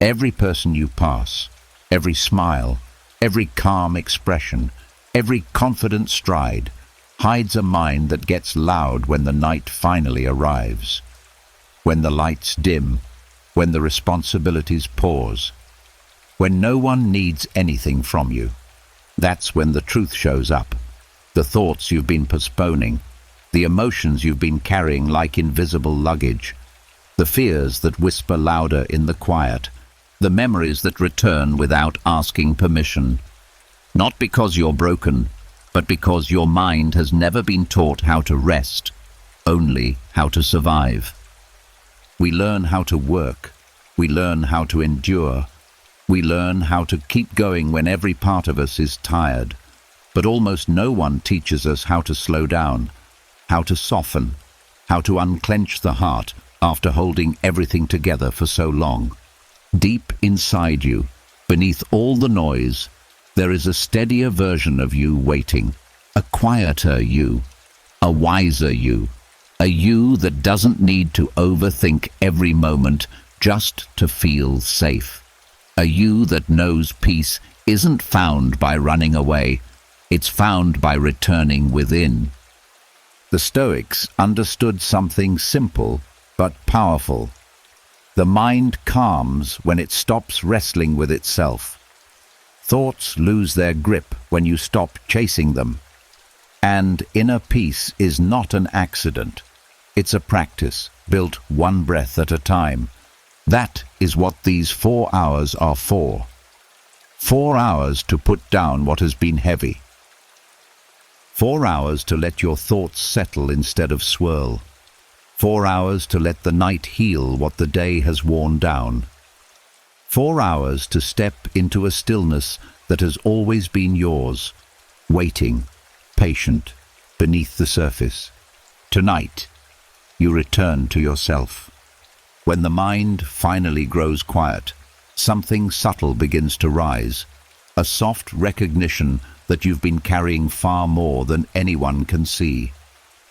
Every person you pass, every smile, every calm expression, every confident stride hides a mind that gets loud when the night finally arrives. When the lights dim, when the responsibilities pause, when no one needs anything from you. That's when the truth shows up. The thoughts you've been postponing, the emotions you've been carrying like invisible luggage, the fears that whisper louder in the quiet, the memories that return without asking permission. Not because you're broken, but because your mind has never been taught how to rest, only how to survive. We learn how to work, we learn how to endure, we learn how to keep going when every part of us is tired, but almost no one teaches us how to slow down, how to soften, how to unclench the heart after holding everything together for so long. Deep inside you, beneath all the noise, there is a steadier version of you waiting, a quieter you, a wiser you, a you that doesn't need to overthink every moment just to feel safe, a you that knows peace isn't found by running away, it's found by returning within. The Stoics understood something simple but powerful. The mind calms when it stops wrestling with itself. Thoughts lose their grip when you stop chasing them. And inner peace is not an accident. It's a practice, built one breath at a time. That is what these 4 hours are for. 4 hours to put down what has been heavy. 4 hours to let your thoughts settle instead of swirl. 4 hours to let the night heal what the day has worn down. 4 hours to step into a stillness that has always been yours, waiting, patient, beneath the surface. Tonight, you return to yourself. When the mind finally grows quiet, something subtle begins to rise, a soft recognition that you've been carrying far more than anyone can see.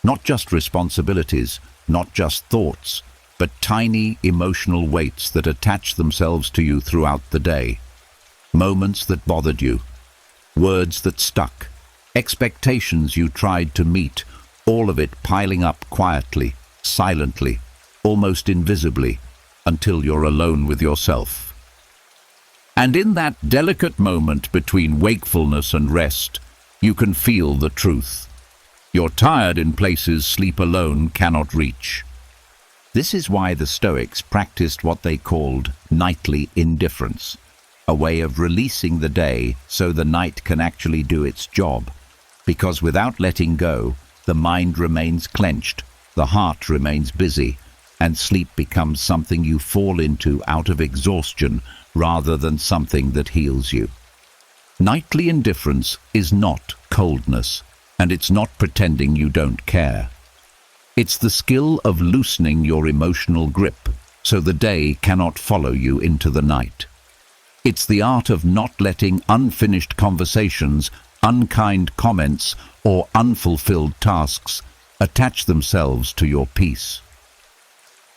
Not just responsibilities, not just thoughts, but tiny emotional weights that attach themselves to you throughout the day. Moments that bothered you, words that stuck, expectations you tried to meet, all of it piling up quietly, silently, almost invisibly, until you're alone with yourself. And in that delicate moment between wakefulness and rest, you can feel the truth. You're tired in places sleep alone cannot reach. This is why the Stoics practiced what they called nightly indifference, a way of releasing the day so the night can actually do its job. Because without letting go, the mind remains clenched, the heart remains busy, and sleep becomes something you fall into out of exhaustion rather than something that heals you. Nightly indifference is not coldness, and it's not pretending you don't care. It's the skill of loosening your emotional grip so the day cannot follow you into the night. It's the art of not letting unfinished conversations, unkind comments, or unfulfilled tasks attach themselves to your peace.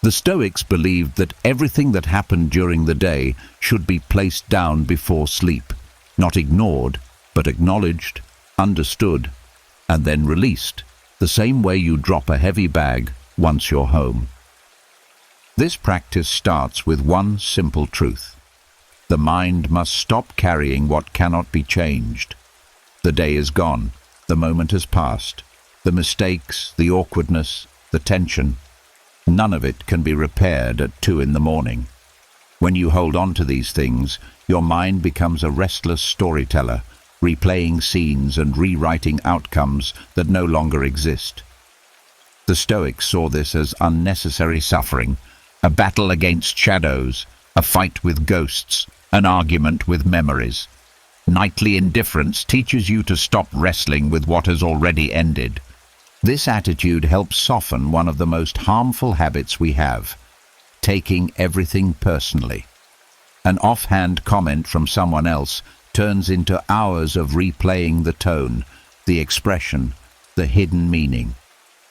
The Stoics believed that everything that happened during the day should be placed down before sleep, not ignored, but acknowledged, understood, and then released, the same way you drop a heavy bag once you're home. This practice starts with one simple truth. The mind must stop carrying what cannot be changed. The day is gone, the moment has passed, the mistakes, the awkwardness, the tension. None of it can be repaired at 2 in the morning. When you hold on to these things, your mind becomes a restless storyteller, replaying scenes and rewriting outcomes that no longer exist. The Stoics saw this as unnecessary suffering, a battle against shadows, a fight with ghosts, an argument with memories. Nightly indifference teaches you to stop wrestling with what has already ended. This attitude helps soften one of the most harmful habits we have, taking everything personally. An offhand comment from someone else turns into hours of replaying the tone, the expression, the hidden meaning.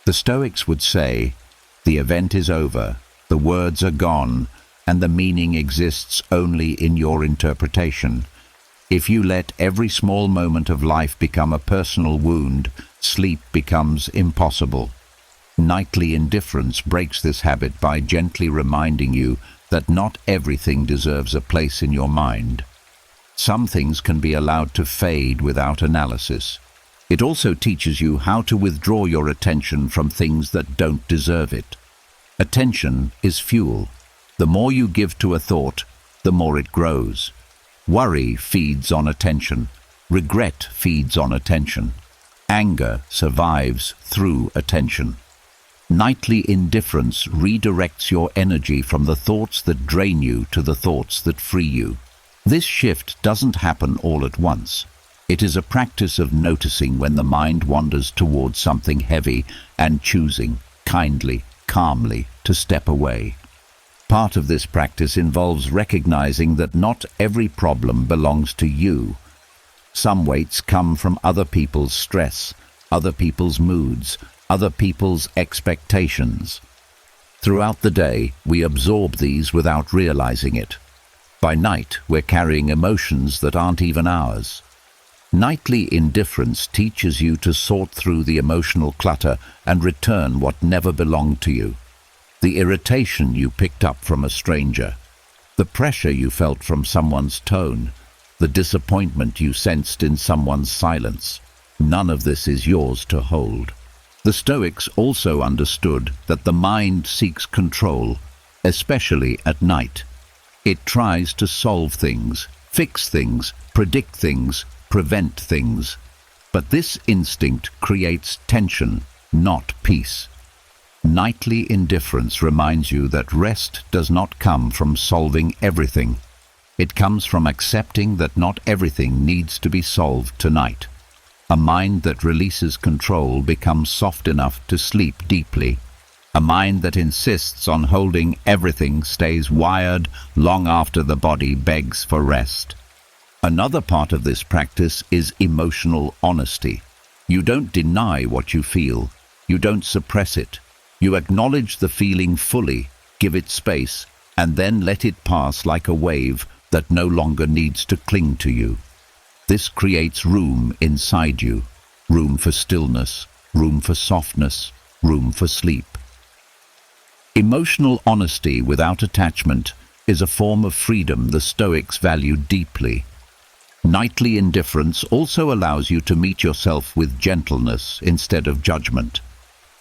The Stoics would say, the event is over, the words are gone, and the meaning exists only in your interpretation. If you let every small moment of life become a personal wound, sleep becomes impossible. Nightly indifference breaks this habit by gently reminding you that not everything deserves a place in your mind. Some things can be allowed to fade without analysis. It also teaches you how to withdraw your attention from things that don't deserve it. Attention is fuel. The more you give to a thought, the more it grows. Worry feeds on attention. Regret feeds on attention. Anger survives through attention. Nightly indifference redirects your energy from the thoughts that drain you to the thoughts that free you. This shift doesn't happen all at once. It is a practice of noticing when the mind wanders towards something heavy and choosing, kindly, calmly, to step away. Part of this practice involves recognizing that not every problem belongs to you. Some weights come from other people's stress, other people's moods, other people's expectations. Throughout the day, we absorb these without realizing it. By night, we're carrying emotions that aren't even ours. Nightly indifference teaches you to sort through the emotional clutter and return what never belonged to you. The irritation you picked up from a stranger, the pressure you felt from someone's tone, the disappointment you sensed in someone's silence. None of this is yours to hold. The Stoics also understood that the mind seeks control, especially at night. It tries to solve things, fix things, predict things, prevent things. But this instinct creates tension, not peace. Nightly indifference reminds you that rest does not come from solving everything. It comes from accepting that not everything needs to be solved tonight. A mind that releases control becomes soft enough to sleep deeply. A mind that insists on holding everything stays wired long after the body begs for rest. Another part of this practice is emotional honesty. You don't deny what you feel. You don't suppress it. You acknowledge the feeling fully, give it space, and then let it pass like a wave that no longer needs to cling to you. This creates room inside you, room for stillness, room for softness, room for sleep. Emotional honesty without attachment is a form of freedom the Stoics value deeply. Nightly indifference also allows you to meet yourself with gentleness instead of judgment.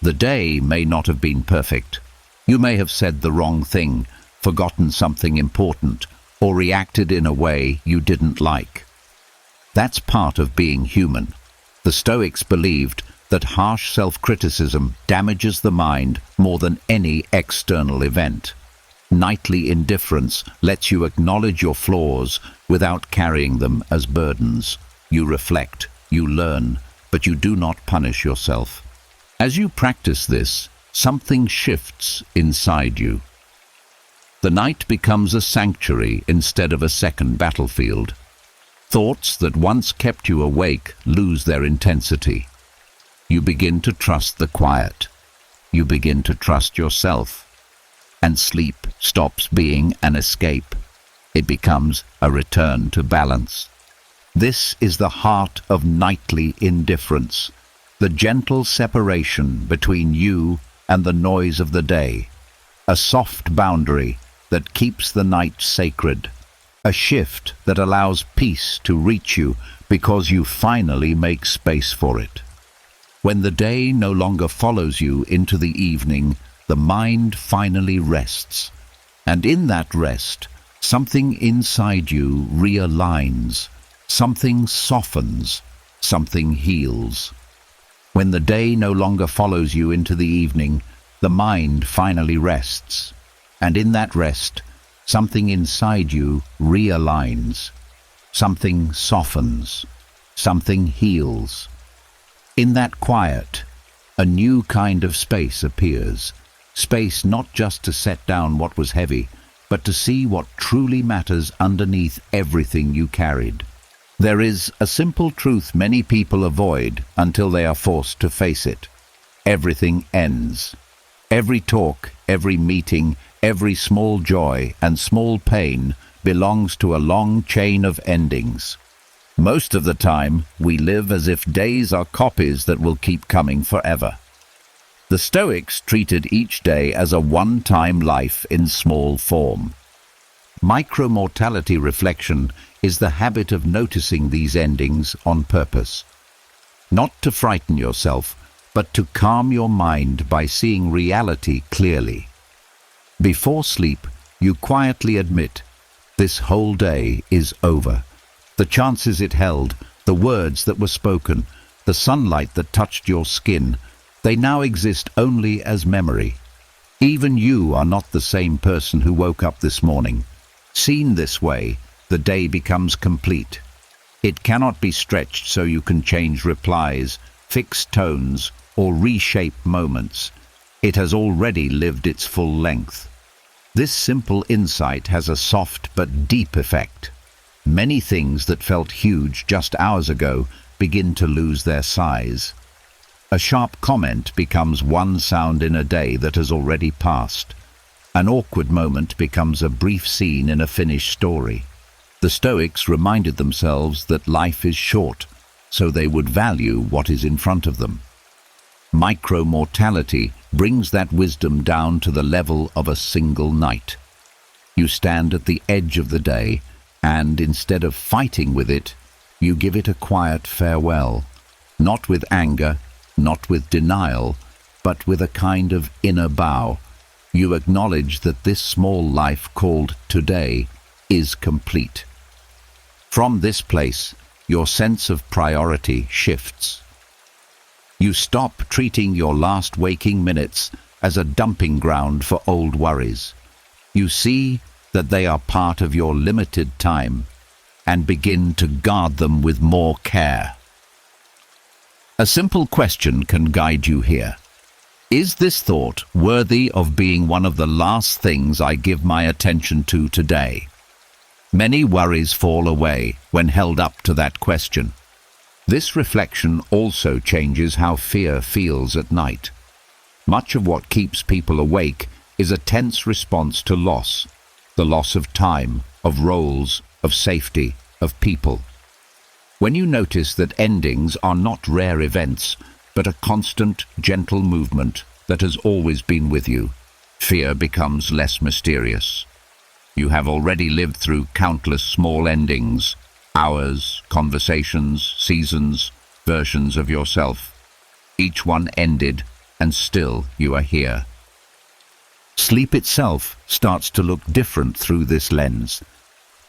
The day may not have been perfect. You may have said the wrong thing, forgotten something important, or reacted in a way you didn't like. That's part of being human. The Stoics believed that harsh self-criticism damages the mind more than any external event. Nightly indifference lets you acknowledge your flaws without carrying them as burdens. You reflect, you learn, but you do not punish yourself. As you practice this, something shifts inside you. The night becomes a sanctuary instead of a second battlefield. Thoughts that once kept you awake lose their intensity. You begin to trust the quiet. You begin to trust yourself. And sleep stops being an escape. It becomes a return to balance. This is the heart of nightly indifference, the gentle separation between you and the noise of the day, a soft boundary that keeps the night sacred, a shift that allows peace to reach you because you finally make space for it. When the day no longer follows you into the evening, the mind finally rests. And in that rest, something inside you realigns, something softens, something heals. When the day no longer follows you into the evening, the mind finally rests. And in that rest, something inside you realigns, something softens, something heals. In that quiet, a new kind of space appears. Space not just to set down what was heavy, but to see what truly matters underneath everything you carried. There is a simple truth many people avoid until they are forced to face it. Everything ends. Every talk, every meeting, Every small joy and small pain belongs to a long chain of endings. Most of the time, we live as if days are copies that will keep coming forever. The Stoics treated each day as a one-time life in small form. Micromortality reflection is the habit of noticing these endings on purpose. Not to frighten yourself, but to calm your mind by seeing reality clearly. Before sleep, you quietly admit, this whole day is over. The chances it held, the words that were spoken, the sunlight that touched your skin, they now exist only as memory. Even you are not the same person who woke up this morning. Seen this way, the day becomes complete. It cannot be stretched so you can change replies, fix tones, or reshape moments. It has already lived its full length. This simple insight has a soft but deep effect. Many things that felt huge just hours ago begin to lose their size. A sharp comment becomes one sound in a day that has already passed. An awkward moment becomes a brief scene in a finished story. The Stoics reminded themselves that life is short, so they would value what is in front of them. Micromortality brings that wisdom down to the level of a single night. You stand at the edge of the day, and instead of fighting with it, you give it a quiet farewell, not with anger, not with denial, but with a kind of inner bow. You acknowledge that this small life called today is complete. From this place, your sense of priority shifts. You stop treating your last waking minutes as a dumping ground for old worries. You see that they are part of your limited time and begin to guard them with more care. A simple question can guide you here. Is this thought worthy of being one of the last things I give my attention to today? Many worries fall away when held up to that question. This reflection also changes how fear feels at night. Much of what keeps people awake is a tense response to loss, the loss of time, of roles, of safety, of people. When you notice that endings are not rare events, but a constant, gentle movement that has always been with you, fear becomes less mysterious. You have already lived through countless small endings, hours, conversations, seasons, versions of yourself. Each one ended, and still you are here. Sleep itself starts to look different through this lens.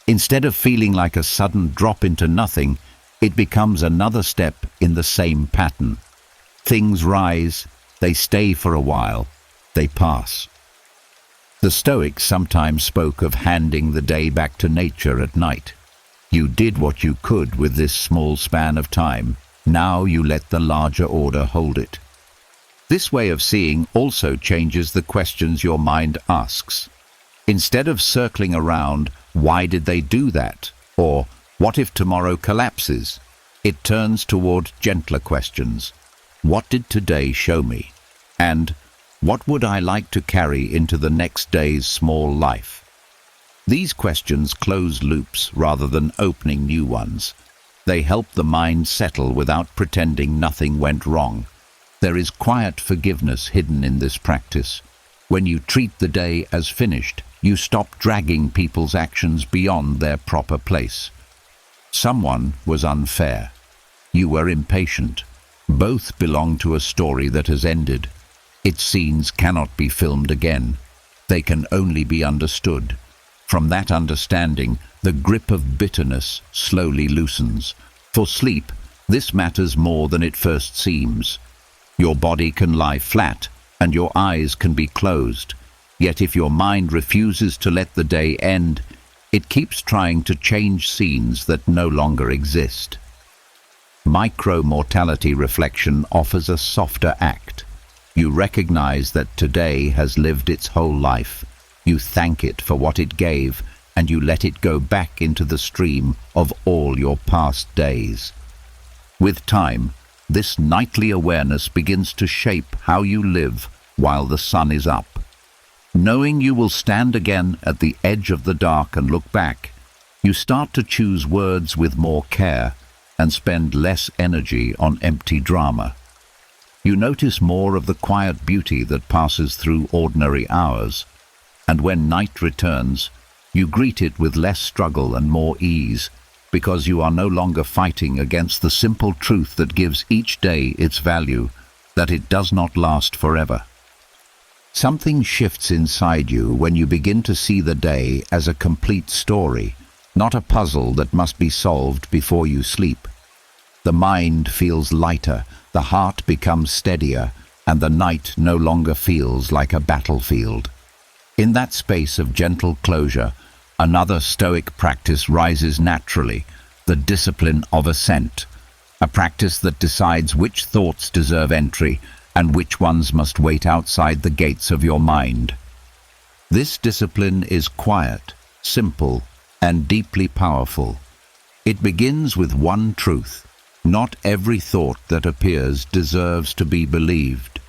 Instead of feeling like a sudden drop into nothing, it becomes another step in the same pattern. Things rise, they stay for a while, they pass. The Stoics sometimes spoke of handing the day back to nature at night. You did what you could with this small span of time. Now you let the larger order hold it. This way of seeing also changes the questions your mind asks. Instead of circling around, why did they do that? Or, what if tomorrow collapses? It turns toward gentler questions. What did today show me? And, what would I like to carry into the next day's small life? These questions close loops rather than opening new ones. They help the mind settle without pretending nothing went wrong. There is quiet forgiveness hidden in this practice. When you treat the day as finished, you stop dragging people's actions beyond their proper place. Someone was unfair. You were impatient. Both belong to a story that has ended. Its scenes cannot be filmed again. They can only be understood. From that understanding, the grip of bitterness slowly loosens. For sleep, this matters more than it first seems. Your body can lie flat, and your eyes can be closed. Yet if your mind refuses to let the day end, it keeps trying to change scenes that no longer exist. Micro-mortality reflection offers a softer act. You recognize that today has lived its whole life. You thank it for what it gave, and you let it go back into the stream of all your past days. With time, this nightly awareness begins to shape how you live while the sun is up. Knowing you will stand again at the edge of the dark and look back, you start to choose words with more care and spend less energy on empty drama. You notice more of the quiet beauty that passes through ordinary hours, and when night returns, you greet it with less struggle and more ease, because you are no longer fighting against the simple truth that gives each day its value, that it does not last forever. Something shifts inside you when you begin to see the day as a complete story, not a puzzle that must be solved before you sleep. The mind feels lighter, the heart becomes steadier, and the night no longer feels like a battlefield. In that space of gentle closure, another Stoic practice rises naturally, the discipline of assent, a practice that decides which thoughts deserve entry and which ones must wait outside the gates of your mind. This discipline is quiet, simple, and deeply powerful. It begins with one truth: not every thought that appears deserves to be believed.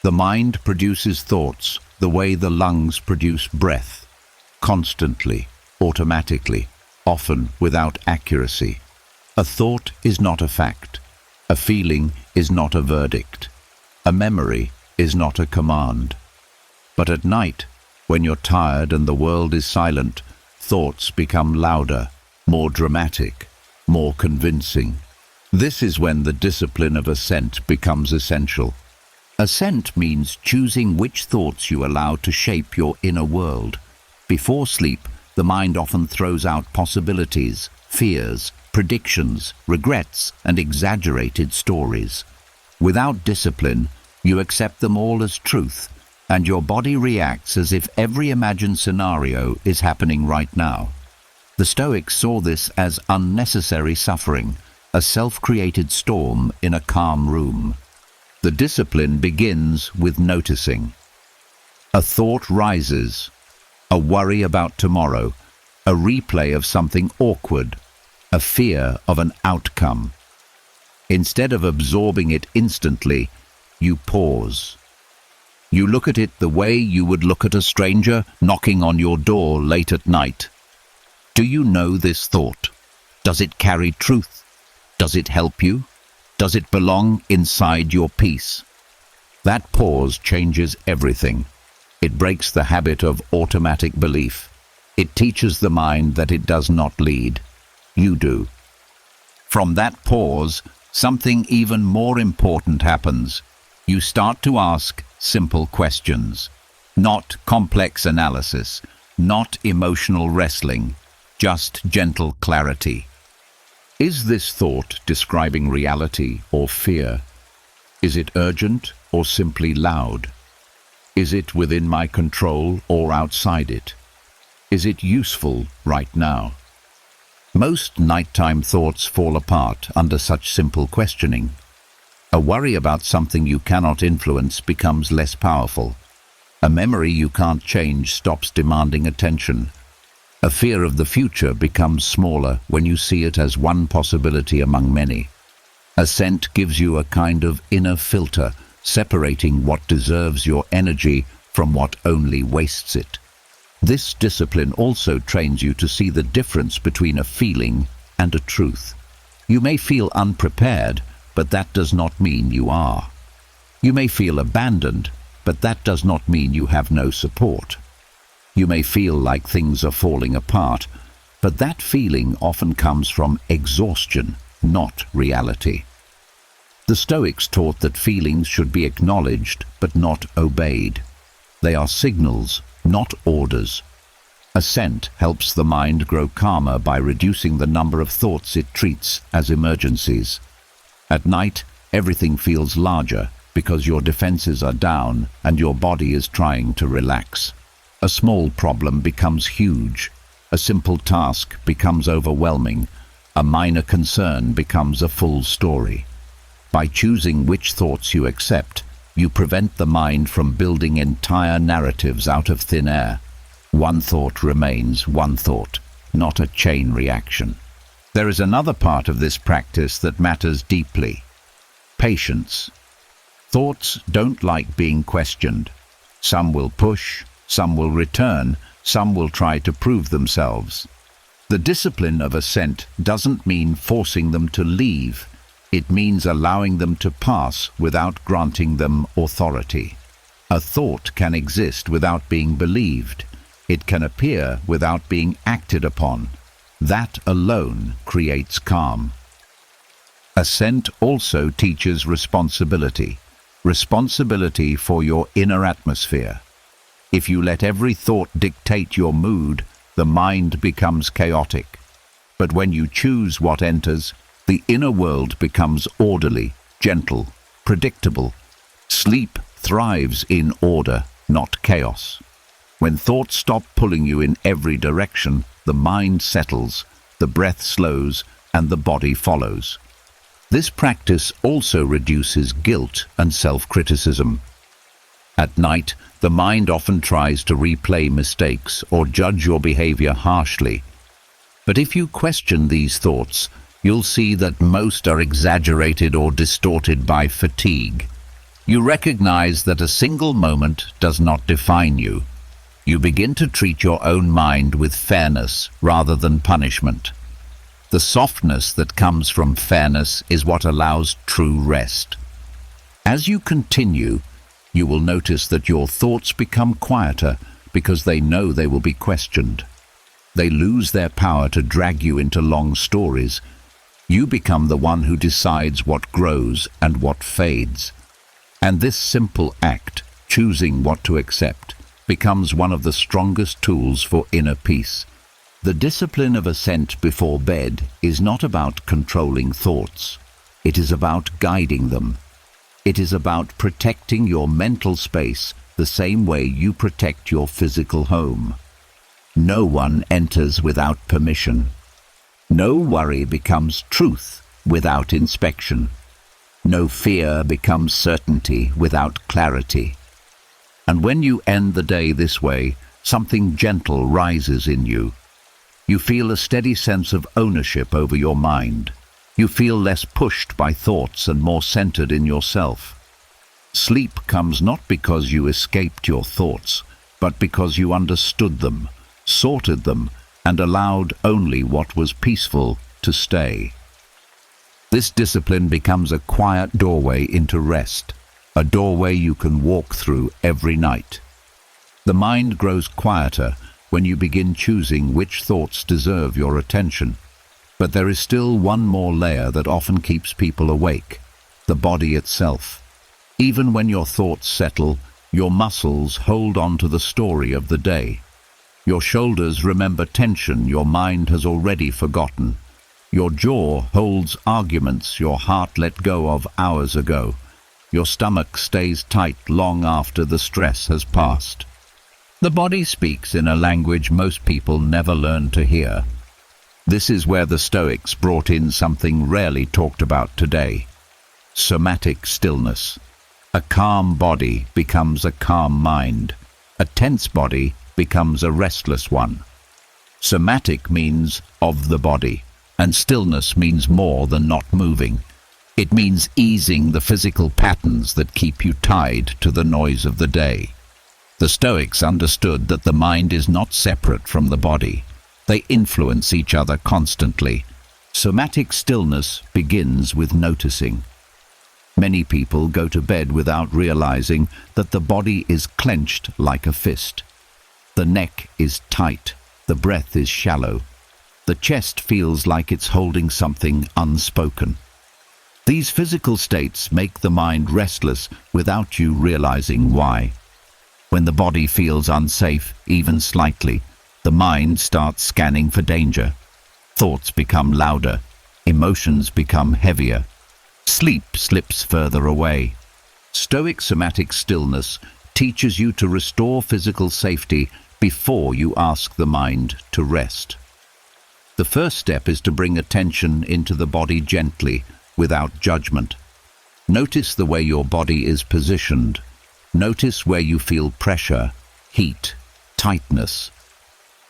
The mind produces thoughts the way the lungs produce breath, constantly, automatically, often without accuracy. A thought is not a fact. A feeling is not a verdict. A memory is not a command. But at night, when you're tired and the world is silent, thoughts become louder, more dramatic, more convincing. This is when the discipline of assent becomes essential. Assent means choosing which thoughts you allow to shape your inner world. Before sleep, the mind often throws out possibilities, fears, predictions, regrets, and exaggerated stories. Without discipline, you accept them all as truth, and your body reacts as if every imagined scenario is happening right now. The Stoics saw this as unnecessary suffering, a self-created storm in a calm room. The discipline begins with noticing. A thought rises, a worry about tomorrow, a replay of something awkward, a fear of an outcome. Instead of absorbing it instantly, you pause. You look at it the way you would look at a stranger knocking on your door late at night. Do you know this thought? Does it carry truth? Does it help you? Does it belong inside your peace? That pause changes everything. It breaks the habit of automatic belief. It teaches the mind that it does not lead. You do. From that pause, something even more important happens. You start to ask simple questions. Not complex analysis, not emotional wrestling, just gentle clarity. Is this thought describing reality or fear? Is it urgent or simply loud? Is it within my control or outside it? Is it useful right now? Most nighttime thoughts fall apart under such simple questioning. A worry about something you cannot influence becomes less powerful. A memory you can't change stops demanding attention. A fear of the future becomes smaller when you see it as one possibility among many. Assent gives you a kind of inner filter, separating what deserves your energy from what only wastes it. This discipline also trains you to see the difference between a feeling and a truth. You may feel unprepared, but that does not mean you are. You may feel abandoned, but that does not mean you have no support. You may feel like things are falling apart, but that feeling often comes from exhaustion, not reality. The Stoics taught that feelings should be acknowledged but not obeyed. They are signals, not orders. Assent helps the mind grow calmer by reducing the number of thoughts it treats as emergencies. At night, everything feels larger because your defenses are down and your body is trying to relax. A small problem becomes huge. A simple task becomes overwhelming. A minor concern becomes a full story. By choosing which thoughts you accept, you prevent the mind from building entire narratives out of thin air. One thought remains one thought, not a chain reaction. There is another part of this practice that matters deeply: patience. Thoughts don't like being questioned. Some will push, Some will return, some will try to prove themselves. The discipline of assent doesn't mean forcing them to leave. It means allowing them to pass without granting them authority. A thought can exist without being believed. It can appear without being acted upon. That alone creates calm. Assent also teaches responsibility. Responsibility for your inner atmosphere. If you let every thought dictate your mood, the mind becomes chaotic. But when you choose what enters, the inner world becomes orderly, gentle, predictable. Sleep thrives in order, not chaos. When thoughts stop pulling you in every direction, the mind settles, the breath slows, and the body follows. This practice also reduces guilt and self-criticism. At night, the mind often tries to replay mistakes or judge your behavior harshly. But if you question these thoughts, you'll see that most are exaggerated or distorted by fatigue. You recognize that a single moment does not define you. You begin to treat your own mind with fairness rather than punishment. The softness that comes from fairness is what allows true rest. As you continue, you will notice that your thoughts become quieter because they know they will be questioned. They lose their power to drag you into long stories. You become the one who decides what grows and what fades. And this simple act, choosing what to accept, becomes one of the strongest tools for inner peace. The discipline of assent before bed is not about controlling thoughts. It is about guiding them. It is about protecting your mental space the same way you protect your physical home. No one enters without permission. No worry becomes truth without inspection. No fear becomes certainty without clarity. And when you end the day this way, something gentle rises in you. You feel a steady sense of ownership over your mind. You feel less pushed by thoughts and more centered in yourself. Sleep comes not because you escaped your thoughts, but because you understood them, sorted them, and allowed only what was peaceful to stay. This discipline becomes a quiet doorway into rest, a doorway you can walk through every night. The mind grows quieter when you begin choosing which thoughts deserve your attention. But there is still one more layer that often keeps people awake: the body itself. Even when your thoughts settle, your muscles hold on to the story of the day. Your shoulders remember tension your mind has already forgotten. Your jaw holds arguments your heart let go of hours ago. Your stomach stays tight long after the stress has passed. The body speaks in a language most people never learn to hear. This is where the Stoics brought in something rarely talked about today: somatic stillness. A calm body becomes a calm mind. A tense body becomes a restless one. Somatic means of the body, and stillness means more than not moving. It means easing the physical patterns that keep you tied to the noise of the day. The Stoics understood that the mind is not separate from the body. They influence each other constantly. Somatic stillness begins with noticing. Many people go to bed without realizing that the body is clenched like a fist. The neck is tight. The breath is shallow. The chest feels like it's holding something unspoken. These physical states make the mind restless without you realizing why. When the body feels unsafe, even slightly, the mind starts scanning for danger. Thoughts become louder. Emotions become heavier. Sleep slips further away. Stoic somatic stillness teaches you to restore physical safety before you ask the mind to rest. The first step is to bring attention into the body gently, without judgment. Notice the way your body is positioned. Notice where you feel pressure, heat, tightness.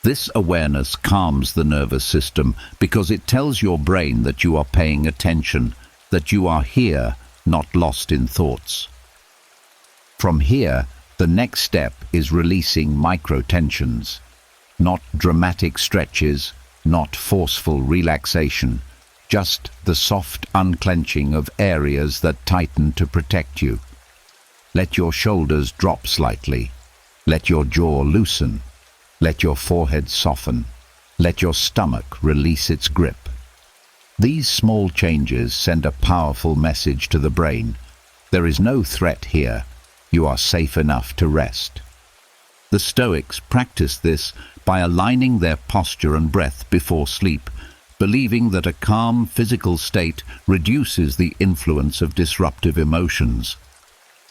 This awareness calms the nervous system because it tells your brain that you are paying attention, that you are here, not lost in thoughts. From here, The next step is releasing micro-tensions. Not dramatic stretches, not forceful relaxation, just the soft unclenching of areas that tighten to protect you. Let your shoulders drop slightly. Let your jaw loosen. Let your forehead soften. Let your stomach release its grip. These small changes send a powerful message to the brain. There is no threat here. You are safe enough to rest. The Stoics practiced this by aligning their posture and breath before sleep, believing that a calm physical state reduces the influence of disruptive emotions.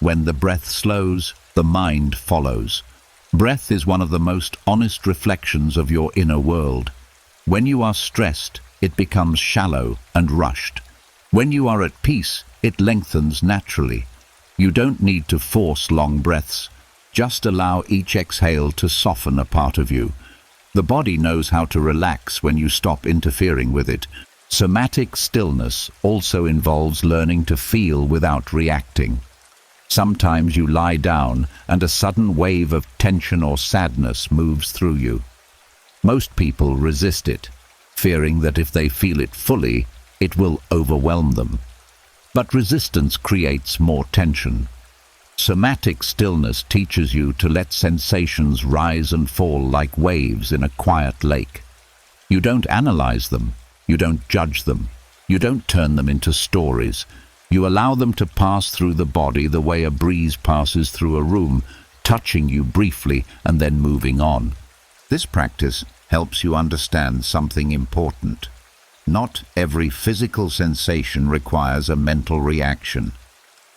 When the breath slows, the mind follows. Breath is one of the most honest reflections of your inner world. When you are stressed, it becomes shallow and rushed. When you are at peace, it lengthens naturally. You don't need to force long breaths. Just allow each exhale to soften a part of you. The body knows how to relax when you stop interfering with it. Somatic stillness also involves learning to feel without reacting. Sometimes you lie down and a sudden wave of tension or sadness moves through you. Most people resist it, fearing that if they feel it fully, it will overwhelm them. But resistance creates more tension. Somatic stillness teaches you to let sensations rise and fall like waves in a quiet lake. You don't analyze them. You don't judge them. You don't turn them into stories. You allow them to pass through the body the way a breeze passes through a room, touching you briefly and then moving on. This practice helps you understand something important. Not every physical sensation requires a mental reaction.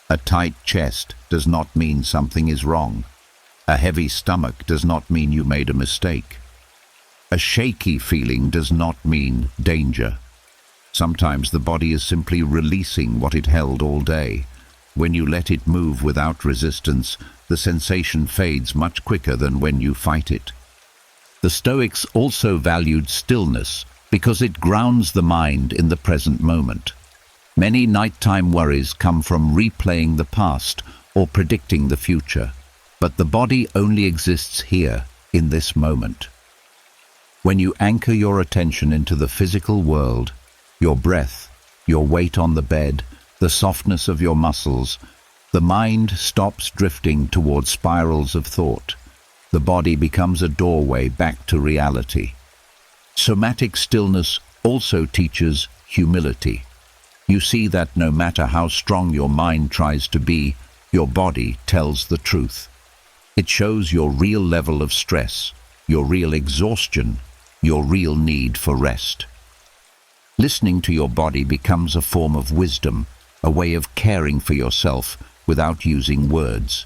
A tight chest does not mean something is wrong. A heavy stomach does not mean you made a mistake. A shaky feeling does not mean danger. Sometimes the body is simply releasing what it held all day. When you let it move without resistance, the sensation fades much quicker than when you fight it. The Stoics also valued stillness because it grounds the mind in the present moment. Many nighttime worries come from replaying the past or predicting the future, but the body only exists here, in this moment. When you anchor your attention into the physical world, your breath, your weight on the bed, the softness of your muscles, the mind stops drifting towards spirals of thought. The body becomes a doorway back to reality. Somatic stillness also teaches humility. You see that no matter how strong your mind tries to be, your body tells the truth. It shows your real level of stress, your real exhaustion, your real need for rest. Listening to your body becomes a form of wisdom, a way of caring for yourself without using words.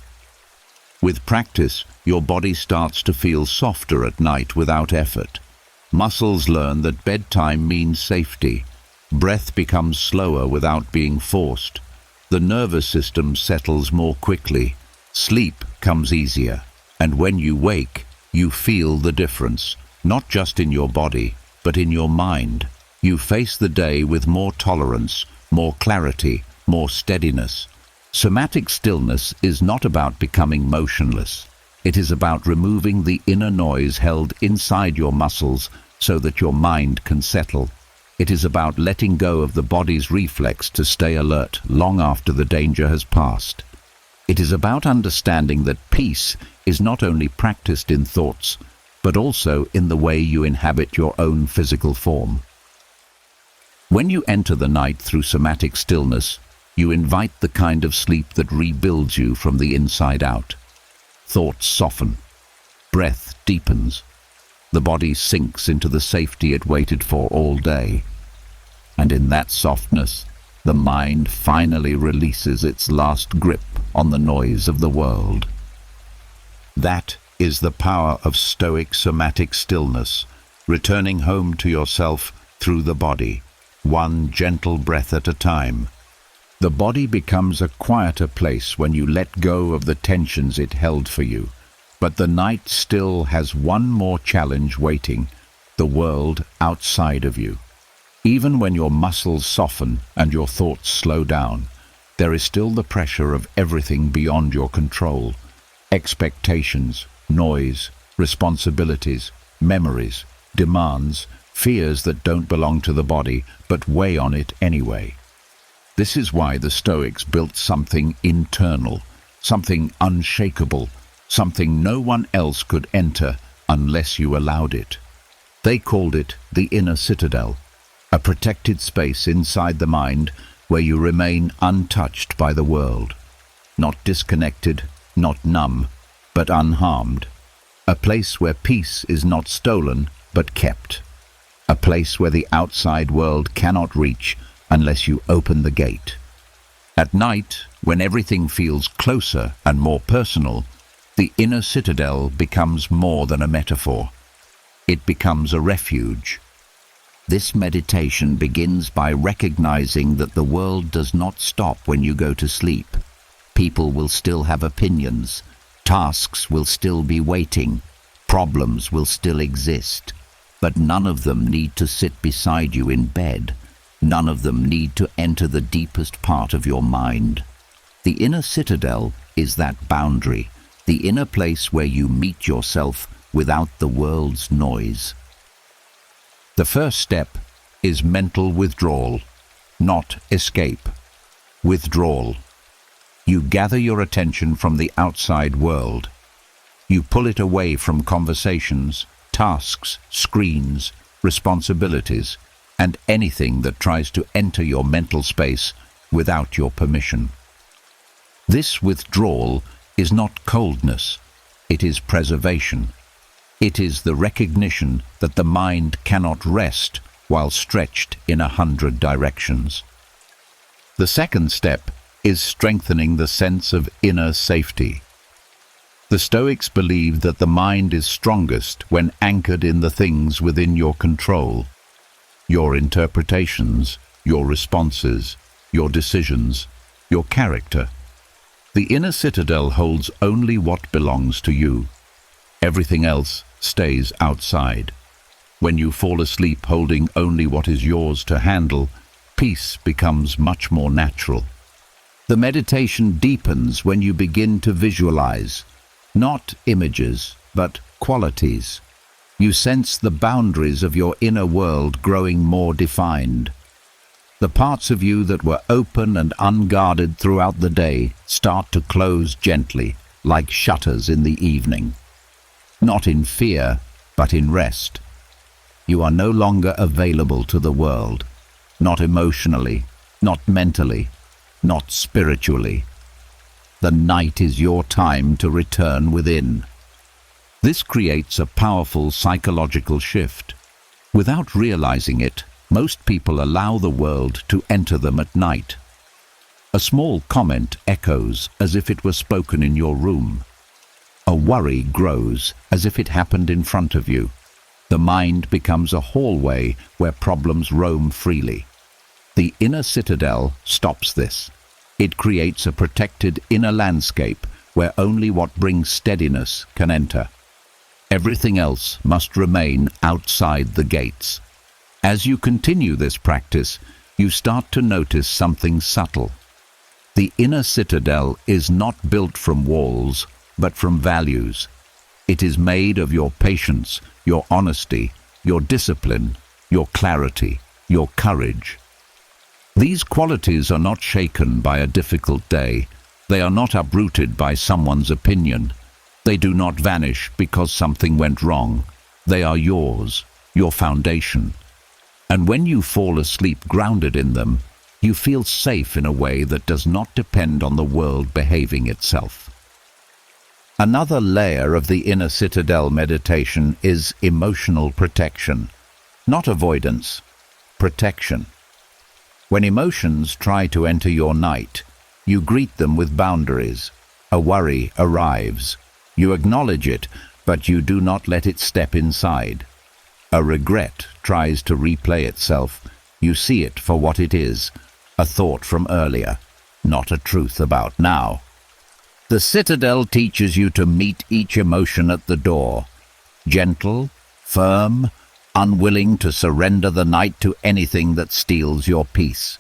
With practice, your body starts to feel softer at night without effort. Muscles learn that bedtime means safety. Breath becomes slower without being forced. The nervous system settles more quickly. Sleep comes easier. And when you wake, you feel the difference, not just in your body, but in your mind. You face the day with more tolerance, more clarity, more steadiness. Somatic stillness is not about becoming motionless. It is about removing the inner noise held inside your muscles so that your mind can settle. It is about letting go of the body's reflex to stay alert long after the danger has passed. It is about understanding that peace is not only practiced in thoughts, but also in the way you inhabit your own physical form. When you enter the night through somatic stillness, you invite the kind of sleep that rebuilds you from the inside out. Thoughts soften. Breath deepens. The body sinks into the safety it waited for all day. And in that softness, the mind finally releases its last grip on the noise of the world. That is the power of Stoic somatic stillness, returning home to yourself through the body, one gentle breath at a time. The body becomes a quieter place when you let go of the tensions it held for you. But the night still has one more challenge waiting, the world outside of you. Even when your muscles soften and your thoughts slow down, there is still the pressure of everything beyond your control. expectations, noise, responsibilities, memories, demands, fears that don't belong to the body but weigh on it anyway. This is why the Stoics built something internal, something unshakable, something no one else could enter unless you allowed it. They called it the inner citadel, a protected space inside the mind where you remain untouched by the world, not disconnected, not numb, but unharmed. A place where peace is not stolen, but kept. A place where the outside world cannot reach unless you open the gate. At night, when everything feels closer and more personal, the inner citadel becomes more than a metaphor. It becomes a refuge. This meditation begins by recognizing that the world does not stop when you go to sleep. People will still have opinions. Tasks will still be waiting. Problems will still exist. But none of them need to sit beside you in bed. None of them need to enter the deepest part of your mind. The inner citadel is that boundary, the inner place where you meet yourself without the world's noise. The first step is mental withdrawal, not escape. Withdrawal. You gather your attention from the outside world. You pull it away from conversations, tasks, screens, responsibilities, and anything that tries to enter your mental space without your permission. This withdrawal is not coldness, it is preservation. It is the recognition that the mind cannot rest while stretched in 100 directions. The second step is strengthening the sense of inner safety. The Stoics believe that the mind is strongest when anchored in the things within your control. Your interpretations, your responses, your decisions, your character. The inner citadel holds only what belongs to you. Everything else stays outside. When you fall asleep holding only what is yours to handle, peace becomes much more natural. The meditation deepens when you begin to visualize, not images, but qualities. You sense the boundaries of your inner world growing more defined. The parts of you that were open and unguarded throughout the day start to close gently, like shutters in the evening. Not in fear, but in rest. You are no longer available to the world, not emotionally, not mentally, not spiritually. The night is your time to return within. This creates a powerful psychological shift. Without realizing it, most people allow the world to enter them at night. A small comment echoes as if it were spoken in your room. A worry grows as if it happened in front of you. The mind becomes a hallway where problems roam freely. The inner citadel stops this. It creates a protected inner landscape where only what brings steadiness can enter. Everything else must remain outside the gates. As you continue this practice, you start to notice something subtle. The inner citadel is not built from walls, but from values. It is made of your patience, your honesty, your discipline, your clarity, your courage. These qualities are not shaken by a difficult day. They are not uprooted by someone's opinion. They do not vanish because something went wrong. They are yours, your foundation. And when you fall asleep grounded in them, you feel safe in a way that does not depend on the world behaving itself. Another layer of the inner citadel meditation is emotional protection, not avoidance, protection. When emotions try to enter your night, you greet them with boundaries. A worry arrives. You acknowledge it, but you do not let it step inside. A regret tries to replay itself. You see it for what it is, a thought from earlier, not a truth about now. The citadel teaches you to meet each emotion at the door, gentle, firm, unwilling to surrender the night to anything that steals your peace.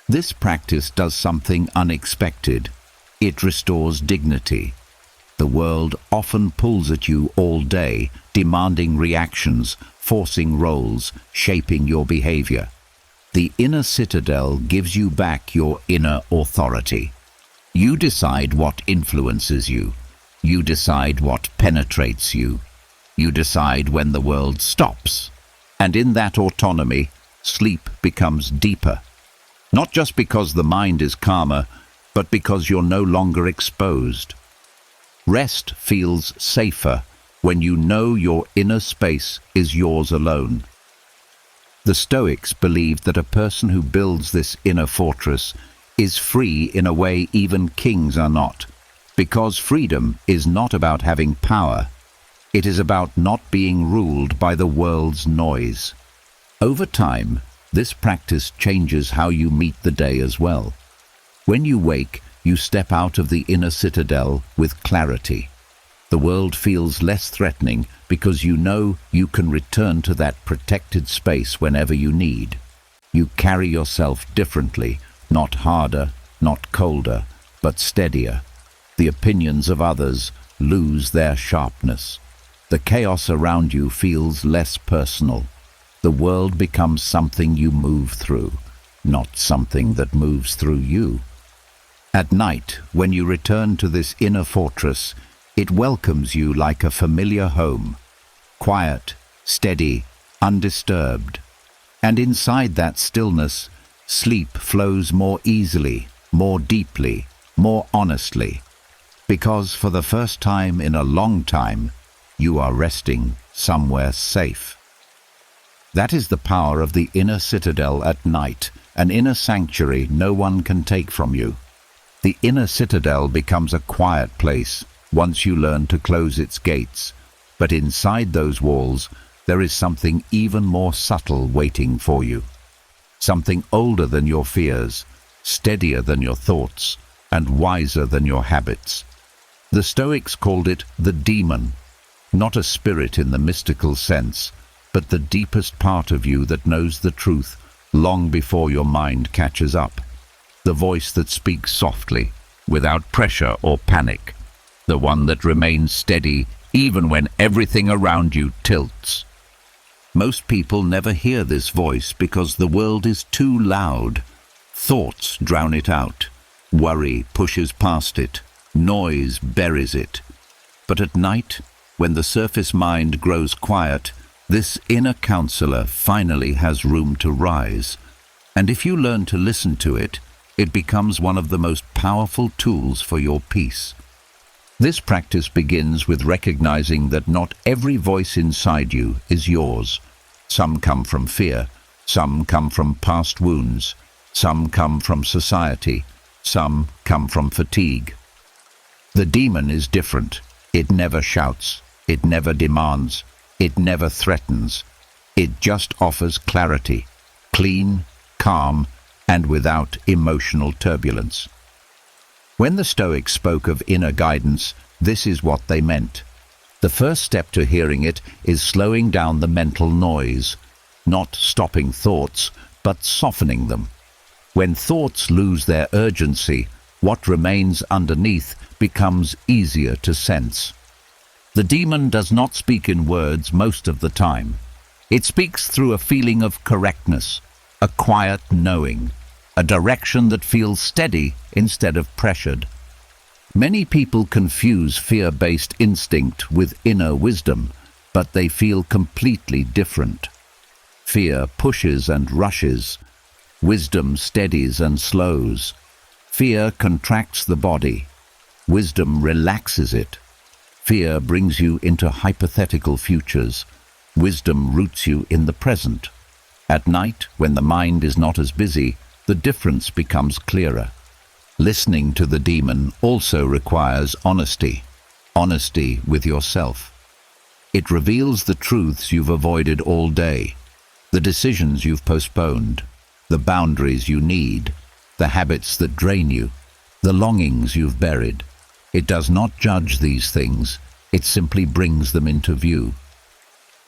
This practice does something unexpected. It restores dignity. The world often pulls at you all day, demanding reactions, forcing roles, shaping your behavior. The inner citadel gives you back your inner authority. You decide what influences you. You decide what penetrates you. You decide when the world stops. And in that autonomy, sleep becomes deeper. Not just because the mind is calmer, but because you're no longer exposed. Rest feels safer when you know your inner space is yours alone. The Stoics believed that a person who builds this inner fortress is free in a way even kings are not, because freedom is not about having power. It is about not being ruled by the world's noise. Over time, this practice changes how you meet the day as well. When you wake, you step out of the inner citadel with clarity. The world feels less threatening because you know you can return to that protected space whenever you need. You carry yourself differently, not harder, not colder, but steadier. The opinions of others lose their sharpness. The chaos around you feels less personal. The world becomes something you move through, not something that moves through you. At night, when you return to this inner fortress, it welcomes you like a familiar home, quiet, steady, undisturbed. And inside that stillness, sleep flows more easily, more deeply, more honestly, because for the first time in a long time, you are resting somewhere safe. That is the power of the inner citadel at night, an inner sanctuary no one can take from you. The inner citadel becomes a quiet place once you learn to close its gates, but inside those walls there is something even more subtle waiting for you. Something older than your fears, steadier than your thoughts, and wiser than your habits. The Stoics called it the demon, not a spirit in the mystical sense, but the deepest part of you that knows the truth long before your mind catches up. The voice that speaks softly, without pressure or panic. The one that remains steady even when everything around you tilts. Most people never hear this voice because the world is too loud. Thoughts drown it out. Worry pushes past it. Noise buries it. But at night, when the surface mind grows quiet, this inner counselor finally has room to rise. And if you learn to listen to it, it becomes one of the most powerful tools for your peace. This practice begins with recognizing that not every voice inside you is yours. Some come from fear, some come from past wounds, some come from society, some come from fatigue. The demon is different. It never shouts, it never demands, it never threatens. It just offers clarity, clean, calm, and without emotional turbulence. When the Stoics spoke of inner guidance, this is what they meant. The first step to hearing it is slowing down the mental noise, not stopping thoughts, but softening them. When thoughts lose their urgency, what remains underneath becomes easier to sense. The demon does not speak in words most of the time. It speaks through a feeling of correctness, a quiet knowing, a direction that feels steady instead of pressured. Many people confuse fear-based instinct with inner wisdom, but they feel completely different. Fear pushes and rushes. Wisdom steadies and slows. Fear contracts the body. Wisdom relaxes it. Fear brings you into hypothetical futures. Wisdom roots you in the present. At night, when the mind is not as busy, the difference becomes clearer. Listening to the demon also requires honesty. Honesty with yourself. It reveals the truths you've avoided all day, the decisions you've postponed, the boundaries you need, the habits that drain you, the longings you've buried. It does not judge these things, it simply brings them into view.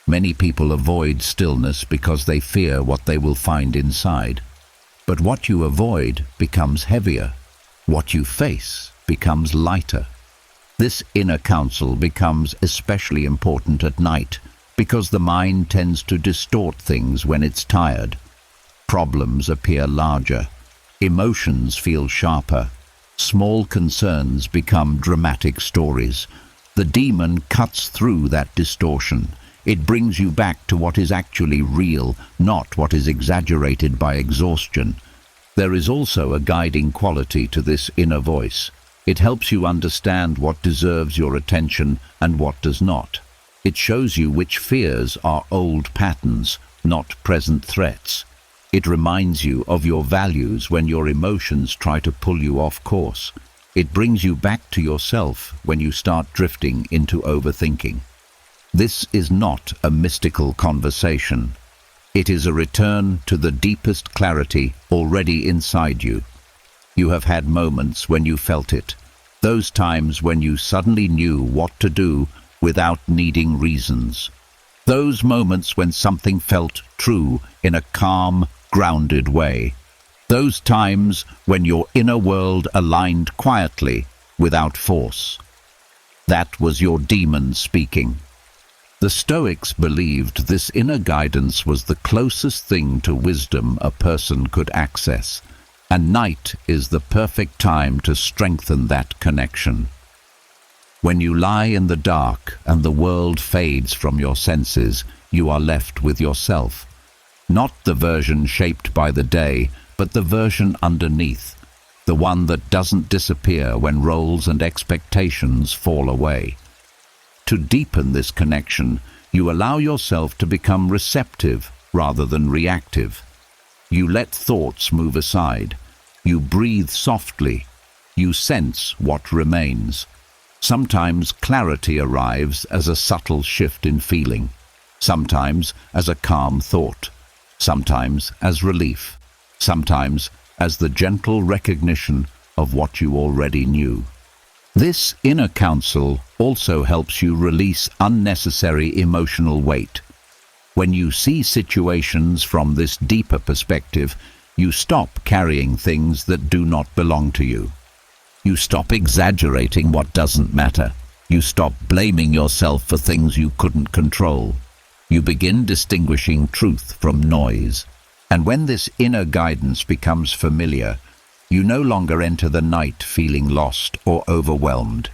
Many people avoid stillness because they fear what they will find inside. But what you avoid becomes heavier. What you face becomes lighter. This inner counsel becomes especially important at night because the mind tends to distort things when it's tired. Problems appear larger, emotions feel sharper, small concerns become dramatic stories. The demon cuts through that distortion. It brings you back to what is actually real, not what is exaggerated by exhaustion. There is also a guiding quality to this inner voice. It helps you understand what deserves your attention and what does not. It shows you which fears are old patterns, not present threats. It reminds you of your values when your emotions try to pull you off course. It brings you back to yourself when you start drifting into overthinking. This is not a mystical conversation. It is a return to the deepest clarity already inside you. You have had moments when you felt it, those times when you suddenly knew what to do without needing reasons. Those moments when something felt true in a calm, grounded way. Those times when your inner world aligned quietly, without force. That was your demon speaking. The Stoics believed this inner guidance was the closest thing to wisdom a person could access, and night is the perfect time to strengthen that connection. When you lie in the dark and the world fades from your senses, you are left with yourself. Not the version shaped by the day, but the version underneath, the one that doesn't disappear when roles and expectations fall away. To deepen this connection, you allow yourself to become receptive rather than reactive. You let thoughts move aside. You breathe softly. You sense what remains. Sometimes clarity arrives as a subtle shift in feeling, sometimes as a calm thought, sometimes as relief, sometimes as the gentle recognition of what you already knew. This inner counsel also helps you release unnecessary emotional weight. When you see situations from this deeper perspective, you stop carrying things that do not belong to you. You stop exaggerating what doesn't matter. You stop blaming yourself for things you couldn't control. You begin distinguishing truth from noise. And when this inner guidance becomes familiar, you no longer enter the night feeling lost or overwhelmed.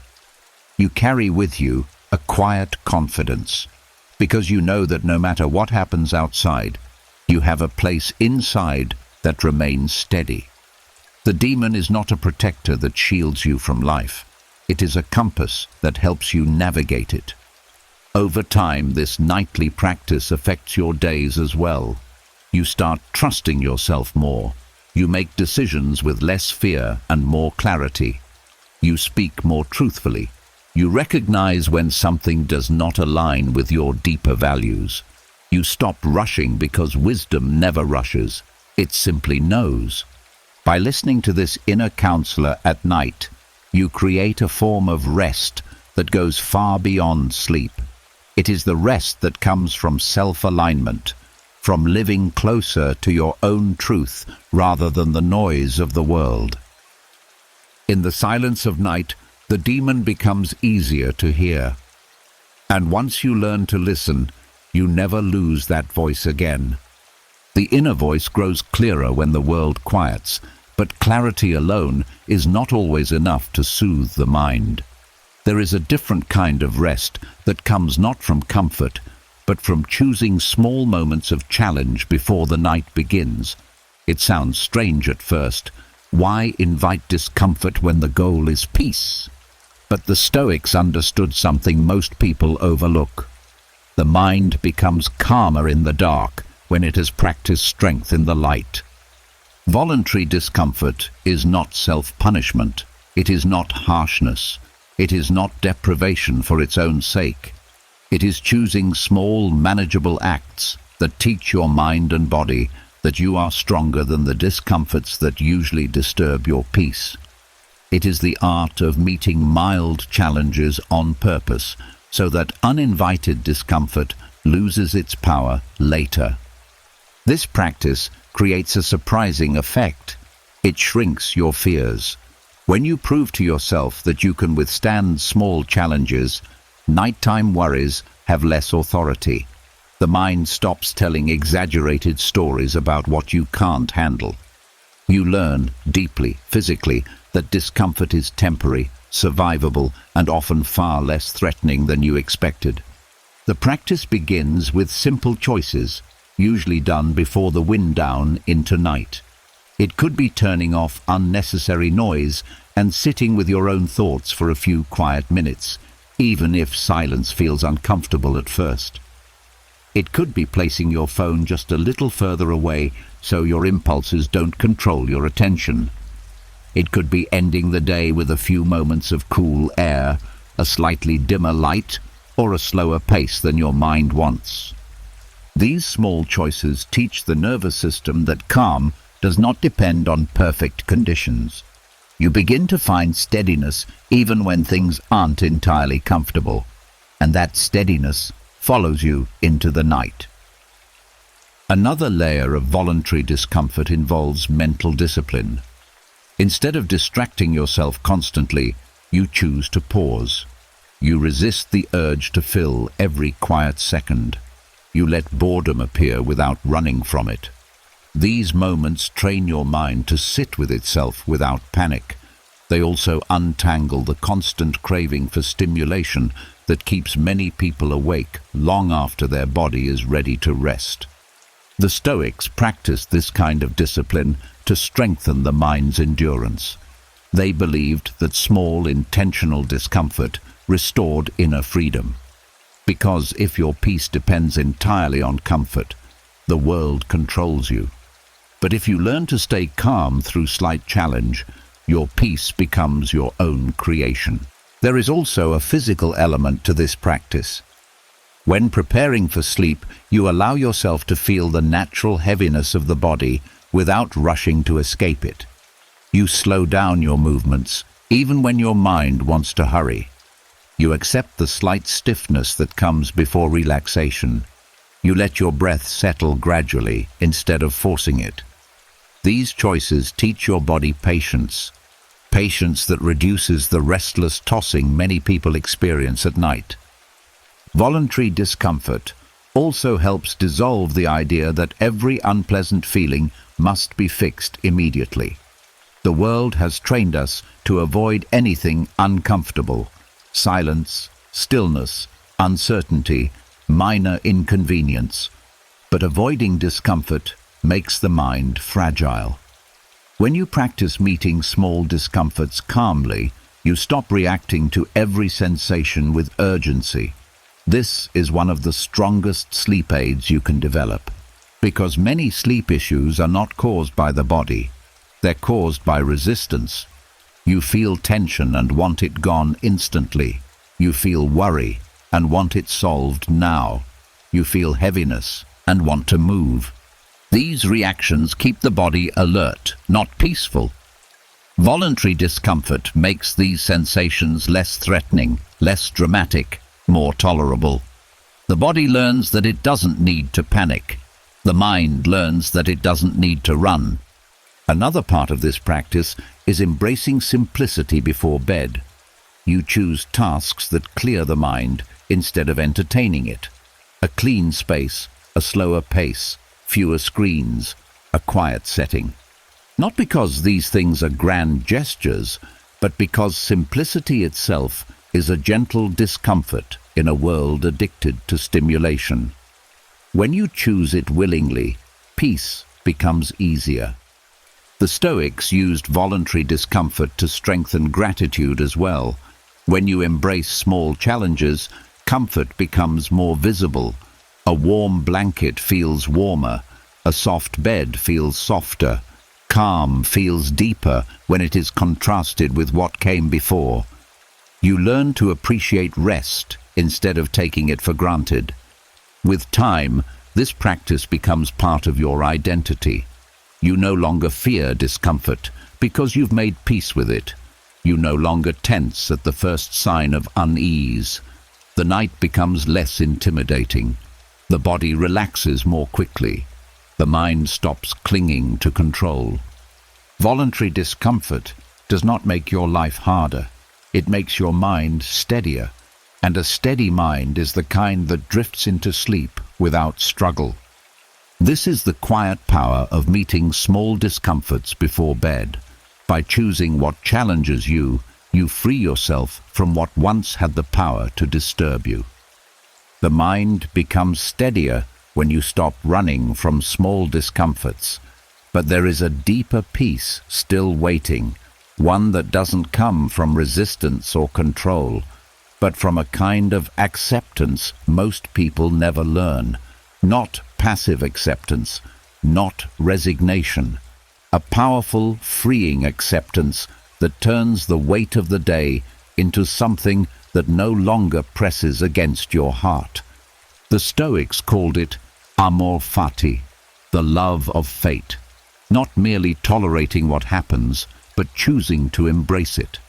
You carry with you a quiet confidence, because you know that no matter what happens outside, you have a place inside that remains steady. The demon is not a protector that shields you from life. It is a compass that helps you navigate it. Over time, this nightly practice affects your days as well. You start trusting yourself more. You make decisions with less fear and more clarity. You speak more truthfully. You recognize when something does not align with your deeper values. You stop rushing because wisdom never rushes. It simply knows. By listening to this inner counselor at night, you create a form of rest that goes far beyond sleep. It is the rest that comes from self-alignment, from living closer to your own truth rather than the noise of the world. In the silence of night, the demon becomes easier to hear. And once you learn to listen, you never lose that voice again. The inner voice grows clearer when the world quiets, but clarity alone is not always enough to soothe the mind. There is a different kind of rest that comes not from comfort, but from choosing small moments of challenge before the night begins. It sounds strange at first. Why invite discomfort when the goal is peace? But the Stoics understood something most people overlook. The mind becomes calmer in the dark when it has practiced strength in the light. Voluntary discomfort is not self-punishment. It is not harshness. It is not deprivation for its own sake. It is choosing small, manageable acts that teach your mind and body that you are stronger than the discomforts that usually disturb your peace. It is the art of meeting mild challenges on purpose so that uninvited discomfort loses its power later. This practice creates a surprising effect. It shrinks your fears. When you prove to yourself that you can withstand small challenges, nighttime worries have less authority. The mind stops telling exaggerated stories about what you can't handle. You learn, deeply, physically, that discomfort is temporary, survivable, and often far less threatening than you expected. The practice begins with simple choices, usually done before the wind down into night. It could be turning off unnecessary noise and sitting with your own thoughts for a few quiet minutes, even if silence feels uncomfortable at first. It could be placing your phone just a little further away so your impulses don't control your attention. It could be ending the day with a few moments of cool air, a slightly dimmer light, or a slower pace than your mind wants. These small choices teach the nervous system that calm does not depend on perfect conditions. You begin to find steadiness even when things aren't entirely comfortable, and that steadiness follows you into the night. Another layer of voluntary discomfort involves mental discipline. Instead of distracting yourself constantly, you choose to pause. You resist the urge to fill every quiet second. You let boredom appear without running from it. These moments train your mind to sit with itself without panic. They also untangle the constant craving for stimulation that keeps many people awake long after their body is ready to rest. The Stoics practiced this kind of discipline to strengthen the mind's endurance. They believed that small, intentional discomfort restored inner freedom. Because if your peace depends entirely on comfort, the world controls you. But if you learn to stay calm through slight challenge, your peace becomes your own creation. There is also a physical element to this practice. When preparing for sleep, you allow yourself to feel the natural heaviness of the body without rushing to escape it. You slow down your movements, even when your mind wants to hurry. You accept the slight stiffness that comes before relaxation. You let your breath settle gradually instead of forcing it. These choices teach your body patience, patience that reduces the restless tossing many people experience at night. Voluntary discomfort also helps dissolve the idea that every unpleasant feeling must be fixed immediately. The world has trained us to avoid anything uncomfortable: silence, stillness, uncertainty, minor inconvenience. But avoiding discomfort makes the mind fragile. When you practice meeting small discomforts calmly, you stop reacting to every sensation with urgency. This is one of the strongest sleep aids you can develop, because many sleep issues are not caused by the body. They're caused by resistance. You feel tension and want it gone instantly. You feel worry and want it solved now. You feel heaviness and want to move. These reactions keep the body alert, not peaceful. Voluntary discomfort makes these sensations less threatening, less dramatic, more tolerable. The body learns that it doesn't need to panic. The mind learns that it doesn't need to run. Another part of this practice is embracing simplicity before bed. You choose tasks that clear the mind instead of entertaining it. A clean space, a slower pace, fewer screens, a quiet setting. Not because these things are grand gestures, but because simplicity itself is a gentle discomfort in a world addicted to stimulation. When you choose it willingly, peace becomes easier. The Stoics used voluntary discomfort to strengthen gratitude as well. When you embrace small challenges, comfort becomes more visible. A warm blanket feels warmer. A soft bed feels softer. Calm feels deeper when it is contrasted with what came before. You learn to appreciate rest instead of taking it for granted. With time, this practice becomes part of your identity. You no longer fear discomfort because you've made peace with it. You no longer tense at the first sign of unease. The night becomes less intimidating. The body relaxes more quickly. The mind stops clinging to control. Voluntary discomfort does not make your life harder. It makes your mind steadier, and a steady mind is the kind that drifts into sleep without struggle. This is the quiet power of meeting small discomforts before bed. By choosing what challenges you, you free yourself from what once had the power to disturb you. The mind becomes steadier when you stop running from small discomforts, but there is a deeper peace still waiting, one that doesn't come from resistance or control, but from a kind of acceptance most people never learn. Not passive acceptance, not resignation. A powerful, freeing acceptance that turns the weight of the day into something that no longer presses against your heart. The Stoics called it amor fati, the love of fate, not merely tolerating what happens, but choosing to embrace it,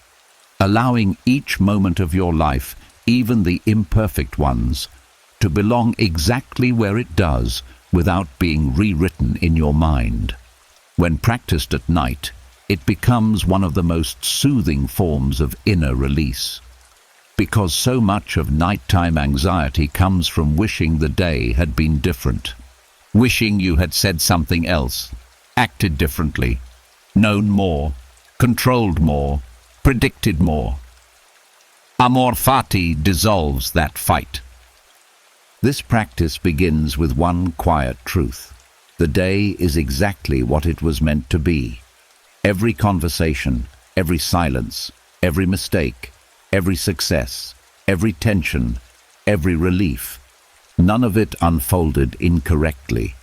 allowing each moment of your life, even the imperfect ones, to belong exactly where it does without being rewritten in your mind. When practiced at night, it becomes one of the most soothing forms of inner release. Because so much of nighttime anxiety comes from wishing the day had been different. Wishing you had said something else, acted differently, known more, controlled more, predicted more. Amor fati dissolves that fight. This practice begins with one quiet truth. The day is exactly what it was meant to be. Every conversation, every silence, every mistake, every success, every tension, every relief, none of it unfolded incorrectly.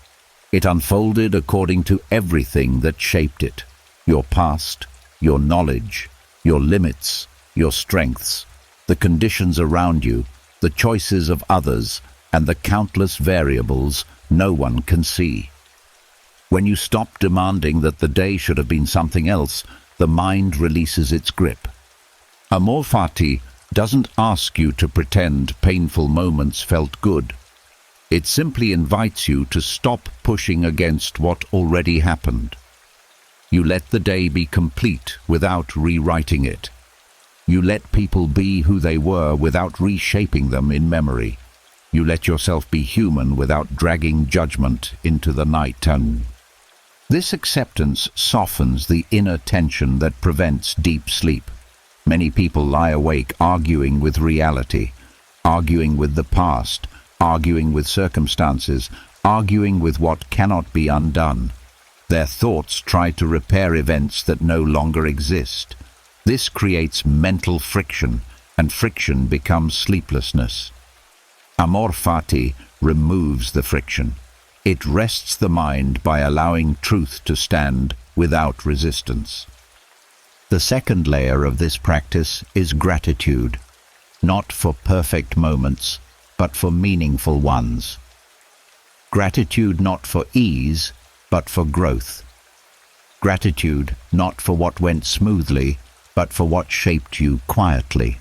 It unfolded according to everything that shaped it. Your past, your knowledge, your limits, your strengths, the conditions around you, the choices of others, and the countless variables no one can see. When you stop demanding that the day should have been something else, the mind releases its grip. Amor fati doesn't ask you to pretend painful moments felt good. It simply invites you to stop pushing against what already happened. You let the day be complete without rewriting it. You let people be who they were without reshaping them in memory. You let yourself be human without dragging judgment into the night. And this acceptance softens the inner tension that prevents deep sleep. Many people lie awake arguing with reality, arguing with the past, arguing with circumstances, arguing with what cannot be undone. Their thoughts try to repair events that no longer exist. This creates mental friction, and friction becomes sleeplessness. Amor fati removes the friction. It rests the mind by allowing truth to stand without resistance. The second layer of this practice is gratitude, not for perfect moments, but for meaningful ones. Gratitude not for ease, but for growth. Gratitude not for what went smoothly, but for what shaped you quietly.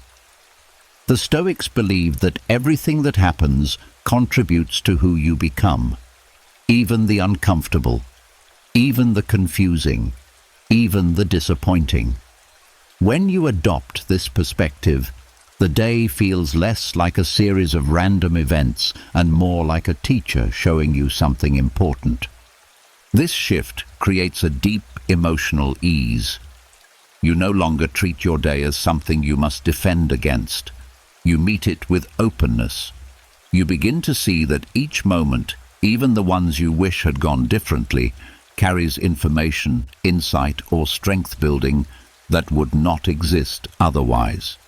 The Stoics believed that everything that happens contributes to who you become, even the uncomfortable, even the confusing, even the disappointing. When you adopt this perspective, the day feels less like a series of random events and more like a teacher showing you something important. This shift creates a deep emotional ease. You no longer treat your day as something you must defend against. You meet it with openness. You begin to see that each moment, even the ones you wish had gone differently, carries information, insight, or strength building that would not exist otherwise.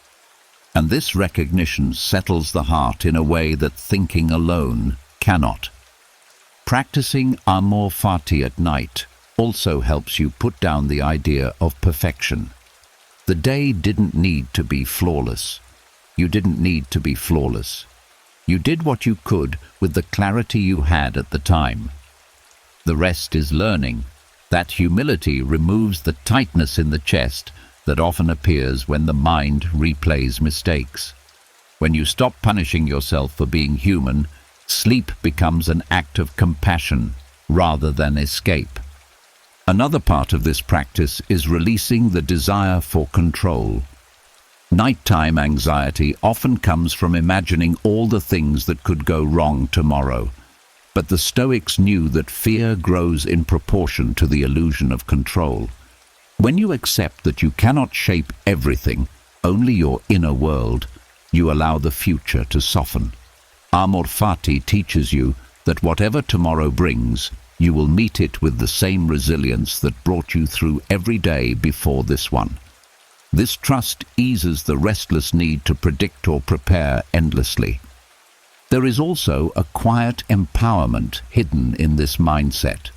And this recognition settles the heart in a way that thinking alone cannot. Practicing amor fati at night also helps you put down the idea of perfection. The day didn't need to be flawless. You didn't need to be flawless. You did what you could with the clarity you had at the time. The rest is learning. That humility removes the tightness in the chest that often appears when the mind replays mistakes. When you stop punishing yourself for being human, sleep becomes an act of compassion rather than escape. Another part of this practice is releasing the desire for control. Nighttime anxiety often comes from imagining all the things that could go wrong tomorrow. But the Stoics knew that fear grows in proportion to the illusion of control. When you accept that you cannot shape everything, only your inner world, you allow the future to soften. Amor Fati teaches you that whatever tomorrow brings, you will meet it with the same resilience that brought you through every day before this one. This trust eases the restless need to predict or prepare endlessly. There is also a quiet empowerment hidden in this mindset.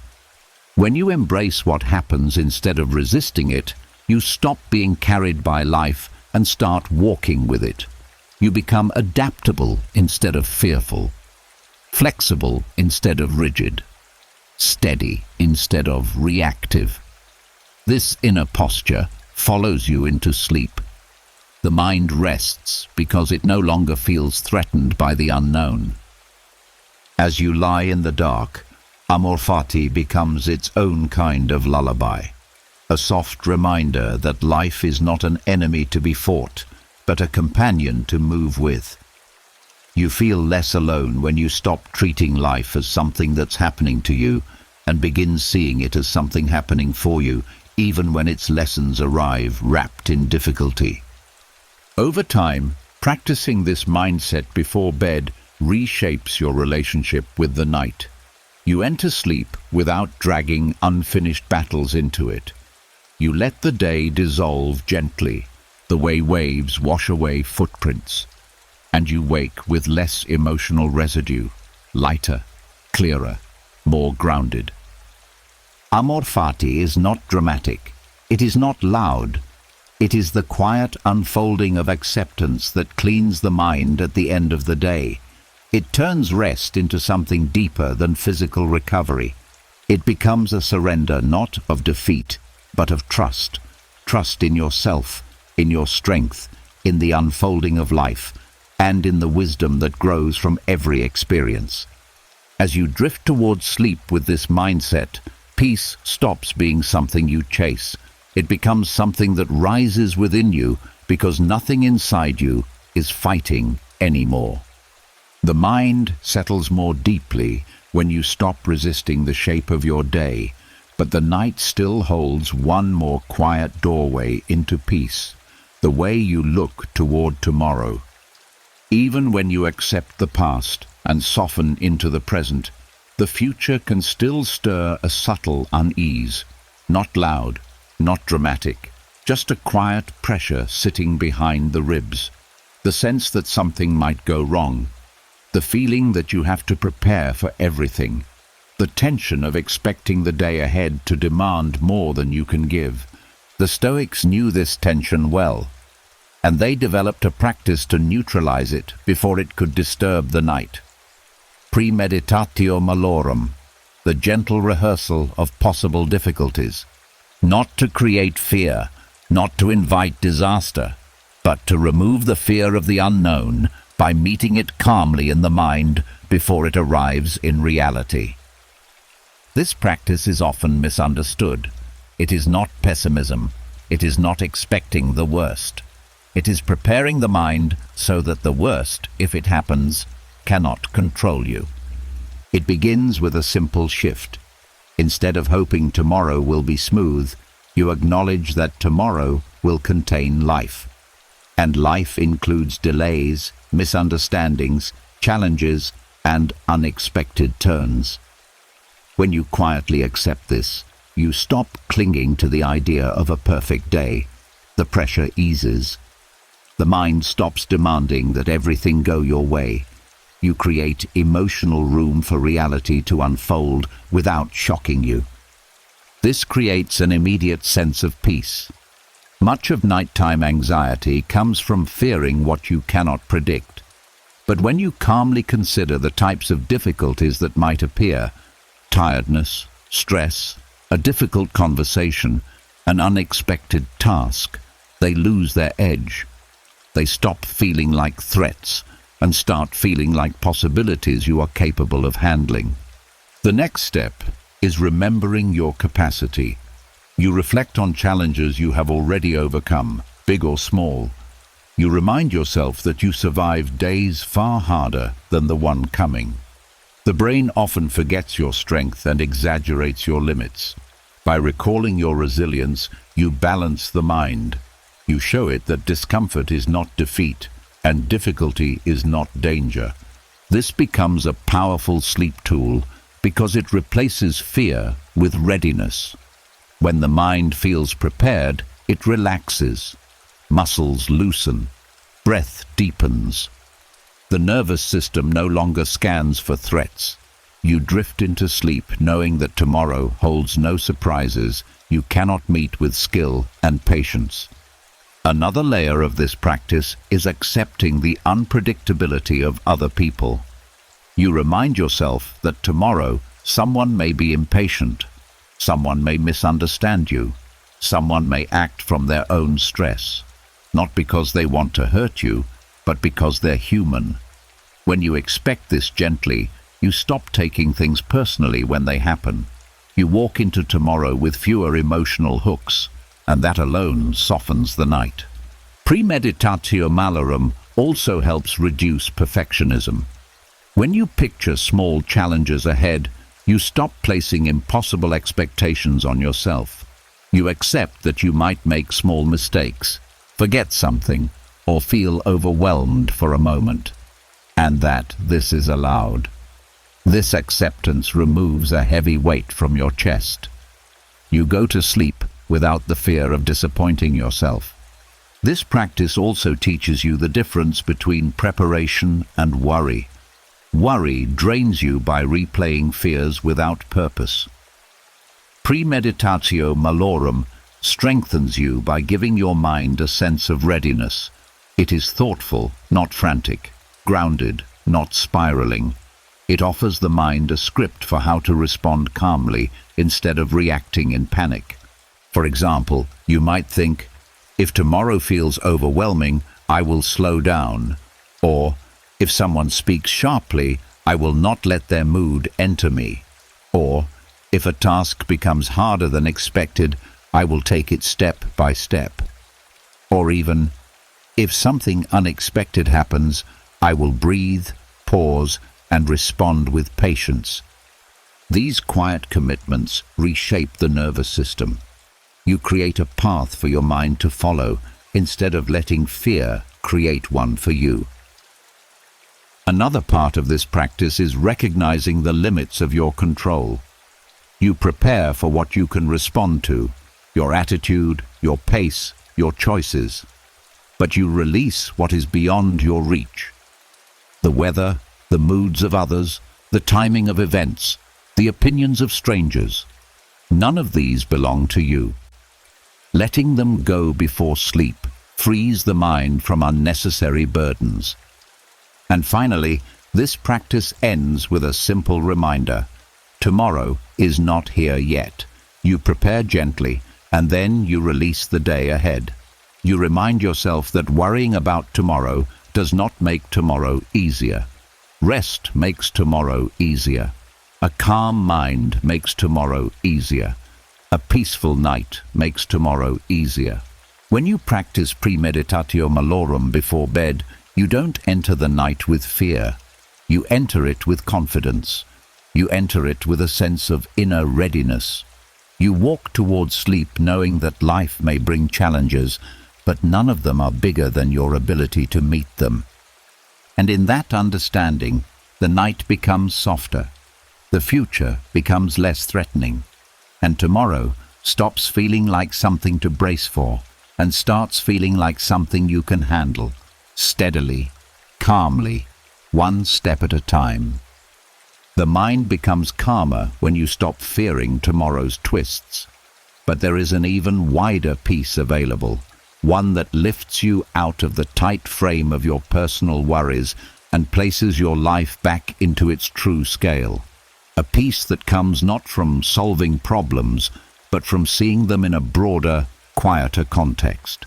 When you embrace what happens instead of resisting it, you stop being carried by life and start walking with it. You become adaptable instead of fearful, flexible instead of rigid, steady instead of reactive. This inner posture follows you into sleep. The mind rests because it no longer feels threatened by the unknown. As you lie in the dark, Amor Fati becomes its own kind of lullaby, a soft reminder that life is not an enemy to be fought, but a companion to move with. You feel less alone when you stop treating life as something that's happening to you and begin seeing it as something happening for you, even when its lessons arrive wrapped in difficulty. Over time, practicing this mindset before bed reshapes your relationship with the night. You enter sleep without dragging unfinished battles into it. You let the day dissolve gently, the way waves wash away footprints, and you wake with less emotional residue, lighter, clearer, more grounded. Amor Fati is not dramatic. It is not loud. It is the quiet unfolding of acceptance that cleans the mind at the end of the day. It turns rest into something deeper than physical recovery. It becomes a surrender not of defeat, but of trust. Trust in yourself, in your strength, in the unfolding of life, and in the wisdom that grows from every experience. As you drift towards sleep with this mindset, peace stops being something you chase. It becomes something that rises within you because nothing inside you is fighting anymore. The mind settles more deeply when you stop resisting the shape of your day, but the night still holds one more quiet doorway into peace, the way you look toward tomorrow. Even when you accept the past and soften into the present, the future can still stir a subtle unease, not loud, not dramatic, just a quiet pressure sitting behind the ribs, the sense that something might go wrong, the feeling that you have to prepare for everything, the tension of expecting the day ahead to demand more than you can give. The Stoics knew this tension well, and they developed a practice to neutralize it before it could disturb the night. Premeditatio malorum, the gentle rehearsal of possible difficulties. Not to create fear, not to invite disaster, but to remove the fear of the unknown by meeting it calmly in the mind before it arrives in reality. This practice is often misunderstood. It is not pessimism. It is not expecting the worst. It is preparing the mind so that the worst, if it happens, cannot control you. It begins with a simple shift. Instead of hoping tomorrow will be smooth, you acknowledge that tomorrow will contain life. And life includes delays, misunderstandings, challenges, and unexpected turns. When you quietly accept this, you stop clinging to the idea of a perfect day. The pressure eases. The mind stops demanding that everything go your way. You create emotional room for reality to unfold without shocking you. This creates an immediate sense of peace. Much of nighttime anxiety comes from fearing what you cannot predict. But when you calmly consider the types of difficulties that might appear, tiredness, stress, a difficult conversation, an unexpected task, they lose their edge. They stop feeling like threats and start feeling like possibilities you are capable of handling. The next step is remembering your capacity. You reflect on challenges you have already overcome, big or small. You remind yourself that you survived days far harder than the one coming. The brain often forgets your strength and exaggerates your limits. By recalling your resilience, you balance the mind. You show it that discomfort is not defeat and difficulty is not danger. This becomes a powerful sleep tool because it replaces fear with readiness. When the mind feels prepared, it relaxes. Muscles loosen. Breath deepens. The nervous system no longer scans for threats. You drift into sleep knowing that tomorrow holds no surprises you cannot meet with skill and patience. Another layer of this practice is accepting the unpredictability of other people. You remind yourself that tomorrow someone may be impatient, someone may misunderstand you, someone may act from their own stress, not because they want to hurt you, but because they're human. When you expect this gently, you stop taking things personally when they happen. You walk into tomorrow with fewer emotional hooks, and that alone softens the night. Premeditatio malorum also helps reduce perfectionism. When you picture small challenges ahead, you stop placing impossible expectations on yourself. You accept that you might make small mistakes, forget something, or feel overwhelmed for a moment, and that this is allowed. This acceptance removes a heavy weight from your chest. You go to sleep without the fear of disappointing yourself. This practice also teaches you the difference between preparation and worry. Worry drains you by replaying fears without purpose. Premeditatio malorum strengthens you by giving your mind a sense of readiness. It is thoughtful, not frantic, grounded, not spiraling. It offers the mind a script for how to respond calmly instead of reacting in panic. For example, you might think, if tomorrow feels overwhelming, I will slow down. Or, if someone speaks sharply, I will not let their mood enter me. Or, if a task becomes harder than expected, I will take it step by step. Or even, if something unexpected happens, I will breathe, pause, and respond with patience. These quiet commitments reshape the nervous system. You create a path for your mind to follow instead of letting fear create one for you. Another part of this practice is recognizing the limits of your control. You prepare for what you can respond to, your attitude, your pace, your choices. But you release what is beyond your reach. The weather, the moods of others, the timing of events, the opinions of strangers. None of these belong to you. Letting them go before sleep frees the mind from unnecessary burdens. And finally, this practice ends with a simple reminder. Tomorrow is not here yet. You prepare gently, and then you release the day ahead. You remind yourself that worrying about tomorrow does not make tomorrow easier. Rest makes tomorrow easier. A calm mind makes tomorrow easier. A peaceful night makes tomorrow easier. When you practice premeditatio malorum before bed, you don't enter the night with fear. You enter it with confidence. You enter it with a sense of inner readiness. You walk towards sleep knowing that life may bring challenges, but none of them are bigger than your ability to meet them. And in that understanding, the night becomes softer. The future becomes less threatening. And tomorrow stops feeling like something to brace for and starts feeling like something you can handle, steadily, calmly, one step at a time. The mind becomes calmer when you stop fearing tomorrow's twists. But there is an even wider peace available, one that lifts you out of the tight frame of your personal worries and places your life back into its true scale. A peace that comes not from solving problems, but from seeing them in a broader, quieter context.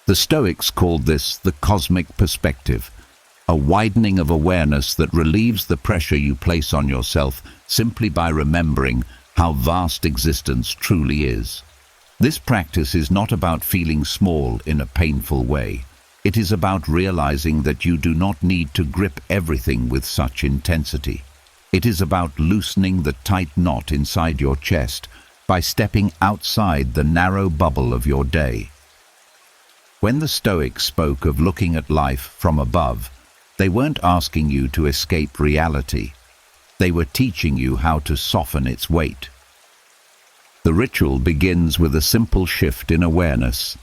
The Stoics called this the cosmic perspective, a widening of awareness that relieves the pressure you place on yourself simply by remembering how vast existence truly is. This practice is not about feeling small in a painful way. It is about realizing that you do not need to grip everything with such intensity. It is about loosening the tight knot inside your chest by stepping outside the narrow bubble of your day. When the Stoics spoke of looking at life from above, they weren't asking you to escape reality. They were teaching you how to soften its weight. The ritual begins with a simple shift in awareness.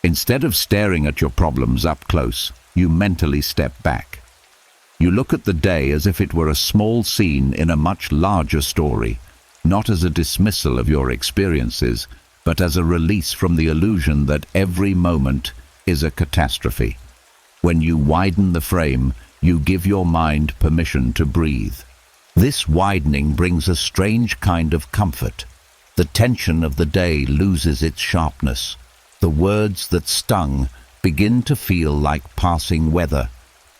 Instead of staring at your problems up close, you mentally step back. You look at the day as if it were a small scene in a much larger story, not as a dismissal of your experiences, but as a release from the illusion that every moment is a catastrophe. When you widen the frame, you give your mind permission to breathe. This widening brings a strange kind of comfort. The tension of the day loses its sharpness. The words that stung begin to feel like passing weather.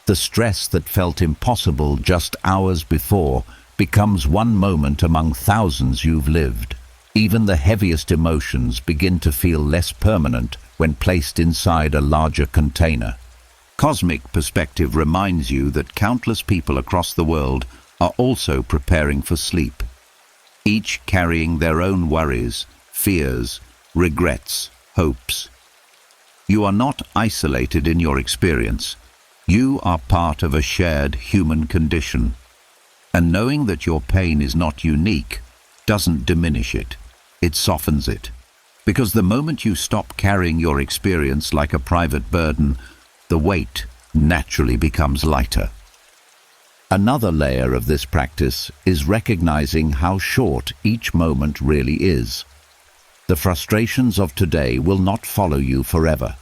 The stress that felt impossible just hours before becomes one moment among thousands you've lived. Even the heaviest emotions begin to feel less permanent when placed inside a larger container. Cosmic perspective reminds you that countless people across the world are also preparing for sleep, each carrying their own worries, fears, regrets, hopes. You are not isolated in your experience. You are part of a shared human condition. And knowing that your pain is not unique doesn't diminish it. It softens it. Because the moment you stop carrying your experience like a private burden, the weight naturally becomes lighter. Another layer of this practice is recognizing how short each moment really is. The frustrations of today will not follow you forever.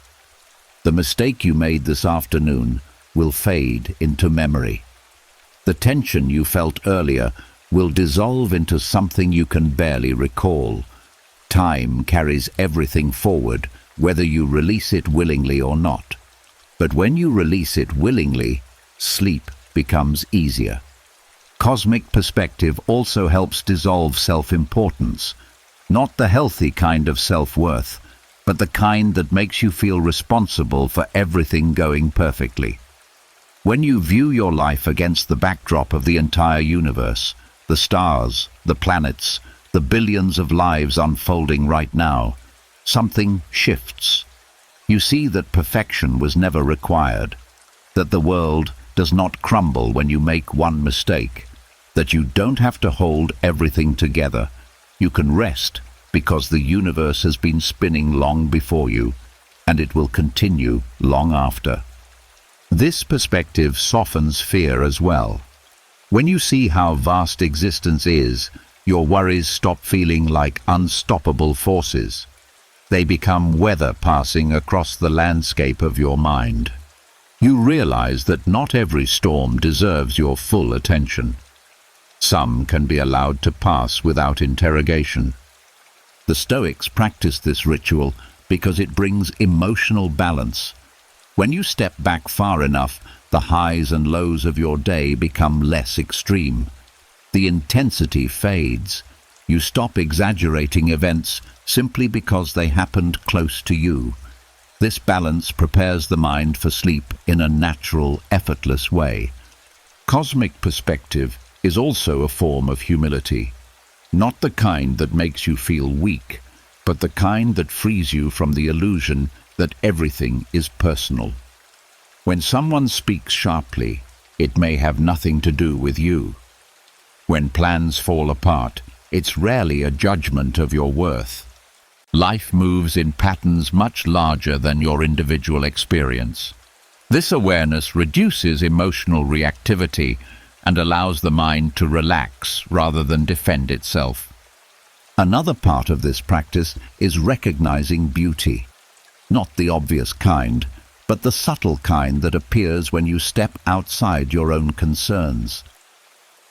The mistake you made this afternoon will fade into memory. The tension you felt earlier will dissolve into something you can barely recall. Time carries everything forward, whether you release it willingly or not. But when you release it willingly, sleep becomes easier. Cosmic perspective also helps dissolve self-importance, not the healthy kind of self-worth, but the kind that makes you feel responsible for everything going perfectly. When you view your life against the backdrop of the entire universe, the stars, the planets, the billions of lives unfolding right now, something shifts. You see that perfection was never required, that the world does not crumble when you make one mistake, that you don't have to hold everything together. You can rest because the universe has been spinning long before you, and it will continue long after. This perspective softens fear as well. When you see how vast existence is, your worries stop feeling like unstoppable forces. They become weather passing across the landscape of your mind. You realize that not every storm deserves your full attention. Some can be allowed to pass without interrogation. The Stoics practice this ritual because it brings emotional balance. When you step back far enough, the highs and lows of your day become less extreme. The intensity fades. You stop exaggerating events simply because they happened close to you. This balance prepares the mind for sleep in a natural, effortless way. Cosmic perspective is also a form of humility. Not the kind that makes you feel weak, but the kind that frees you from the illusion that everything is personal. When someone speaks sharply, it may have nothing to do with you. When plans fall apart, it's rarely a judgment of your worth. Life moves in patterns much larger than your individual experience. This awareness reduces emotional reactivity and allows the mind to relax rather than defend itself. Another part of this practice is recognizing beauty. Not the obvious kind, but the subtle kind that appears when you step outside your own concerns.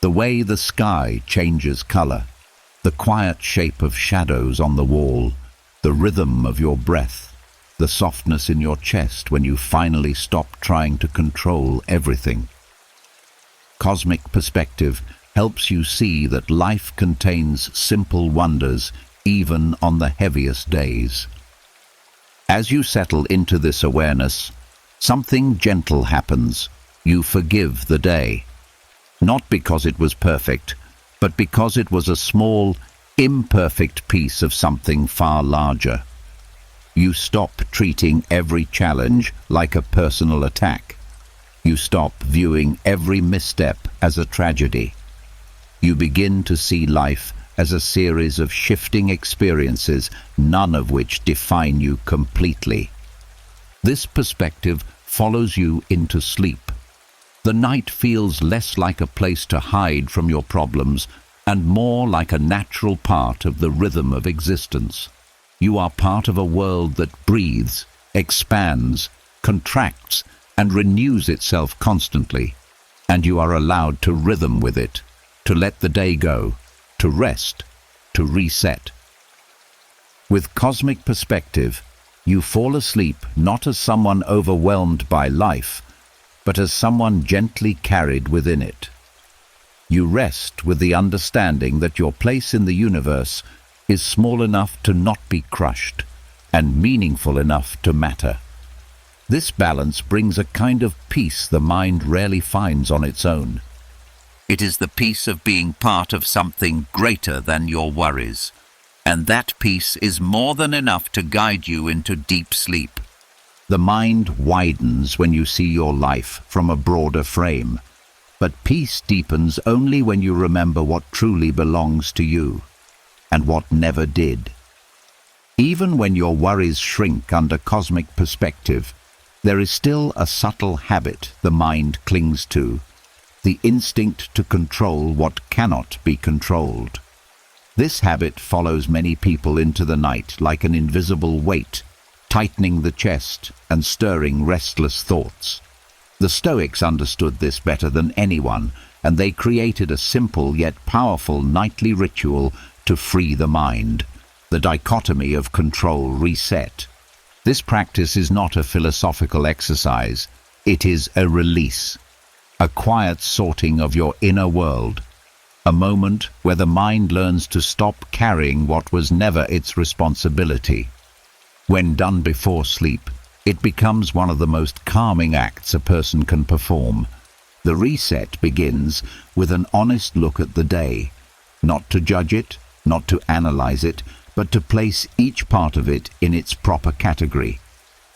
The way the sky changes color, the quiet shape of shadows on the wall, the rhythm of your breath, the softness in your chest when you finally stop trying to control everything. Cosmic perspective helps you see that life contains simple wonders even on the heaviest days. As you settle into this awareness, something gentle happens. You forgive the day. Not because it was perfect, but because it was a small, imperfect piece of something far larger. You stop treating every challenge like a personal attack. You stop viewing every misstep as a tragedy. You begin to see life as a series of shifting experiences, none of which define you completely. This perspective follows you into sleep. The night feels less like a place to hide from your problems and more like a natural part of the rhythm of existence. You are part of a world that breathes, expands, contracts, and renews itself constantly, and you are allowed to rhythm with it, to let the day go, to rest, to reset. With cosmic perspective, you fall asleep not as someone overwhelmed by life, but as someone gently carried within it. You rest with the understanding that your place in the universe is small enough to not be crushed, and meaningful enough to matter. This balance brings a kind of peace the mind rarely finds on its own. It is the peace of being part of something greater than your worries, and that peace is more than enough to guide you into deep sleep. The mind widens when you see your life from a broader frame, but peace deepens only when you remember what truly belongs to you, and what never did. Even when your worries shrink under cosmic perspective, there is still a subtle habit the mind clings to, the instinct to control what cannot be controlled. This habit follows many people into the night like an invisible weight, tightening the chest and stirring restless thoughts. The Stoics understood this better than anyone, and they created a simple yet powerful nightly ritual to free the mind, the dichotomy of control reset. This practice is not a philosophical exercise, it is a release, a quiet sorting of your inner world, a moment where the mind learns to stop carrying what was never its responsibility. When done before sleep, it becomes one of the most calming acts a person can perform. The reset begins with an honest look at the day, not to judge it, not to analyze it, but to place each part of it in its proper category.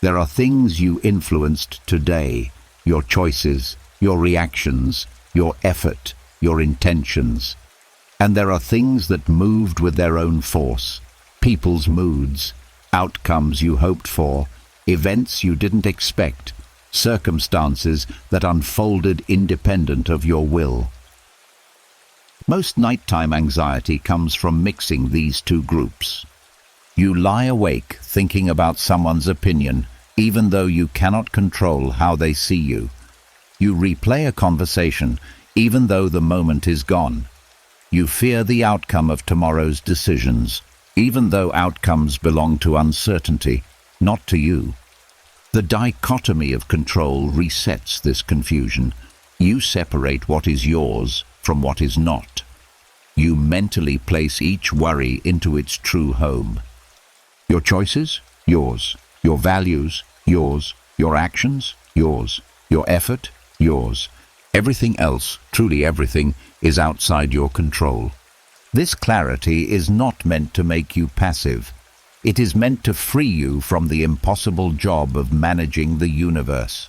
There are things you influenced today, your choices, your reactions, your effort, your intentions. And there are things that moved with their own force, people's moods, outcomes you hoped for, events you didn't expect, circumstances that unfolded independent of your will. Most nighttime anxiety comes from mixing these two groups. You lie awake thinking about someone's opinion, even though you cannot control how they see you. You replay a conversation, even though the moment is gone. You fear the outcome of tomorrow's decisions, even though outcomes belong to uncertainty, not to you. The dichotomy of control resets this confusion. You separate what is yours from what is not. You mentally place each worry into its true home. Your choices? Yours. Your values? Yours. Your actions? Yours. Your effort? Yours. Everything else, truly everything, is outside your control. This clarity is not meant to make you passive. It is meant to free you from the impossible job of managing the universe.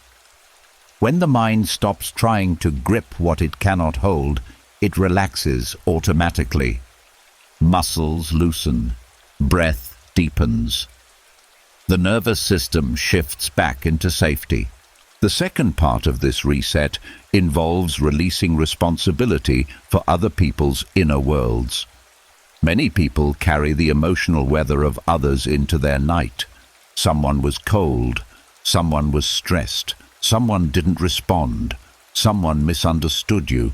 When the mind stops trying to grip what it cannot hold, it relaxes automatically. Muscles loosen. Breath deepens. The nervous system shifts back into safety. The second part of this reset involves releasing responsibility for other people's inner worlds. Many people carry the emotional weather of others into their night. Someone was cold, someone was stressed, someone didn't respond, someone misunderstood you.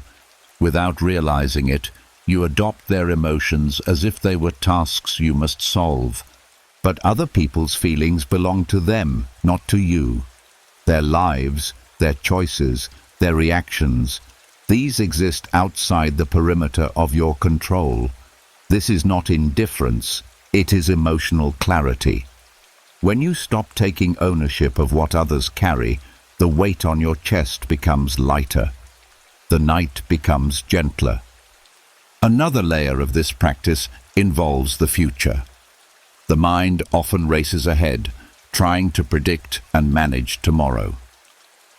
Without realizing it, you adopt their emotions as if they were tasks you must solve. But other people's feelings belong to them, not to you. Their lives, their choices, their reactions, These exist outside the perimeter of your control. This is not indifference, it is emotional clarity. When you stop taking ownership of what others carry, the weight on your chest becomes lighter. The night becomes gentler. Another layer of this practice involves the future. The mind often races ahead, trying to predict and manage tomorrow.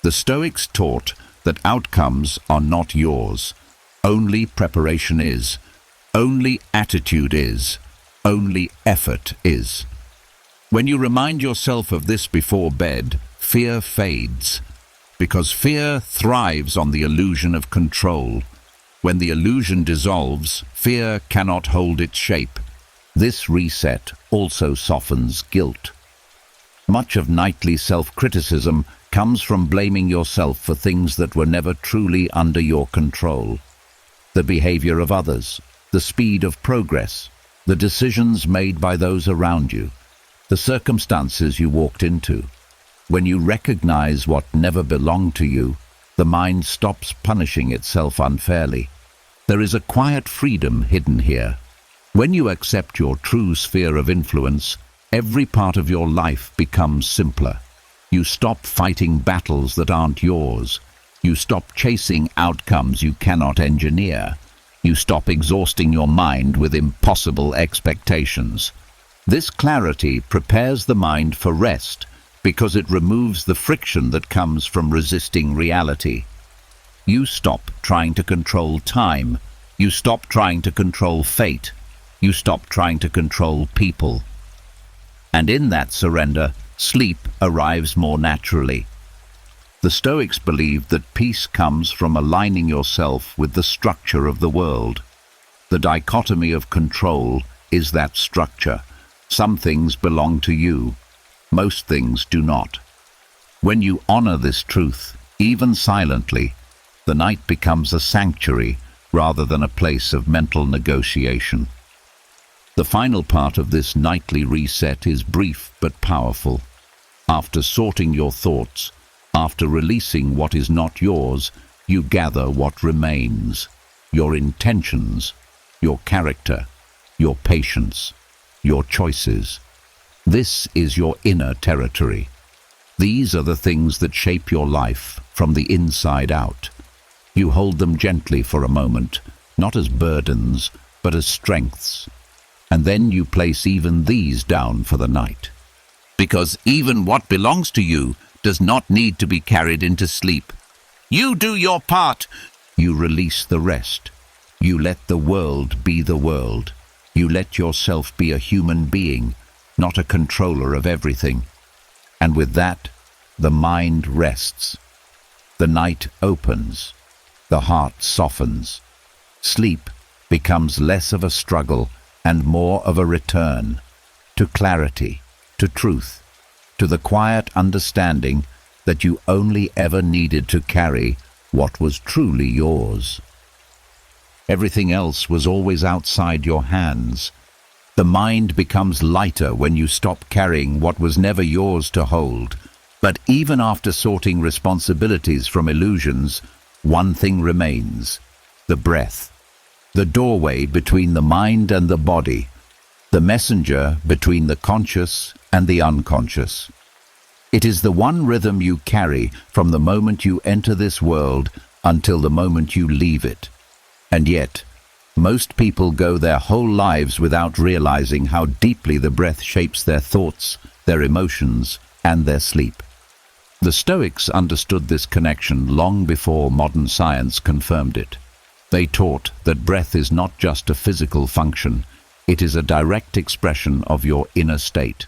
The Stoics taught that outcomes are not yours. Only preparation is. Only attitude is. Only effort is. When you remind yourself of this before bed, fear fades, because fear thrives on the illusion of control. When the illusion dissolves, fear cannot hold its shape. This reset also softens guilt. Much of nightly self-criticism comes from blaming yourself for things that were never truly under your control. The behavior of others, the speed of progress, the decisions made by those around you, the circumstances you walked into. When you recognize what never belonged to you, the mind stops punishing itself unfairly. There is a quiet freedom hidden here. When you accept your true sphere of influence, every part of your life becomes simpler. You stop fighting battles that aren't yours. You stop chasing outcomes you cannot engineer. You stop exhausting your mind with impossible expectations. This clarity prepares the mind for rest because it removes the friction that comes from resisting reality. You stop trying to control time. You stop trying to control fate. You stop trying to control people. And in that surrender, sleep arrives more naturally. The Stoics believed that peace comes from aligning yourself with the structure of the world. The dichotomy of control is that structure. Some things belong to you. Most things do not. When you honor this truth, even silently, the night becomes a sanctuary rather than a place of mental negotiation. The final part of this nightly reset is brief but powerful. After sorting your thoughts, after releasing what is not yours, you gather what remains: your intentions, your character, your patience, your choices. This is your inner territory. These are the things that shape your life from the inside out. You hold them gently for a moment, not as burdens, but as strengths. And then you place even these down for the night. Because even what belongs to you does not need to be carried into sleep. You do your part. You release the rest. You let the world be the world. You let yourself be a human being, not a controller of everything. And with that, the mind rests. The night opens. The heart softens. Sleep becomes less of a struggle and more of a return to clarity, to truth, to the quiet understanding that you only ever needed to carry what was truly yours. Everything else was always outside your hands. The mind becomes lighter when you stop carrying what was never yours to hold. But even after sorting responsibilities from illusions, one thing remains: the breath. The doorway between the mind and the body, the messenger between the conscious and the unconscious. It is the one rhythm you carry from the moment you enter this world until the moment you leave it. And yet, most people go their whole lives without realizing how deeply the breath shapes their thoughts, their emotions, and their sleep. The Stoics understood this connection long before modern science confirmed it. They taught that breath is not just a physical function, it is a direct expression of your inner state.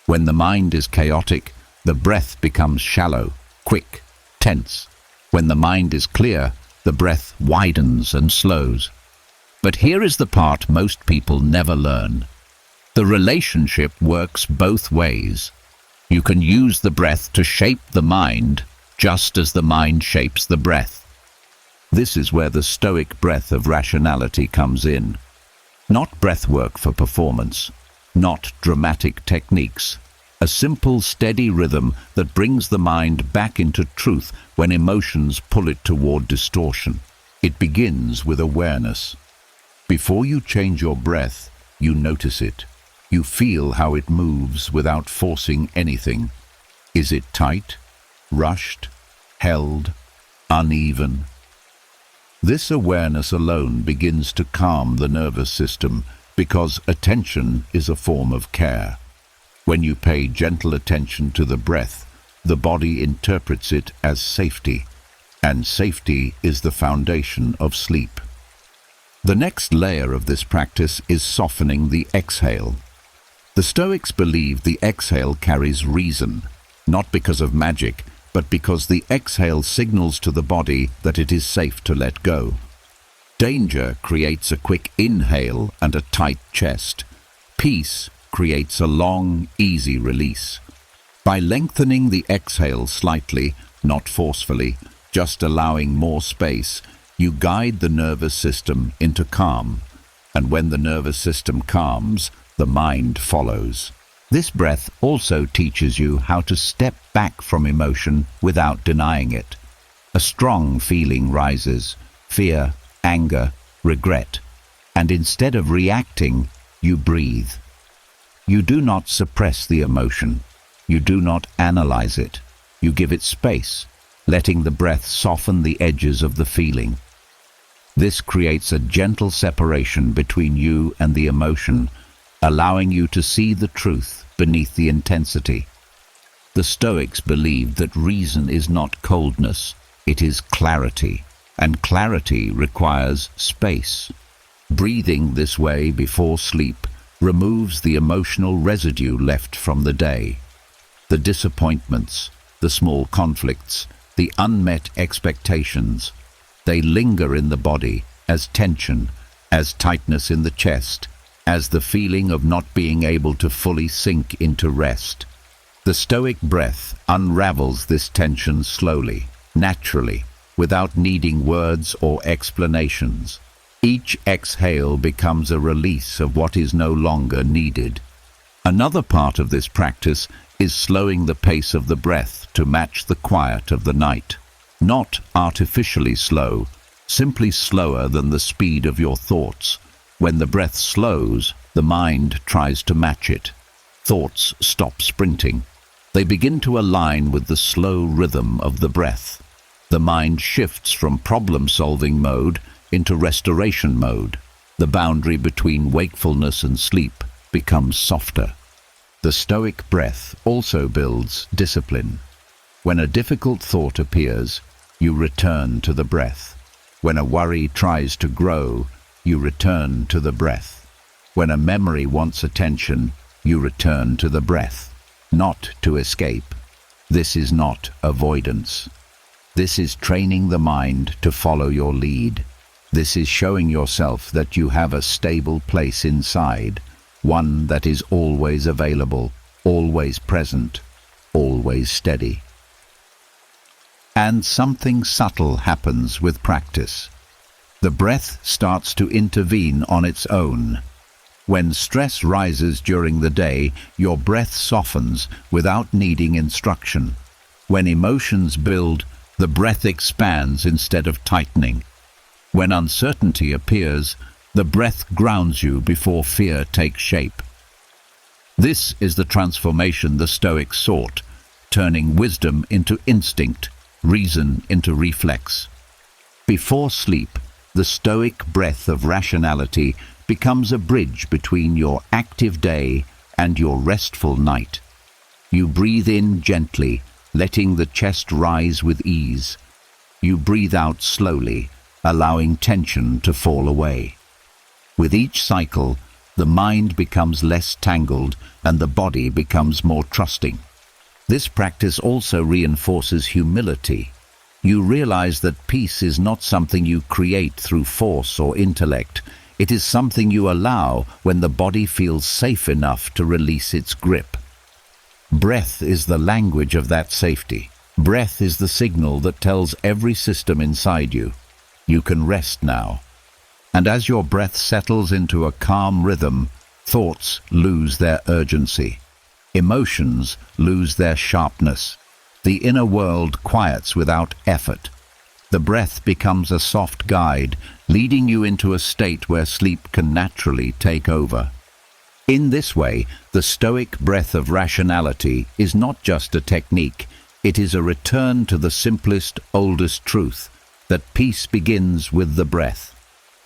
When the mind is chaotic, the breath becomes shallow, quick, tense. When the mind is clear, the breath widens and slows. But here is the part most people never learn. The relationship works both ways. You can use the breath to shape the mind, just as the mind shapes the breath. This is where the Stoic breath of rationality comes in. Not breath work for performance, not dramatic techniques, a simple, steady rhythm that brings the mind back into truth when emotions pull it toward distortion. It begins with awareness. Before you change your breath, you notice it. You feel how it moves without forcing anything. Is it tight, rushed, held, uneven? This awareness alone begins to calm the nervous system, because attention is a form of care. When you pay gentle attention to the breath, the body interprets it as safety, and safety is the foundation of sleep. The next layer of this practice is softening the exhale. The Stoics believe the exhale carries reason, not because of magic, but because the exhale signals to the body that it is safe to let go. Danger creates a quick inhale and a tight chest. Peace creates a long, easy release. By lengthening the exhale slightly, not forcefully, just allowing more space, you guide the nervous system into calm. And when the nervous system calms, the mind follows. This breath also teaches you how to step back from emotion without denying it. A strong feeling rises, fear, anger, regret, and instead of reacting, you breathe. You do not suppress the emotion. You do not analyze it. You give it space, letting the breath soften the edges of the feeling. This creates a gentle separation between you and the emotion, allowing you to see the truth beneath the intensity. The Stoics believed that reason is not coldness, it is clarity, and clarity requires space. Breathing this way before sleep removes the emotional residue left from the day. The disappointments, the small conflicts, the unmet expectations, they linger in the body as tension, as tightness in the chest, as the feeling of not being able to fully sink into rest. The Stoic breath unravels this tension slowly, naturally, without needing words or explanations. Each exhale becomes a release of what is no longer needed. Another part of this practice is slowing the pace of the breath to match the quiet of the night. Not artificially slow, simply slower than the speed of your thoughts. When the breath slows, the mind tries to match it. Thoughts stop sprinting. They begin to align with the slow rhythm of the breath. The mind shifts from problem-solving mode into restoration mode. The boundary between wakefulness and sleep becomes softer. The Stoic breath also builds discipline. When a difficult thought appears, you return to the breath. When a worry tries to grow, you return to the breath. When a memory wants attention, you return to the breath, not to escape. This is not avoidance. This is training the mind to follow your lead. This is showing yourself that you have a stable place inside, one that is always available, always present, always steady. And something subtle happens with practice. The breath starts to intervene on its own. When stress rises during the day, your breath softens without needing instruction. When emotions build, the breath expands instead of tightening. When uncertainty appears, the breath grounds you before fear takes shape. This is the transformation the Stoics sought, turning wisdom into instinct, reason into reflex. Before sleep, the Stoic breath of rationality becomes a bridge between your active day and your restful night. You breathe in gently, letting the chest rise with ease. You breathe out slowly, allowing tension to fall away. With each cycle, the mind becomes less tangled and the body becomes more trusting. This practice also reinforces humility. You realize that peace is not something you create through force or intellect. It is something you allow when the body feels safe enough to release its grip. Breath is the language of that safety. Breath is the signal that tells every system inside you, you can rest now. And as your breath settles into a calm rhythm, thoughts lose their urgency. Emotions lose their sharpness. The inner world quiets without effort. The breath becomes a soft guide, leading you into a state where sleep can naturally take over. In this way, the Stoic breath of rationality is not just a technique, it is a return to the simplest, oldest truth, that peace begins with the breath.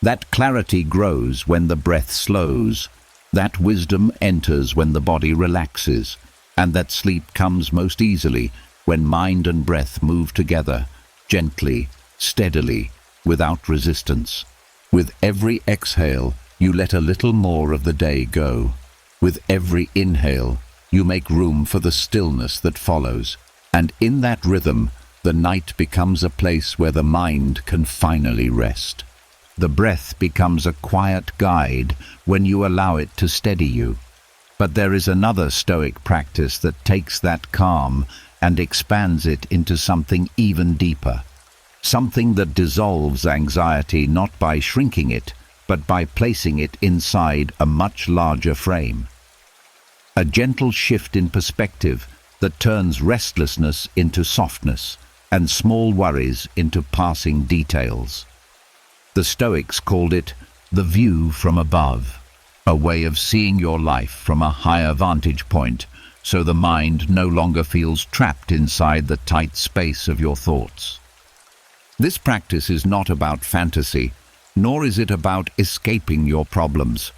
That clarity grows when the breath slows, that wisdom enters when the body relaxes, and that sleep comes most easily when mind and breath move together, gently, steadily, without resistance. With every exhale, you let a little more of the day go. With every inhale, you make room for the stillness that follows. And in that rhythm, the night becomes a place where the mind can finally rest. The breath becomes a quiet guide when you allow it to steady you. But there is another Stoic practice that takes that calm and expands it into something even deeper. Something that dissolves anxiety not by shrinking it, but by placing it inside a much larger frame. A gentle shift in perspective that turns restlessness into softness and small worries into passing details. The Stoics called it the view from above, a way of seeing your life from a higher vantage point, so the mind no longer feels trapped inside the tight space of your thoughts. This practice is not about fantasy, nor is it about escaping your problems.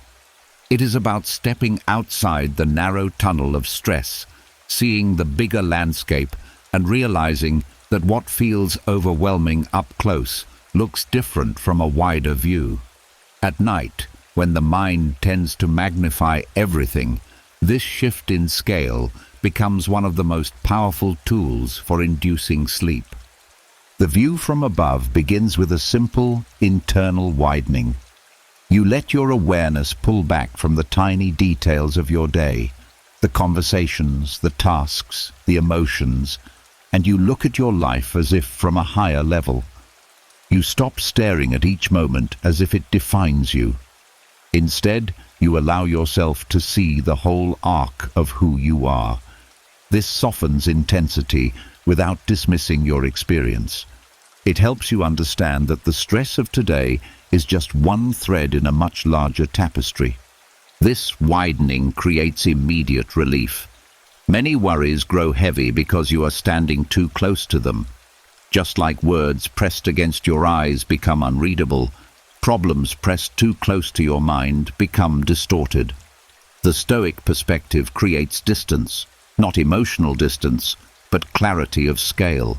It is about stepping outside the narrow tunnel of stress, seeing the bigger landscape, and realizing that what feels overwhelming up close looks different from a wider view. At night, when the mind tends to magnify everything, this shift in scale becomes one of the most powerful tools for inducing sleep. The view from above begins with a simple, internal widening. You let your awareness pull back from the tiny details of your day, the conversations, the tasks, the emotions, and you look at your life as if from a higher level. You stop staring at each moment as if it defines you. Instead, you allow yourself to see the whole arc of who you are. This softens intensity without dismissing your experience. It helps you understand that the stress of today is just one thread in a much larger tapestry. This widening creates immediate relief. Many worries grow heavy because you are standing too close to them. Just like words pressed against your eyes become unreadable, problems pressed too close to your mind become distorted. The Stoic perspective creates distance, not emotional distance, but clarity of scale.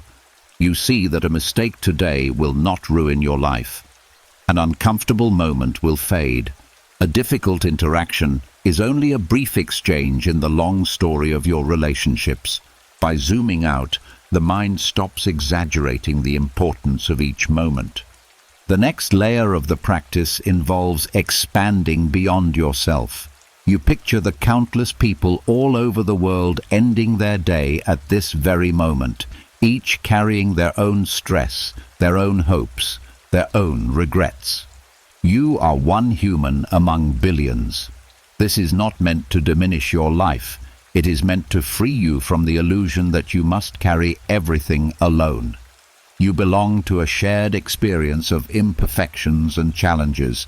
You see that a mistake today will not ruin your life. An uncomfortable moment will fade. A difficult interaction is only a brief exchange in the long story of your relationships. By zooming out, the mind stops exaggerating the importance of each moment. The next layer of the practice involves expanding beyond yourself. You picture the countless people all over the world ending their day at this very moment, each carrying their own stress, their own hopes, their own regrets. You are one human among billions. This is not meant to diminish your life. It is meant to free you from the illusion that you must carry everything alone. You belong to a shared experience of imperfections and challenges.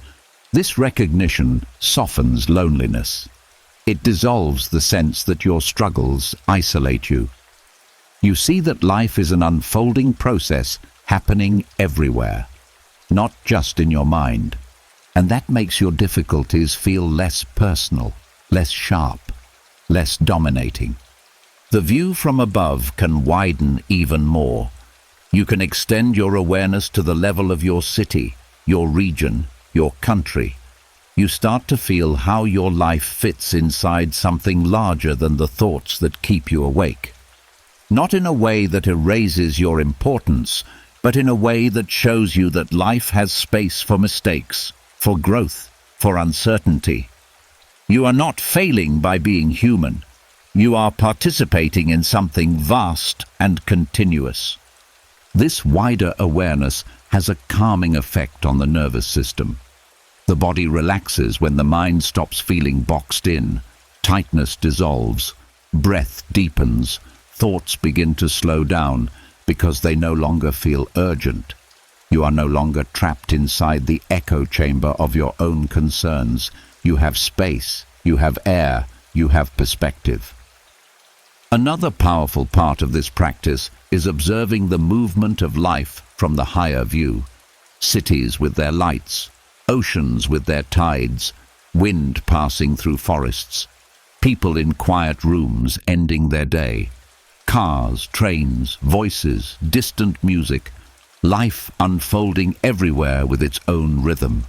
This recognition softens loneliness. It dissolves the sense that your struggles isolate you. You see that life is an unfolding process happening everywhere, not just in your mind. And that makes your difficulties feel less personal, less sharp, less dominating. The view from above can widen even more. You can extend your awareness to the level of your city, your region, your country. You start to feel how your life fits inside something larger than the thoughts that keep you awake. Not in a way that erases your importance, but in a way that shows you that life has space for mistakes, for growth, for uncertainty. You are not failing by being human. You are participating in something vast and continuous. This wider awareness has a calming effect on the nervous system. The body relaxes when the mind stops feeling boxed in. Tightness dissolves. breath deepens, thoughts begin to slow down because they no longer feel urgent. You are no longer trapped inside the echo chamber of your own concerns. You have space, you have air, you have perspective. Another powerful part of this practice is observing the movement of life from the higher view. Cities with their lights, oceans with their tides, wind passing through forests, people in quiet rooms ending their day, cars, trains, voices, distant music, life unfolding everywhere with its own rhythm.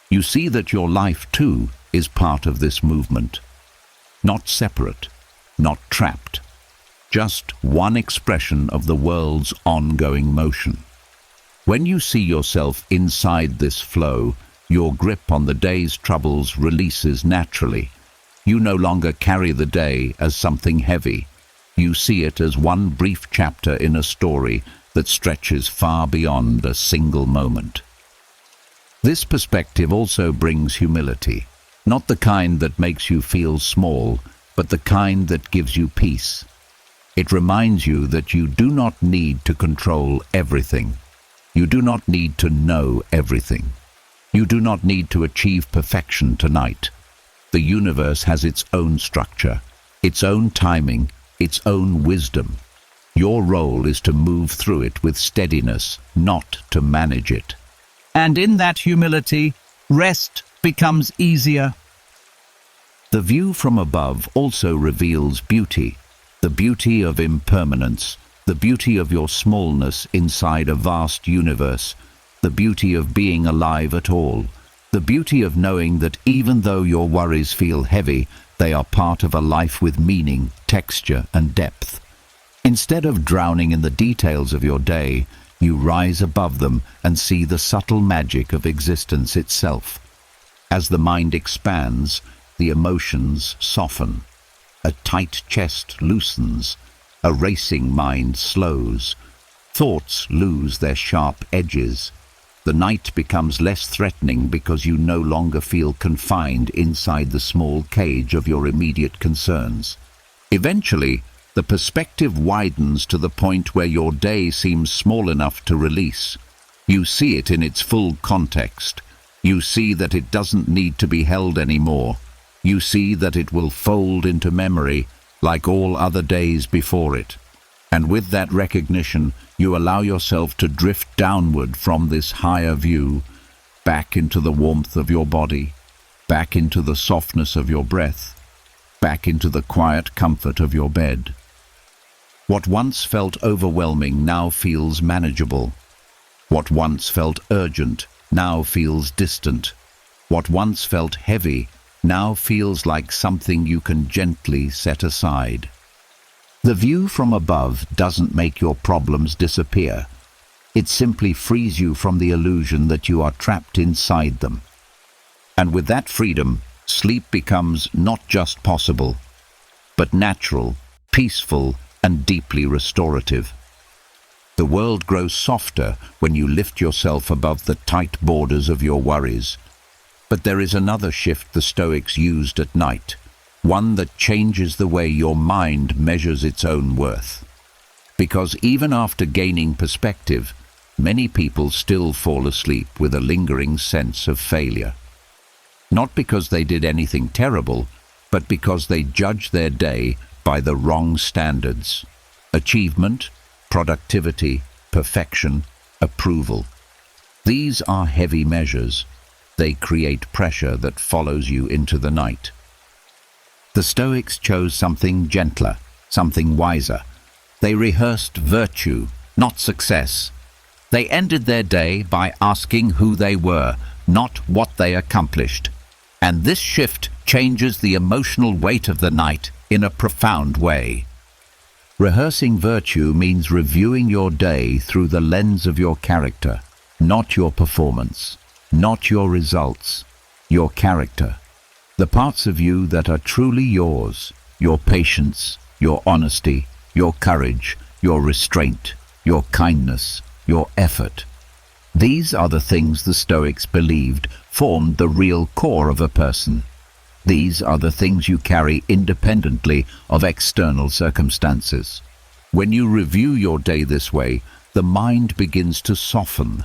You see that your life, too, is part of this movement. Not separate, not trapped, just one expression of the world's ongoing motion. When you see yourself inside this flow, your grip on the day's troubles releases naturally. You no longer carry the day as something heavy. You see it as one brief chapter in a story that stretches far beyond a single moment. This perspective also brings humility, not the kind that makes you feel small, but the kind that gives you peace. It reminds you that you do not need to control everything. You do not need to know everything. You do not need to achieve perfection tonight. The universe has its own structure, its own timing, its own wisdom. Your role is to move through it with steadiness, not to manage it. And in that humility, rest becomes easier. The view from above also reveals beauty, the beauty of impermanence, the beauty of your smallness inside a vast universe, the beauty of being alive at all, the beauty of knowing that even though your worries feel heavy, they are part of a life with meaning, texture, and depth. Instead of drowning in the details of your day, you rise above them and see the subtle magic of existence itself. As the mind expands, the emotions soften. A tight chest loosens. A racing mind slows. Thoughts lose their sharp edges. The night becomes less threatening because you no longer feel confined inside the small cage of your immediate concerns. Eventually, the perspective widens to the point where your day seems small enough to release. You see it in its full context. You see that it doesn't need to be held anymore. You see that it will fold into memory like all other days before it. And with that recognition, you allow yourself to drift downward from this higher view, back into the warmth of your body, back into the softness of your breath, back into the quiet comfort of your bed. What once felt overwhelming now feels manageable. What once felt urgent now feels distant. What once felt heavy now feels like something you can gently set aside. The view from above doesn't make your problems disappear. It simply frees you from the illusion that you are trapped inside them. And with that freedom, sleep becomes not just possible, but natural, peaceful, and deeply restorative. The world grows softer when you lift yourself above the tight borders of your worries. But there is another shift the Stoics used at night, one that changes the way your mind measures its own worth. Because even after gaining perspective, many people still fall asleep with a lingering sense of failure. Not because they did anything terrible, but because they judge their day by the wrong standards. Achievement, productivity, perfection, approval. These are heavy measures. They create pressure that follows you into the night. The Stoics chose something gentler, something wiser. They rehearsed virtue, not success. They ended their day by asking who they were, not what they accomplished. And this shift changes the emotional weight of the night in a profound way. Rehearsing virtue means reviewing your day through the lens of your character, not your performance. Not your results, your character, the parts of you that are truly yours, your patience, your honesty, your courage, your restraint, your kindness, your effort. These are the things the Stoics believed formed the real core of a person. These are the things you carry independently of external circumstances. When you review your day this way, the mind begins to soften.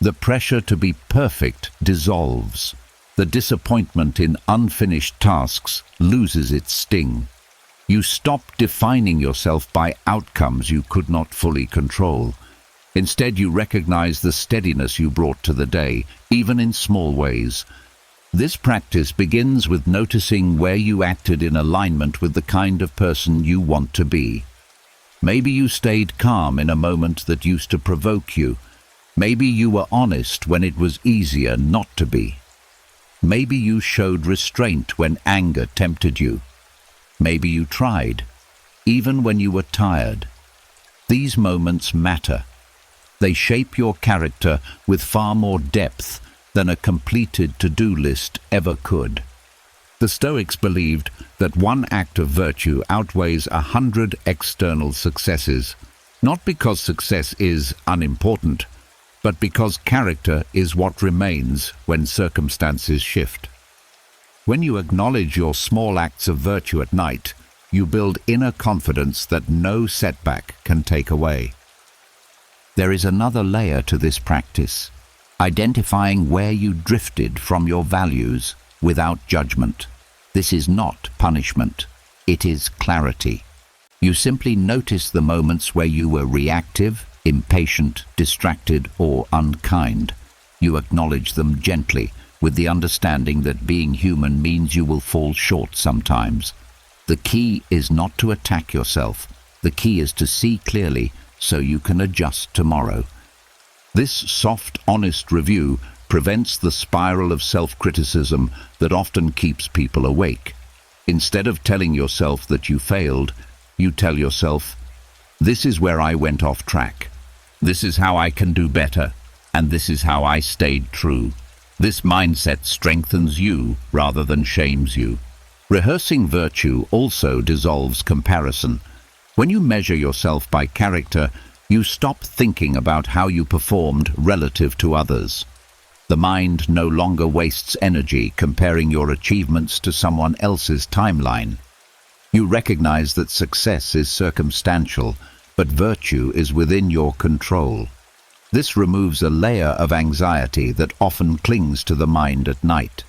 The pressure to be perfect dissolves. The disappointment in unfinished tasks loses its sting. You stop defining yourself by outcomes you could not fully control. Instead, you recognize the steadiness you brought to the day, even in small ways. This practice begins with noticing where you acted in alignment with the kind of person you want to be. Maybe you stayed calm in a moment that used to provoke you. Maybe you were honest when it was easier not to be. Maybe you showed restraint when anger tempted you. Maybe you tried, even when you were tired. These moments matter. They shape your character with far more depth than a completed to-do list ever could. The Stoics believed that one act of virtue outweighs 100 external successes, not because success is unimportant, but because character is what remains when circumstances shift. When you acknowledge your small acts of virtue at night, you build inner confidence that no setback can take away. There is another layer to this practice, identifying where you drifted from your values without judgment. This is not punishment, it is clarity. You simply notice the moments where you were reactive, impatient, distracted, or unkind. You acknowledge them gently, with the understanding that being human means you will fall short sometimes. The key is not to attack yourself. The key is to see clearly so you can adjust tomorrow. This soft, honest review prevents the spiral of self-criticism that often keeps people awake. Instead of telling yourself that you failed, you tell yourself, "This is where I went off track. This is how I can do better, and this is how I stayed true." This mindset strengthens you rather than shames you. Rehearsing virtue also dissolves comparison. When you measure yourself by character, you stop thinking about how you performed relative to others. The mind no longer wastes energy comparing your achievements to someone else's timeline. You recognize that success is circumstantial, but virtue is within your control. This removes a layer of anxiety that often clings to the mind at night.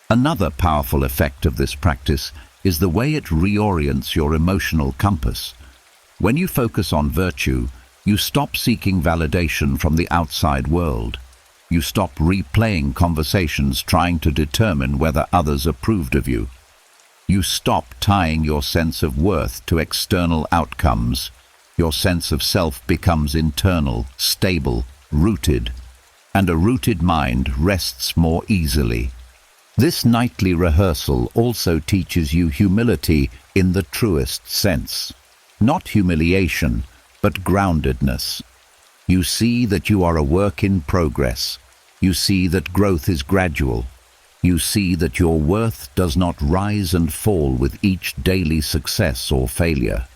Another powerful effect of this practice is the way it reorients your emotional compass. When you focus on virtue, you stop seeking validation from the outside world. You stop replaying conversations trying to determine whether others approved of you. You stop tying your sense of worth to external outcomes. Your sense of self becomes internal, stable, rooted, and a rooted mind rests more easily. This nightly rehearsal also teaches you humility in the truest sense. Not humiliation, but groundedness. You see that you are a work in progress. You see that growth is gradual. You see that your worth does not rise and fall with each daily success or failure.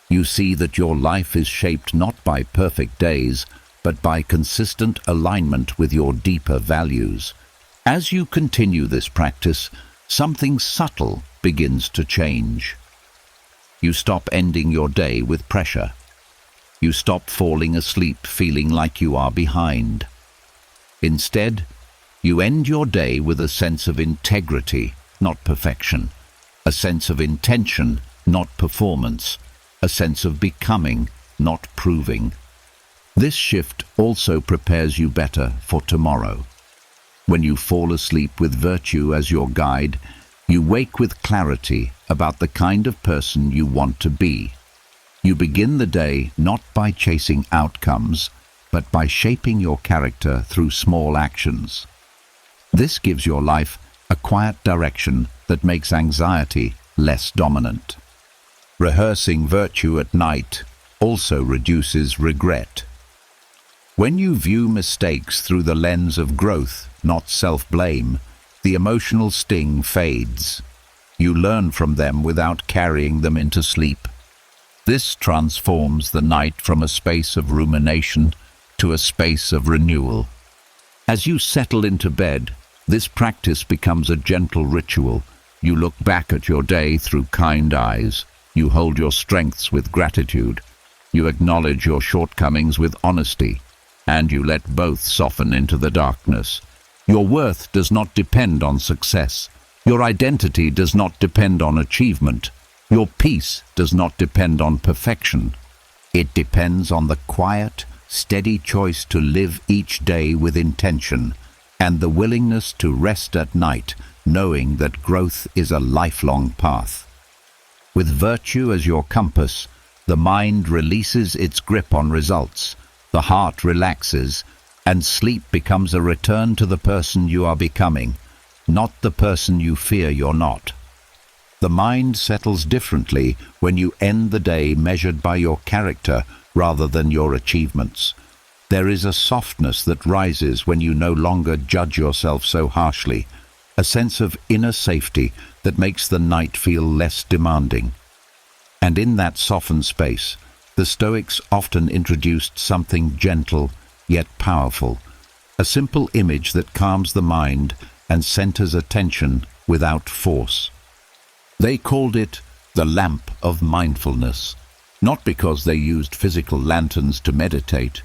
You see that your life is shaped not by perfect days, but by consistent alignment with your deeper values. As you continue this practice, something subtle begins to change. You stop ending your day with pressure. You stop falling asleep feeling like you are behind. Instead, you end your day with a sense of integrity, not perfection, a sense of intention, not performance, a sense of becoming, not proving. This shift also prepares you better for tomorrow. When you fall asleep with virtue as your guide, you wake with clarity about the kind of person you want to be. You begin the day not by chasing outcomes, but by shaping your character through small actions. This gives your life a quiet direction that makes anxiety less dominant. Rehearsing virtue at night also reduces regret. When you view mistakes through the lens of growth, not self-blame, the emotional sting fades. You learn from them without carrying them into sleep. This transforms the night from a space of rumination to a space of renewal. As you settle into bed, This practice becomes a gentle ritual. You look back at your day through kind eyes. You hold your strengths with gratitude. You acknowledge your shortcomings with honesty, and you let both soften into the darkness. Your worth does not depend on success. Your identity does not depend on achievement. Your peace does not depend on perfection. It depends on the quiet, steady choice to live each day with intention, and the willingness to rest at night, knowing that growth is a lifelong path. With virtue as your compass, the mind releases its grip on results, the heart relaxes, and sleep becomes a return to the person you are becoming, not the person you fear you're not. The mind settles differently when you end the day measured by your character rather than your achievements. There is a softness that rises when you no longer judge yourself so harshly, a sense of inner safety that makes the night feel less demanding. And in that softened space, the Stoics often introduced something gentle yet powerful, a simple image that calms the mind and centers attention without force. They called it the lamp of mindfulness, not because they used physical lanterns to meditate,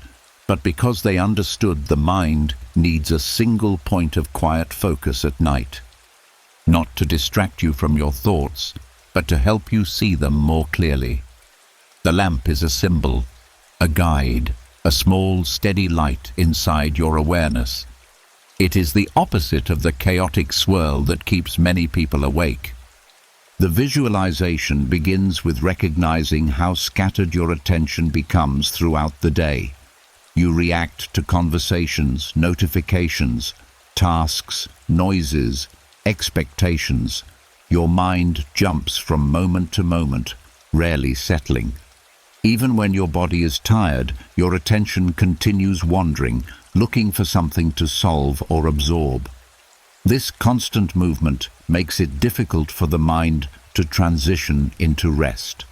but because they understood the mind needs a single point of quiet focus at night, not to distract you from your thoughts, but to help you see them more clearly. The lamp is a symbol, a guide, a small, steady light inside your awareness. It is the opposite of the chaotic swirl that keeps many people awake. The visualization begins with recognizing how scattered your attention becomes throughout the day. You react to conversations, notifications, tasks, noises, expectations. Your mind jumps from moment to moment, rarely settling. Even when your body is tired, your attention continues wandering, looking for something to solve or absorb. This constant movement makes it difficult for the mind to transition into rest.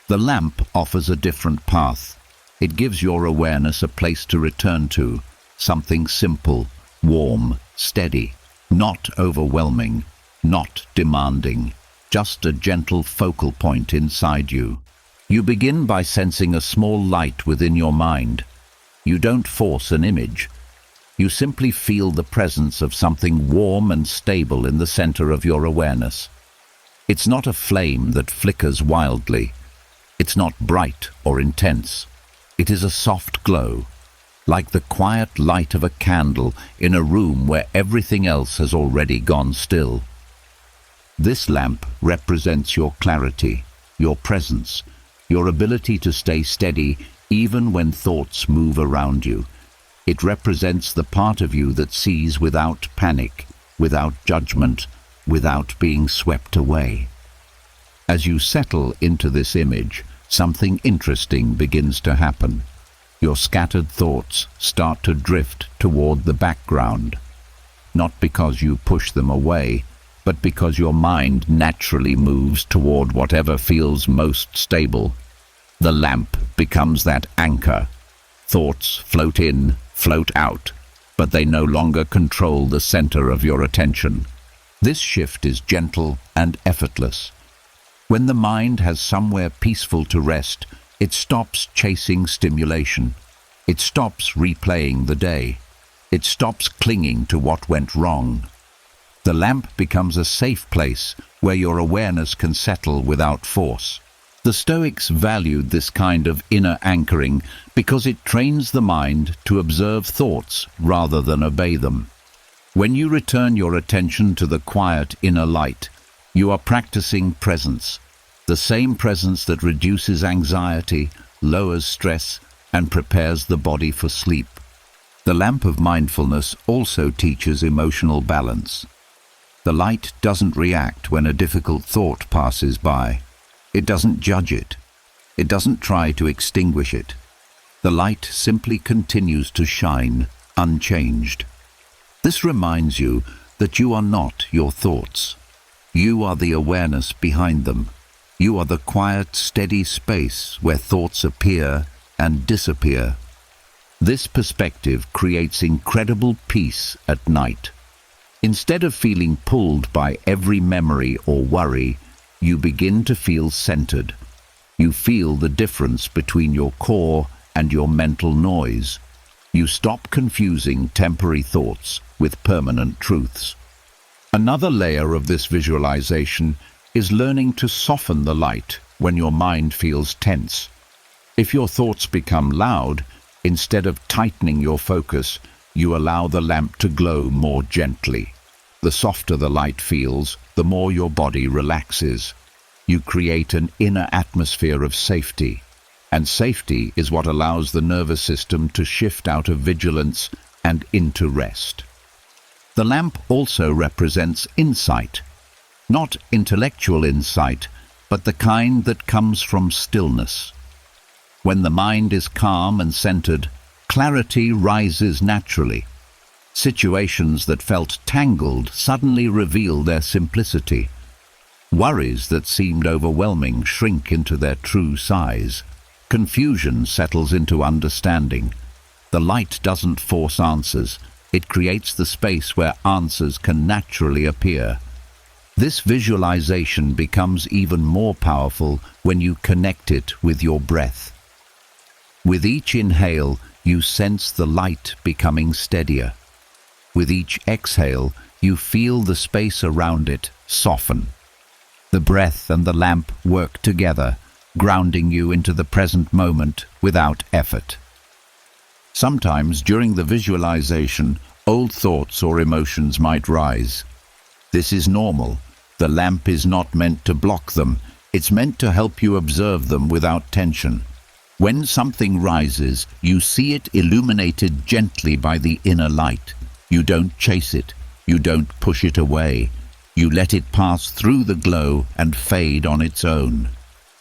The lamp offers a different path. It gives your awareness a place to return to, something simple, warm, steady, not overwhelming, not demanding, just a gentle focal point inside you. You begin by sensing a small light within your mind. You don't force an image. You simply feel the presence of something warm and stable in the center of your awareness. It's not a flame that flickers wildly. It's not bright or intense. It is a soft glow, like the quiet light of a candle in a room where everything else has already gone still. This lamp represents your clarity, your presence, your ability to stay steady even when thoughts move around you. It represents the part of you that sees without panic, without judgment, without being swept away. As you settle into this image, something interesting begins to happen. Your scattered thoughts start to drift toward the background, not because you push them away, but because your mind naturally moves toward whatever feels most stable. The lamp becomes that anchor. Thoughts float in, float out, but they no longer control the center of your attention. This shift is gentle and effortless. When the mind has somewhere peaceful to rest, it stops chasing stimulation. It stops replaying the day. It stops clinging to what went wrong. The lamp becomes a safe place where your awareness can settle without force. The Stoics valued this kind of inner anchoring because it trains the mind to observe thoughts rather than obey them. When you return your attention to the quiet inner light, you are practicing presence, the same presence that reduces anxiety, lowers stress, and prepares the body for sleep. The lamp of mindfulness also teaches emotional balance. The light doesn't react when a difficult thought passes by. It doesn't judge it. It doesn't try to extinguish it. The light simply continues to shine, unchanged. This reminds you that you are not your thoughts. You are the awareness behind them. You are the quiet, steady space where thoughts appear and disappear. This perspective creates incredible peace at night. Instead of feeling pulled by every memory or worry, you begin to feel centered. You feel the difference between your core and your mental noise. You stop confusing temporary thoughts with permanent truths. Another layer of this visualization is learning to soften the light when your mind feels tense. If your thoughts become loud, instead of tightening your focus, you allow the lamp to glow more gently. The softer the light feels, the more your body relaxes. You create an inner atmosphere of safety, and safety is what allows the nervous system to shift out of vigilance and into rest. The lamp also represents insight, not intellectual insight, but the kind that comes from stillness. When the mind is calm and centered, clarity rises naturally. Situations that felt tangled suddenly reveal their simplicity. Worries that seemed overwhelming shrink into their true size. Confusion settles into understanding. The light doesn't force answers. It creates the space where answers can naturally appear. This visualization becomes even more powerful when you connect it with your breath. With each inhale, you sense the light becoming steadier. With each exhale, you feel the space around it soften. The breath and the lamp work together, grounding you into the present moment without effort. Sometimes during the visualization, old thoughts or emotions might rise. This is normal. The lamp is not meant to block them. It's meant to help you observe them without tension. When something rises, you see it illuminated gently by the inner light. You don't chase it. You don't push it away. You let it pass through the glow and fade on its own.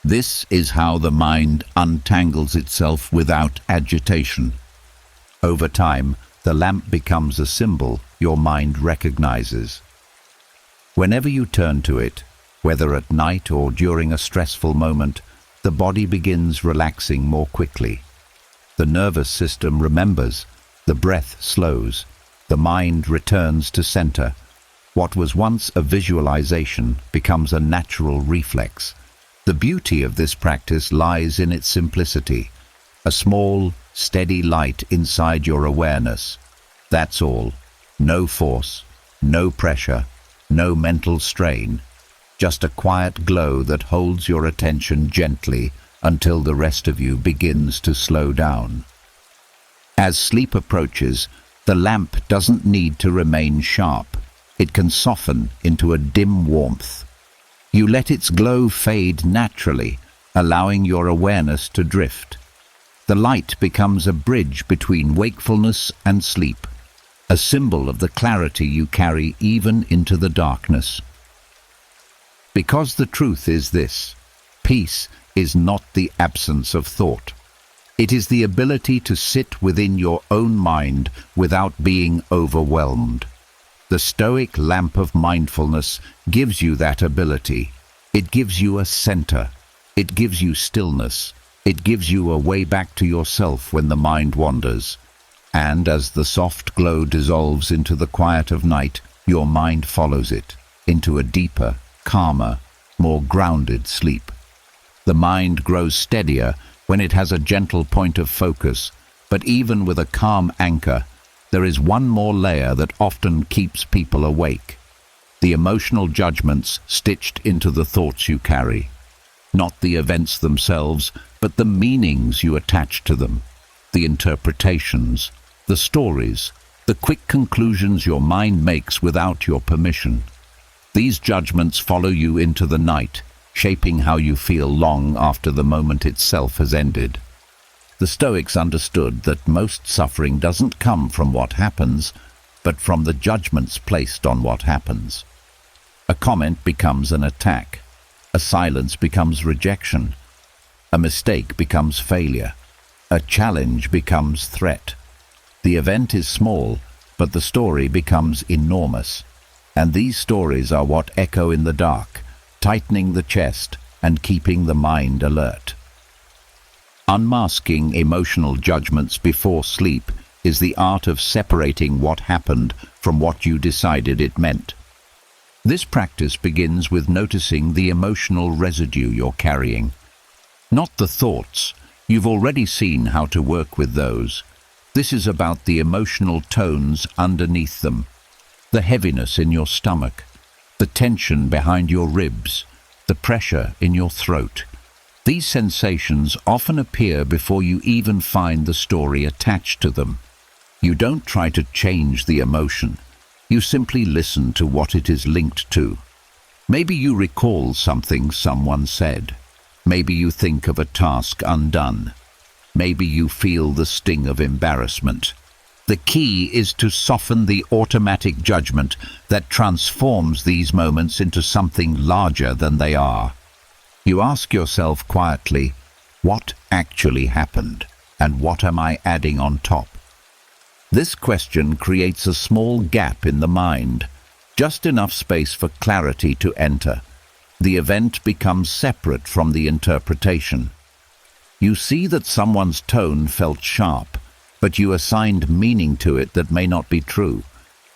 This is how the mind untangles itself without agitation. Over time, the lamp becomes a symbol your mind recognizes. Whenever you turn to it, whether at night or during a stressful moment, the body begins relaxing more quickly. The nervous system remembers, the breath slows, the mind returns to center. What was once a visualization becomes a natural reflex. The beauty of this practice lies in its simplicity. A small, steady light inside your awareness. That's all. No force, no pressure, no mental strain. Just a quiet glow that holds your attention gently until the rest of you begins to slow down. As sleep approaches, the lamp doesn't need to remain sharp. It can soften into a dim warmth. You let its glow fade naturally, allowing your awareness to drift. The light becomes a bridge between wakefulness and sleep, a symbol of the clarity you carry even into the darkness. Because the truth is this: peace is not the absence of thought. It is the ability to sit within your own mind without being overwhelmed. The Stoic lamp of mindfulness gives you that ability. It gives you a center. It gives you stillness. It gives you a way back to yourself when the mind wanders. And as the soft glow dissolves into the quiet of night, your mind follows it into a deeper, calmer, more grounded sleep. The mind grows steadier when it has a gentle point of focus, but even with a calm anchor, there is one more layer that often keeps people awake: the emotional judgments stitched into the thoughts you carry. Not the events themselves, but the meanings you attach to them, the interpretations, the stories, the quick conclusions your mind makes without your permission. These judgments follow you into the night, shaping how you feel long after the moment itself has ended. The Stoics understood that most suffering doesn't come from what happens, but from the judgments placed on what happens. A comment becomes an attack. A silence becomes rejection. A mistake becomes failure. A challenge becomes threat. The event is small, but the story becomes enormous. And these stories are what echo in the dark, tightening the chest and keeping the mind alert. Unmasking emotional judgments before sleep is the art of separating what happened from what you decided it meant. This practice begins with noticing the emotional residue you're carrying. Not the thoughts. You've already seen how to work with those. This is about the emotional tones underneath them. The heaviness in your stomach, the tension behind your ribs, the pressure in your throat. These sensations often appear before you even find the story attached to them. You don't try to change the emotion. You simply listen to what it is linked to. Maybe you recall something someone said. Maybe you think of a task undone. Maybe you feel the sting of embarrassment. The key is to soften the automatic judgment that transforms these moments into something larger than they are. You ask yourself quietly, what actually happened, and what am I adding on top? This question creates a small gap in the mind, just enough space for clarity to enter. The event becomes separate from the interpretation. You see that someone's tone felt sharp, but you assigned meaning to it that may not be true.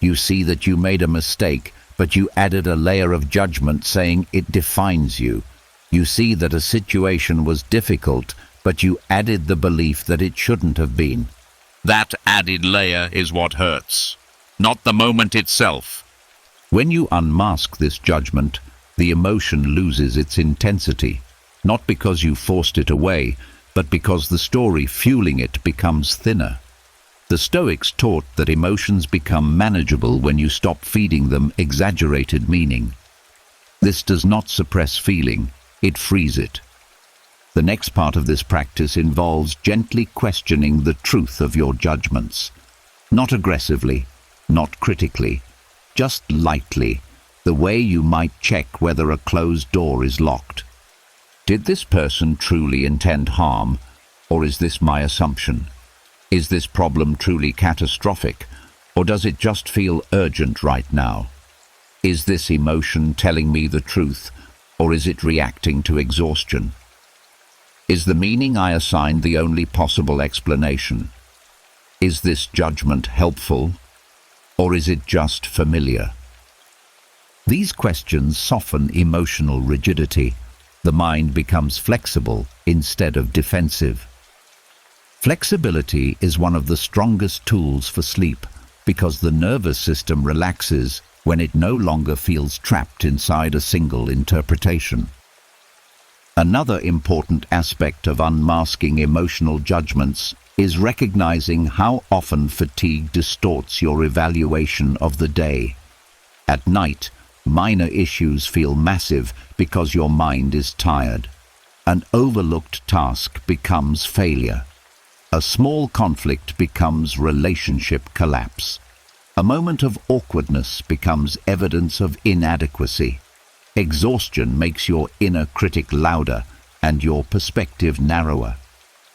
You see that you made a mistake, but you added a layer of judgment saying it defines you. You see that a situation was difficult, but you added the belief that it shouldn't have been. That added layer is what hurts, not the moment itself. When you unmask this judgment, the emotion loses its intensity, not because you forced it away, but because the story fueling it becomes thinner. The Stoics taught that emotions become manageable when you stop feeding them exaggerated meaning. This does not suppress feeling, it frees it. The next part of this practice involves gently questioning the truth of your judgments. Not aggressively, not critically, just lightly, the way you might check whether a closed door is locked. Did this person truly intend harm, or is this my assumption? Is this problem truly catastrophic, or does it just feel urgent right now? Is this emotion telling me the truth, or is it reacting to exhaustion? Is the meaning I assigned the only possible explanation? Is this judgment helpful, or is it just familiar? These questions soften emotional rigidity. The mind becomes flexible instead of defensive. Flexibility is one of the strongest tools for sleep because the nervous system relaxes when it no longer feels trapped inside a single interpretation. Another important aspect of unmasking emotional judgments is recognizing how often fatigue distorts your evaluation of the day. At night, minor issues feel massive because your mind is tired. An overlooked task becomes failure. A small conflict becomes relationship collapse. A moment of awkwardness becomes evidence of inadequacy. Exhaustion makes your inner critic louder and your perspective narrower.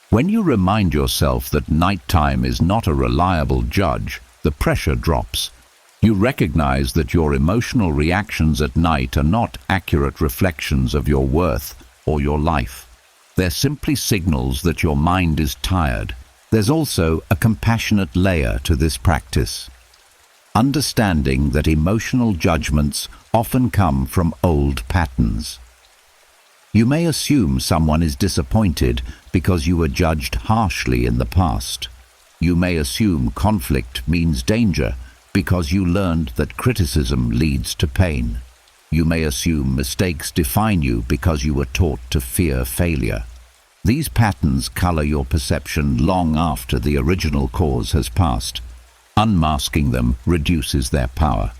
When you remind yourself that nighttime is not a reliable judge, the pressure drops. You recognize that your emotional reactions at night are not accurate reflections of your worth or your life. They're simply signals that your mind is tired. There's also a compassionate layer to this practice. Understanding that emotional judgments often come from old patterns. You may assume someone is disappointed because you were judged harshly in the past. You may assume conflict means danger because you learned that criticism leads to pain. You may assume mistakes define you because you were taught to fear failure. These patterns color your perception long after the original cause has passed. Unmasking them reduces their power.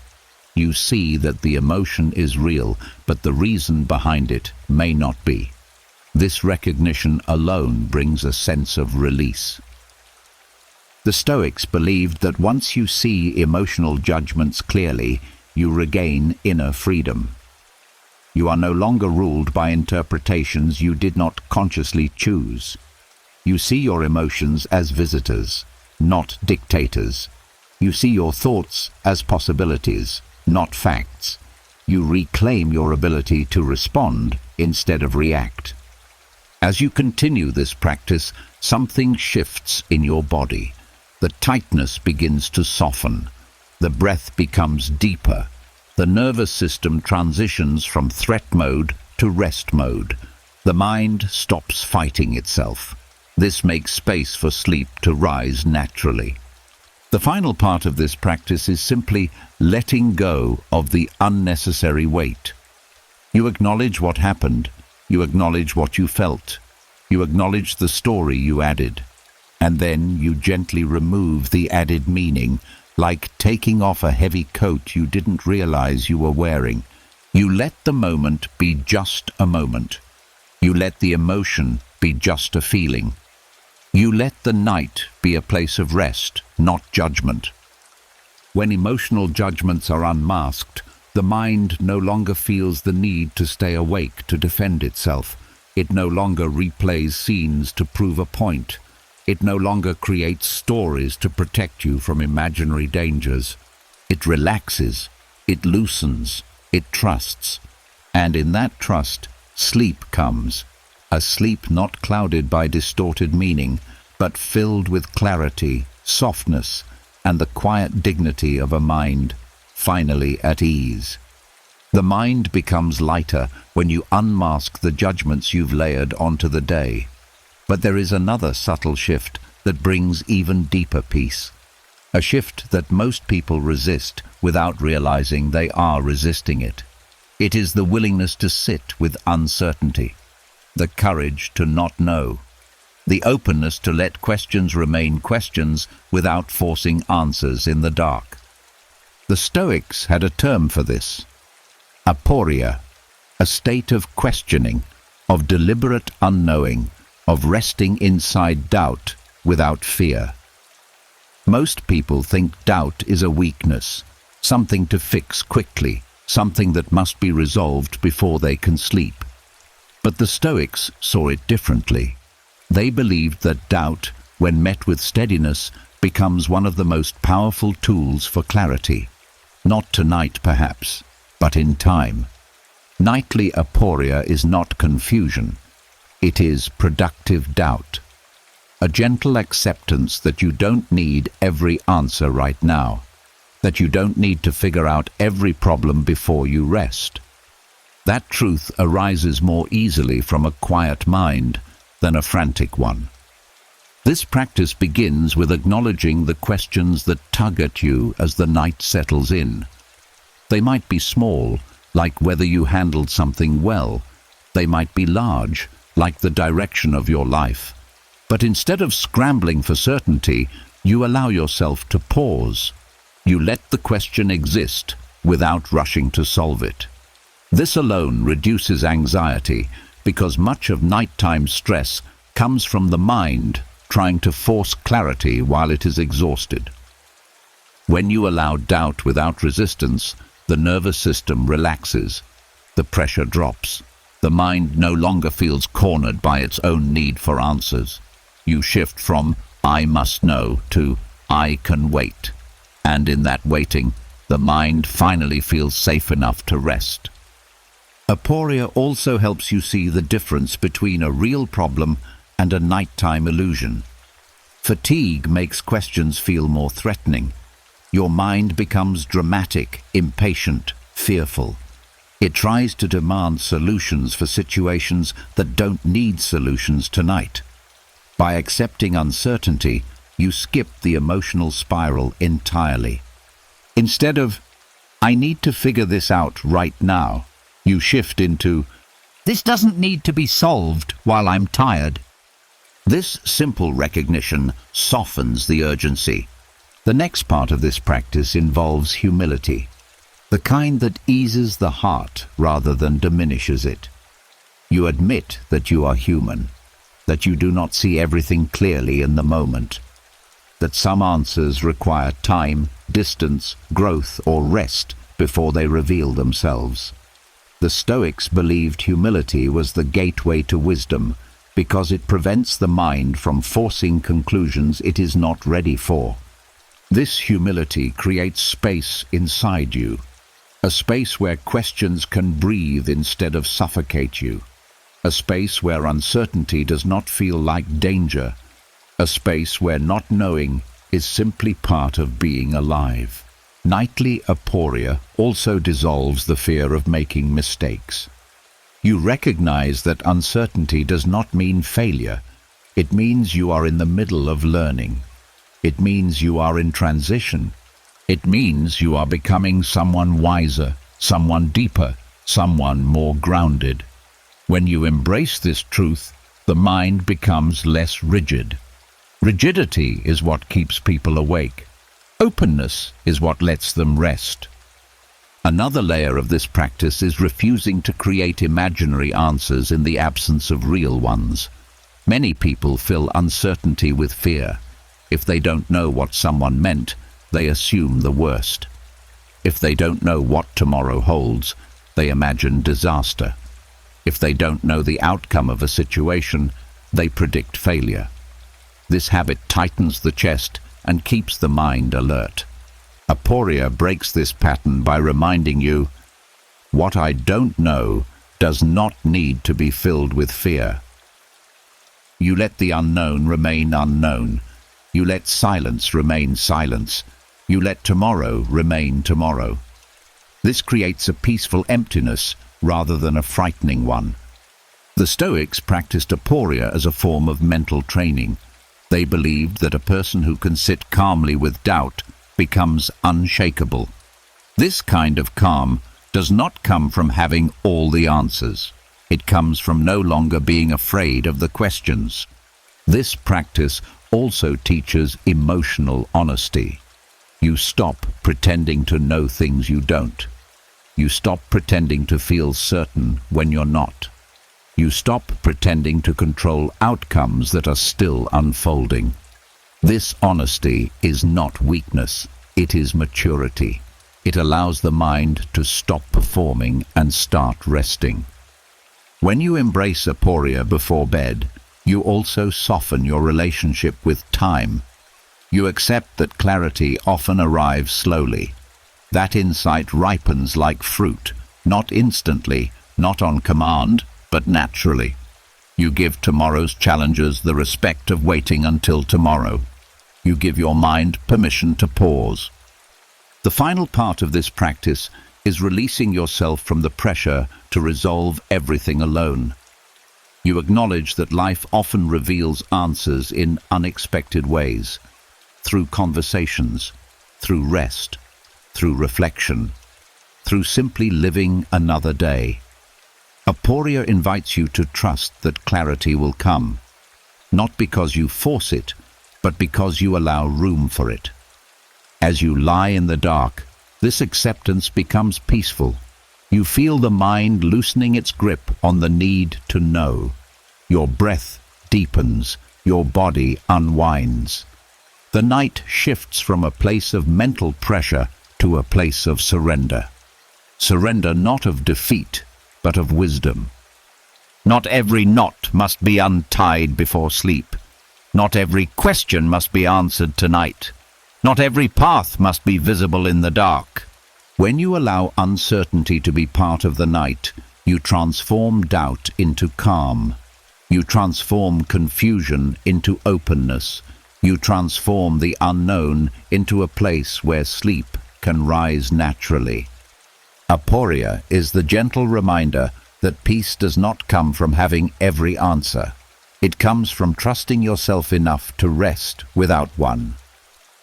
You see that the emotion is real, but the reason behind it may not be. This recognition alone brings a sense of release. The Stoics believed that once you see emotional judgments clearly, you regain inner freedom. You are no longer ruled by interpretations you did not consciously choose. You see your emotions as visitors, not dictators. You see your thoughts as possibilities, not facts. You reclaim your ability to respond instead of react. As you continue this practice, something shifts in your body. The The tightness begins to soften. The breath becomes deeper. The nervous system transitions from threat mode to rest mode. The mind stops fighting itself. This makes space for sleep to rise naturally. The final part of this practice is simply letting go of the unnecessary weight. You acknowledge what happened. You acknowledge what you felt. You acknowledge the story you added. And then you gently remove the added meaning, like taking off a heavy coat you didn't realize you were wearing. You let the moment be just a moment. You let the emotion be just a feeling. You let the night be a place of rest, not judgment. When emotional judgments are unmasked, the mind no longer feels the need to stay awake to defend itself. It no longer replays scenes to prove a point. It no longer creates stories to protect you from imaginary dangers. It relaxes, it loosens, it trusts. And in that trust, sleep comes. A sleep not clouded by distorted meaning, but filled with clarity, softness, and the quiet dignity of a mind finally at ease. The mind becomes lighter when you unmask the judgments you've layered onto the day. But there is another subtle shift that brings even deeper peace. A shift that most people resist without realizing they are resisting it. It is the willingness to sit with uncertainty, the courage to not know, the openness to let questions remain questions without forcing answers in the dark. The Stoics had a term for this: aporia, a state of questioning, of deliberate unknowing, of resting inside doubt without fear. Most people think doubt is a weakness, something to fix quickly, something that must be resolved before they can sleep. But the Stoics saw it differently. They believed that doubt, when met with steadiness, becomes one of the most powerful tools for clarity. Not tonight, perhaps, but in time. Nightly aporia is not confusion. It is productive doubt. A gentle acceptance that you don't need every answer right now, that you don't need to figure out every problem before you rest. That truth arises more easily from a quiet mind than a frantic one. This practice begins with acknowledging the questions that tug at you as the night settles in. They might be small, like whether you handled something well. They might be large, like the direction of your life. But instead of scrambling for certainty, you allow yourself to pause. You let the question exist without rushing to solve it. This alone reduces anxiety, because much of nighttime stress comes from the mind trying to force clarity while it is exhausted. When you allow doubt without resistance, the nervous system relaxes. The pressure drops. The mind no longer feels cornered by its own need for answers. You shift from "I must know" to "I can wait." And in that waiting, the mind finally feels safe enough to rest. Aporia also helps you see the difference between a real problem and a nighttime illusion. Fatigue makes questions feel more threatening. Your mind becomes dramatic, impatient, fearful. It tries to demand solutions for situations that don't need solutions tonight. By accepting uncertainty, you skip the emotional spiral entirely. Instead of "I need to figure this out right now," you shift into "This doesn't need to be solved while I'm tired." This simple recognition softens the urgency. The next part of this practice involves humility, the kind that eases the heart rather than diminishes it. You admit that you are human, that you do not see everything clearly in the moment, that some answers require time, distance, growth, or rest before they reveal themselves. The Stoics believed humility was the gateway to wisdom because it prevents the mind from forcing conclusions it is not ready for. This humility creates space inside you, a space where questions can breathe instead of suffocate you, a space where uncertainty does not feel like danger, a space where not knowing is simply part of being alive. Nightly aporia also dissolves the fear of making mistakes. You recognize that uncertainty does not mean failure. It means you are in the middle of learning. It means you are in transition. It means you are becoming someone wiser, someone deeper, someone more grounded. When you embrace this truth, the mind becomes less rigid. Rigidity is what keeps people awake. Openness is what lets them rest. Another layer of this practice is refusing to create imaginary answers in the absence of real ones. Many people fill uncertainty with fear. If they don't know what someone meant, they assume the worst. If they don't know what tomorrow holds, they imagine disaster. If they don't know the outcome of a situation, they predict failure. This habit tightens the chest and keeps the mind alert. Aporia breaks this pattern by reminding you, what I don't know does not need to be filled with fear. You let the unknown remain unknown. You let silence remain silence. You let tomorrow remain tomorrow. This creates a peaceful emptiness rather than a frightening one. The Stoics practiced aporia as a form of mental training. They believed that a person who can sit calmly with doubt becomes unshakable. This kind of calm does not come from having all the answers. It comes from no longer being afraid of the questions. This practice also teaches emotional honesty. You stop pretending to know things you don't. You stop pretending to feel certain when you're not. You stop pretending to control outcomes that are still unfolding. This honesty is not weakness, it is maturity. It allows the mind to stop performing and start resting. When you embrace aporia before bed, you also soften your relationship with time. You accept that clarity often arrives slowly. That insight ripens like fruit, not instantly, not on command, but naturally. You give tomorrow's challenges the respect of waiting until tomorrow. You give your mind permission to pause. The final part of this practice is releasing yourself from the pressure to resolve everything alone. You acknowledge that life often reveals answers in unexpected ways, through conversations, through rest, through reflection, through simply living another day. Aporia invites you to trust that clarity will come, not because you force it, but because you allow room for it. As you lie in the dark, this acceptance becomes peaceful. You feel the mind loosening its grip on the need to know. Your breath deepens, your body unwinds. The night shifts from a place of mental pressure to a place of surrender. Surrender not of defeat, but of wisdom. Not every knot must be untied before sleep. Not every question must be answered tonight. Not every path must be visible in the dark. When you allow uncertainty to be part of the night, you transform doubt into calm. You transform confusion into openness. You transform the unknown into a place where sleep can rise naturally. Aporia is the gentle reminder that peace does not come from having every answer. It comes from trusting yourself enough to rest without one.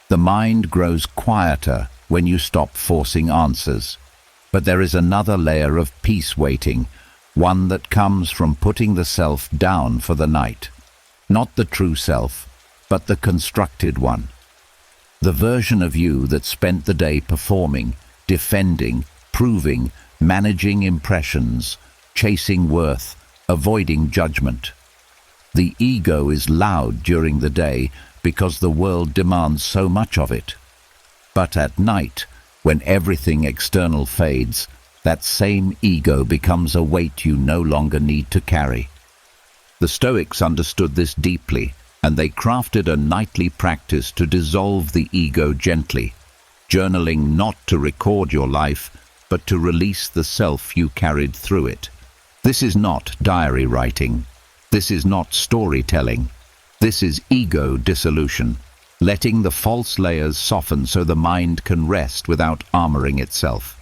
The mind grows quieter when you stop forcing answers. But there is another layer of peace waiting, one that comes from putting the self down for the night. Not the true self, but the constructed one. The version of you that spent the day performing, defending, proving, managing impressions, chasing worth, avoiding judgment. The ego is loud during the day because the world demands so much of it. But at night, when everything external fades, that same ego becomes a weight you no longer need to carry. The Stoics understood this deeply, and they crafted a nightly practice to dissolve the ego gently, journaling not to record your life, but to release the self you carried through it. This is not diary writing. This is not storytelling. This is ego dissolution. letting the false layers soften so the mind can rest without armoring itself.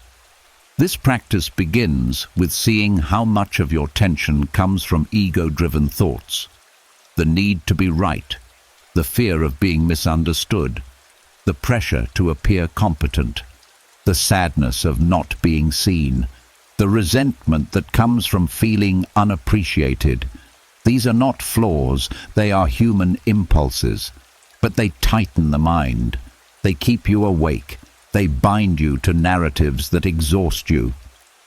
This practice begins with seeing how much of your tension comes from ego-driven thoughts. The need to be right, the fear of being misunderstood, the pressure to appear competent, the sadness of not being seen, the resentment that comes from feeling unappreciated. These are not flaws, they are human impulses, but they tighten the mind. They keep you awake. They bind you to narratives that exhaust you.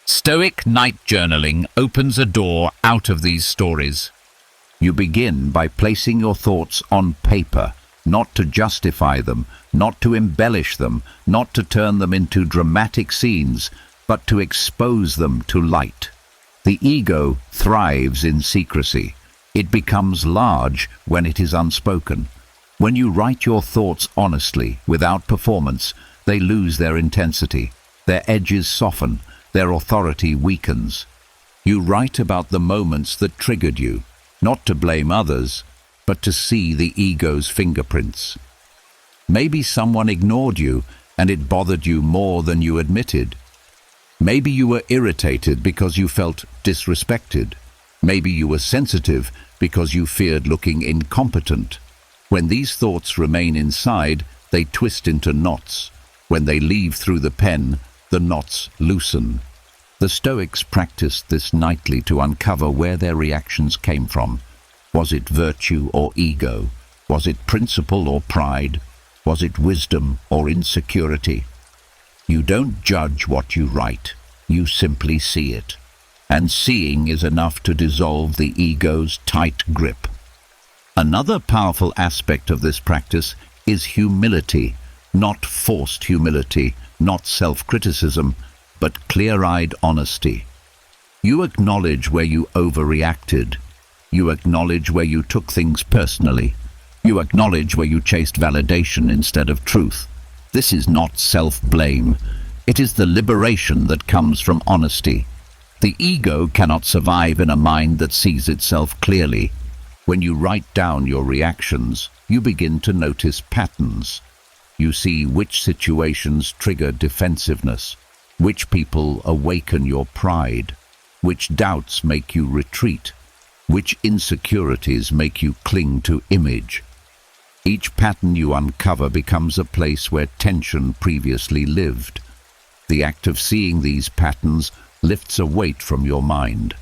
Stoic night journaling opens a door out of these stories. You begin by placing your thoughts on paper, not to justify them, not to embellish them, not to turn them into dramatic scenes, but to expose them to light. The ego thrives in secrecy. It becomes large when it is unspoken. When you write your thoughts honestly, without performance, they lose their intensity. Their edges soften. Their authority weakens. You write about the moments that triggered you, not to blame others, but to see the ego's fingerprints. Maybe someone ignored you and it bothered you more than you admitted. Maybe you were irritated because you felt disrespected. Maybe you were sensitive because you feared looking incompetent. When these thoughts remain inside, they twist into knots. When they leave through the pen, the knots loosen. The Stoics practiced this nightly to uncover where their reactions came from. Was it virtue or ego? Was it principle or pride? Was it wisdom or insecurity? You don't judge what you write, you simply see it. And seeing is enough to dissolve the ego's tight grip. Another powerful aspect of this practice is humility, not forced humility, not self-criticism, but clear-eyed honesty. You acknowledge where you overreacted. You acknowledge where you took things personally. You acknowledge where you chased validation instead of truth. This is not self-blame. It is the liberation that comes from honesty. The ego cannot survive in a mind that sees itself clearly. When you write down your reactions, you begin to notice patterns. You see which situations trigger defensiveness, which people awaken your pride, which doubts make you retreat, which insecurities make you cling to image. Each pattern you uncover becomes a place where tension previously lived. The act of seeing these patterns lifts a weight from your mind.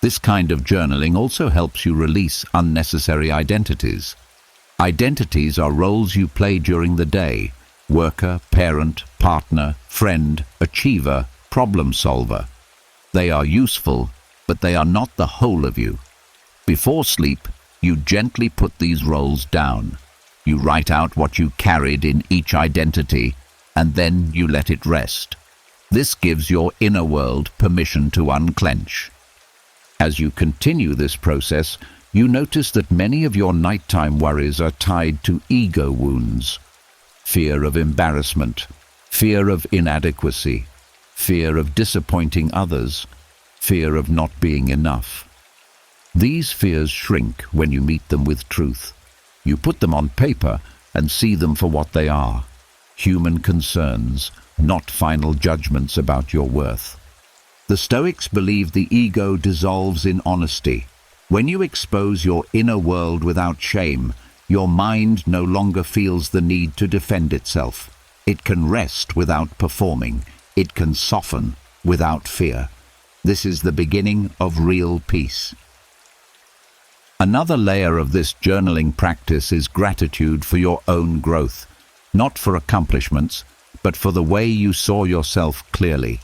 This kind of journaling also helps you release unnecessary identities. Identities are roles you play during the day: worker, parent, partner, friend, achiever, problem solver. They are useful, but they are not the whole of you. Before sleep, you gently put these roles down. You write out what you carried in each identity, and then you let it rest. This gives your inner world permission to unclench. As you continue this process, you notice that many of your nighttime worries are tied to ego wounds. Fear of embarrassment, fear of inadequacy, fear of disappointing others, fear of not being enough. These fears shrink when you meet them with truth. You put them on paper and see them for what they are: human concerns, not final judgments about your worth. The Stoics believe the ego dissolves in honesty. When you expose your inner world without shame, your mind no longer feels the need to defend itself. It can rest without performing. It can soften without fear. This is the beginning of real peace. Another layer of this journaling practice is gratitude for your own growth, not for accomplishments, but for the way you saw yourself clearly.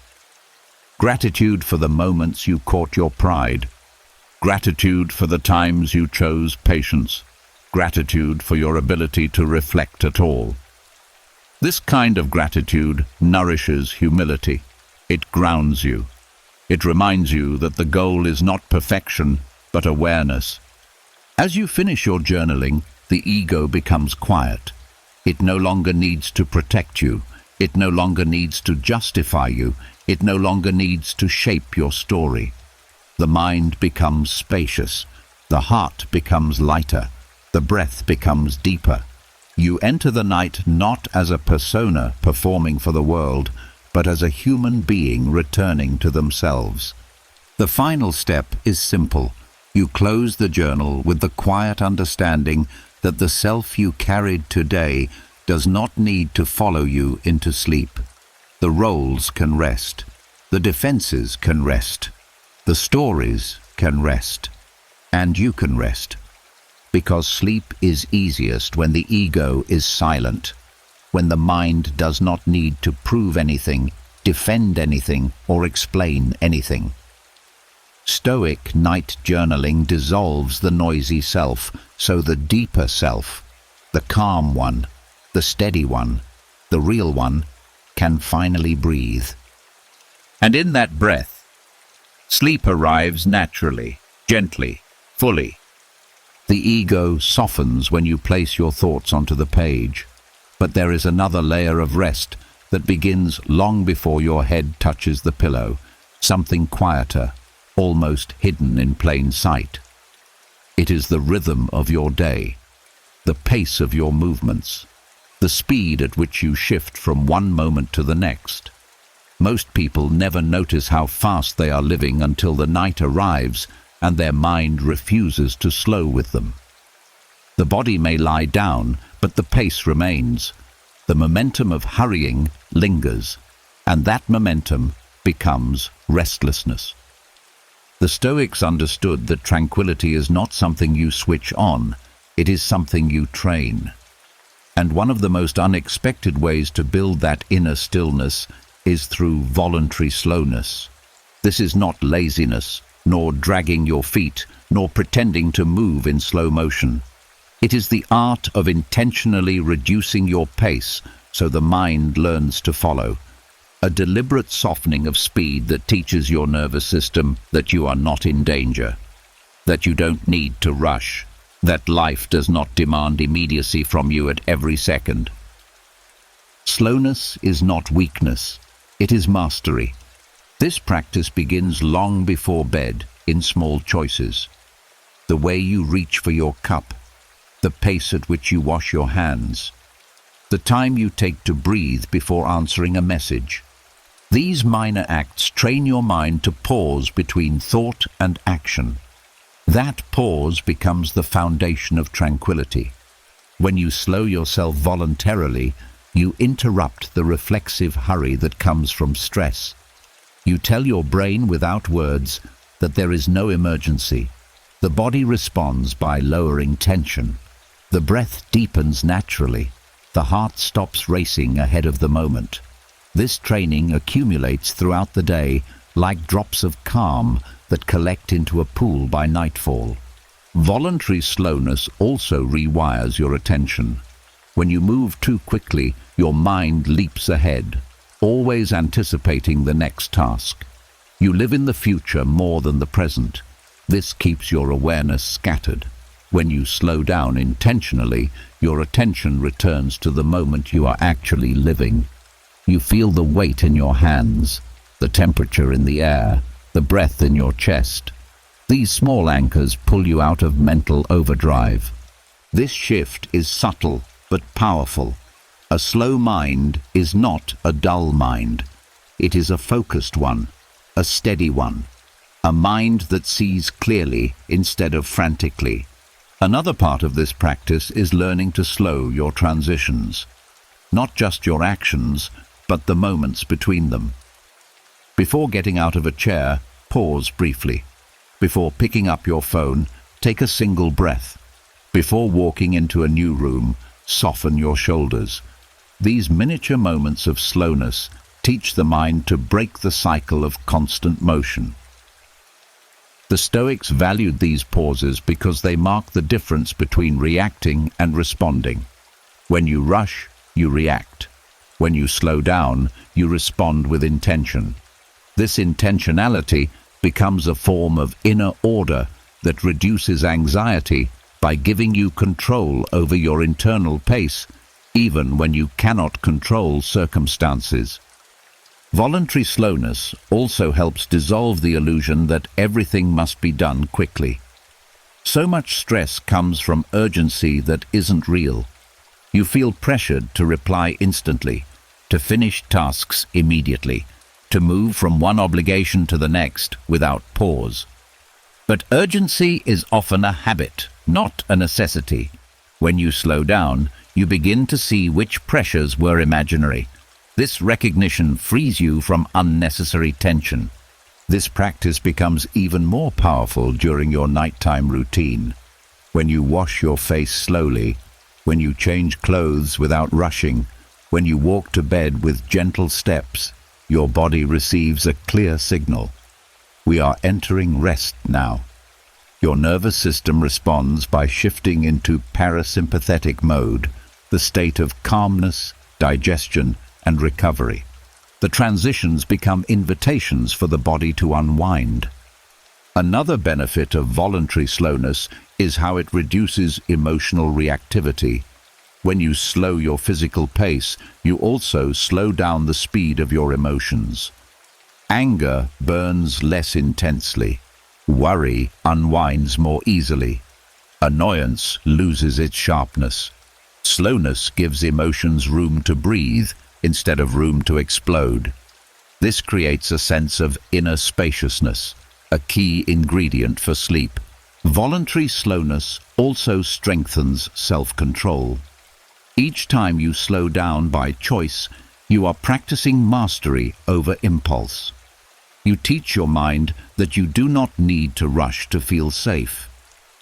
Gratitude for the moments you caught your pride. Gratitude for the times you chose patience. Gratitude for your ability to reflect at all. This kind of gratitude nourishes humility. It grounds you. It reminds you that the goal is not perfection, but awareness. As you finish your journaling, the ego becomes quiet. It no longer needs to protect you. It no longer needs to justify you. It no longer needs to shape your story. The mind becomes spacious. The heart becomes lighter. The breath becomes deeper. You enter the night not as a persona performing for the world, but as a human being returning to themselves. The final step is simple. You close the journal with the quiet understanding that the self you carried today does not need to follow you into sleep. The roles can rest. The defenses can rest. The stories can rest. And you can rest. Because sleep is easiest when the ego is silent, when the mind does not need to prove anything, defend anything, or explain anything. Stoic night journaling dissolves the noisy self, so the deeper self, the calm one, the steady one, the real one, can finally breathe. And in that breath, sleep arrives naturally, gently, fully. The ego softens when you place your thoughts onto the page, but there is another layer of rest that begins long before your head touches the pillow, something quieter, almost hidden in plain sight. It is the rhythm of your day, the pace of your movements, the speed at which you shift from one moment to the next. Most people never notice how fast they are living until the night arrives and their mind refuses to slow with them. The body may lie down, but the pace remains. The momentum of hurrying lingers, and that momentum becomes restlessness. The Stoics understood that tranquility is not something you switch on, it is something you train. And one of the most unexpected ways to build that inner stillness is through voluntary slowness. This is not laziness, nor dragging your feet, nor pretending to move in slow motion. It is the art of intentionally reducing your pace so the mind learns to follow. A deliberate softening of speed that teaches your nervous system that you are not in danger, that you don't need to rush, that life does not demand immediacy from you at every second. Slowness is not weakness, it is mastery. This practice begins long before bed, in small choices. The way you reach for your cup, the pace at which you wash your hands, the time you take to breathe before answering a message. These minor acts train your mind to pause between thought and action. That pause becomes the foundation of tranquility. When you slow yourself voluntarily, you interrupt the reflexive hurry that comes from stress. You tell your brain without words that there is no emergency. The body responds by lowering tension. The breath deepens naturally. The heart stops racing ahead of the moment. This training accumulates throughout the day like drops of calm that collect into a pool by nightfall. Voluntary slowness also rewires your attention. When you move too quickly, your mind leaps ahead, always anticipating the next task. You live in the future more than the present. This keeps your awareness scattered. When you slow down intentionally, your attention returns to the moment you are actually living. You feel the weight in your hands, the temperature in the air, the breath in your chest. These small anchors pull you out of mental overdrive. This shift is subtle but powerful. A slow mind is not a dull mind. It is a focused one, a steady one, a mind that sees clearly instead of frantically. Another part of this practice is learning to slow your transitions, not just your actions, but the moments between them. Before getting out of a chair, pause briefly. Before picking up your phone, take a single breath. Before walking into a new room, soften your shoulders. These miniature moments of slowness teach the mind to break the cycle of constant motion. The Stoics valued these pauses because they mark the difference between reacting and responding. When you rush, you react. When you slow down, you respond with intention. This intentionality becomes a form of inner order that reduces anxiety by giving you control over your internal pace, even when you cannot control circumstances. Voluntary slowness also helps dissolve the illusion that everything must be done quickly. So much stress comes from urgency that isn't real. You feel pressured to reply instantly, to finish tasks immediately, to move from one obligation to the next without pause. But urgency is often a habit, not a necessity. When you slow down, you begin to see which pressures were imaginary. This recognition frees you from unnecessary tension. This practice becomes even more powerful during your nighttime routine. When you wash your face slowly, when you change clothes without rushing, when you walk to bed with gentle steps, your body receives a clear signal. We are entering rest now. Your nervous system responds by shifting into parasympathetic mode, the state of calmness, digestion, and recovery. The transitions become invitations for the body to unwind. Another benefit of voluntary slowness is how it reduces emotional reactivity. When you slow your physical pace, you also slow down the speed of your emotions. Anger burns less intensely. Worry unwinds more easily. Annoyance loses its sharpness. Slowness gives emotions room to breathe instead of room to explode. This creates a sense of inner spaciousness, a key ingredient for sleep. Voluntary slowness also strengthens self-control. Each time you slow down by choice, you are practicing mastery over impulse. You teach your mind that you do not need to rush to feel safe.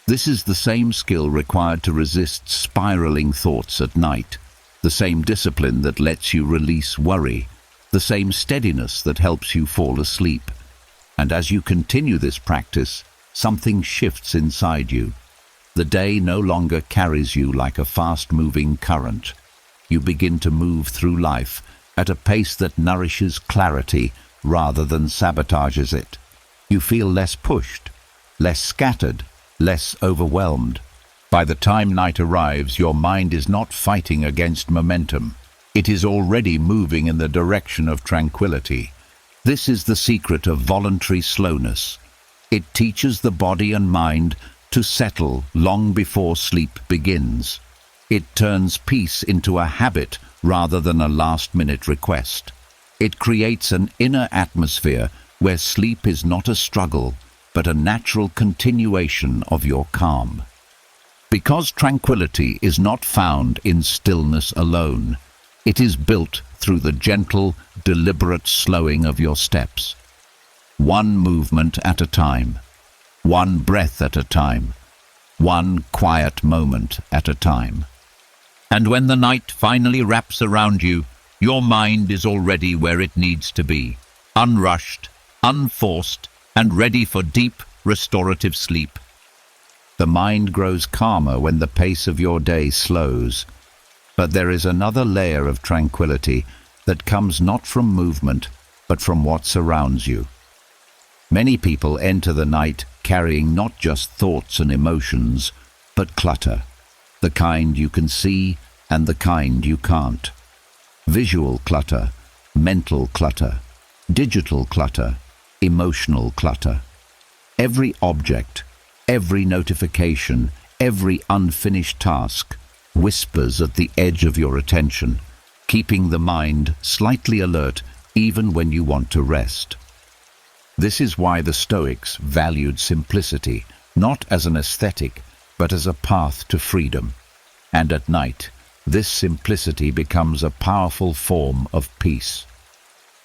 This is the same skill required to resist spiraling thoughts at night, the same discipline that lets you release worry, the same steadiness that helps you fall asleep. And as you continue this practice, something shifts inside you. The day no longer carries you like a fast-moving current. You begin to move through life at a pace that nourishes clarity rather than sabotages it. You feel less pushed, less scattered, less overwhelmed. By the time night arrives, your mind is not fighting against momentum. It is already moving in the direction of tranquility. This is the secret of voluntary slowness. It teaches the body and mind to settle long before sleep begins. It turns peace into a habit rather than a last-minute request. It creates an inner atmosphere where sleep is not a struggle, but a natural continuation of your calm. Because tranquility is not found in stillness alone, it is built through the gentle, deliberate slowing of your steps. One movement at a time, one breath at a time, one quiet moment at a time. And when the night finally wraps around you, your mind is already where it needs to be, unrushed, unforced, and ready for deep, restorative sleep. The mind grows calmer when the pace of your day slows, but there is another layer of tranquility that comes not from movement, but from what surrounds you. Many people enter the night carrying not just thoughts and emotions, but clutter, the kind you can see and the kind you can't. Visual clutter, mental clutter, digital clutter, emotional clutter. Every object, every notification, every unfinished task whispers at the edge of your attention, keeping the mind slightly alert even when you want to rest. This is why the Stoics valued simplicity, not as an aesthetic, but as a path to freedom. And at night, this simplicity becomes a powerful form of peace.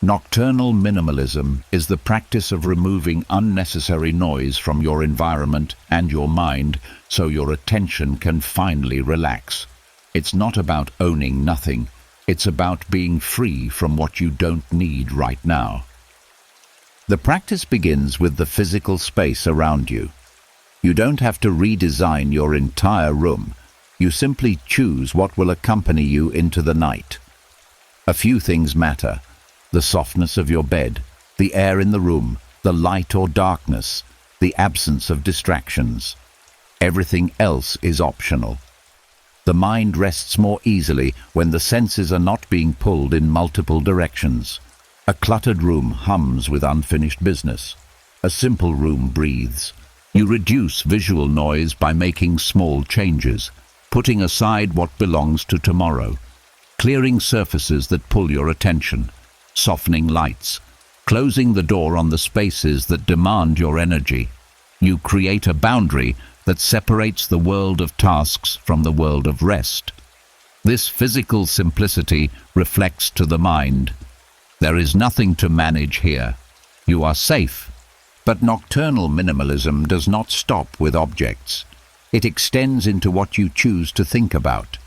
Nocturnal minimalism is the practice of removing unnecessary noise from your environment and your mind so your attention can finally relax. It's not about owning nothing. It's about being free from what you don't need right now. The practice begins with the physical space around you. You don't have to redesign your entire room. You simply choose what will accompany you into the night. A few things matter: the softness of your bed, the air in the room, the light or darkness, the absence of distractions. Everything else is optional. The mind rests more easily when the senses are not being pulled in multiple directions. A cluttered room hums with unfinished business. A simple room breathes. You reduce visual noise by making small changes. putting aside what belongs to tomorrow, clearing surfaces that pull your attention, softening lights, closing the door on the spaces that demand your energy. You create a boundary that separates the world of tasks from the world of rest. This physical simplicity reflects to the mind. There is nothing to manage here. You are safe. But nocturnal minimalism does not stop with objects. It extends into what you choose to think about.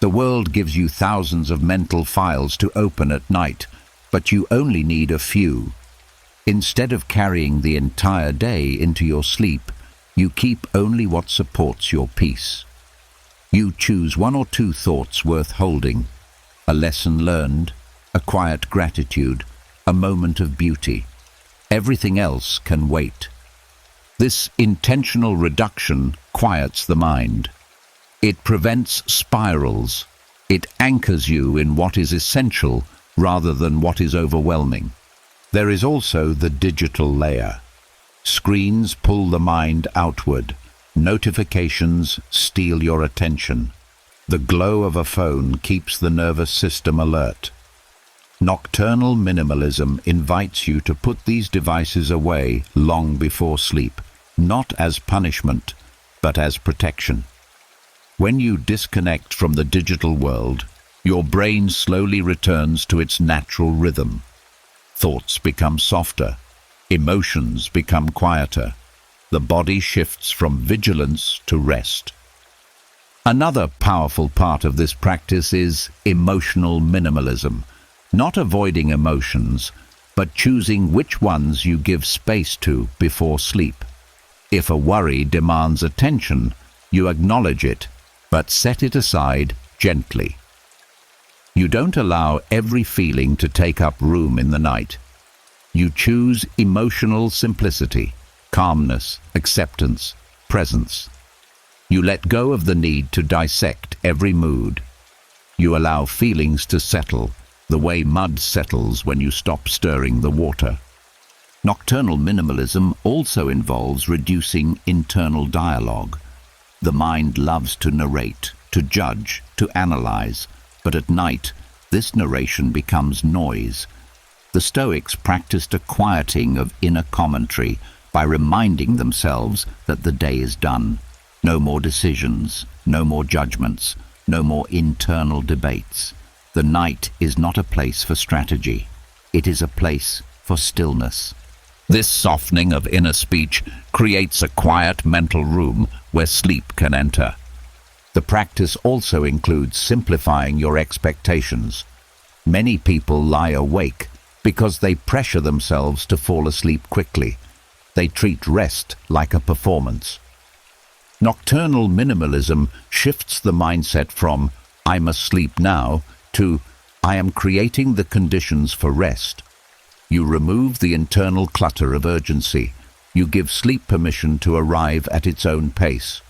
The world gives you thousands of mental files to open at night, but you only need a few. Instead of carrying the entire day into your sleep, you keep only what supports your peace. You choose one or two thoughts worth holding, a lesson learned, a quiet gratitude, a moment of beauty. Everything else can wait. This intentional reduction quiets the mind. It prevents spirals. It anchors you in what is essential rather than what is overwhelming. There is also the digital layer. Screens pull the mind outward. Notifications steal your attention. The glow of a phone keeps the nervous system alert. Nocturnal minimalism invites you to put these devices away long before sleep, not as punishment, but as protection. When you disconnect from the digital world, your brain slowly returns to its natural rhythm. Thoughts become softer, emotions become quieter, the body shifts from vigilance to rest. Another powerful part of this practice is emotional minimalism, not avoiding emotions, but choosing which ones you give space to before sleep. If a worry demands attention, you acknowledge it, but set it aside gently. You don't allow every feeling to take up room in the night. You choose emotional simplicity, calmness, acceptance, presence. You let go of the need to dissect every mood. You allow feelings to settle, the way mud settles when you stop stirring the water. Nocturnal minimalism also involves reducing internal dialogue. The mind loves to narrate, to judge, to analyze, but at night, this narration becomes noise. The Stoics practiced a quieting of inner commentary by reminding themselves that the day is done. No more decisions, no more judgments, no more internal debates. The night is not a place for strategy. It is a place for stillness. This softening of inner speech creates a quiet mental room where sleep can enter. The practice also includes simplifying your expectations. Many people lie awake because they pressure themselves to fall asleep quickly. They treat rest like a performance. Nocturnal minimalism shifts the mindset from "I must sleep now" to "I am creating the conditions for rest." You remove the internal clutter of urgency. You give sleep permission to arrive at its own pace.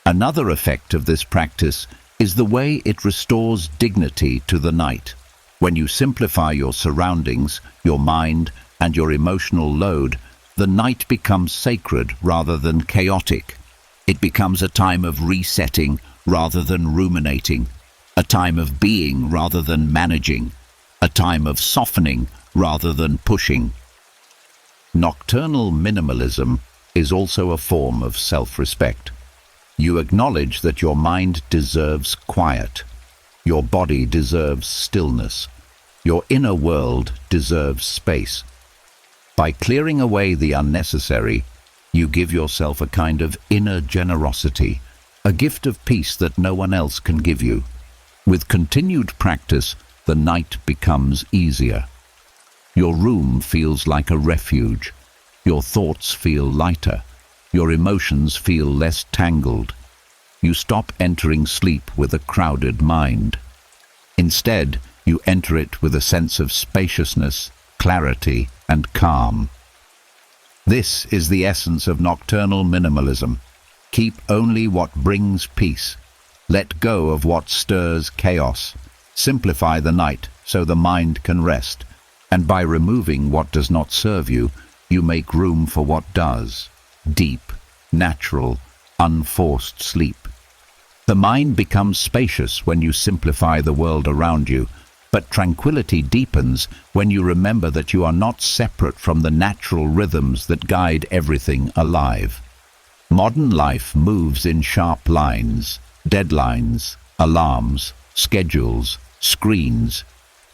Another effect of this practice is the way it restores dignity to the night. When you simplify your surroundings, your mind, and your emotional load, the night becomes sacred rather than chaotic. It becomes a time of resetting rather than ruminating, a time of being rather than managing, a time of softening rather than pushing. Nocturnal minimalism is also a form of self-respect. You acknowledge that your mind deserves quiet, your body deserves stillness, your inner world deserves space. By clearing away the unnecessary, you give yourself a kind of inner generosity, a gift of peace that no one else can give you. With continued practice, the night becomes easier. Your room feels like a refuge. Your thoughts feel lighter. Your emotions feel less tangled. You stop entering sleep with a crowded mind. Instead, you enter it with a sense of spaciousness, clarity, and calm. This is the essence of nocturnal minimalism. Keep only what brings peace. Let go of what stirs chaos. Simplify the night so the mind can rest. And by removing what does not serve you, you make room for what does. Deep, natural, unforced sleep. The mind becomes spacious when you simplify the world around you, but tranquility deepens when you remember that you are not separate from the natural rhythms that guide everything alive. Modern life moves in sharp lines, deadlines, alarms, schedules, screens,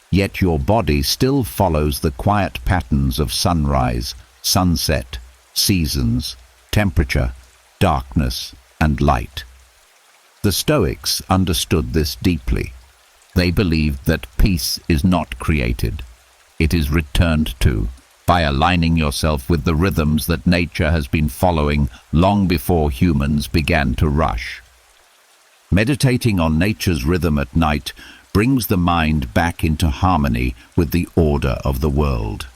yet your body still follows the quiet patterns of sunrise, sunset, seasons, temperature, darkness, and light. The Stoics understood this deeply. They believed that peace is not created. It is returned to by aligning yourself with the rhythms that nature has been following long before humans began to rush. Meditating on nature's rhythm at night brings the mind back into harmony with the order of the world.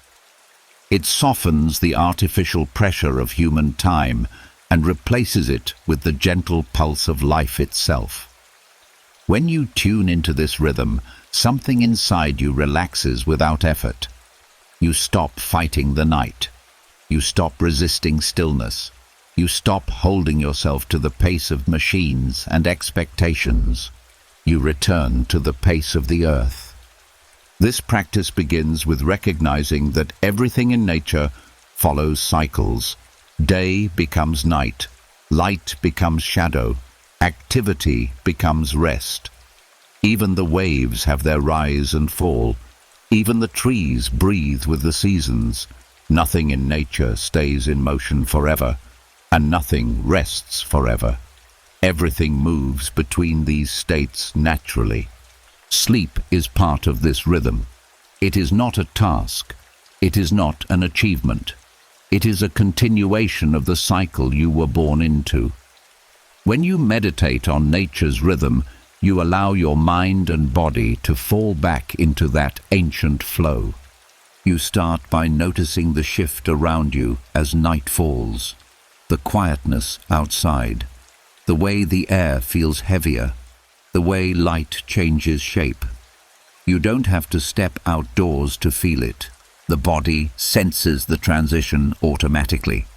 It softens the artificial pressure of human time and replaces it with the gentle pulse of life itself. When you tune into this rhythm, something inside you relaxes without effort. You stop fighting the night. You stop resisting stillness. You stop holding yourself to the pace of machines and expectations. You return to the pace of the earth. This practice begins with recognizing that everything in nature follows cycles. Day becomes night, light becomes shadow, activity becomes rest. Even the waves have their rise and fall. Even the trees breathe with the seasons. Nothing in nature stays in motion forever, and nothing rests forever. Everything moves between these states naturally. Sleep is part of this rhythm. It is not a task. It is not an achievement. It is a continuation of the cycle you were born into. When you meditate on nature's rhythm, you allow your mind and body to fall back into that ancient flow. You start by noticing the shift around you as night falls, the quietness outside, the way the air feels heavier, the way light changes shape. You don't have to step outdoors to feel it. The body senses the transition automatically.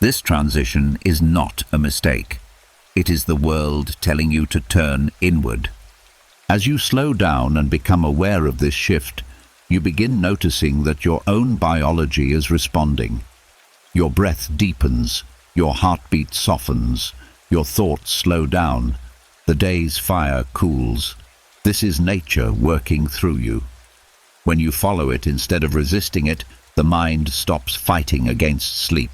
This transition is not a mistake. It is the world telling you to turn inward. As you slow down and become aware of this shift, you begin noticing that your own biology is responding. Your breath deepens, your heartbeat softens, your thoughts slow down, the day's fire cools. This is nature working through you. When you follow it instead of resisting it, the mind stops fighting against sleep.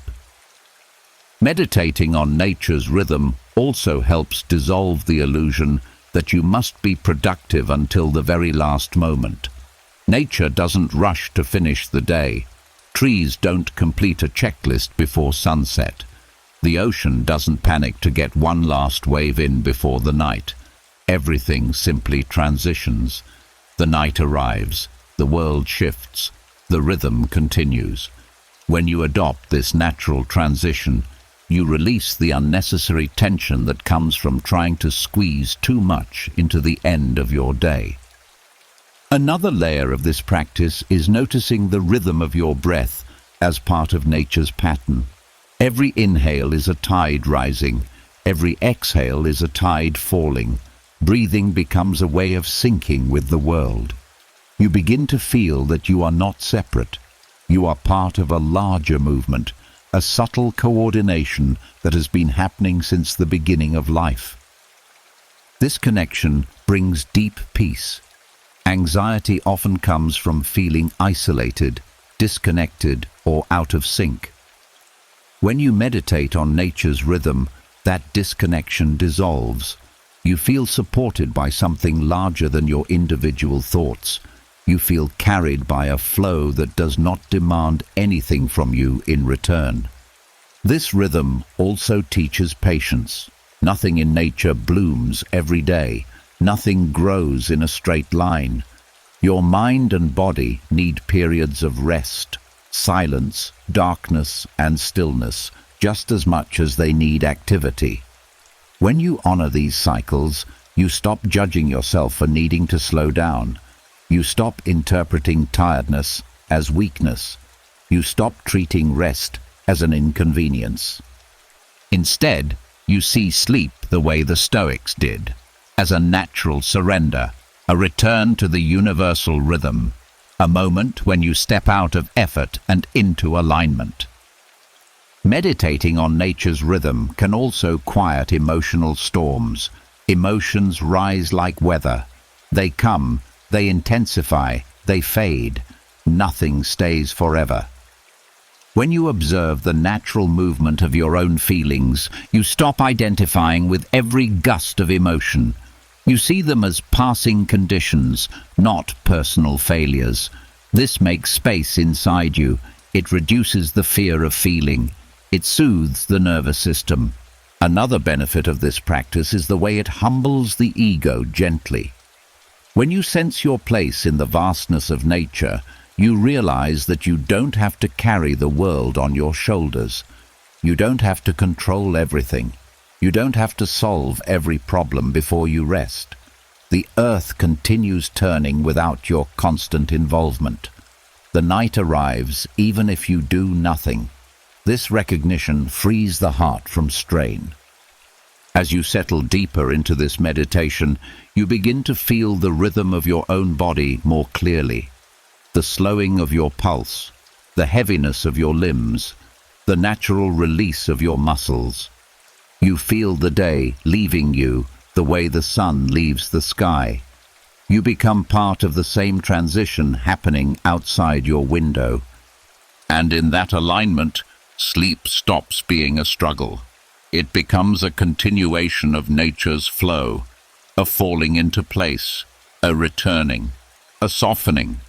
Meditating on nature's rhythm also helps dissolve the illusion that you must be productive until the very last moment. Nature doesn't rush to finish the day. Trees don't complete a checklist before sunset. The ocean doesn't panic to get one last wave in before the night. Everything simply transitions. The night arrives. The world shifts. The rhythm continues. When you adopt this natural transition, you release the unnecessary tension that comes from trying to squeeze too much into the end of your day. Another layer of this practice is noticing the rhythm of your breath as part of nature's pattern. Every inhale is a tide rising. Every exhale is a tide falling. Breathing becomes a way of syncing with the world. You begin to feel that you are not separate. You are part of a larger movement, a subtle coordination that has been happening since the beginning of life. This connection brings deep peace. Anxiety often comes from feeling isolated, disconnected, or out of sync. When you meditate on nature's rhythm, that disconnection dissolves. You feel supported by something larger than your individual thoughts. You feel carried by a flow that does not demand anything from you in return. This rhythm also teaches patience. Nothing in nature blooms every day. Nothing grows in a straight line. Your mind and body need periods of rest, silence, darkness, and stillness, just as much as they need activity. When you honor these cycles, you stop judging yourself for needing to slow down. You stop interpreting tiredness as weakness. You stop treating rest as an inconvenience. Instead, You see sleep the way the Stoics did, as a natural surrender, a return to the universal rhythm, a moment when you step out of effort and into alignment. Meditating on nature's rhythm can also quiet emotional storms. Emotions rise like weather. They come, they intensify, they fade. Nothing stays forever. When you observe the natural movement of your own feelings, you stop identifying with every gust of emotion. You see them as passing conditions, not personal failures. This makes space inside you. It reduces the fear of feeling. It soothes the nervous system. Another benefit of this practice is the way it humbles the ego gently. When you sense your place in the vastness of nature, you realize that you don't have to carry the world on your shoulders. You don't have to control everything. You don't have to solve every problem before you rest. The earth continues turning without your constant involvement. The night arrives even if you do nothing. This recognition frees the heart from strain. As you settle deeper into this meditation, you begin to feel the rhythm of your own body more clearly. The slowing of your pulse, the heaviness of your limbs, the natural release of your muscles. You feel the day leaving you the way the sun leaves the sky. You become part of the same transition happening outside your window. And in that alignment, sleep stops being a struggle. It becomes a continuation of nature's flow, a falling into place, a returning, a softening.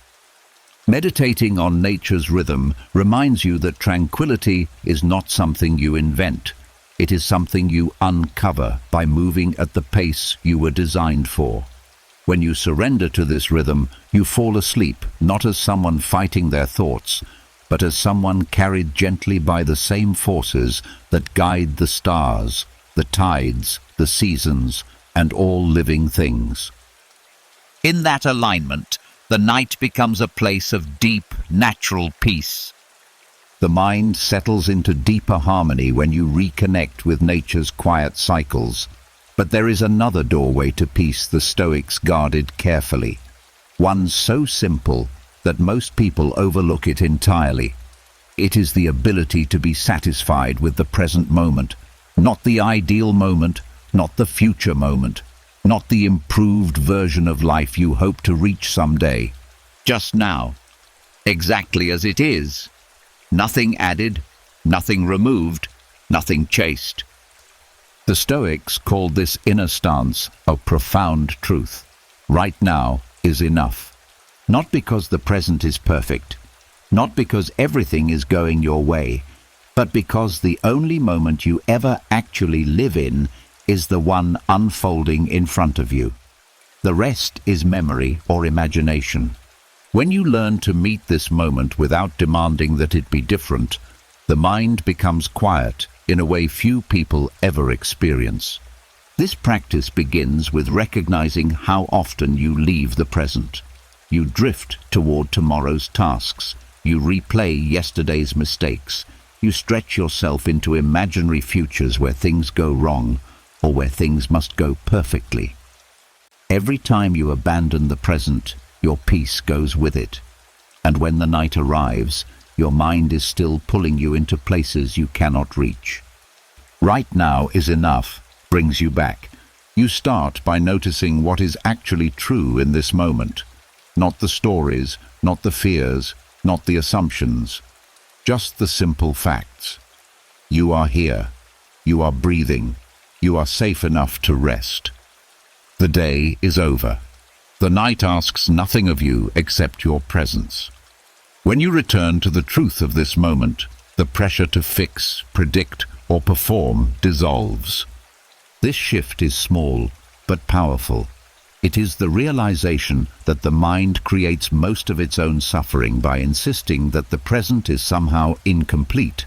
Meditating on nature's rhythm reminds you that tranquility is not something you invent. It is something you uncover by moving at the pace you were designed for. When you surrender to this rhythm, you fall asleep, not as someone fighting their thoughts, but as someone carried gently by the same forces that guide the stars, the tides, the seasons, and all living things. In that alignment, the night becomes a place of deep, natural peace. The mind settles into deeper harmony when you reconnect with nature's quiet cycles. But there is another doorway to peace the Stoics guarded carefully, one so simple that most people overlook it entirely. It is the ability to be satisfied with the present moment, not the ideal moment, not the future moment, not the improved version of life you hope to reach someday. Just now, exactly as it is. Nothing added, nothing removed, nothing chased. The Stoics called this inner stance of profound truth. Right now is enough. Not because the present is perfect, not because everything is going your way, but because the only moment you ever actually live in is the one unfolding in front of you. The rest is memory or imagination. When you learn to meet this moment without demanding that it be different, the mind becomes quiet in a way few people ever experience. This practice begins with recognizing how often you leave the present. You drift toward tomorrow's tasks. You replay yesterday's mistakes. You stretch yourself into imaginary futures where things go wrong or where things must go perfectly. Every time you abandon the present, your peace goes with it. And when the night arrives, your mind is still pulling you into places you cannot reach. Right now is enough brings you back. You start by noticing what is actually true in this moment. Not the stories, not the fears, not the assumptions. Just the simple facts. You are here. You are breathing. You are safe enough to rest. The day is over. The night asks nothing of you except your presence. When you return to the truth of this moment, the pressure to fix, predict, or perform dissolves. This shift is small, but powerful. It is the realization that the mind creates most of its own suffering by insisting that the present is somehow incomplete,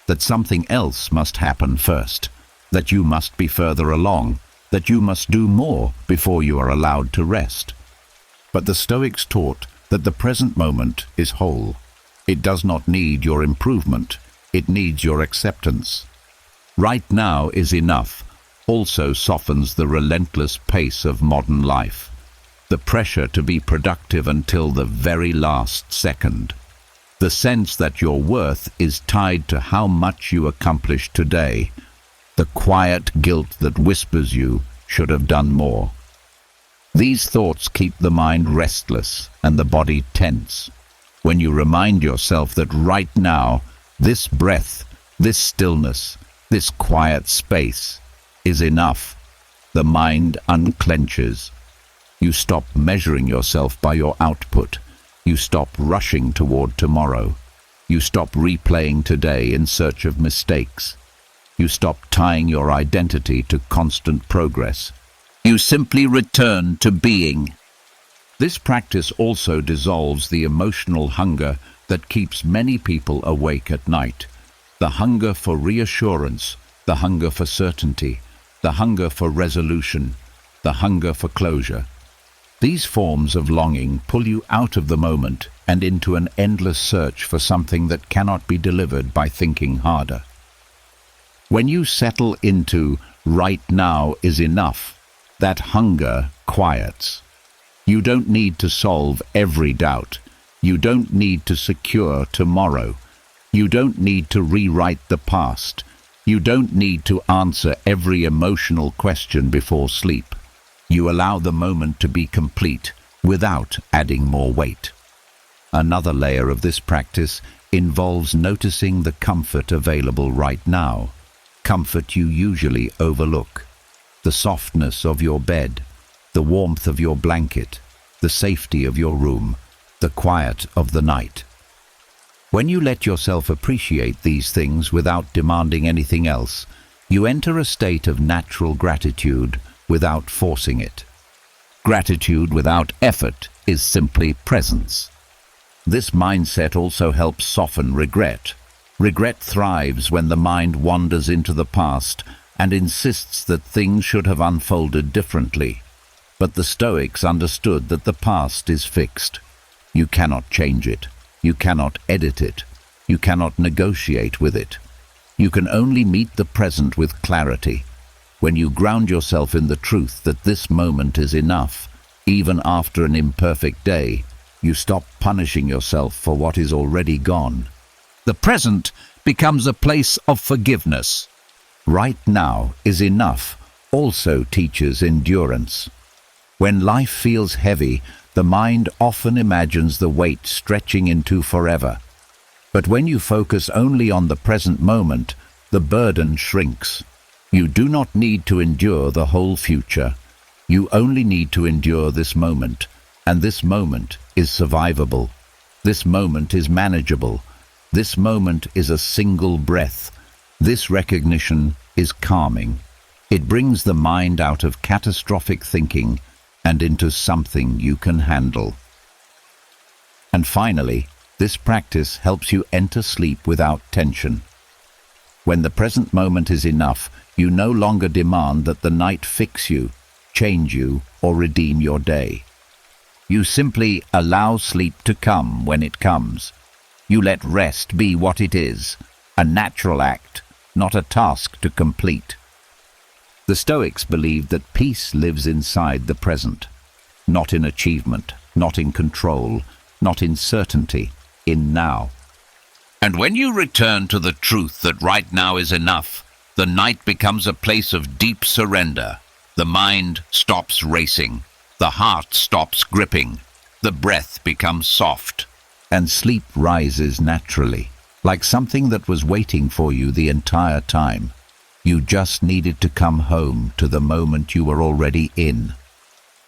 that something else must happen first, that you must be further along, that you must do more before you are allowed to rest. But the Stoics taught that the present moment is whole. It does not need your improvement. It needs your acceptance. Right now is enough also softens the relentless pace of modern life, the pressure to be productive until the very last second, the sense that your worth is tied to how much you accomplish today, the quiet guilt that whispers you should have done more. These thoughts keep the mind restless and the body tense. When you remind yourself that right now, this breath, this stillness, this quiet space is enough, the mind unclenches. You stop measuring yourself by your output. You stop rushing toward tomorrow. You stop replaying today in search of mistakes. You stop tying your identity to constant progress. You simply return to being. This practice also dissolves the emotional hunger that keeps many people awake at night. The hunger for reassurance, the hunger for certainty, the hunger for resolution, the hunger for closure. These forms of longing pull you out of the moment and into an endless search for something that cannot be delivered by thinking harder. When you settle into right now is enough, that hunger quiets. You don't need to solve every doubt. You don't need to secure tomorrow. You don't need to rewrite the past. You don't need to answer every emotional question before sleep. You allow the moment to be complete without adding more weight. Another layer of this practice involves noticing the comfort available right now, comfort you usually overlook. The softness of your bed, the warmth of your blanket, the safety of your room, the quiet of the night. When you let yourself appreciate these things without demanding anything else, you enter a state of natural gratitude without forcing it. Gratitude without effort is simply presence. This mindset also helps soften regret. Regret thrives when the mind wanders into the past and insists that things should have unfolded differently. But the Stoics understood that the past is fixed. You cannot change it. You cannot edit it. You cannot negotiate with it. You can only meet the present with clarity. When you ground yourself in the truth that this moment is enough, even after an imperfect day, you stop punishing yourself for what is already gone. The present becomes a place of forgiveness. Right now is enough also teaches endurance. When life feels heavy, the mind often imagines the weight stretching into forever. But when you focus only on the present moment, the burden shrinks. You do not need to endure the whole future. You only need to endure this moment, and this moment is survivable. This moment is manageable. This moment is a single breath. This recognition is calming. It brings the mind out of catastrophic thinking and into something you can handle. And finally, this practice helps you enter sleep without tension. When the present moment is enough, you no longer demand that the night fix you, change you, or redeem your day. You simply allow sleep to come when it comes. You let rest be what it is, a natural act, not a task to complete. The Stoics believed that peace lives inside the present, not in achievement, not in control, not in certainty, in now. And when you return to the truth that right now is enough, the night becomes a place of deep surrender. The mind stops racing, the heart stops gripping, the breath becomes soft, and sleep rises naturally, like something that was waiting for you the entire time. You just needed to come home to the moment you were already in.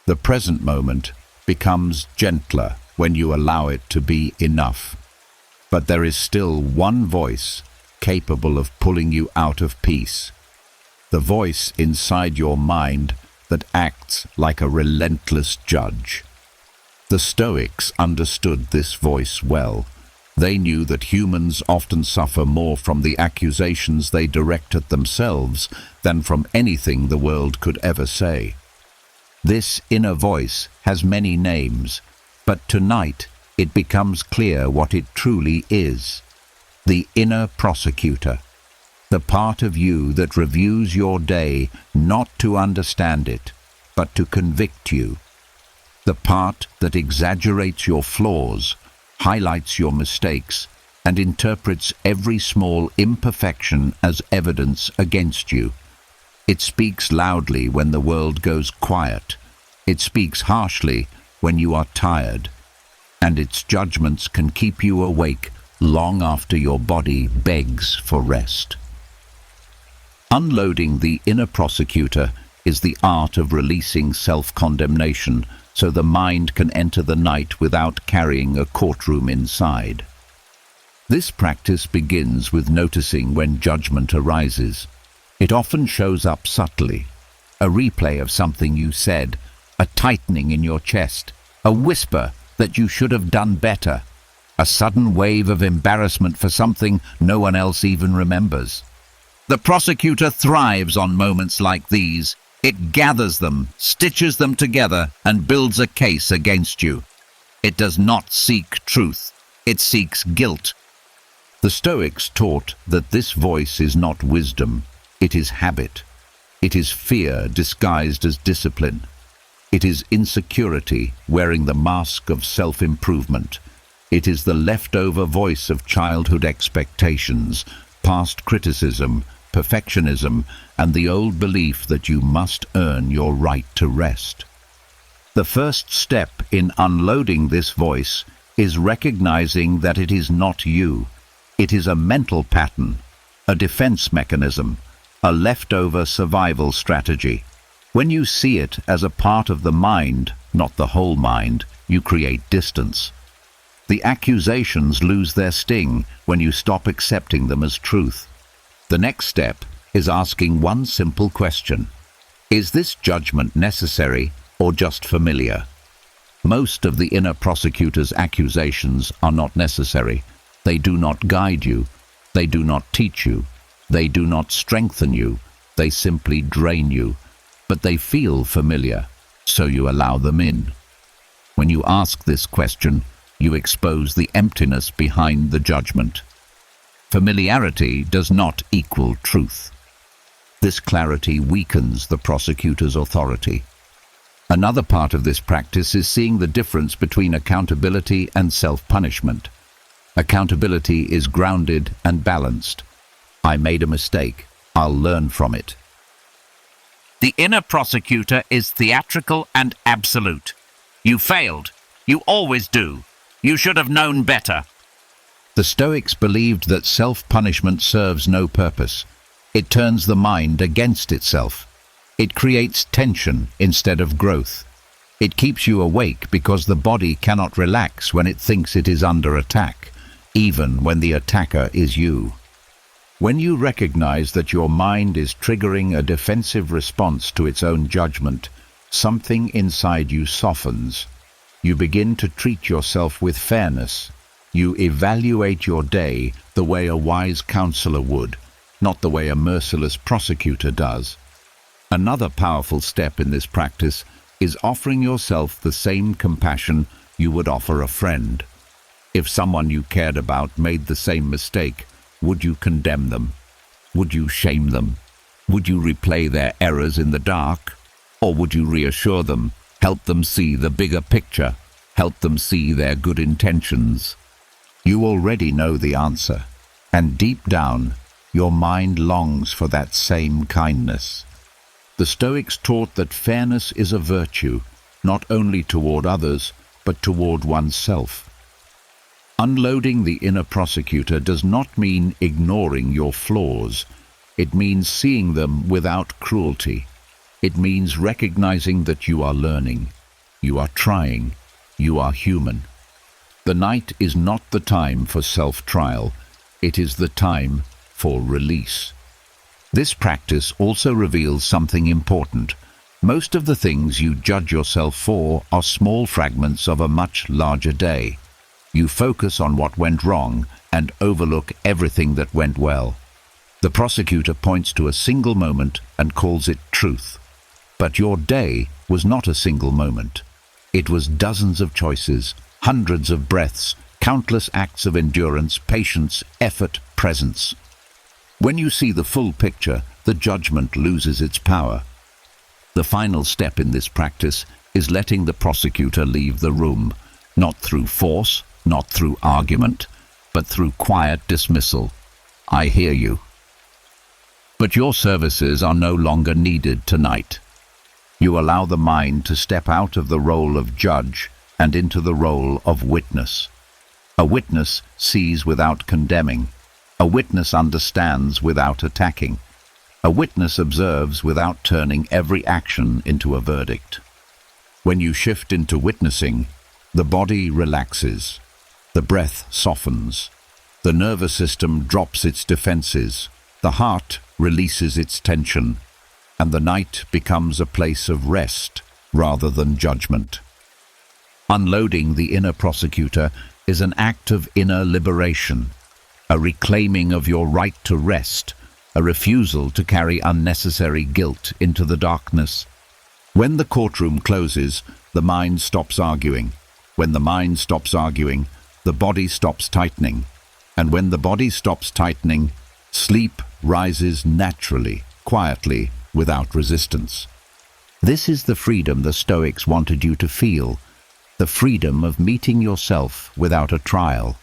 The present moment becomes gentler when you allow it to be enough. But there is still one voice capable of pulling you out of peace. The voice inside your mind that acts like a relentless judge. The Stoics understood this voice well. They knew that humans often suffer more from the accusations they direct at themselves than from anything the world could ever say. This inner voice has many names, but tonight it becomes clear what it truly is: the inner prosecutor. the part of you that reviews your day not to understand it, but to convict you, the part that exaggerates your flaws, highlights your mistakes, and interprets every small imperfection as evidence against you. It speaks loudly when the world goes quiet. It speaks harshly when you are tired. And its judgments can keep you awake long after your body begs for rest. Unloading the inner prosecutor is the art of releasing self-condemnation so the mind can enter the night without carrying a courtroom inside. This practice begins with noticing when judgment arises. It often shows up subtly. A replay of something you said, a tightening in your chest, a whisper that you should have done better, a sudden wave of embarrassment for something no one else even remembers. The prosecutor thrives on moments like these. It gathers them, stitches them together, and builds a case against you. It does not seek truth. It seeks guilt. The Stoics taught that this voice is not wisdom. It is habit. It is fear disguised as discipline. It is insecurity wearing the mask of self-improvement. It is the leftover voice of childhood expectations, past criticism, perfectionism, and the old belief that you must earn your right to rest. The first step in unloading this voice is recognizing that it is not you. It is a mental pattern, a defense mechanism, a leftover survival strategy. When you see it as a part of the mind, not the whole mind, you create distance. The accusations lose their sting when you stop accepting them as truth. The next step is asking one simple question. Is this judgment necessary or just familiar? Most of the inner prosecutor's accusations are not necessary. They do not guide you. They do not teach you. They do not strengthen you. They simply drain you. But they feel familiar, so you allow them in. When you ask this question, you expose the emptiness behind the judgment. Familiarity does not equal truth. This clarity weakens the prosecutor's authority. Another part of this practice is seeing the difference between accountability and self-punishment. Accountability is grounded and balanced. I made a mistake. I'll learn from it. The inner prosecutor is theatrical and absolute. You failed. You always do. You should have known better. The Stoics believed that self-punishment serves no purpose. It turns the mind against itself. It creates tension instead of growth. It keeps you awake because the body cannot relax when it thinks it is under attack, even when the attacker is you. When you recognize that your mind is triggering a defensive response to its own judgment, something inside you softens. You begin to treat yourself with fairness. You evaluate your day the way a wise counselor would, not the way a merciless prosecutor does. Another powerful step in this practice is offering yourself the same compassion you would offer a friend. If someone you cared about made the same mistake, would you condemn them? Would you shame them? Would you replay their errors in the dark? Or would you reassure them, help them see the bigger picture, help them see their good intentions? You already know the answer, and deep down, your mind longs for that same kindness. The Stoics taught that fairness is a virtue, not only toward others, but toward oneself. Unloading the inner prosecutor does not mean ignoring your flaws. It means seeing them without cruelty. It means recognizing that you are learning, you are trying, you are human. The night is not the time for self-trial. It is the time for release. This practice also reveals something important. Most of the things you judge yourself for are small fragments of a much larger day. You focus on what went wrong and overlook everything that went well. The prosecutor points to a single moment and calls it truth. But your day was not a single moment. It was dozens of choices, hundreds of breaths, countless acts of endurance, patience, effort, presence. When you see the full picture, the judgment loses its power. The final step in this practice is letting the prosecutor leave the room, not through force, not through argument, but through quiet dismissal. I hear you. But your services are no longer needed tonight. You allow the mind to step out of the role of judge and into the role of witness. A witness sees without condemning. A witness understands without attacking. A witness observes without turning every action into a verdict. When you shift into witnessing, the body relaxes, the breath softens, the nervous system drops its defenses, the heart releases its tension, and the night becomes a place of rest rather than judgment. Unloading the inner prosecutor is an act of inner liberation, a reclaiming of your right to rest, a refusal to carry unnecessary guilt into the darkness. When the courtroom closes, the mind stops arguing. When the mind stops arguing, the body stops tightening. And when the body stops tightening, sleep rises naturally, quietly, without resistance. This is the freedom the Stoics wanted you to feel, the freedom of meeting yourself without a trial.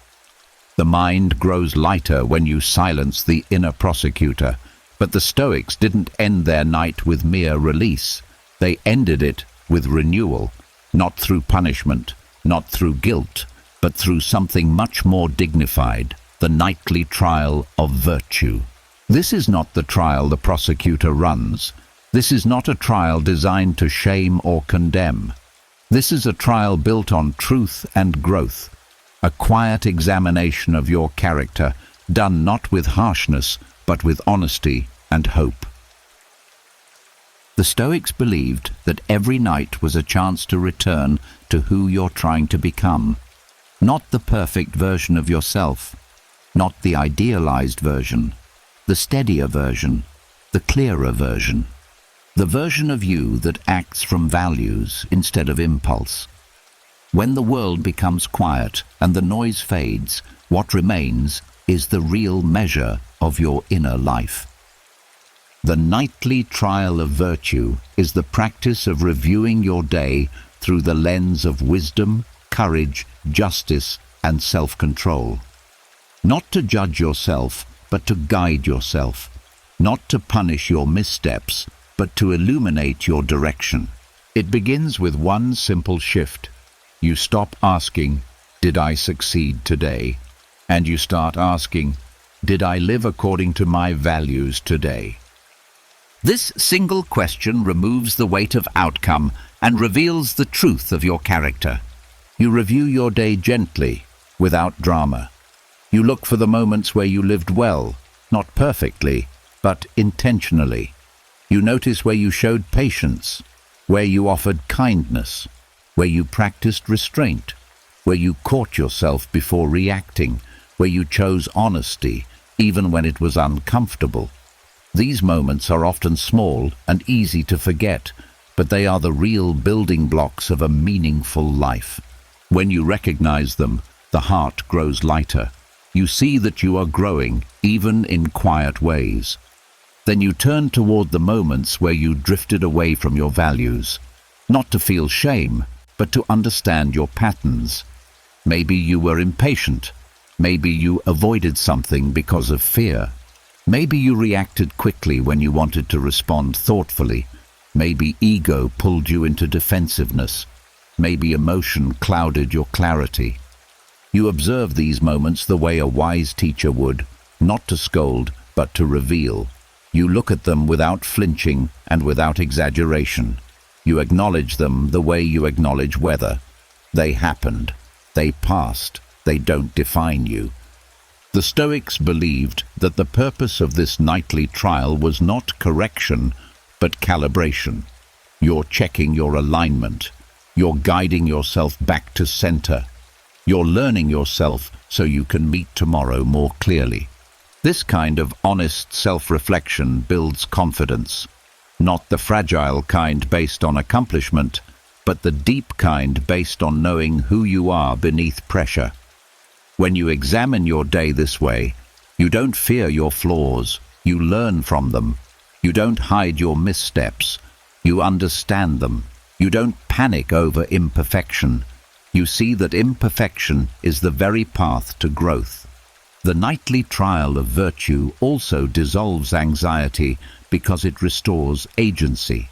The mind grows lighter when you silence the inner prosecutor, but the Stoics didn't end their night with mere release. They ended it with renewal, not through punishment, not through guilt, but through something much more dignified, the nightly trial of virtue. This is not the trial the prosecutor runs. This is not a trial designed to shame or condemn. This is a trial built on truth and growth, a quiet examination of your character, done not with harshness, but with honesty and hope. The Stoics believed that every night was a chance to return to who you're trying to become, not the perfect version of yourself, not the idealized version, the steadier version, the clearer version, the version of you that acts from values instead of impulse. When the world becomes quiet and the noise fades, what remains is the real measure of your inner life. The nightly trial of virtue is the practice of reviewing your day through the lens of wisdom, courage, justice, and self-control. Not to judge yourself, but to guide yourself. Not to punish your missteps, but to illuminate your direction. It begins with one simple shift. You stop asking, "Did I succeed today?" And you start asking, "Did I live according to my values today?" This single question removes the weight of outcome and reveals the truth of your character. You review your day gently, without drama. You look for the moments where you lived well, not perfectly, but intentionally. You notice where you showed patience, where you offered kindness, where you practiced restraint, where you caught yourself before reacting, where you chose honesty, even when it was uncomfortable. These moments are often small and easy to forget, but they are the real building blocks of a meaningful life. When you recognize them, the heart grows lighter. You see that you are growing, even in quiet ways. Then you turn toward the moments where you drifted away from your values, not to feel shame, but to understand your patterns. Maybe you were impatient. Maybe you avoided something because of fear. Maybe you reacted quickly when you wanted to respond thoughtfully. Maybe ego pulled you into defensiveness. Maybe emotion clouded your clarity. You observe these moments the way a wise teacher would, not to scold, but to reveal. You look at them without flinching and without exaggeration. You acknowledge them the way you acknowledge weather. They happened. They passed. They don't define you. The Stoics believed that the purpose of this nightly trial was not correction, but calibration. You're checking your alignment. You're guiding yourself back to center. You're learning yourself so you can meet tomorrow more clearly. This kind of honest self-reflection builds confidence, not the fragile kind based on accomplishment, but the deep kind based on knowing who you are beneath pressure. When you examine your day this way, you don't fear your flaws, You learn from them. You don't hide your missteps. You understand them. You don't panic over imperfection. You see that imperfection is the very path to growth. The nightly trial of virtue also dissolves anxiety because it restores agency.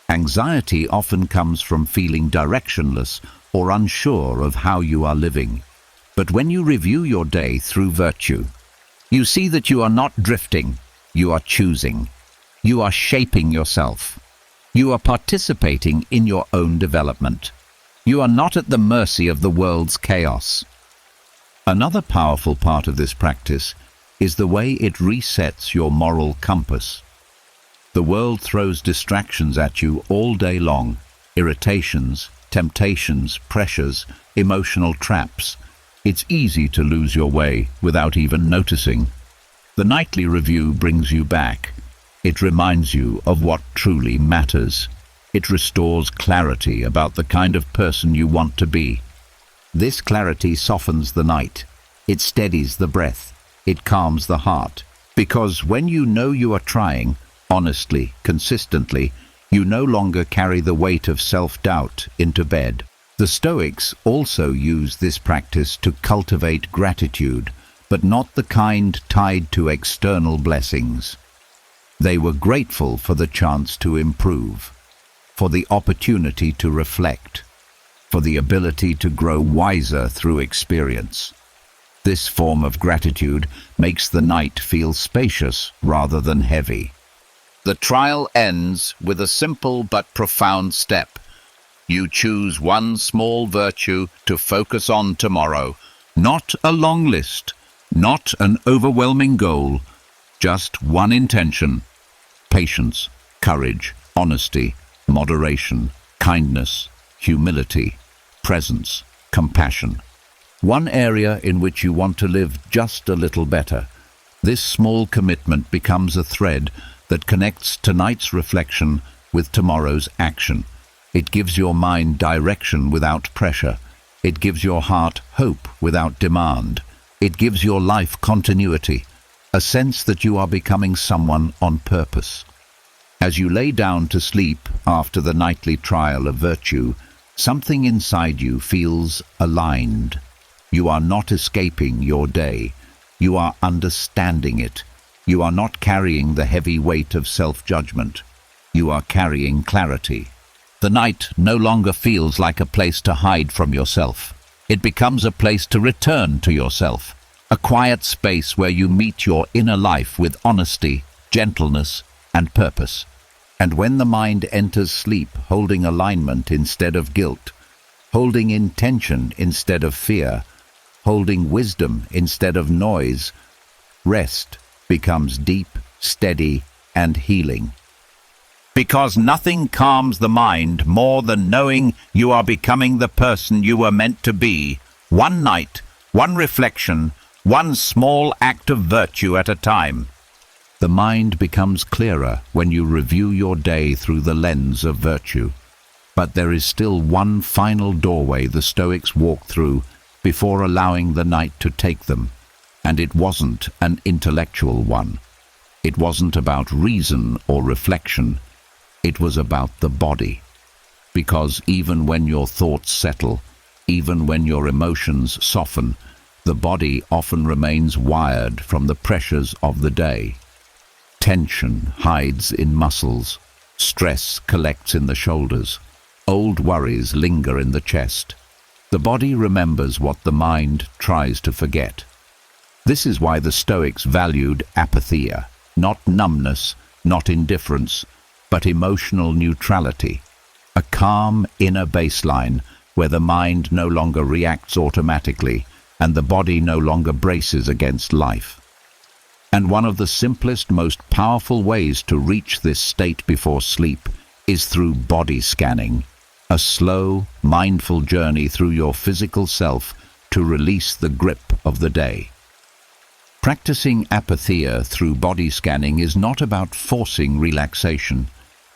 Anxiety often comes from feeling directionless or unsure of how you are living. But when you review your day through virtue, you see that you are not drifting, you are choosing. You are shaping yourself. You are participating in your own development. You are not at the mercy of the world's chaos. Another powerful part of this practice is the way it resets your moral compass. The world throws distractions at you all day long: irritations, temptations, pressures, emotional traps. It's easy to lose your way without even noticing. The nightly review brings you back. It reminds you of what truly matters. It restores clarity about the kind of person you want to be. This clarity softens the night. It steadies the breath. It calms the heart. Because when you know you are trying, honestly, consistently, you no longer carry the weight of self-doubt into bed. The Stoics also use this practice to cultivate gratitude, but not the kind tied to external blessings. They were grateful for the chance to improve, for the opportunity to reflect, for the ability to grow wiser through experience. This form of gratitude makes the night feel spacious rather than heavy. The trial ends with a simple but profound step. You choose one small virtue to focus on tomorrow. Not a long list, not an overwhelming goal, just one intention: patience, courage, honesty, moderation, kindness, humility, presence, compassion. One area in which you want to live just a little better. This small commitment becomes a thread that connects tonight's reflection with tomorrow's action. It gives your mind direction without pressure. It gives your heart hope without demand. It gives your life continuity, a sense that you are becoming someone on purpose. As you lay down to sleep after the nightly trial of virtue, something inside you feels aligned. You are not escaping your day. You are understanding it. You are not carrying the heavy weight of self-judgment. You are carrying clarity. The night no longer feels like a place to hide from yourself. It becomes a place to return to yourself, a quiet space where you meet your inner life with honesty, gentleness, and purpose. And when the mind enters sleep holding alignment instead of guilt, holding intention instead of fear, holding wisdom instead of noise, rest becomes deep, steady, and healing. Because nothing calms the mind more than knowing you are becoming the person you were meant to be, one night, one reflection, one small act of virtue at a time. The mind becomes clearer when you review your day through the lens of virtue. But there is still one final doorway the Stoics walk through before allowing the night to take them, and it wasn't an intellectual one. It wasn't about reason or reflection. It was about the body. Because even when your thoughts settle, even when your emotions soften, the body often remains wired from the pressures of the day. Tension hides in muscles. Stress collects in the shoulders. Old worries linger in the chest. The body remembers what the mind tries to forget. This is why the Stoics valued apatheia, not numbness, not indifference, but emotional neutrality, a calm inner baseline where the mind no longer reacts automatically and the body no longer braces against life. And one of the simplest, most powerful ways to reach this state before sleep is through body scanning, a slow, mindful journey through your physical self to release the grip of the day. Practicing apatheia through body scanning is not about forcing relaxation.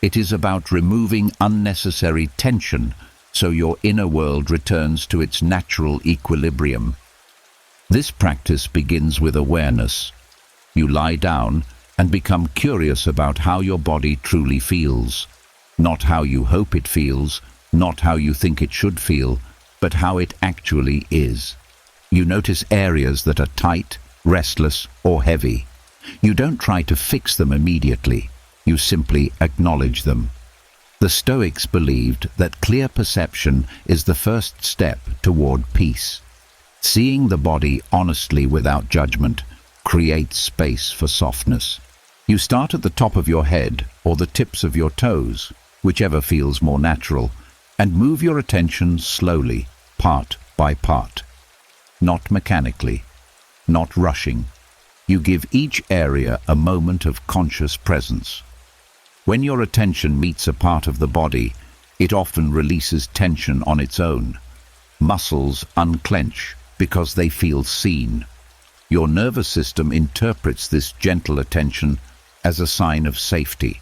It is about removing unnecessary tension so your inner world returns to its natural equilibrium. This practice begins with awareness. You lie down, and become curious about how your body truly feels. Not how you hope it feels, not how you think it should feel, but how it actually is. You notice areas that are tight, restless, or heavy. You don't try to fix them immediately. You simply acknowledge them. The Stoics believed that clear perception is the first step toward peace. Seeing the body honestly without judgment creates space for softness. You start at the top of your head or the tips of your toes, whichever feels more natural, and move your attention slowly, part by part. Not mechanically, not rushing. You give each area a moment of conscious presence. When your attention meets a part of the body, it often releases tension on its own. Muscles unclench because they feel seen. Your nervous system interprets this gentle attention as a sign of safety.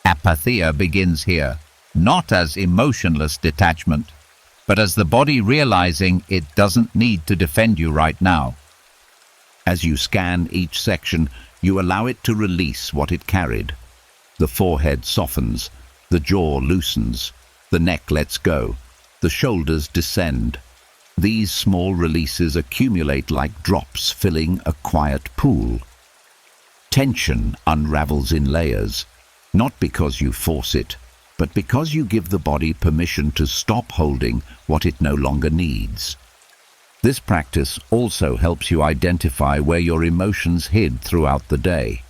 Apatheia begins here, not as emotionless detachment, but as the body realizing it doesn't need to defend you right now. As you scan each section, you allow it to release what it carried. The forehead softens, the jaw loosens, the neck lets go, the shoulders descend. These small releases accumulate like drops filling a quiet pool. Tension unravels in layers, not because you force it, but because you give the body permission to stop holding what it no longer needs. This practice also helps you identify where your emotions hid throughout the day.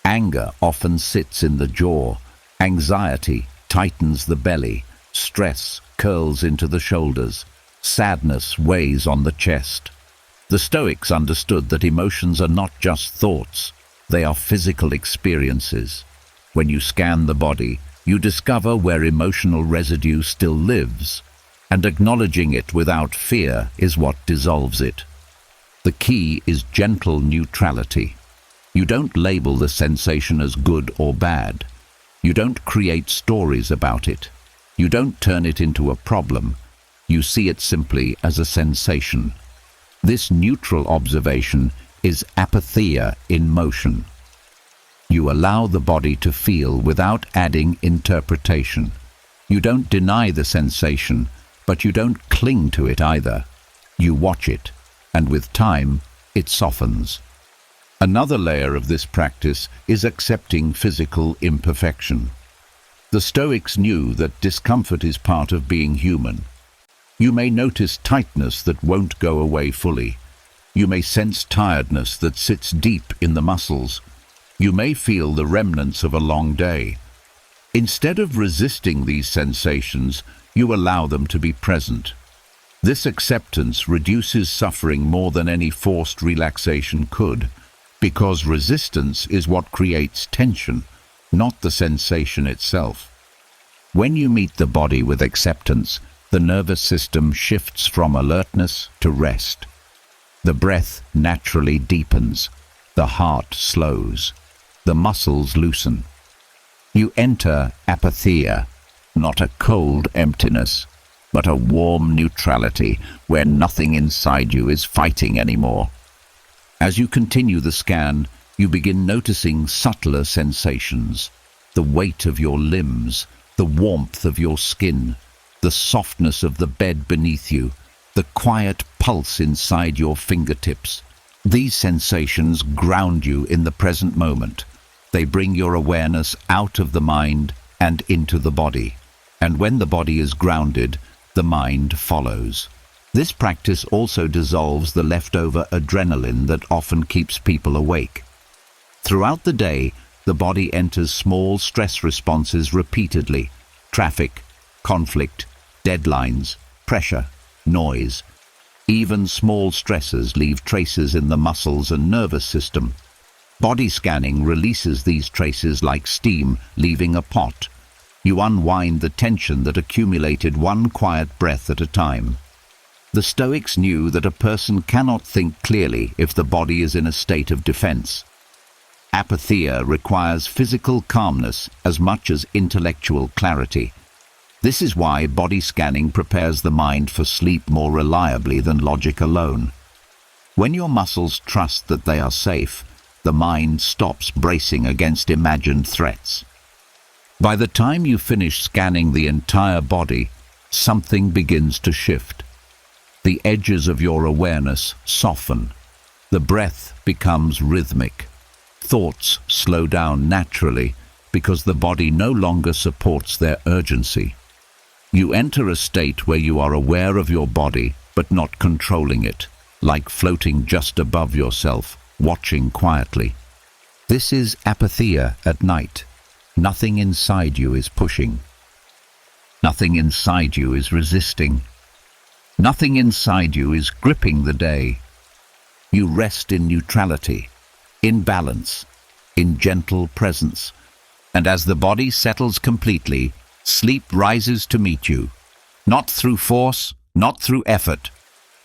Anger often sits in the jaw, anxiety tightens the belly, stress curls into the shoulders, sadness weighs on the chest. The Stoics understood that emotions are not just thoughts, they are physical experiences. When you scan the body, you discover where emotional residue still lives, and acknowledging it without fear is what dissolves it. The key is gentle neutrality. You don't label the sensation as good or bad. You don't create stories about it. You don't turn it into a problem. You see it simply as a sensation. This neutral observation is apatheia in motion. You allow the body to feel without adding interpretation. You don't deny the sensation, but you don't cling to it either. You watch it, and with time, it softens. Another layer of this practice is accepting physical imperfection. The Stoics knew that discomfort is part of being human. You may notice tightness that won't go away fully. You may sense tiredness that sits deep in the muscles. You may feel the remnants of a long day. Instead of resisting these sensations, you allow them to be present. This acceptance reduces suffering more than any forced relaxation could, because resistance is what creates tension, not the sensation itself. When you meet the body with acceptance, the nervous system shifts from alertness to rest. The breath naturally deepens, the heart slows, the muscles loosen. You enter apatheia, not a cold emptiness, but a warm neutrality where nothing inside you is fighting anymore. As you continue the scan, you begin noticing subtler sensations, the weight of your limbs, the warmth of your skin, the softness of the bed beneath you, the quiet pulse inside your fingertips. These sensations ground you in the present moment. They bring your awareness out of the mind and into the body. And when the body is grounded, the mind follows. This practice also dissolves the leftover adrenaline that often keeps people awake. Throughout the day, the body enters small stress responses repeatedly: traffic, conflict, deadlines, pressure, noise. Even small stresses leave traces in the muscles and nervous system. Body scanning releases these traces like steam leaving a pot. You unwind the tension that accumulated one quiet breath at a time. The Stoics knew that a person cannot think clearly if the body is in a state of defense. Apatheia requires physical calmness as much as intellectual clarity. This is why body scanning prepares the mind for sleep more reliably than logic alone. When your muscles trust that they are safe, the mind stops bracing against imagined threats. By the time you finish scanning the entire body, something begins to shift. The edges of your awareness soften. The breath becomes rhythmic. Thoughts slow down naturally because the body no longer supports their urgency. You enter a state where you are aware of your body but not controlling it, like floating just above yourself, watching quietly. This is apatheia at night. Nothing inside you is pushing. Nothing inside you is resisting. Nothing inside you is gripping the day. You rest in neutrality, in balance, in gentle presence. And as the body settles completely, sleep rises to meet you, not through force, not through effort,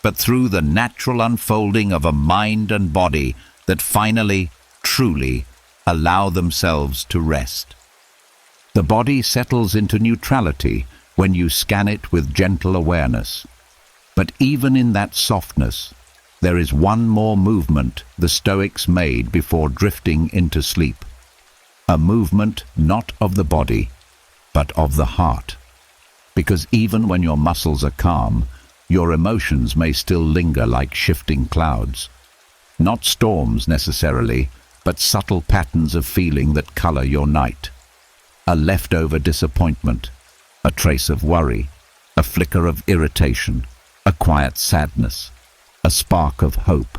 but through the natural unfolding of a mind and body that finally, truly, allow themselves to rest. The body settles into neutrality when you scan it with gentle awareness. But even in that softness, there is one more movement the Stoics made before drifting into sleep. A movement not of the body, but of the heart. Because even when your muscles are calm, your emotions may still linger like shifting clouds. Not storms necessarily, but subtle patterns of feeling that color your night. A leftover disappointment, a trace of worry, a flicker of irritation, a quiet sadness, a spark of hope.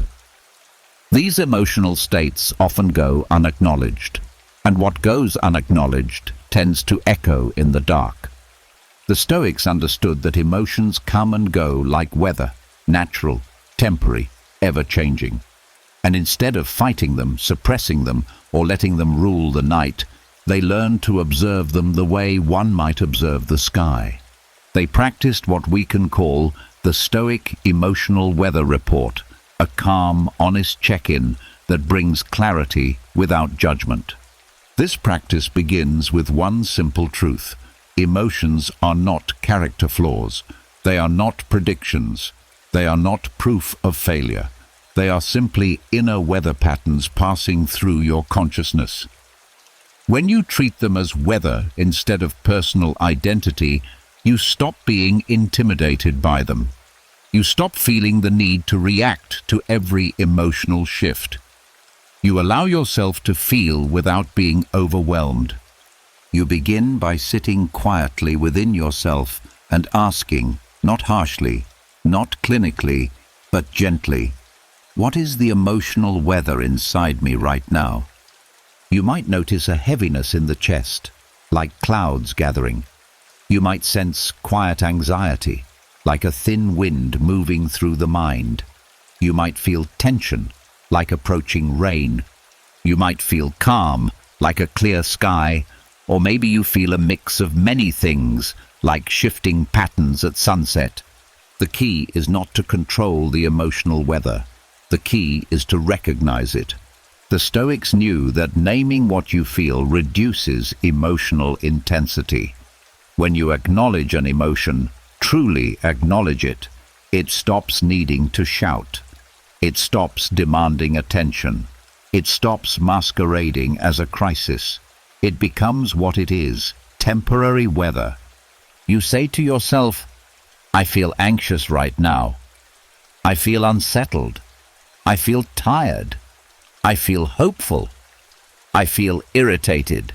These emotional states often go unacknowledged, and what goes unacknowledged tends to echo in the dark. The Stoics understood that emotions come and go like weather, natural, temporary, ever-changing. And instead of fighting them, suppressing them, or letting them rule the night, they learned to observe them the way one might observe the sky. They practiced what we can call the Stoic emotional weather report, a calm, honest check-in that brings clarity without judgment. This practice begins with one simple truth. Emotions are not character flaws. They are not predictions. They are not proof of failure. They are simply inner weather patterns passing through your consciousness. When you treat them as weather instead of personal identity, you stop being intimidated by them. You stop feeling the need to react to every emotional shift. You allow yourself to feel without being overwhelmed. You begin by sitting quietly within yourself and asking, not harshly, not clinically, but gently, what is the emotional weather inside me right now? You might notice a heaviness in the chest, like clouds gathering. You might sense quiet anxiety, like a thin wind moving through the mind. You might feel tension, like approaching rain. You might feel calm, like a clear sky, or maybe you feel a mix of many things, like shifting patterns at sunset. The key is not to control the emotional weather. The key is to recognize it. The Stoics knew that naming what you feel reduces emotional intensity. When you acknowledge an emotion, truly acknowledge it, it stops needing to shout. It stops demanding attention. It stops masquerading as a crisis. It becomes what it is, temporary weather. You say to yourself, I feel anxious right now. I feel unsettled. I feel tired. I feel hopeful. I feel irritated.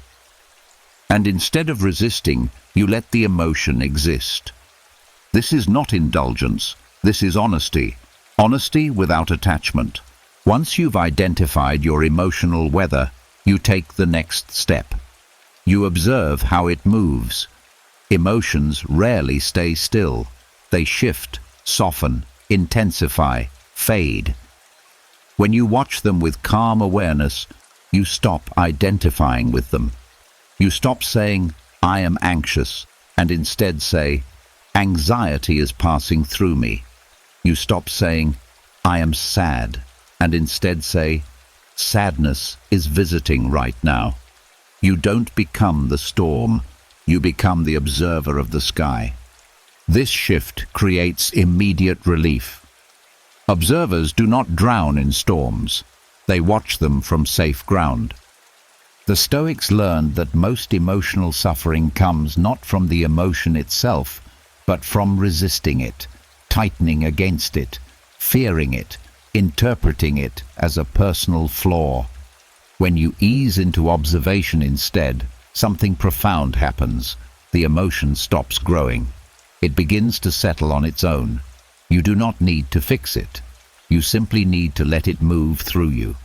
And instead of resisting, you let the emotion exist. This is not indulgence. This is honesty. Honesty without attachment. Once you've identified your emotional weather, you take the next step. You observe how it moves. Emotions rarely stay still. They shift, soften, intensify, fade. When you watch them with calm awareness, you stop identifying with them. You stop saying, I am anxious, and instead say, anxiety is passing through me. You stop saying, I am sad, and instead say, sadness is visiting right now. You don't become the storm, you become the observer of the sky. This shift creates immediate relief. Observers do not drown in storms. They watch them from safe ground. The Stoics learned that most emotional suffering comes not from the emotion itself, but from resisting it, tightening against it, fearing it, interpreting it as a personal flaw. When you ease into observation instead, something profound happens. The emotion stops growing. It begins to settle on its own. You do not need to fix it. You simply need to let it move through you.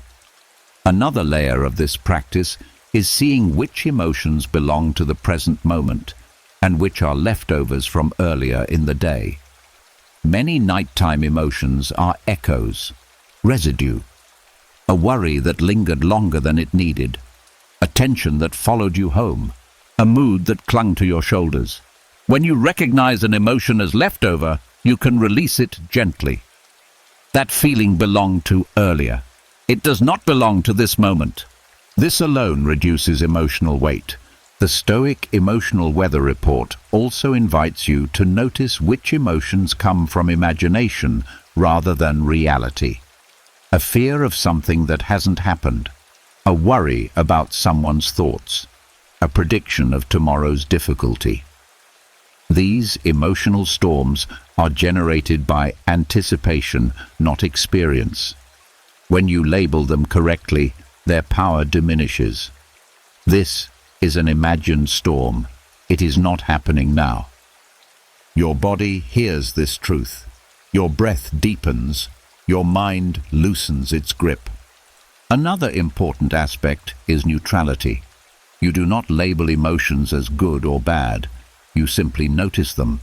Another layer of this practice is seeing which emotions belong to the present moment and which are leftovers from earlier in the day. Many nighttime emotions are echoes, residue, a worry that lingered longer than it needed, a tension that followed you home, a mood that clung to your shoulders. When you recognize an emotion as leftover, you can release it gently. That feeling belonged to earlier. It does not belong to this moment. This alone reduces emotional weight. The Stoic Emotional Weather Report also invites you to notice which emotions come from imagination rather than reality. A fear of something that hasn't happened, a worry about someone's thoughts, a prediction of tomorrow's difficulty. These emotional storms are generated by anticipation, not experience. When you label them correctly, their power diminishes. This is an imagined storm. It is not happening now. Your body hears this truth. Your breath deepens. Your mind loosens its grip. Another important aspect is neutrality. You do not label emotions as good or bad. You simply notice them.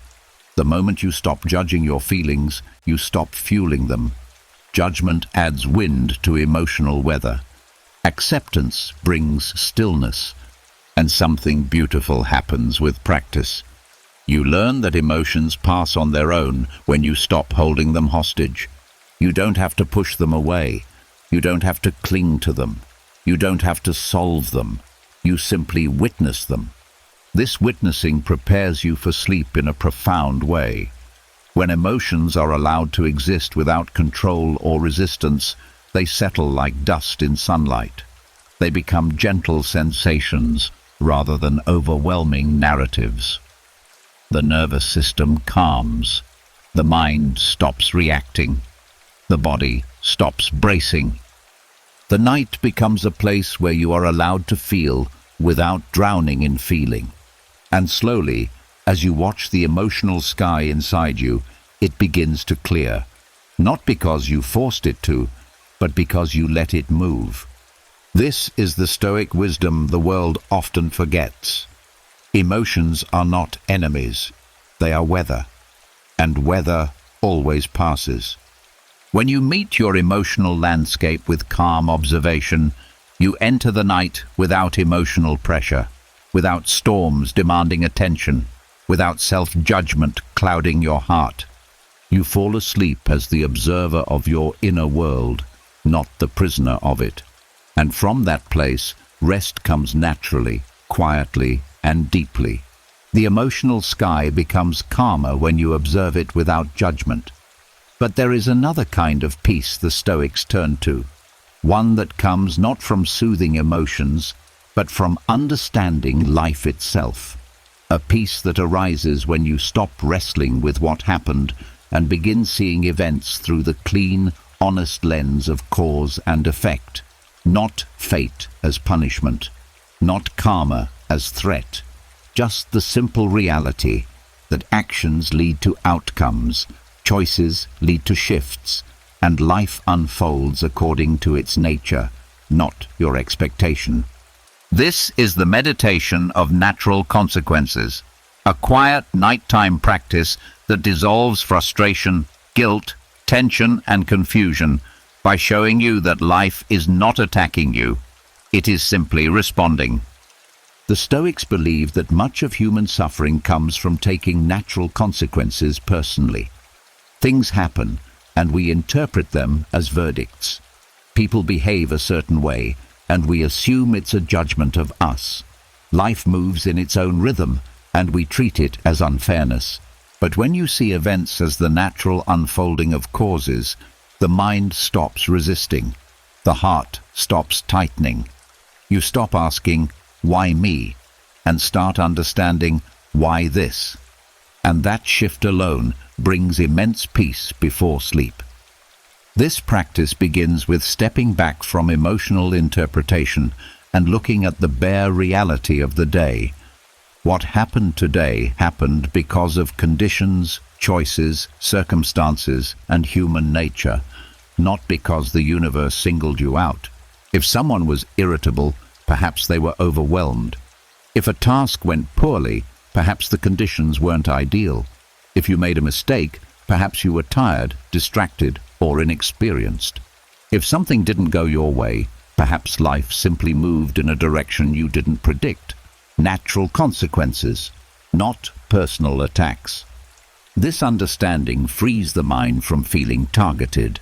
The moment you stop judging your feelings, you stop fueling them. Judgment adds wind to emotional weather. Acceptance brings stillness, and something beautiful happens with practice. You learn that emotions pass on their own when you stop holding them hostage. You don't have to push them away. You don't have to cling to them. You don't have to solve them. You simply witness them. This witnessing prepares you for sleep in a profound way. When emotions are allowed to exist without control or resistance, they settle like dust in sunlight. They become gentle sensations rather than overwhelming narratives. The nervous system calms. The mind stops reacting. The body stops bracing. The night becomes a place where you are allowed to feel without drowning in feeling. And slowly, as you watch the emotional sky inside you, it begins to clear. Not because you forced it to, but because you let it move. This is the Stoic wisdom the world often forgets. Emotions are not enemies. They are weather. And weather always passes. When you meet your emotional landscape with calm observation, you enter the night without emotional pressure, without storms demanding attention, without self-judgment clouding your heart. You fall asleep as the observer of your inner world, not the prisoner of it. And from that place, rest comes naturally, quietly, and deeply. The emotional sky becomes calmer when you observe it without judgment. But there is another kind of peace the Stoics turn to, one that comes not from soothing emotions, but from understanding life itself. A peace that arises when you stop wrestling with what happened and begin seeing events through the clean, honest lens of cause and effect. Not fate as punishment, not karma as threat, just the simple reality that actions lead to outcomes, choices lead to shifts, and life unfolds according to its nature, not your expectation. This is the meditation of natural consequences, a quiet nighttime practice that dissolves frustration, guilt, tension, and confusion by showing you that life is not attacking you. It is simply responding. The Stoics believe that much of human suffering comes from taking natural consequences personally. Things happen, and we interpret them as verdicts. People behave a certain way, and we assume it's a judgment of us. Life moves in its own rhythm, and we treat it as unfairness. But when you see events as the natural unfolding of causes, the mind stops resisting. The heart stops tightening. You stop asking, "Why me?" and start understanding, "Why this?" And that shift alone brings immense peace before sleep. This practice begins with stepping back from emotional interpretation and looking at the bare reality of the day. What happened today happened because of conditions, choices, circumstances, and human nature, not because the universe singled you out. If someone was irritable, perhaps they were overwhelmed. If a task went poorly, perhaps the conditions weren't ideal. If you made a mistake, perhaps you were tired, distracted, or inexperienced. If something didn't go your way, perhaps life simply moved in a direction you didn't predict. Natural consequences, not personal attacks. This understanding frees the mind from feeling targeted.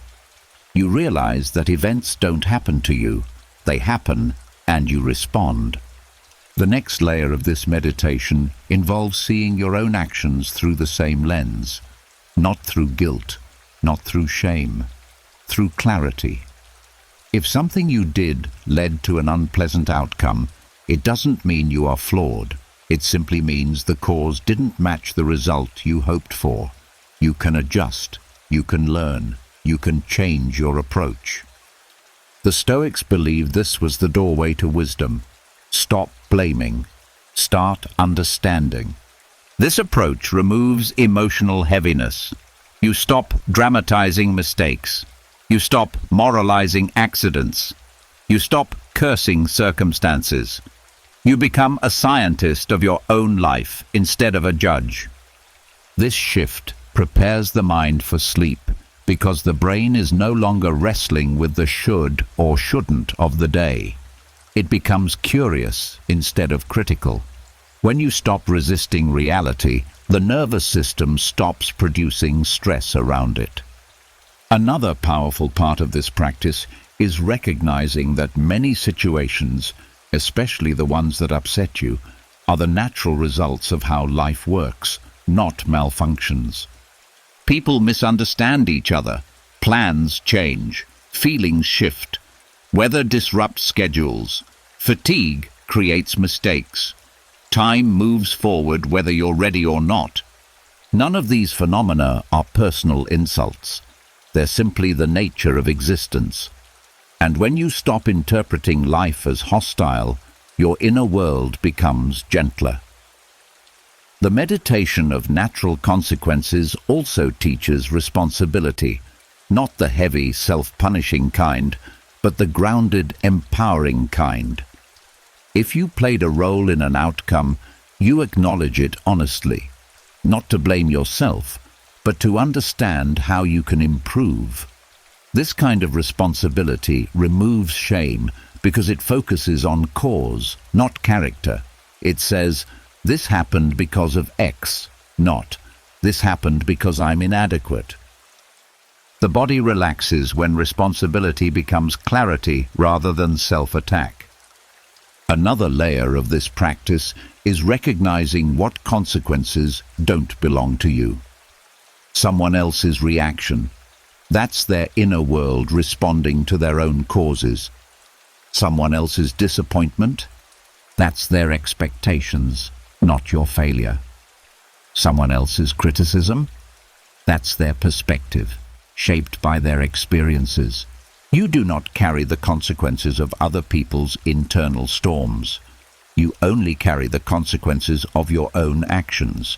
You realize that events don't happen to you. They happen, and you respond. The next layer of this meditation involves seeing your own actions through the same lens, not through guilt, not through shame, through clarity. If something you did led to an unpleasant outcome, it doesn't mean you are flawed. It simply means the cause didn't match the result you hoped for. You can adjust, you can learn, you can change your approach. The Stoics believed this was the doorway to wisdom. Stop blaming. Start understanding. This approach removes emotional heaviness. You stop dramatizing mistakes. You stop moralizing accidents. You stop cursing circumstances. You become a scientist of your own life instead of a judge. This shift prepares the mind for sleep because the brain is no longer wrestling with the should or shouldn't of the day. It becomes curious instead of critical. When you stop resisting reality, the nervous system stops producing stress around it. Another powerful part of this practice is recognizing that many situations, especially the ones that upset you, are the natural results of how life works, not malfunctions. People misunderstand each other, plans change, feelings shift, weather disrupts schedules, fatigue creates mistakes, time moves forward whether you're ready or not. None of these phenomena are personal insults. They're simply the nature of existence. And when you stop interpreting life as hostile, your inner world becomes gentler. The meditation of natural consequences also teaches responsibility, not the heavy, self-punishing kind, but the grounded, empowering kind. If you played a role in an outcome, you acknowledge it honestly, not to blame yourself, but to understand how you can improve. This kind of responsibility removes shame because it focuses on cause, not character. It says, "This happened because of X," not, "This happened because I'm inadequate." The body relaxes when responsibility becomes clarity rather than self-attack. Another layer of this practice is recognizing what consequences don't belong to you. Someone else's reaction. That's their inner world responding to their own causes. Someone else's disappointment. That's their expectations, not your failure. Someone else's criticism. That's their perspective, shaped by their experiences. You do not carry the consequences of other people's internal storms. You only carry the consequences of your own actions.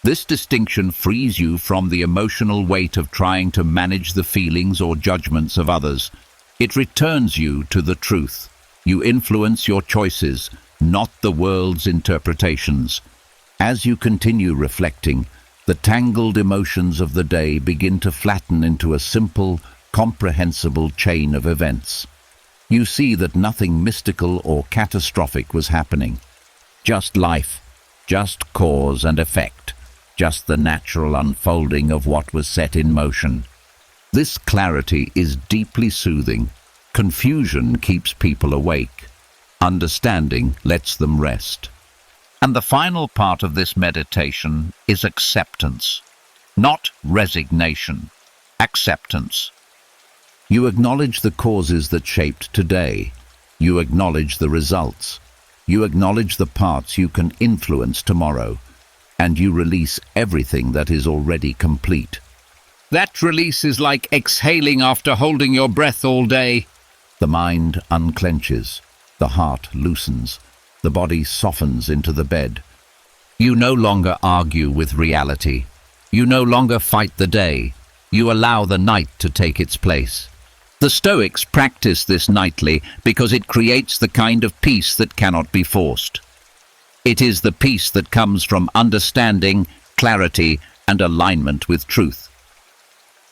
This distinction frees you from the emotional weight of trying to manage the feelings or judgments of others. It returns you to the truth. You influence your choices, not the world's interpretations. As you continue reflecting, the tangled emotions of the day begin to flatten into a simple, comprehensible chain of events. You see that nothing mystical or catastrophic was happening. Just life, just cause and effect, just the natural unfolding of what was set in motion. This clarity is deeply soothing. Confusion keeps people awake. Understanding lets them rest. And the final part of this meditation is acceptance, not resignation, acceptance. You acknowledge the causes that shaped today. You acknowledge the results. You acknowledge the parts you can influence tomorrow. And you release everything that is already complete. That release is like exhaling after holding your breath all day. The mind unclenches. The heart loosens. The body softens into the bed. You no longer argue with reality. You no longer fight the day. You allow the night to take its place. The Stoics practice this nightly because it creates the kind of peace that cannot be forced. It is the peace that comes from understanding, clarity, and alignment with truth.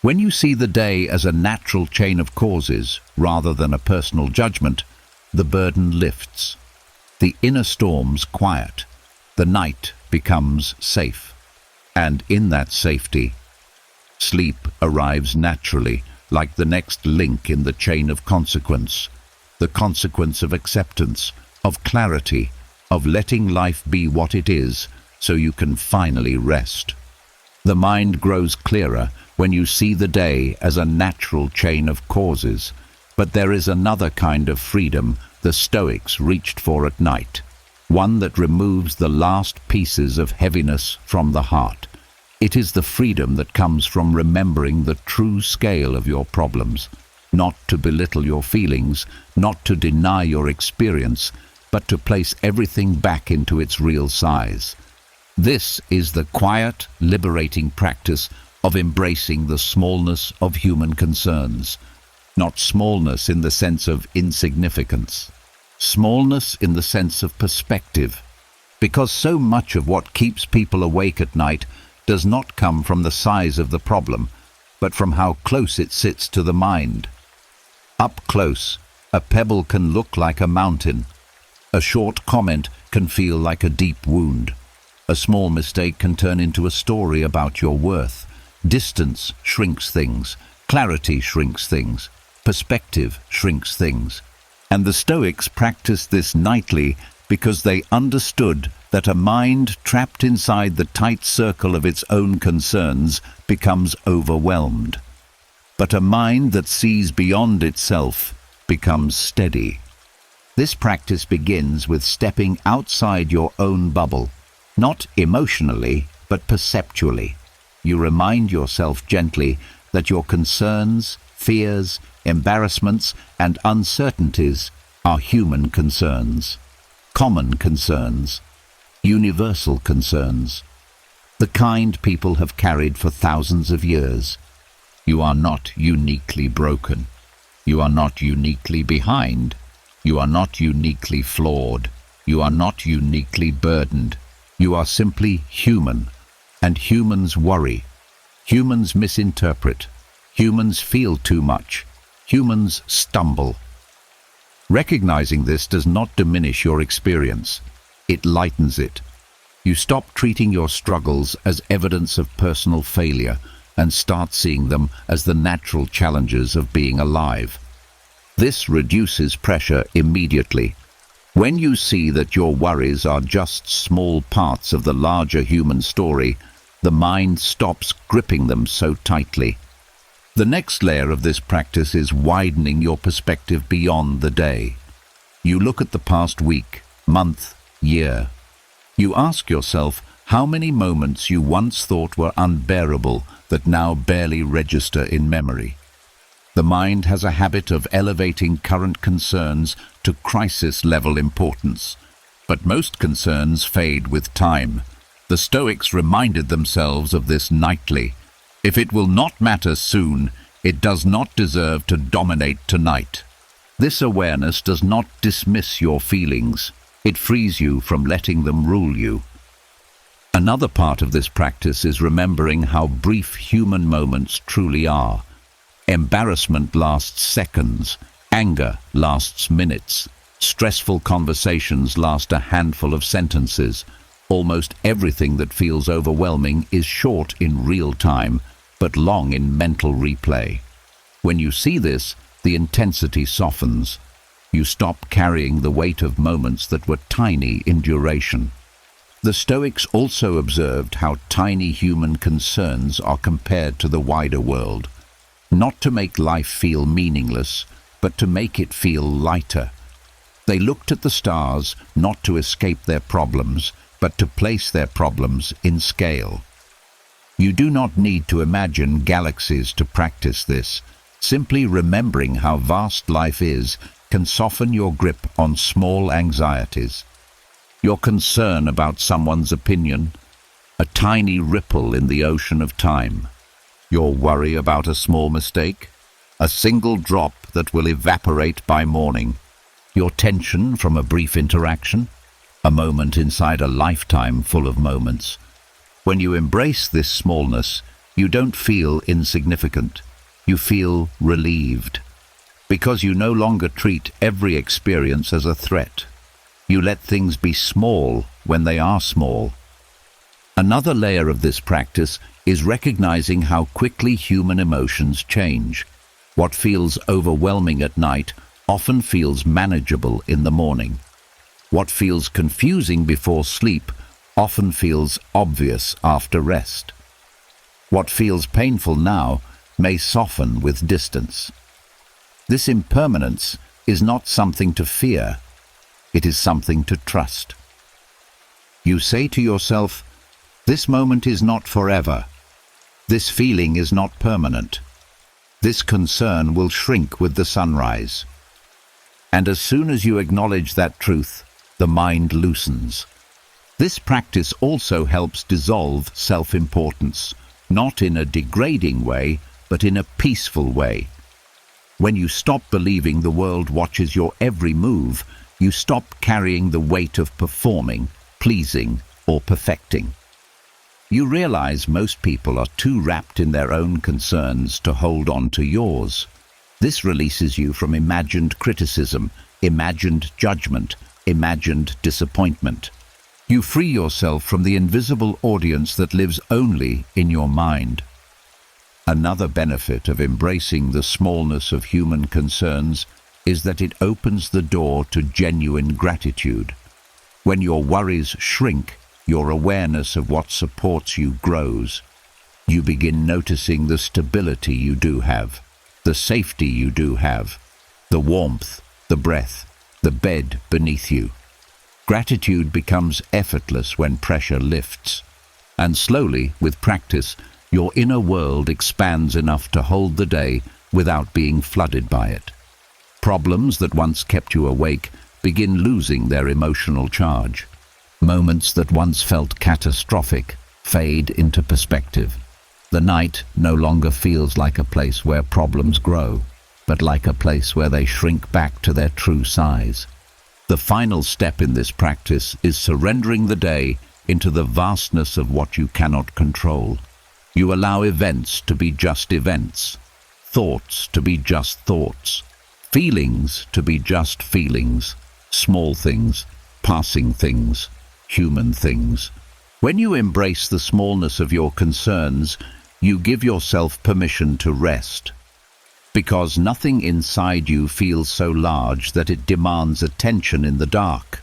When you see the day as a natural chain of causes rather than a personal judgment, the burden lifts. The inner storms quiet. The night becomes safe. And in that safety, sleep arrives naturally, like the next link in the chain of consequence. The consequence of acceptance, of clarity, of letting life be what it is, so you can finally rest. The mind grows clearer when you see the day as a natural chain of causes, but there is another kind of freedom the Stoics reached for at night, one that removes the last pieces of heaviness from the heart. It is the freedom that comes from remembering the true scale of your problems, not to belittle your feelings, not to deny your experience, but to place everything back into its real size. This is the quiet, liberating practice of embracing the smallness of human concerns. Not smallness in the sense of insignificance. Smallness in the sense of perspective. Because so much of what keeps people awake at night does not come from the size of the problem, but from how close it sits to the mind. Up close, a pebble can look like a mountain. A short comment can feel like a deep wound. A small mistake can turn into a story about your worth. Distance shrinks things. Clarity shrinks things. Perspective shrinks things. And the Stoics practiced this nightly because they understood that a mind trapped inside the tight circle of its own concerns becomes overwhelmed. But a mind that sees beyond itself becomes steady. This practice begins with stepping outside your own bubble, not emotionally, but perceptually. You remind yourself gently that your concerns, fears, embarrassments, and uncertainties are human concerns, common concerns, universal concerns, the kind people have carried for thousands of years. You are not uniquely broken. You are not uniquely behind. You are not uniquely flawed. You are not uniquely burdened. You are simply human, and humans worry. Humans misinterpret. Humans feel too much. Humans stumble. Recognizing this does not diminish your experience. It lightens it. You stop treating your struggles as evidence of personal failure and start seeing them as the natural challenges of being alive. This reduces pressure immediately. When you see that your worries are just small parts of the larger human story, the mind stops gripping them so tightly. The next layer of this practice is widening your perspective beyond the day. You look at the past week, month, year. You ask yourself how many moments you once thought were unbearable that now barely register in memory. The mind has a habit of elevating current concerns to crisis-level importance, but most concerns fade with time. The Stoics reminded themselves of this nightly. If it will not matter soon, it does not deserve to dominate tonight. This awareness does not dismiss your feelings. It frees you from letting them rule you. Another part of this practice is remembering how brief human moments truly are. Embarrassment lasts seconds. Anger lasts minutes. Stressful conversations last a handful of sentences. Almost everything that feels overwhelming is short in real time, but long in mental replay. When you see this, the intensity softens. You stop carrying the weight of moments that were tiny in duration. The Stoics also observed how tiny human concerns are compared to the wider world. not to make life feel meaningless, but to make it feel lighter. They looked at the stars not to escape their problems, but to place their problems in scale. You do not need to imagine galaxies to practice this. Simply remembering how vast life is can soften your grip on small anxieties. Your concern about someone's opinion, a tiny ripple in the ocean of time. Your worry about a small mistake, a single drop that will evaporate by morning. Your tension from a brief interaction, a moment inside a lifetime full of moments. When you embrace this smallness, you don't feel insignificant. You feel relieved. Because you no longer treat every experience as a threat. You let things be small when they are small. Another layer of this practice is recognizing how quickly human emotions change. What feels overwhelming at night often feels manageable in the morning. What feels confusing before sleep often feels obvious after rest. What feels painful now may soften with distance. This impermanence is not something to fear, it is something to trust. You say to yourself, this moment is not forever. This feeling is not permanent. This concern will shrink with the sunrise. And as soon as you acknowledge that truth, the mind loosens. This practice also helps dissolve self-importance, not in a degrading way, but in a peaceful way. When you stop believing the world watches your every move, you stop carrying the weight of performing, pleasing, or perfecting. You realize most people are too wrapped in their own concerns to hold on to yours. This releases you from imagined criticism, imagined judgment, imagined disappointment. You free yourself from the invisible audience that lives only in your mind. Another benefit of embracing the smallness of human concerns is that it opens the door to genuine gratitude. When your worries shrink, your awareness of what supports you grows. You begin noticing the stability you do have, the safety you do have, the warmth, the breath, the bed beneath you. Gratitude becomes effortless when pressure lifts, and slowly, with practice, your inner world expands enough to hold the day without being flooded by it. Problems that once kept you awake begin losing their emotional charge. Moments that once felt catastrophic fade into perspective. The night no longer feels like a place where problems grow, but like a place where they shrink back to their true size. The final step in this practice is surrendering the day into the vastness of what you cannot control. You allow events to be just events, thoughts to be just thoughts, feelings to be just feelings, small things, passing things, human things. When you embrace the smallness of your concerns, you give yourself permission to rest. Because nothing inside you feels so large that it demands attention in the dark.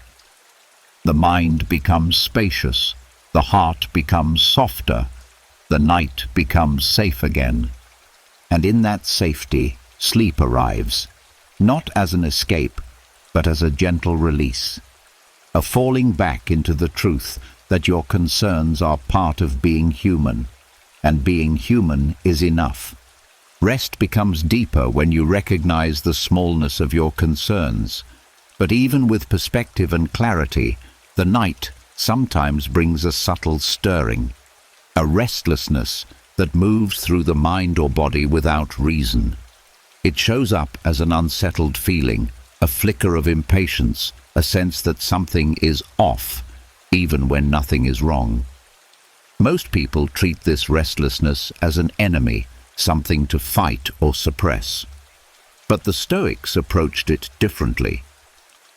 The mind becomes spacious, the heart becomes softer, the night becomes safe again. And in that safety, sleep arrives, not as an escape, but as a gentle release. A falling back into the truth that your concerns are part of being human, and being human is enough. Rest becomes deeper when you recognize the smallness of your concerns, but even with perspective and clarity, the night sometimes brings a subtle stirring, a restlessness that moves through the mind or body without reason. It shows up as an unsettled feeling, a flicker of impatience, a sense that something is off, even when nothing is wrong. Most people treat this restlessness as an enemy, something to fight or suppress. But the Stoics approached it differently.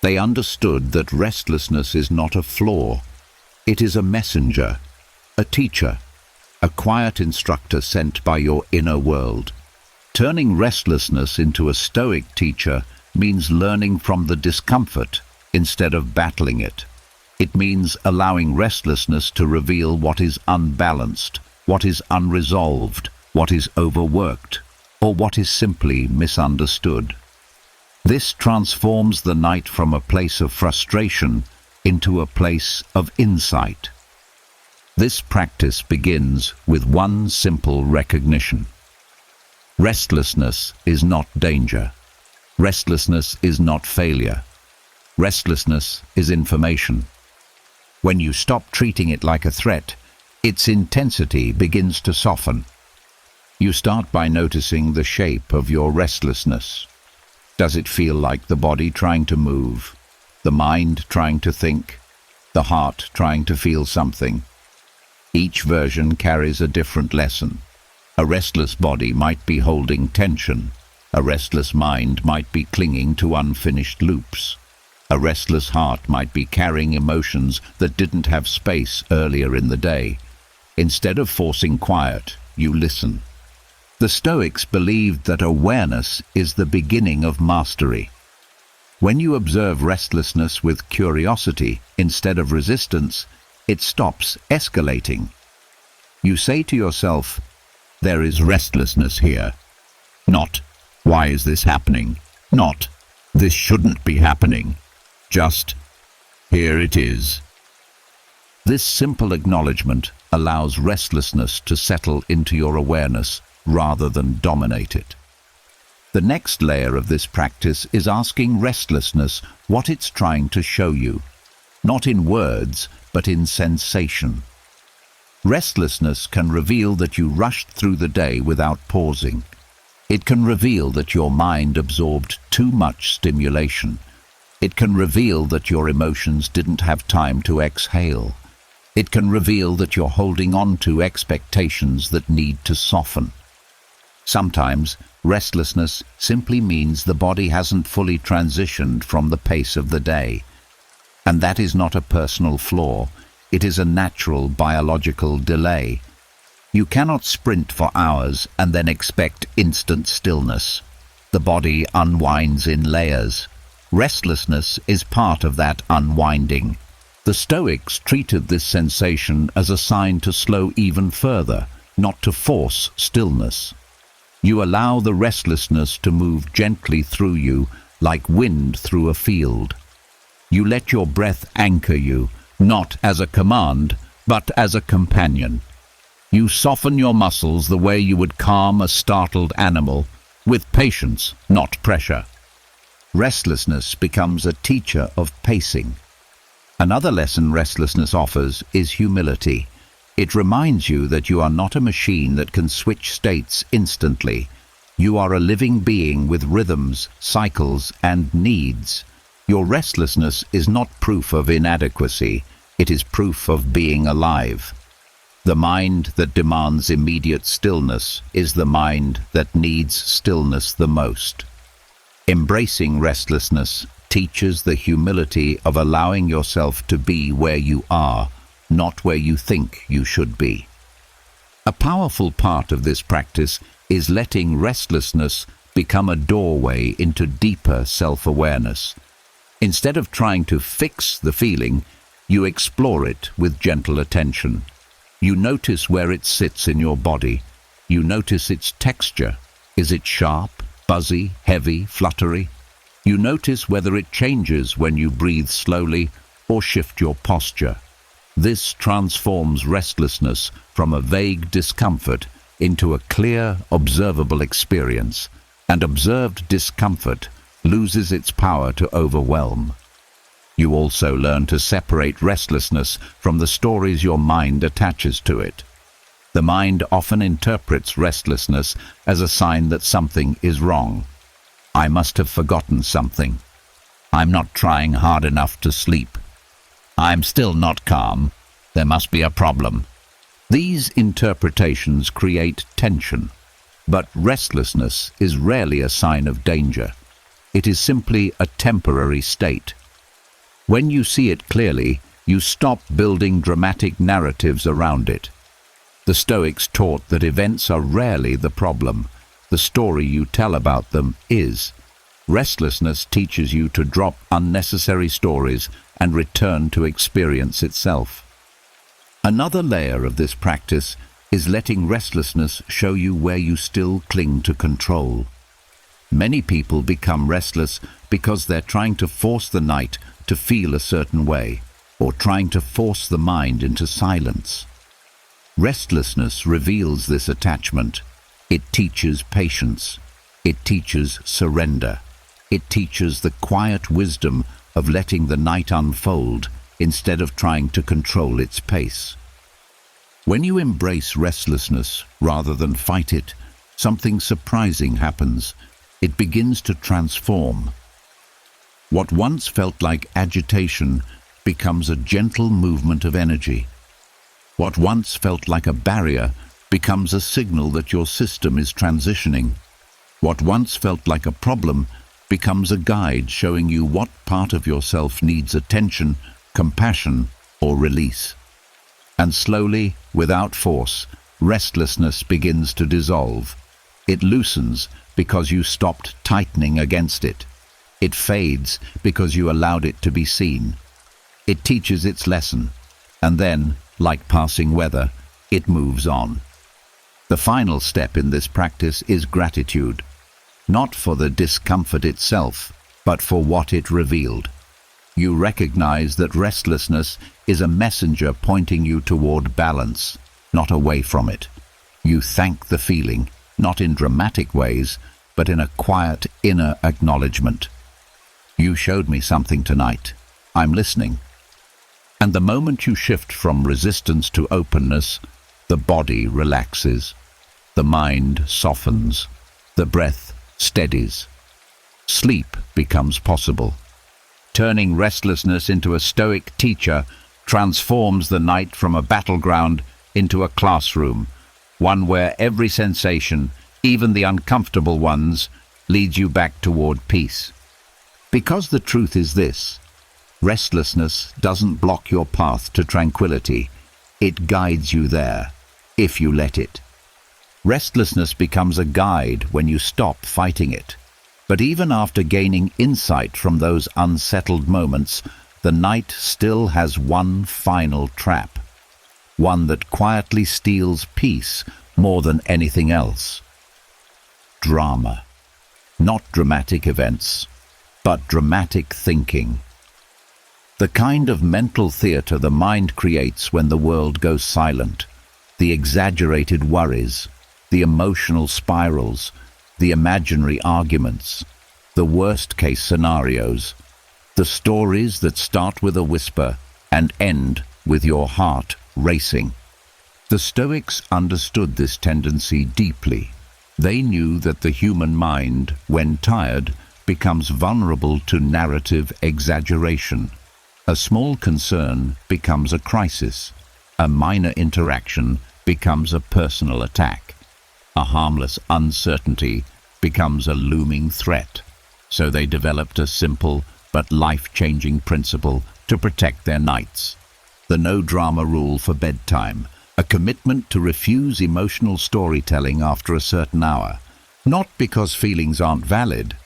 They understood that restlessness is not a flaw. It is a messenger, a teacher, a quiet instructor sent by your inner world. Turning restlessness into a Stoic teacher means learning from the discomfort instead of battling it. It means allowing restlessness to reveal what is unbalanced, what is unresolved, what is overworked, or what is simply misunderstood. This transforms the night from a place of frustration into a place of insight. This practice begins with one simple recognition. Restlessness is not danger. Restlessness is not failure. Restlessness is information. When you stop treating it like a threat, its intensity begins to soften. You start by noticing the shape of your restlessness. Does it feel like the body trying to move, the mind trying to think, the heart trying to feel something? Each version carries a different lesson. A restless body might be holding tension. A restless mind might be clinging to unfinished loops. A restless heart might be carrying emotions that didn't have space earlier in the day. Instead of forcing quiet, you listen. The Stoics believed that awareness is the beginning of mastery. When you observe restlessness with curiosity instead of resistance, it stops escalating. You say to yourself, "There is restlessness here." Not, "Why is this happening?" Not, "This shouldn't be happening." Just, "Here it is." This simple acknowledgement allows restlessness to settle into your awareness rather than dominate it. The next layer of this practice is asking restlessness what it's trying to show you, not in words, but in sensation. Restlessness can reveal that you rushed through the day without pausing. It can reveal that your mind absorbed too much stimulation. It can reveal that your emotions didn't have time to exhale. It can reveal that you're holding on to expectations that need to soften. Sometimes, restlessness simply means the body hasn't fully transitioned from the pace of the day. And that is not a personal flaw. It is a natural biological delay. You cannot sprint for hours and then expect instant stillness. The body unwinds in layers. Restlessness is part of that unwinding. The Stoics treated this sensation as a sign to slow even further, not to force stillness. You allow the restlessness to move gently through you, like wind through a field. You let your breath anchor you, not as a command, but as a companion. You soften your muscles the way you would calm a startled animal, with patience, not pressure. Restlessness becomes a teacher of pacing. Another lesson restlessness offers is humility. It reminds you that you are not a machine that can switch states instantly. You are a living being with rhythms, cycles, and needs. Your restlessness is not proof of inadequacy. It is proof of being alive. The mind that demands immediate stillness is the mind that needs stillness the most. Embracing restlessness teaches the humility of allowing yourself to be where you are, not where you think you should be. A powerful part of this practice is letting restlessness become a doorway into deeper self-awareness. Instead of trying to fix the feeling, you explore it with gentle attention. You notice where it sits in your body. You notice its texture. Is it sharp, buzzy, heavy, fluttery? You notice whether it changes when you breathe slowly or shift your posture. This transforms restlessness from a vague discomfort into a clear, observable experience, and observed discomfort loses its power to overwhelm. You also learn to separate restlessness from the stories your mind attaches to it. The mind often interprets restlessness as a sign that something is wrong. I must have forgotten something. I'm not trying hard enough to sleep. I'm still not calm. There must be a problem. These interpretations create tension, but restlessness is rarely a sign of danger. It is simply a temporary state. When you see it clearly, you stop building dramatic narratives around it. The Stoics taught that events are rarely the problem. The story you tell about them is. Restlessness teaches you to drop unnecessary stories and return to experience itself. Another layer of this practice is letting restlessness show you where you still cling to control. Many people become restless because they're trying to force the night to feel a certain way, or trying to force the mind into silence. Restlessness reveals this attachment. It teaches patience. It teaches surrender. It teaches the quiet wisdom of letting the night unfold instead of trying to control its pace. When you embrace restlessness rather than fight it, something surprising happens. It begins to transform. What once felt like agitation becomes a gentle movement of energy. What once felt like a barrier becomes a signal that your system is transitioning. What once felt like a problem becomes a guide showing you what part of yourself needs attention, compassion, or release. And slowly, without force, restlessness begins to dissolve. It loosens because you stopped tightening against it. It fades because you allowed it to be seen. It teaches its lesson, and then, like passing weather, it moves on. The final step in this practice is gratitude, not for the discomfort itself, but for what it revealed. You recognize that restlessness is a messenger pointing you toward balance, not away from it. You thank the feeling, not in dramatic ways, but in a quiet inner acknowledgement. You showed me something tonight. I'm listening. And the moment you shift from resistance to openness, the body relaxes, the mind softens, the breath steadies. Sleep becomes possible. Turning restlessness into a Stoic teacher transforms the night from a battleground into a classroom, one where every sensation, even the uncomfortable ones, leads you back toward peace. Because the truth is this: restlessness doesn't block your path to tranquility. It guides you there, if you let it. Restlessness becomes a guide when you stop fighting it. But even after gaining insight from those unsettled moments, the night still has one final trap. One that quietly steals peace more than anything else. Drama. Not dramatic events, but dramatic thinking. The kind of mental theater the mind creates when the world goes silent. The exaggerated worries, the emotional spirals, the imaginary arguments, the worst-case scenarios, the stories that start with a whisper and end with your heart racing. The Stoics understood this tendency deeply. They knew that the human mind, when tired, becomes vulnerable to narrative exaggeration. A small concern becomes a crisis. A minor interaction becomes a personal attack. A harmless uncertainty becomes a looming threat. So they developed a simple but life-changing principle to protect their nights. The no-drama rule for bedtime, a commitment to refuse emotional storytelling after a certain hour. Not because feelings aren't valid,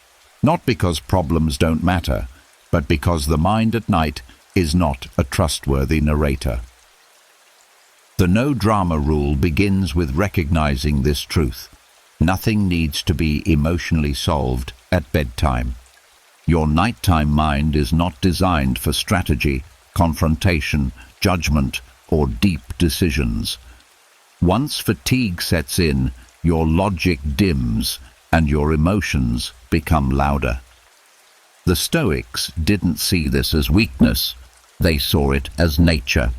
not because problems don't matter, but because the mind at night is not a trustworthy narrator. The no-drama rule begins with recognizing this truth. Nothing needs to be emotionally solved at bedtime. Your nighttime mind is not designed for strategy, confrontation, judgment, or deep decisions. Once fatigue sets in, your logic dims and your emotions become louder. The Stoics didn't see this as weakness. They saw it as nature,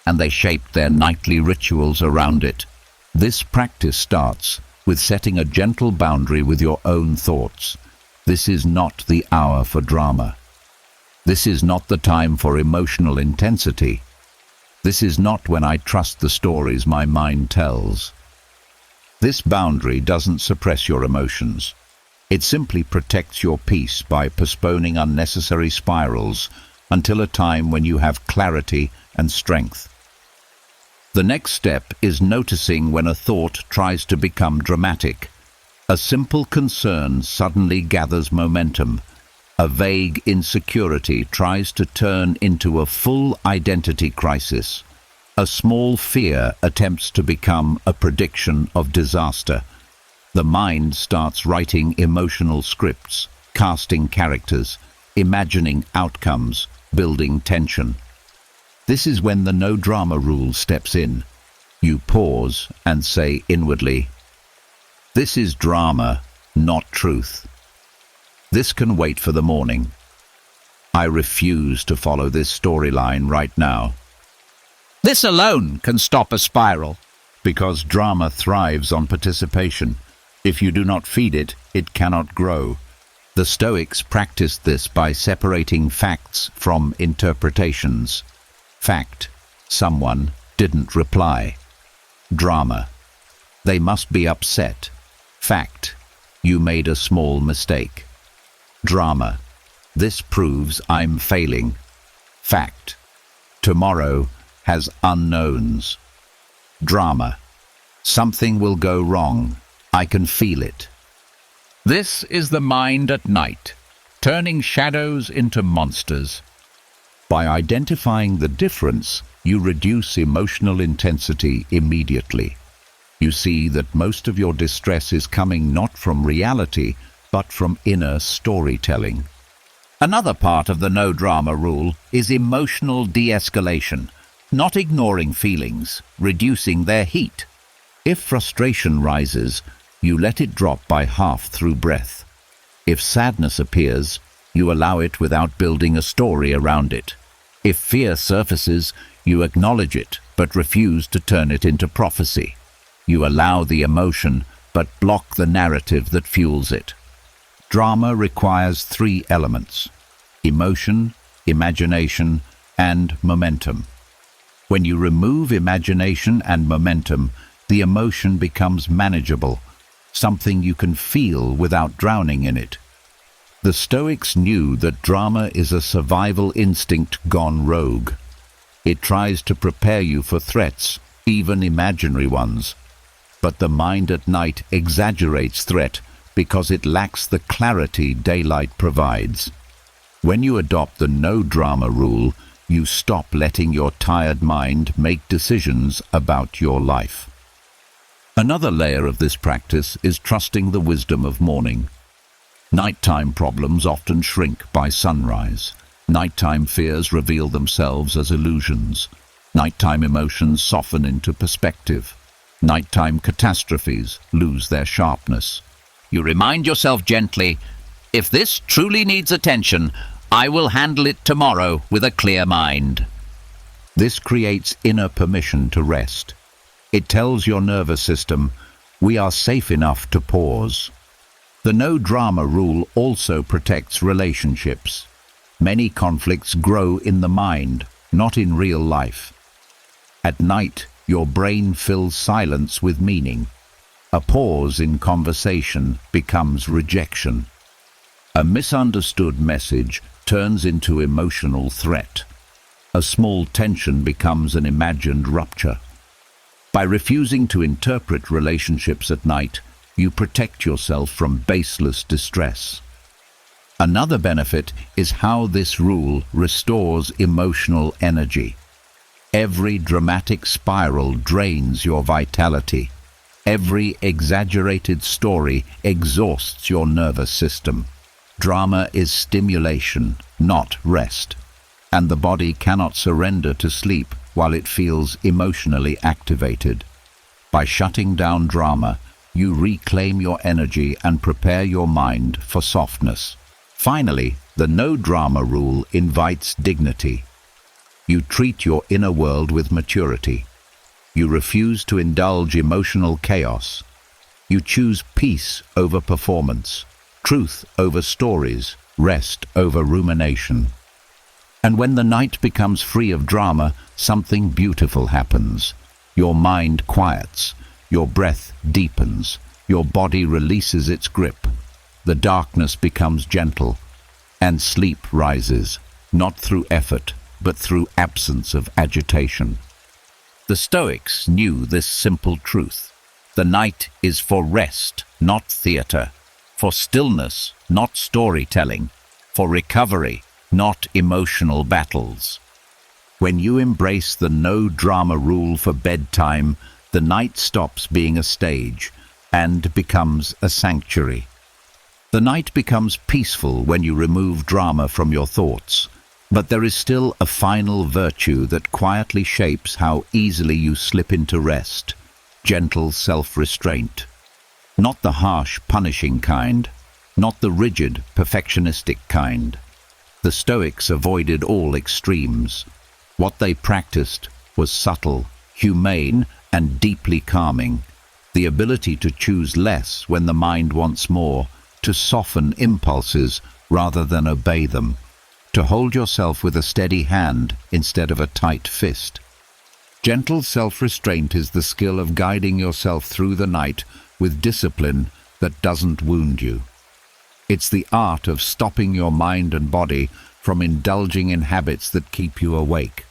and they shaped their nightly rituals around it. This practice starts with setting a gentle boundary with your own thoughts. This is not the hour for drama. This is not the time for emotional intensity. This is not when I trust the stories my mind tells. This boundary doesn't suppress your emotions. It simply protects your peace by postponing unnecessary spirals until a time when you have clarity and strength. The next step is noticing when a thought tries to become dramatic. A simple concern suddenly gathers momentum. A vague insecurity tries to turn into a full identity crisis. A small fear attempts to become a prediction of disaster. The mind starts writing emotional scripts, casting characters, imagining outcomes, building tension. This is when the no drama rule steps in. You pause and say inwardly, "This is drama, not truth. This can wait for the morning. I refuse to follow this storyline right now." This alone can stop a spiral. Because drama thrives on participation. If you do not feed it, it cannot grow. The Stoics practiced this by separating facts from interpretations. Fact: someone didn't reply. Drama: they must be upset. Fact: you made a small mistake. Drama: this proves I'm failing. Fact: tomorrow has unknowns. Drama: something will go wrong. I can feel it. This is the mind at night, turning shadows into monsters. By identifying the difference, you reduce emotional intensity immediately. You see that most of your distress is coming not from reality, but from inner storytelling. Another part of the no drama rule is emotional de-escalation, not ignoring feelings, reducing their heat. If frustration rises, you let it drop by half through breath. If sadness appears, you allow it without building a story around it. If fear surfaces, you acknowledge it, but refuse to turn it into prophecy. You allow the emotion, but block the narrative that fuels it. Drama requires 3 elements: emotion, imagination, and momentum. When you remove imagination and momentum, the emotion becomes manageable, something you can feel without drowning in it. The Stoics knew that drama is a survival instinct gone rogue. It tries to prepare you for threats, even imaginary ones. But the mind at night exaggerates threat because it lacks the clarity daylight provides. When you adopt the no drama rule, you stop letting your tired mind make decisions about your life. Another layer of this practice is trusting the wisdom of morning. Nighttime problems often shrink by sunrise. Nighttime fears reveal themselves as illusions. Nighttime emotions soften into perspective. Nighttime catastrophes lose their sharpness. You remind yourself gently, if this truly needs attention, I will handle it tomorrow with a clear mind. This creates inner permission to rest. It tells your nervous system, we are safe enough to pause. The no drama rule also protects relationships. Many conflicts grow in the mind, not in real life. At night, your brain fills silence with meaning. A pause in conversation becomes rejection. A misunderstood message turns into emotional threat. A small tension becomes an imagined rupture. By refusing to interpret relationships at night, you protect yourself from baseless distress. Another benefit is how this rule restores emotional energy. Every dramatic spiral drains your vitality. Every exaggerated story exhausts your nervous system. Drama is stimulation, not rest, and the body cannot surrender to sleep while it feels emotionally activated. By shutting down drama, you reclaim your energy and prepare your mind for softness. Finally, the no drama rule invites dignity. You treat your inner world with maturity. You refuse to indulge emotional chaos. You choose peace over performance, truth over stories, rest over rumination. And when the night becomes free of drama, something beautiful happens. Your mind quiets, your breath deepens, your body releases its grip. The darkness becomes gentle, and sleep rises, not through effort, but through absence of agitation. The Stoics knew this simple truth. The night is for rest, not theater, for stillness, not storytelling, for recovery, not emotional battles. When you embrace the no drama rule for bedtime, the night stops being a stage and becomes a sanctuary. The night becomes peaceful when you remove drama from your thoughts, but there is still a final virtue that quietly shapes how easily you slip into rest: gentle self-restraint. Not the harsh, punishing kind, not the rigid, perfectionistic kind. The Stoics avoided all extremes. What they practiced was subtle, humane, and deeply calming. The ability to choose less when the mind wants more, to soften impulses rather than obey them, to hold yourself with a steady hand instead of a tight fist. Gentle self-restraint is the skill of guiding yourself through the night with discipline that doesn't wound you. It's the art of stopping your mind and body from indulging in habits that keep you awake.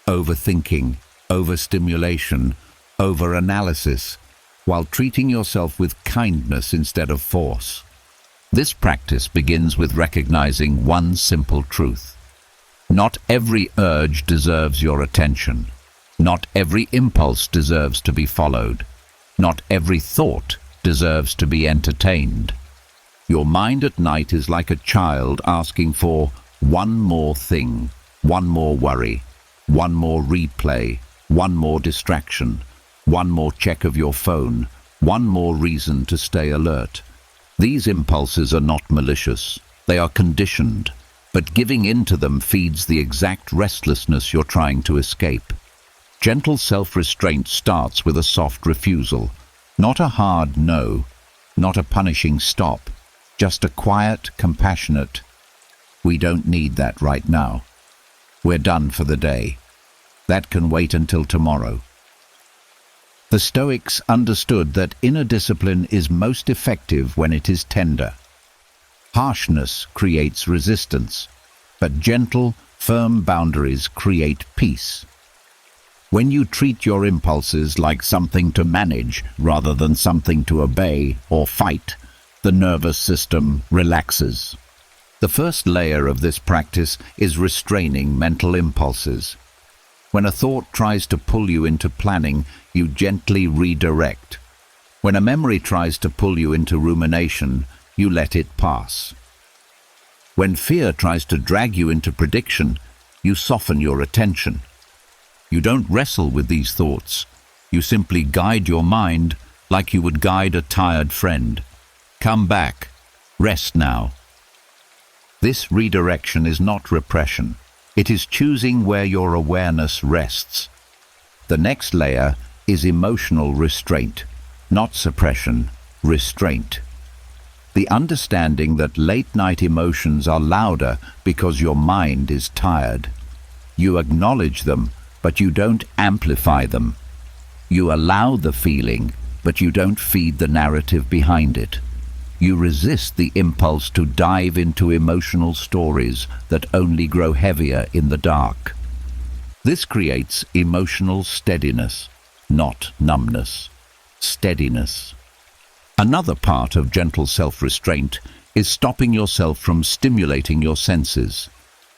Overthinking, overstimulation, overanalysis, while treating yourself with kindness instead of force. This practice begins with recognizing one simple truth. Not every urge deserves your attention. Not every impulse deserves to be followed. Not every thought deserves to be entertained. Your mind at night is like a child asking for one more thing, one more worry, one more replay, one more distraction, one more check of your phone, one more reason to stay alert. These impulses are not malicious, they are conditioned, but giving in to them feeds the exact restlessness you're trying to escape. Gentle self-restraint starts with a soft refusal, not a hard no, not a punishing stop, just a quiet, compassionate, "We don't need that right now. We're done for the day. That can wait until tomorrow." The Stoics understood that inner discipline is most effective when it is tender. Harshness creates resistance, but gentle, firm boundaries create peace. When you treat your impulses like something to manage rather than something to obey or fight, the nervous system relaxes. The first layer of this practice is restraining mental impulses. When a thought tries to pull you into planning, you gently redirect. When a memory tries to pull you into rumination, you let it pass. When fear tries to drag you into prediction, you soften your attention. You don't wrestle with these thoughts. You simply guide your mind like you would guide a tired friend. Come back. Rest now. This redirection is not repression. It is choosing where your awareness rests. The next layer is emotional restraint, not suppression, restraint. The understanding that late-night emotions are louder because your mind is tired. You acknowledge them, but you don't amplify them. You allow the feeling, but you don't feed the narrative behind it. You resist the impulse to dive into emotional stories that only grow heavier in the dark. This creates emotional steadiness, not numbness. Steadiness. Another part of gentle self-restraint is stopping yourself from stimulating your senses.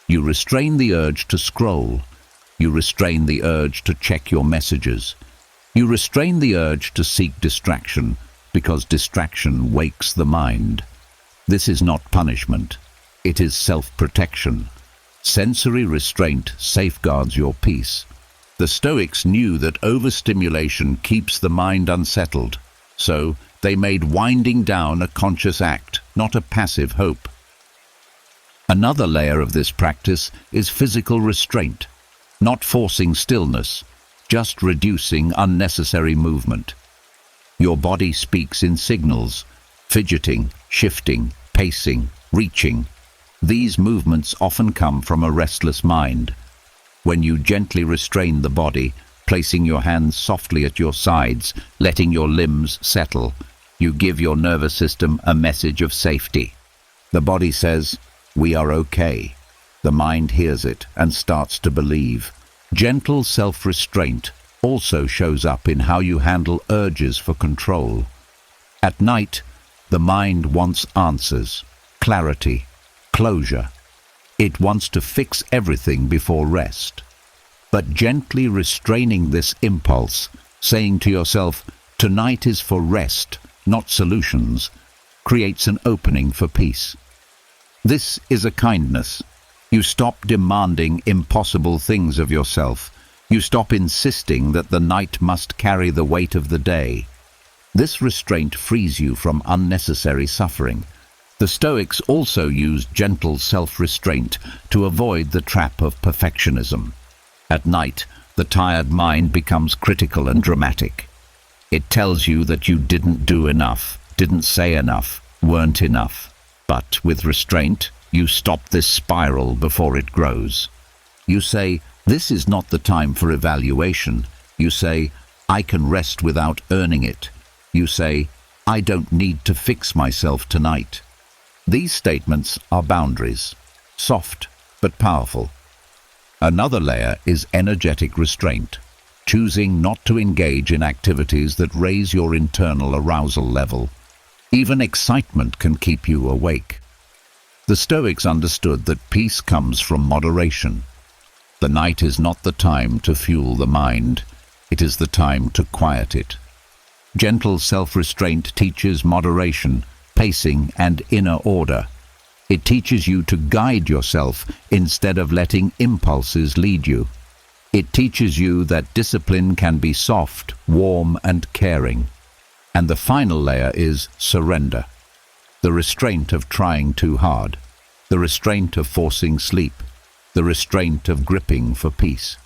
You restrain the urge to scroll. You restrain the urge to check your messages. You restrain the urge to seek distraction, because distraction wakes the mind. This is not punishment. It is self-protection. Sensory restraint safeguards your peace. The Stoics knew that overstimulation keeps the mind unsettled, so they made winding down a conscious act, not a passive hope. Another layer of this practice is physical restraint, not forcing stillness, just reducing unnecessary movement. Your body speaks in signals: fidgeting, shifting, pacing, reaching. These movements often come from a restless mind. When you gently restrain the body, placing your hands softly at your sides, letting your limbs settle, you give your nervous system a message of safety. The body says, "We are okay." The mind hears it and starts to believe. Gentle self-restraint also shows up in how you handle urges for control. At night, the mind wants answers, clarity, closure. It wants to fix everything before rest. But gently restraining this impulse, saying to yourself, "Tonight is for rest, not solutions," creates an opening for peace. This is a kindness. You stop demanding impossible things of yourself. You stop insisting that the night must carry the weight of the day. This restraint frees you from unnecessary suffering. The Stoics also used gentle self-restraint to avoid the trap of perfectionism. At night, the tired mind becomes critical and dramatic. It tells you that you didn't do enough, didn't say enough, weren't enough. But with restraint, you stop this spiral before it grows. You say, "This is not the time for evaluation." You say, "I can rest without earning it." You say, "I don't need to fix myself tonight." These statements are boundaries, soft but powerful. Another layer is energetic restraint, choosing not to engage in activities that raise your internal arousal level. Even excitement can keep you awake. The Stoics understood that peace comes from moderation. The night is not the time to fuel the mind, it is the time to quiet it. Gentle self-restraint teaches moderation, pacing, and inner order. It teaches you to guide yourself instead of letting impulses lead you. It teaches you that discipline can be soft, warm, and caring. And the final layer is surrender. The restraint of trying too hard, the restraint of forcing sleep, the restraint of gripping for peace.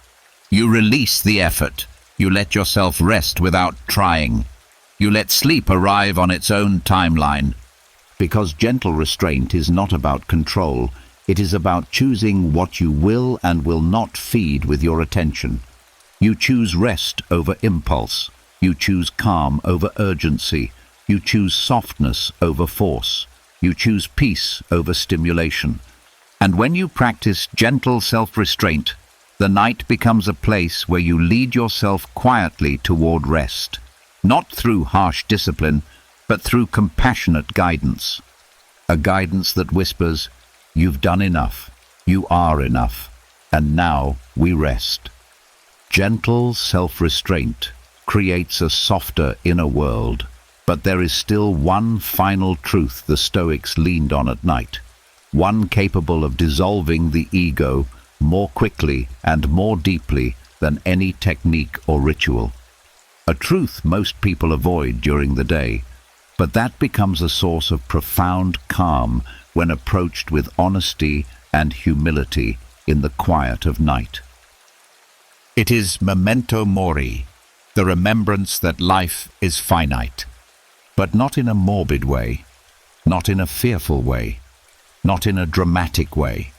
You release the effort. You let yourself rest without trying. You let sleep arrive on its own timeline. Because gentle restraint is not about control, it is about choosing what you will and will not feed with your attention. You choose rest over impulse. You choose calm over urgency. You choose softness over force. You choose peace over stimulation. And when you practice gentle self-restraint, the night becomes a place where you lead yourself quietly toward rest, not through harsh discipline, but through compassionate guidance. A guidance that whispers, "You've done enough, you are enough, and now we rest." Gentle self-restraint creates a softer inner world, but there is still one final truth the Stoics leaned on at night, one capable of dissolving the ego more quickly and more deeply than any technique or ritual. A truth most people avoid during the day, but that becomes a source of profound calm when approached with honesty and humility in the quiet of night. It is memento mori, the remembrance that life is finite, but not in a morbid way, not in a fearful way, not in a dramatic way.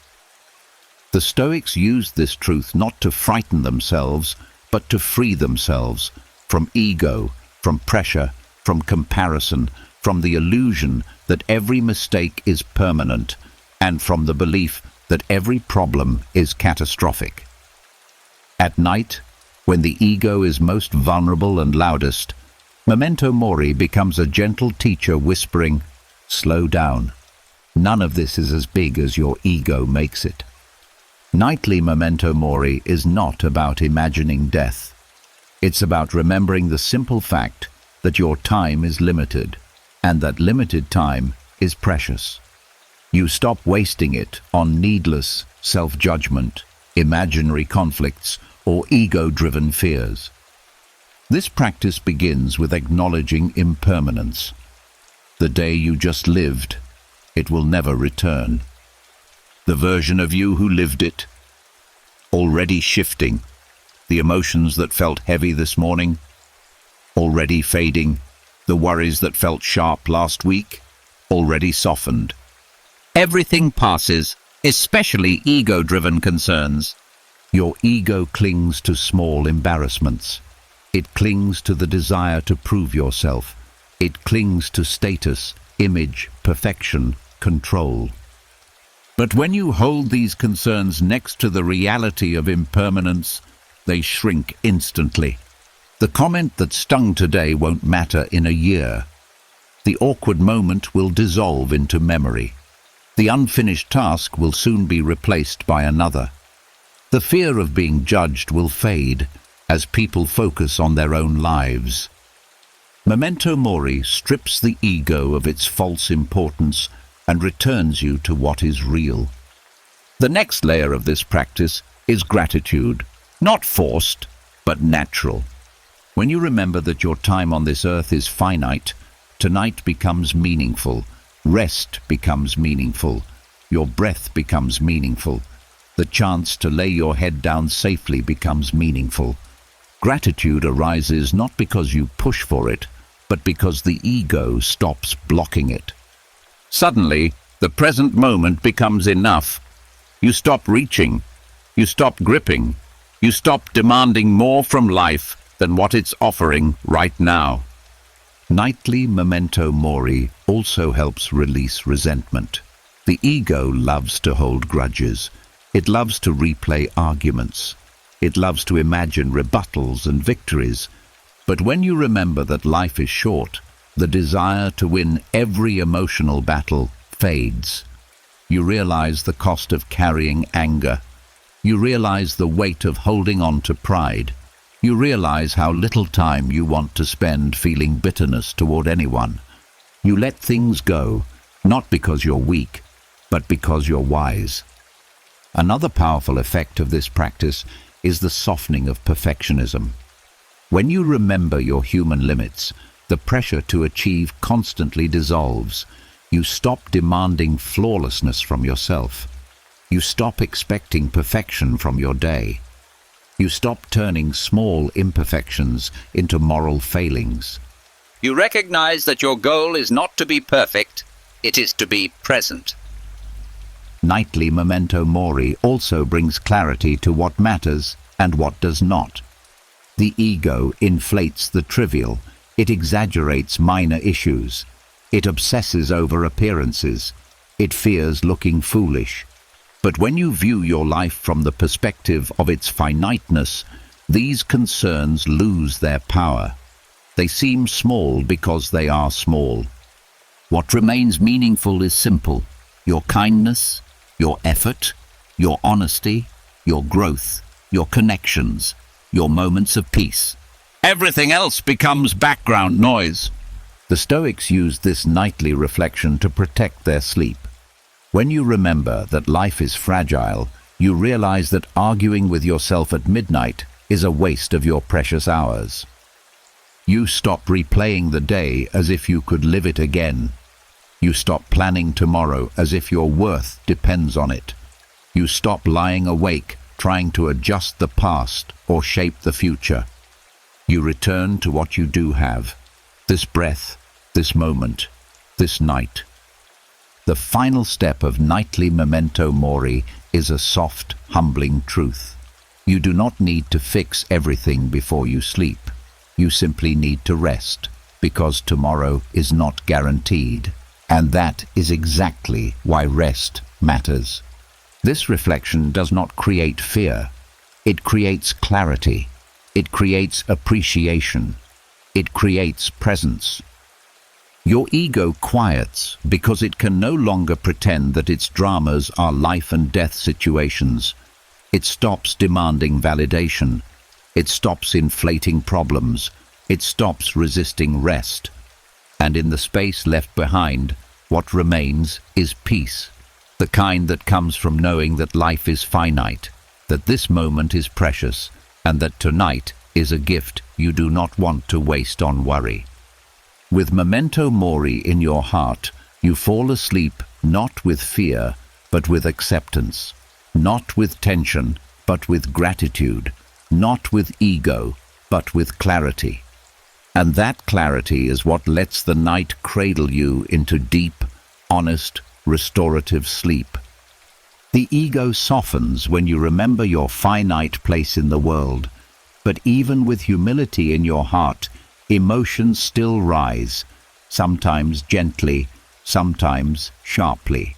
The Stoics used this truth not to frighten themselves, but to free themselves from ego, from pressure, from comparison, from the illusion that every mistake is permanent, and from the belief that every problem is catastrophic. At night, when the ego is most vulnerable and loudest, memento mori becomes a gentle teacher whispering, "Slow down. None of this is as big as your ego makes it." Nightly memento mori is not about imagining death. It's about remembering the simple fact that your time is limited, and that limited time is precious. You stop wasting it on needless self-judgment, imaginary conflicts, or ego-driven fears. This practice begins with acknowledging impermanence. The day you just lived, it will never return. The version of you who lived it, already shifting. The emotions that felt heavy this morning, already fading. The worries that felt sharp last week, already softened. Everything passes, especially ego-driven concerns. Your ego clings to small embarrassments. It clings to the desire to prove yourself. It clings to status, image, perfection, control. But when you hold these concerns next to the reality of impermanence, they shrink instantly. The comment that stung today won't matter in a year. The awkward moment will dissolve into memory. The unfinished task will soon be replaced by another. The fear of being judged will fade as people focus on their own lives. Memento mori strips the ego of its false importance and returns you to what is real. The next layer of this practice is gratitude, not forced, but natural. When you remember that your time on this earth is finite, tonight becomes meaningful, rest becomes meaningful, your breath becomes meaningful, the chance to lay your head down safely becomes meaningful. Gratitude arises not because you push for it, but because the ego stops blocking it. Suddenly, the present moment becomes enough. You stop reaching, you stop gripping, you stop demanding more from life than what it's offering right now. Nightly memento mori also helps release resentment. The ego loves to hold grudges. It loves to replay arguments. It loves to imagine rebuttals and victories. But when you remember that life is short, the desire to win every emotional battle fades. You realize the cost of carrying anger. You realize the weight of holding on to pride. You realize how little time you want to spend feeling bitterness toward anyone. You let things go, not because you're weak, but because you're wise. Another powerful effect of this practice is the softening of perfectionism. When you remember your human limits, the pressure to achieve constantly dissolves. You stop demanding flawlessness from yourself. You stop expecting perfection from your day. You stop turning small imperfections into moral failings. You recognize that your goal is not to be perfect, it is to be present. Nightly memento mori also brings clarity to what matters and what does not. The ego inflates the trivial. It exaggerates minor issues. It obsesses over appearances. It fears looking foolish. But when you view your life from the perspective of its finiteness, these concerns lose their power. They seem small because they are small. What remains meaningful is simple: your kindness, your effort, your honesty, your growth, your connections, your moments of peace. Everything else becomes background noise. The Stoics used this nightly reflection to protect their sleep. When you remember that life is fragile, you realize that arguing with yourself at midnight is a waste of your precious hours. You stop replaying the day as if you could live it again. You stop planning tomorrow as if your worth depends on it. You stop lying awake trying to adjust the past or shape the future. You return to what you do have: this breath, this moment, this night. The final step of nightly memento mori is a soft, humbling truth. You do not need to fix everything before you sleep. You simply need to rest, because tomorrow is not guaranteed. And that is exactly why rest matters. This reflection does not create fear. It creates clarity. It creates appreciation. It creates presence. Your ego quiets because it can no longer pretend that its dramas are life and death situations. It stops demanding validation. It stops inflating problems. It stops resisting rest. And in the space left behind, what remains is peace, the kind that comes from knowing that life is finite, that this moment is precious, and that tonight is a gift you do not want to waste on worry. With memento mori in your heart, you fall asleep not with fear, but with acceptance, not with tension, but with gratitude, not with ego, but with clarity. And that clarity is what lets the night cradle you into deep, honest, restorative sleep. The ego softens when you remember your finite place in the world, but even with humility in your heart, emotions still rise, sometimes gently, sometimes sharply.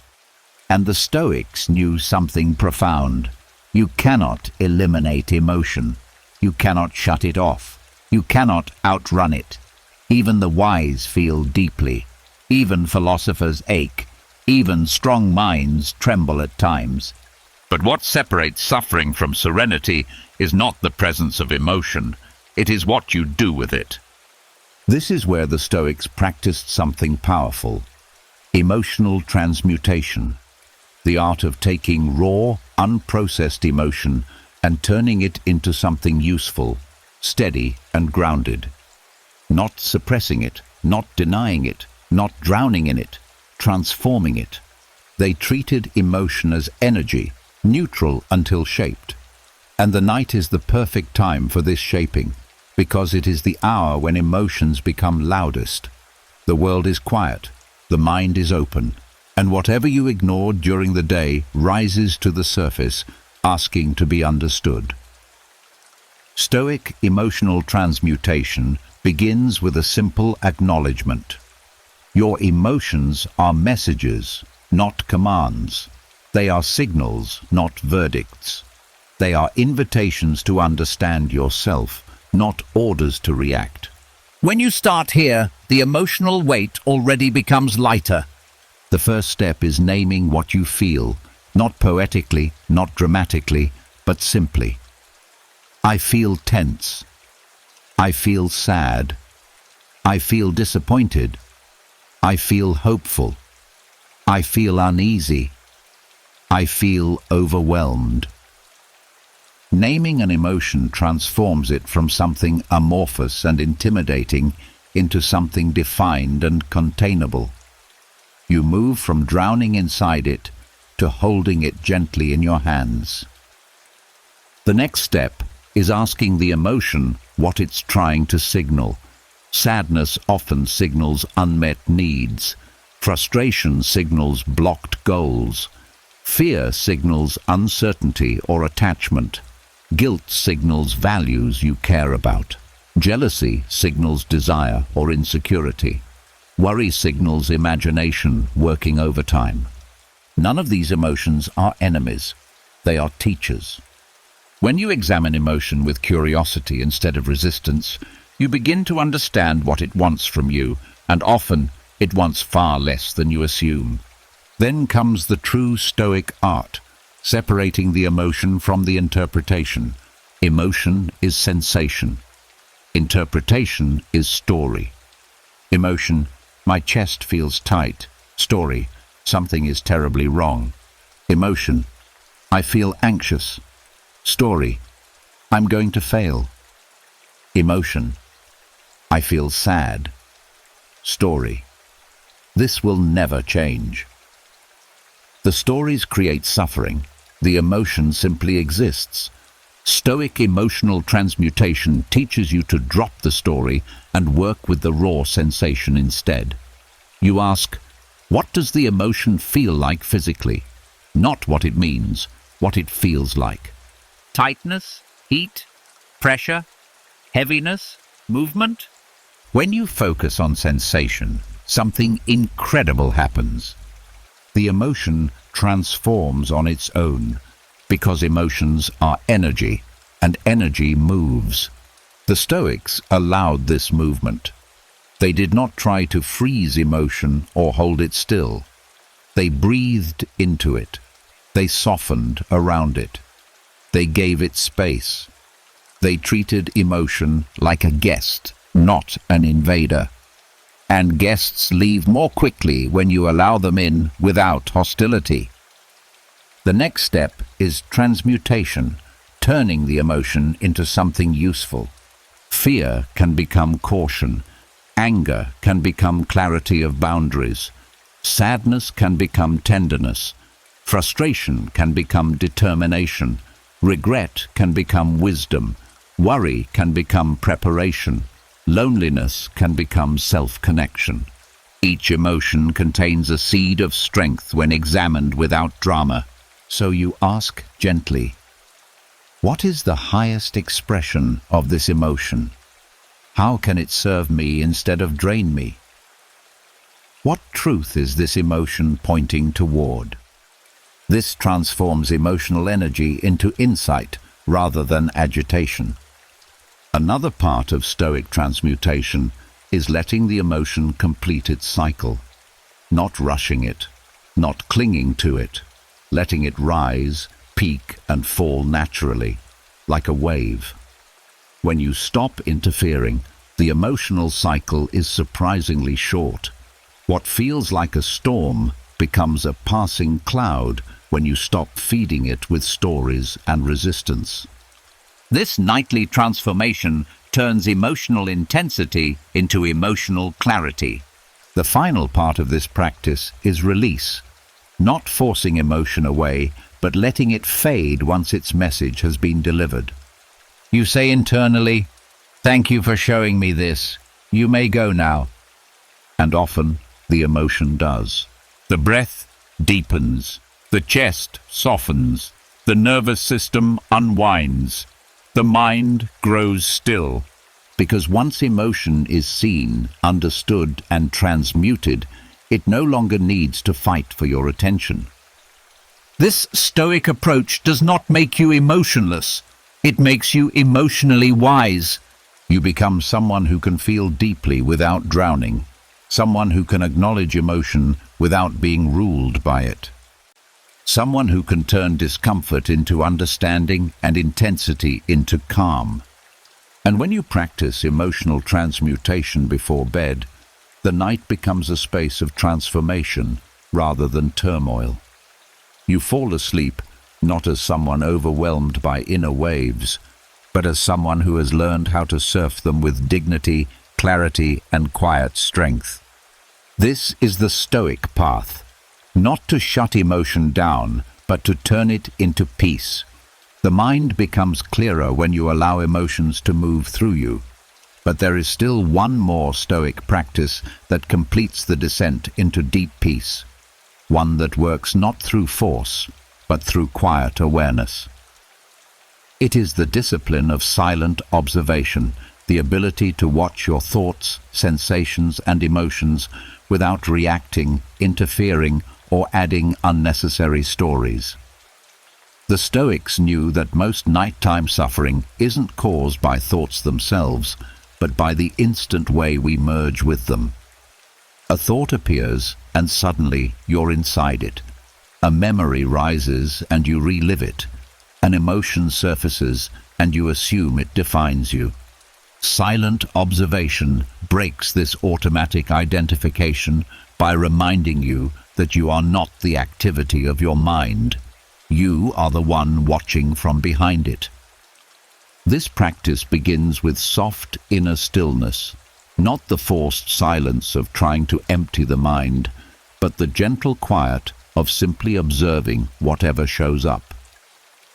And the Stoics knew something profound. You cannot eliminate emotion. You cannot shut it off. You cannot outrun it. Even the wise feel deeply. Even philosophers ache. Even strong minds tremble at times. But what separates suffering from serenity is not the presence of emotion. It is what you do with it. This is where the Stoics practiced something powerful: emotional transmutation, the art of taking raw, unprocessed emotion and turning it into something useful, steady and grounded. Not suppressing it, not denying it, not drowning in it, transforming it. They treated emotion as energy, neutral until shaped. And the night is the perfect time for this shaping, because it is the hour when emotions become loudest. The world is quiet, the mind is open, and whatever you ignored during the day rises to the surface, asking to be understood. Stoic emotional transmutation begins with a simple acknowledgement. Your emotions are messages, not commands. They are signals, not verdicts. They are invitations to understand yourself, not orders to react. When you start here, the emotional weight already becomes lighter. The first step is naming what you feel, not poetically, not dramatically, but simply. I feel tense. I feel sad. I feel disappointed. I feel hopeful. I feel uneasy. I feel overwhelmed. Naming an emotion transforms it from something amorphous and intimidating into something defined and containable. You move from drowning inside it to holding it gently in your hands. The next step is asking the emotion what it's trying to signal. Sadness often signals unmet needs. Frustration signals blocked goals. Fear signals uncertainty or attachment. Guilt signals values you care about. Jealousy signals desire or insecurity. Worry signals imagination working overtime. None of these emotions are enemies. They are teachers. When you examine emotion with curiosity instead of resistance, you begin to understand what it wants from you, and often it wants far less than you assume. Then comes the true Stoic art, separating the emotion from the interpretation. Emotion is sensation. Interpretation is story. Emotion: my chest feels tight. Story: something is terribly wrong. Emotion: I feel anxious. Story: I'm going to fail. Emotion: I feel sad. Story: this will never change. The stories create suffering. The emotion simply exists. Stoic emotional transmutation teaches you to drop the story and work with the raw sensation instead. You ask, what does the emotion feel like physically? Not what it means, what it feels like. Tightness, heat, pressure, heaviness, movement. When you focus on sensation, something incredible happens. The emotion transforms on its own, because emotions are energy, and energy moves. The Stoics allowed this movement. They did not try to freeze emotion or hold it still. They breathed into it. They softened around it. They gave it space. They treated emotion like a guest, not an invader. And guests leave more quickly when you allow them in without hostility. The next step is transmutation, turning the emotion into something useful. Fear can become caution. Anger can become clarity of boundaries. Sadness can become tenderness. Frustration can become determination. Regret can become wisdom. Worry can become preparation. Loneliness can become self-connection. Each emotion contains a seed of strength when examined without drama. So you ask gently, what is the highest expression of this emotion? How can it serve me instead of drain me? What truth is this emotion pointing toward? This transforms emotional energy into insight rather than agitation. Another part of Stoic transmutation is letting the emotion complete its cycle, not rushing it, not clinging to it, letting it rise, peak and fall naturally, like a wave. When you stop interfering, the emotional cycle is surprisingly short. What feels like a storm becomes a passing cloud when you stop feeding it with stories and resistance. This nightly transformation turns emotional intensity into emotional clarity. The final part of this practice is release, not forcing emotion away, but letting it fade once its message has been delivered. You say internally, "Thank you for showing me this. You may go now." And often, the emotion does. The breath deepens, the chest softens, the nervous system unwinds, the mind grows still. Because once emotion is seen, understood, and transmuted, it no longer needs to fight for your attention. This Stoic approach does not make you emotionless. It makes you emotionally wise. You become someone who can feel deeply without drowning, someone who can acknowledge emotion without being ruled by it, someone who can turn discomfort into understanding and intensity into calm. And when you practice emotional transmutation before bed, the night becomes a space of transformation rather than turmoil. You fall asleep not as someone overwhelmed by inner waves, but as someone who has learned how to surf them with dignity, clarity, and quiet strength. This is the Stoic path, not to shut emotion down, but to turn it into peace. The mind becomes clearer when you allow emotions to move through you. But there is still one more Stoic practice that completes the descent into deep peace, one that works not through force, but through quiet awareness. It is the discipline of silent observation, the ability to watch your thoughts, sensations, and emotions without reacting, interfering, or adding unnecessary stories. The Stoics knew that most nighttime suffering isn't caused by thoughts themselves, but by the instant way we merge with them. A thought appears, and suddenly you're inside it. A memory rises, and you relive it. An emotion surfaces, and you assume it defines you. Silent observation breaks this automatic identification by reminding you that you are not the activity of your mind. You are the one watching from behind it. This practice begins with soft inner stillness, not the forced silence of trying to empty the mind, but the gentle quiet of simply observing whatever shows up.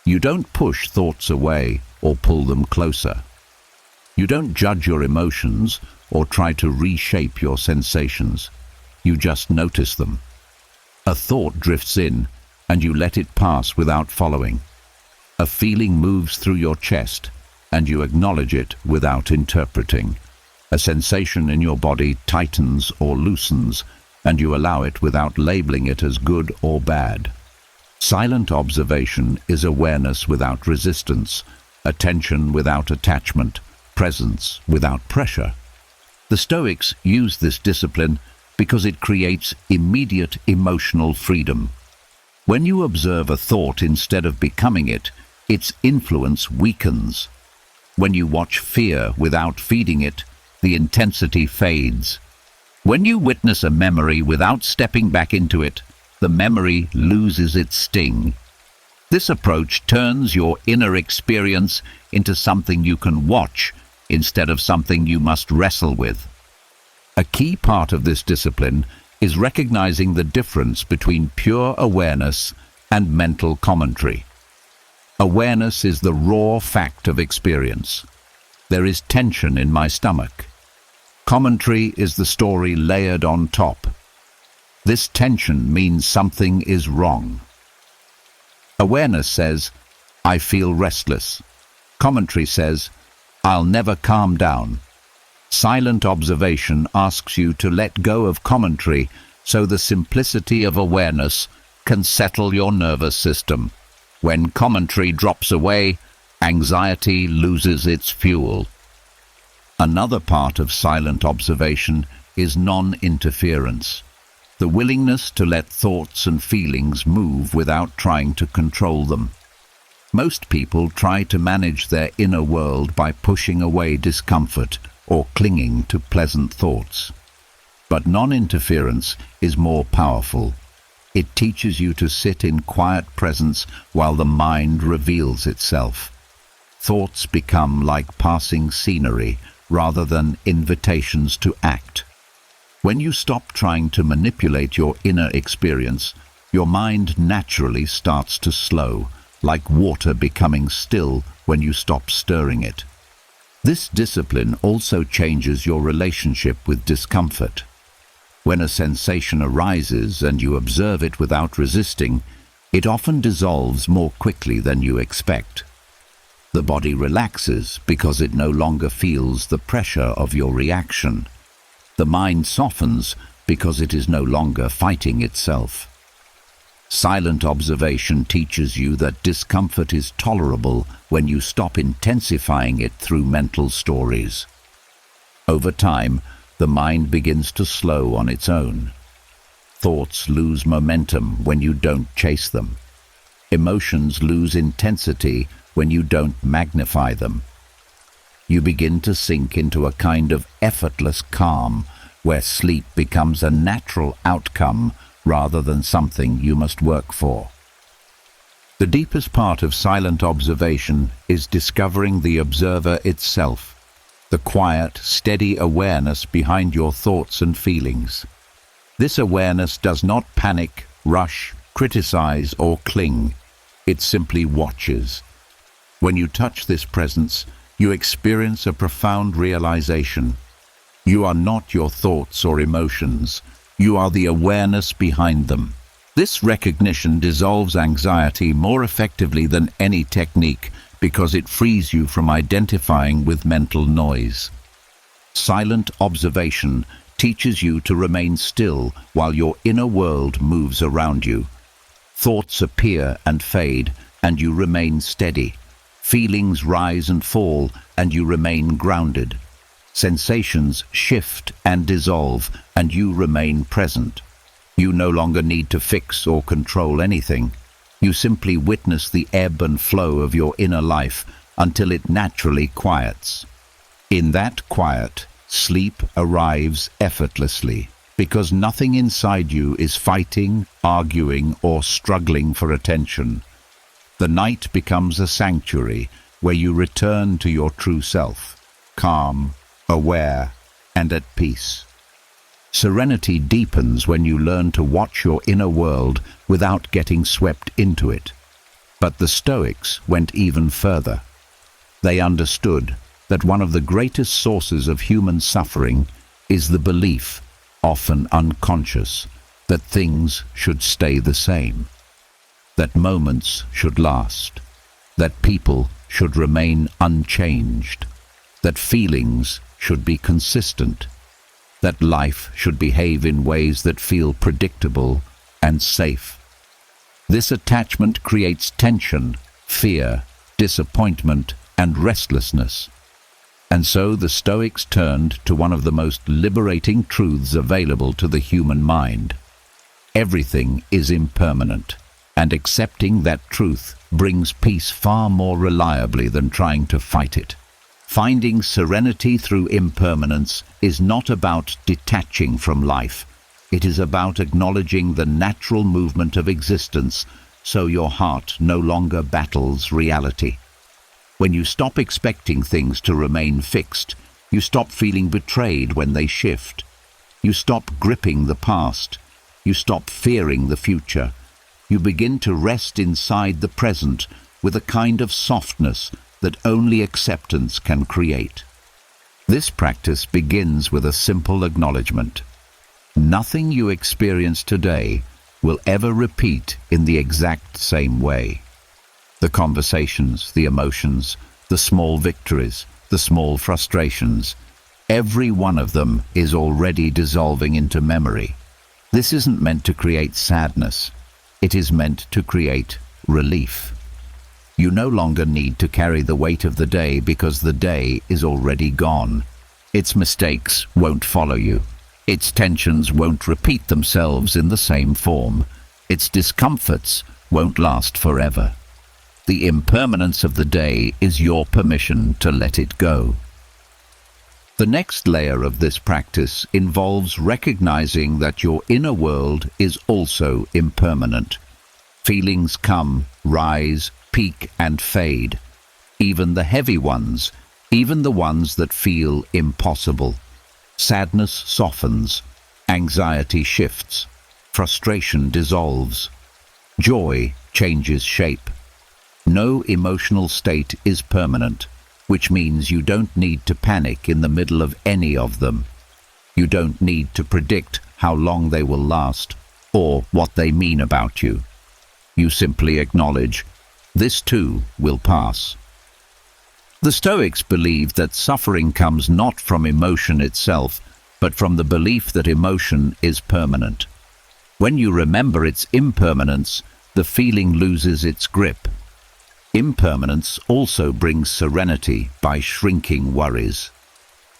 You don't push thoughts away or pull them closer. You don't judge your emotions or try to reshape your sensations. You just notice them. A thought drifts in, and you let it pass without following. A feeling moves through your chest, and you acknowledge it without interpreting. A sensation in your body tightens or loosens, and you allow it without labeling it as good or bad. Silent observation is awareness without resistance, attention without attachment, presence without pressure. The Stoics use this discipline because it creates immediate emotional freedom. When you observe a thought instead of becoming it, its influence weakens. When you watch fear without feeding it, the intensity fades. When you witness a memory without stepping back into it, the memory loses its sting. This approach turns your inner experience into something you can watch instead of something you must wrestle with. A key part of this discipline is recognizing the difference between pure awareness and mental commentary. Awareness is the raw fact of experience. There is tension in my stomach. Commentary is the story layered on top. This tension means something is wrong. Awareness says, "I feel restless." Commentary says, "I'll never calm down." Silent observation asks you to let go of commentary so the simplicity of awareness can settle your nervous system. When commentary drops away, anxiety loses its fuel. Another part of silent observation is non-interference, the willingness to let thoughts and feelings move without trying to control them. Most people try to manage their inner world by pushing away discomfort or clinging to pleasant thoughts. But non-interference is more powerful. It teaches you to sit in quiet presence while the mind reveals itself. Thoughts become like passing scenery rather than invitations to act. When you stop trying to manipulate your inner experience, your mind naturally starts to slow, like water becoming still when you stop stirring it. This discipline also changes your relationship with discomfort. When a sensation arises and you observe it without resisting, it often dissolves more quickly than you expect. The body relaxes because it no longer feels the pressure of your reaction. The mind softens because it is no longer fighting itself. Silent observation teaches you that discomfort is tolerable when you stop intensifying it through mental stories. Over time, the mind begins to slow on its own. Thoughts lose momentum when you don't chase them. Emotions lose intensity when you don't magnify them. You begin to sink into a kind of effortless calm where sleep becomes a natural outcome rather than something you must work for. The deepest part of silent observation is discovering the observer itself, the quiet, steady awareness behind your thoughts and feelings. This awareness does not panic, rush, criticize, or cling. It simply watches. When you touch this presence, you experience a profound realization. You are not your thoughts or emotions. You are the awareness behind them. This recognition dissolves anxiety more effectively than any technique because it frees you from identifying with mental noise. Silent observation teaches you to remain still while your inner world moves around you. Thoughts appear and fade, and you remain steady. Feelings rise and fall, and you remain grounded. Sensations shift and dissolve, and you remain present. You no longer need to fix or control anything. You simply witness the ebb and flow of your inner life until it naturally quiets. In that quiet, sleep arrives effortlessly, because nothing inside you is fighting, arguing, or struggling for attention. The night becomes a sanctuary where you return to your true self, calm, aware, and at peace. Serenity deepens when you learn to watch your inner world without getting swept into it. But the Stoics went even further. They understood that one of the greatest sources of human suffering is the belief, often unconscious, that things should stay the same, that moments should last, that people should remain unchanged, that feelings should be consistent, that life should behave in ways that feel predictable and safe. This attachment creates tension, fear, disappointment, and restlessness. And so the Stoics turned to one of the most liberating truths available to the human mind. Everything is impermanent, and accepting that truth brings peace far more reliably than trying to fight it. Finding serenity through impermanence is not about detaching from life. It is about acknowledging the natural movement of existence so your heart no longer battles reality. When you stop expecting things to remain fixed, you stop feeling betrayed when they shift. You stop gripping the past. You stop fearing the future. You begin to rest inside the present with a kind of softness that only acceptance can create. This practice begins with a simple acknowledgement. Nothing you experience today will ever repeat in the exact same way. The conversations, the emotions, the small victories, the small frustrations, every one of them is already dissolving into memory. This isn't meant to create sadness. It is meant to create relief. You no longer need to carry the weight of the day because the day is already gone. Its mistakes won't follow you. Its tensions won't repeat themselves in the same form. Its discomforts won't last forever. The impermanence of the day is your permission to let it go. The next layer of this practice involves recognizing that your inner world is also impermanent. Feelings come, rise, peak, and fade. Even the heavy ones, even the ones that feel impossible. Sadness softens, anxiety shifts, frustration dissolves, joy changes shape. No emotional state is permanent, which means you don't need to panic in the middle of any of them. You don't need to predict how long they will last or what they mean about you. You simply acknowledge, this too will pass. The Stoics believed that suffering comes not from emotion itself, but from the belief that emotion is permanent. When you remember its impermanence, the feeling loses its grip. Impermanence also brings serenity by shrinking worries.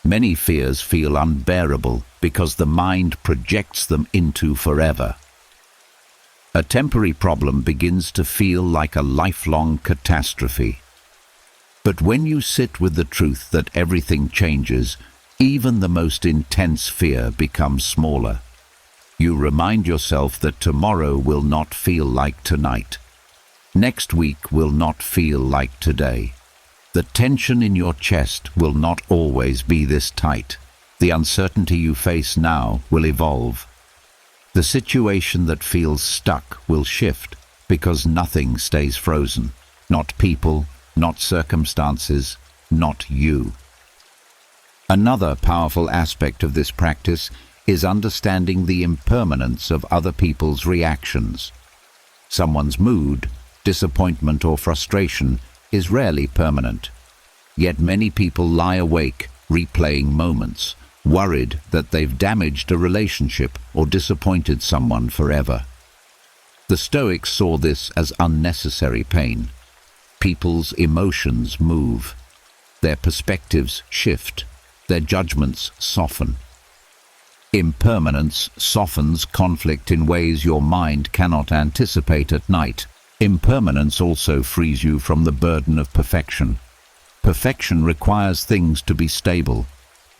Many fears feel unbearable because the mind projects them into forever. A temporary problem begins to feel like a lifelong catastrophe. But when you sit with the truth that everything changes, even the most intense fear becomes smaller. You remind yourself that tomorrow will not feel like tonight. Next week will not feel like today. The tension in your chest will not always be this tight. The uncertainty you face now will evolve. The situation that feels stuck will shift because nothing stays frozen. Not people, not circumstances, not you. Another powerful aspect of this practice is understanding the impermanence of other people's reactions. Someone's mood, disappointment or frustration is rarely permanent. Yet many people lie awake, replaying moments, worried that they've damaged a relationship or disappointed someone forever. The Stoics saw this as unnecessary pain. People's emotions move. Their perspectives shift. Their judgments soften. Impermanence softens conflict in ways your mind cannot anticipate at night. Impermanence also frees you from the burden of perfection. Perfection requires things to be stable,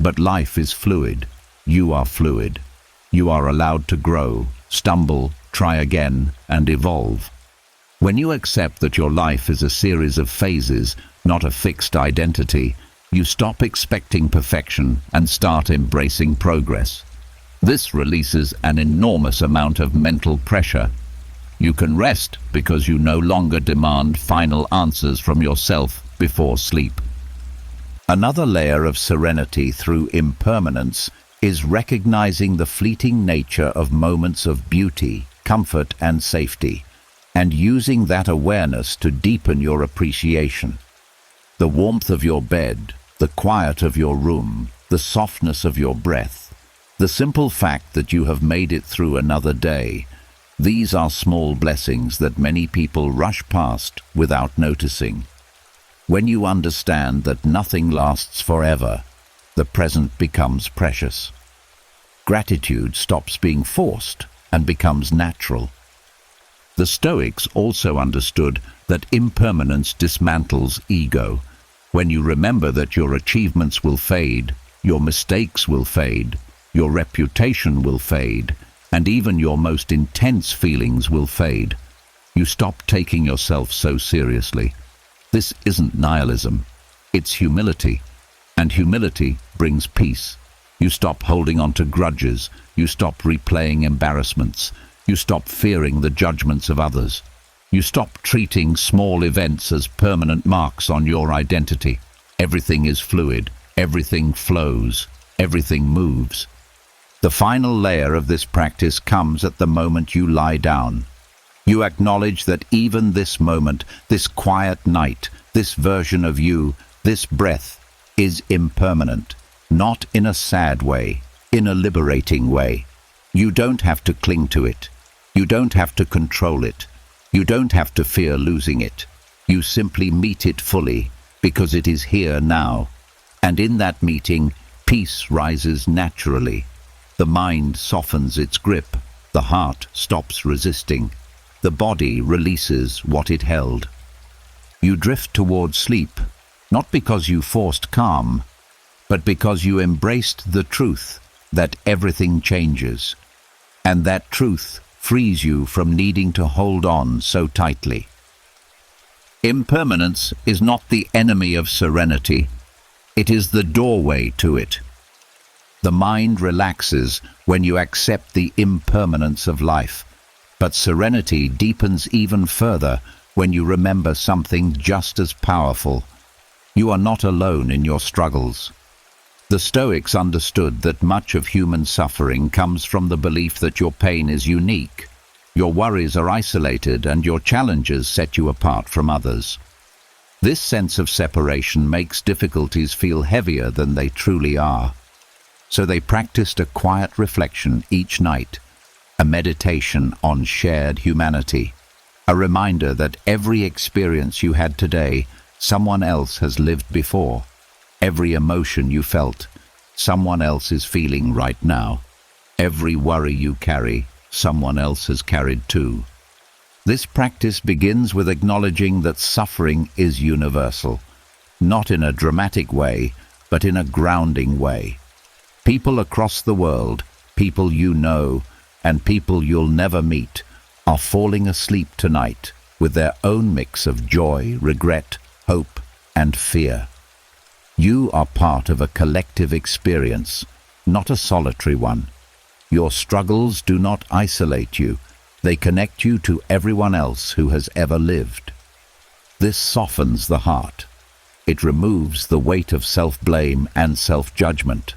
but life is fluid. You are fluid. You are allowed to grow, stumble, try again, and evolve. When you accept that your life is a series of phases, not a fixed identity, you stop expecting perfection and start embracing progress. This releases an enormous amount of mental pressure. You can rest because you no longer demand final answers from yourself before sleep. Another layer of serenity through impermanence is recognizing the fleeting nature of moments of beauty, comfort, and safety, and using that awareness to deepen your appreciation. The warmth of your bed, the quiet of your room, the softness of your breath, the simple fact that you have made it through another day. These are small blessings that many people rush past without noticing. When you understand that nothing lasts forever, the present becomes precious. Gratitude stops being forced and becomes natural. The Stoics also understood that impermanence dismantles ego. When you remember that your achievements will fade, your mistakes will fade, your reputation will fade, and even your most intense feelings will fade, you stop taking yourself so seriously. This isn't nihilism, it's humility, and humility brings peace. You stop holding on to grudges, you stop replaying embarrassments, you stop fearing the judgments of others. You stop treating small events as permanent marks on your identity. Everything is fluid, everything flows, everything moves. The final layer of this practice comes at the moment you lie down. You acknowledge that even this moment, this quiet night, this version of you, this breath, is impermanent, not in a sad way, in a liberating way. You don't have to cling to it. You don't have to control it. You don't have to fear losing it. You simply meet it fully, because it is here now. And in that meeting, peace rises naturally. The mind softens its grip, the heart stops resisting, the body releases what it held. You drift toward sleep, not because you forced calm, but because you embraced the truth that everything changes, and that truth frees you from needing to hold on so tightly. Impermanence is not the enemy of serenity, it is the doorway to it. The mind relaxes when you accept the impermanence of life, but serenity deepens even further when you remember something just as powerful. You are not alone in your struggles. The Stoics understood that much of human suffering comes from the belief that your pain is unique, your worries are isolated, and your challenges set you apart from others. This sense of separation makes difficulties feel heavier than they truly are. So they practiced a quiet reflection each night, a meditation on shared humanity, a reminder that every experience you had today, someone else has lived before. Every emotion you felt, someone else is feeling right now. Every worry you carry, someone else has carried too. This practice begins with acknowledging that suffering is universal, not in a dramatic way, but in a grounding way. People across the world, people you know, and people you'll never meet, are falling asleep tonight with their own mix of joy, regret, hope, and fear. You are part of a collective experience, not a solitary one. Your struggles do not isolate you. They connect you to everyone else who has ever lived. This softens the heart. It removes the weight of self-blame and self-judgment.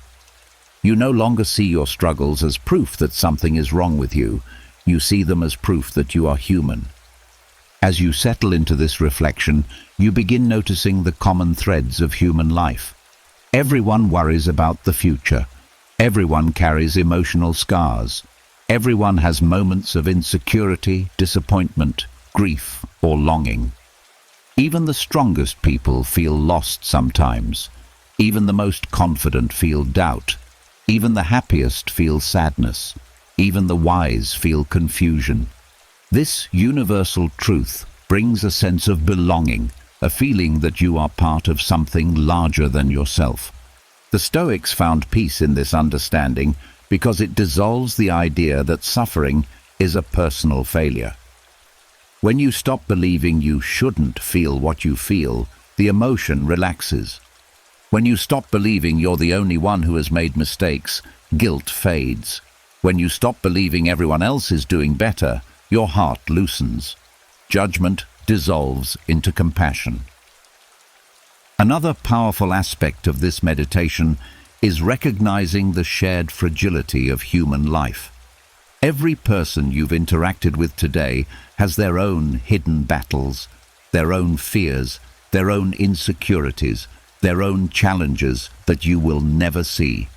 You no longer see your struggles as proof that something is wrong with you. You see them as proof that you are human. As you settle into this reflection, you begin noticing the common threads of human life. Everyone worries about the future. Everyone carries emotional scars. Everyone has moments of insecurity, disappointment, grief, or longing. Even the strongest people feel lost sometimes. Even the most confident feel doubt. Even the happiest feel sadness. Even the wise feel confusion. This universal truth brings a sense of belonging, a feeling that you are part of something larger than yourself. The Stoics found peace in this understanding because it dissolves the idea that suffering is a personal failure. When you stop believing you shouldn't feel what you feel, the emotion relaxes. When you stop believing you're the only one who has made mistakes, guilt fades. When you stop believing everyone else is doing better, your heart loosens. Judgment dissolves into compassion. Another powerful aspect of this meditation is recognizing the shared fragility of human life. Every person you've interacted with today has their own hidden battles, their own fears, their own insecurities, their own challenges that you will never see.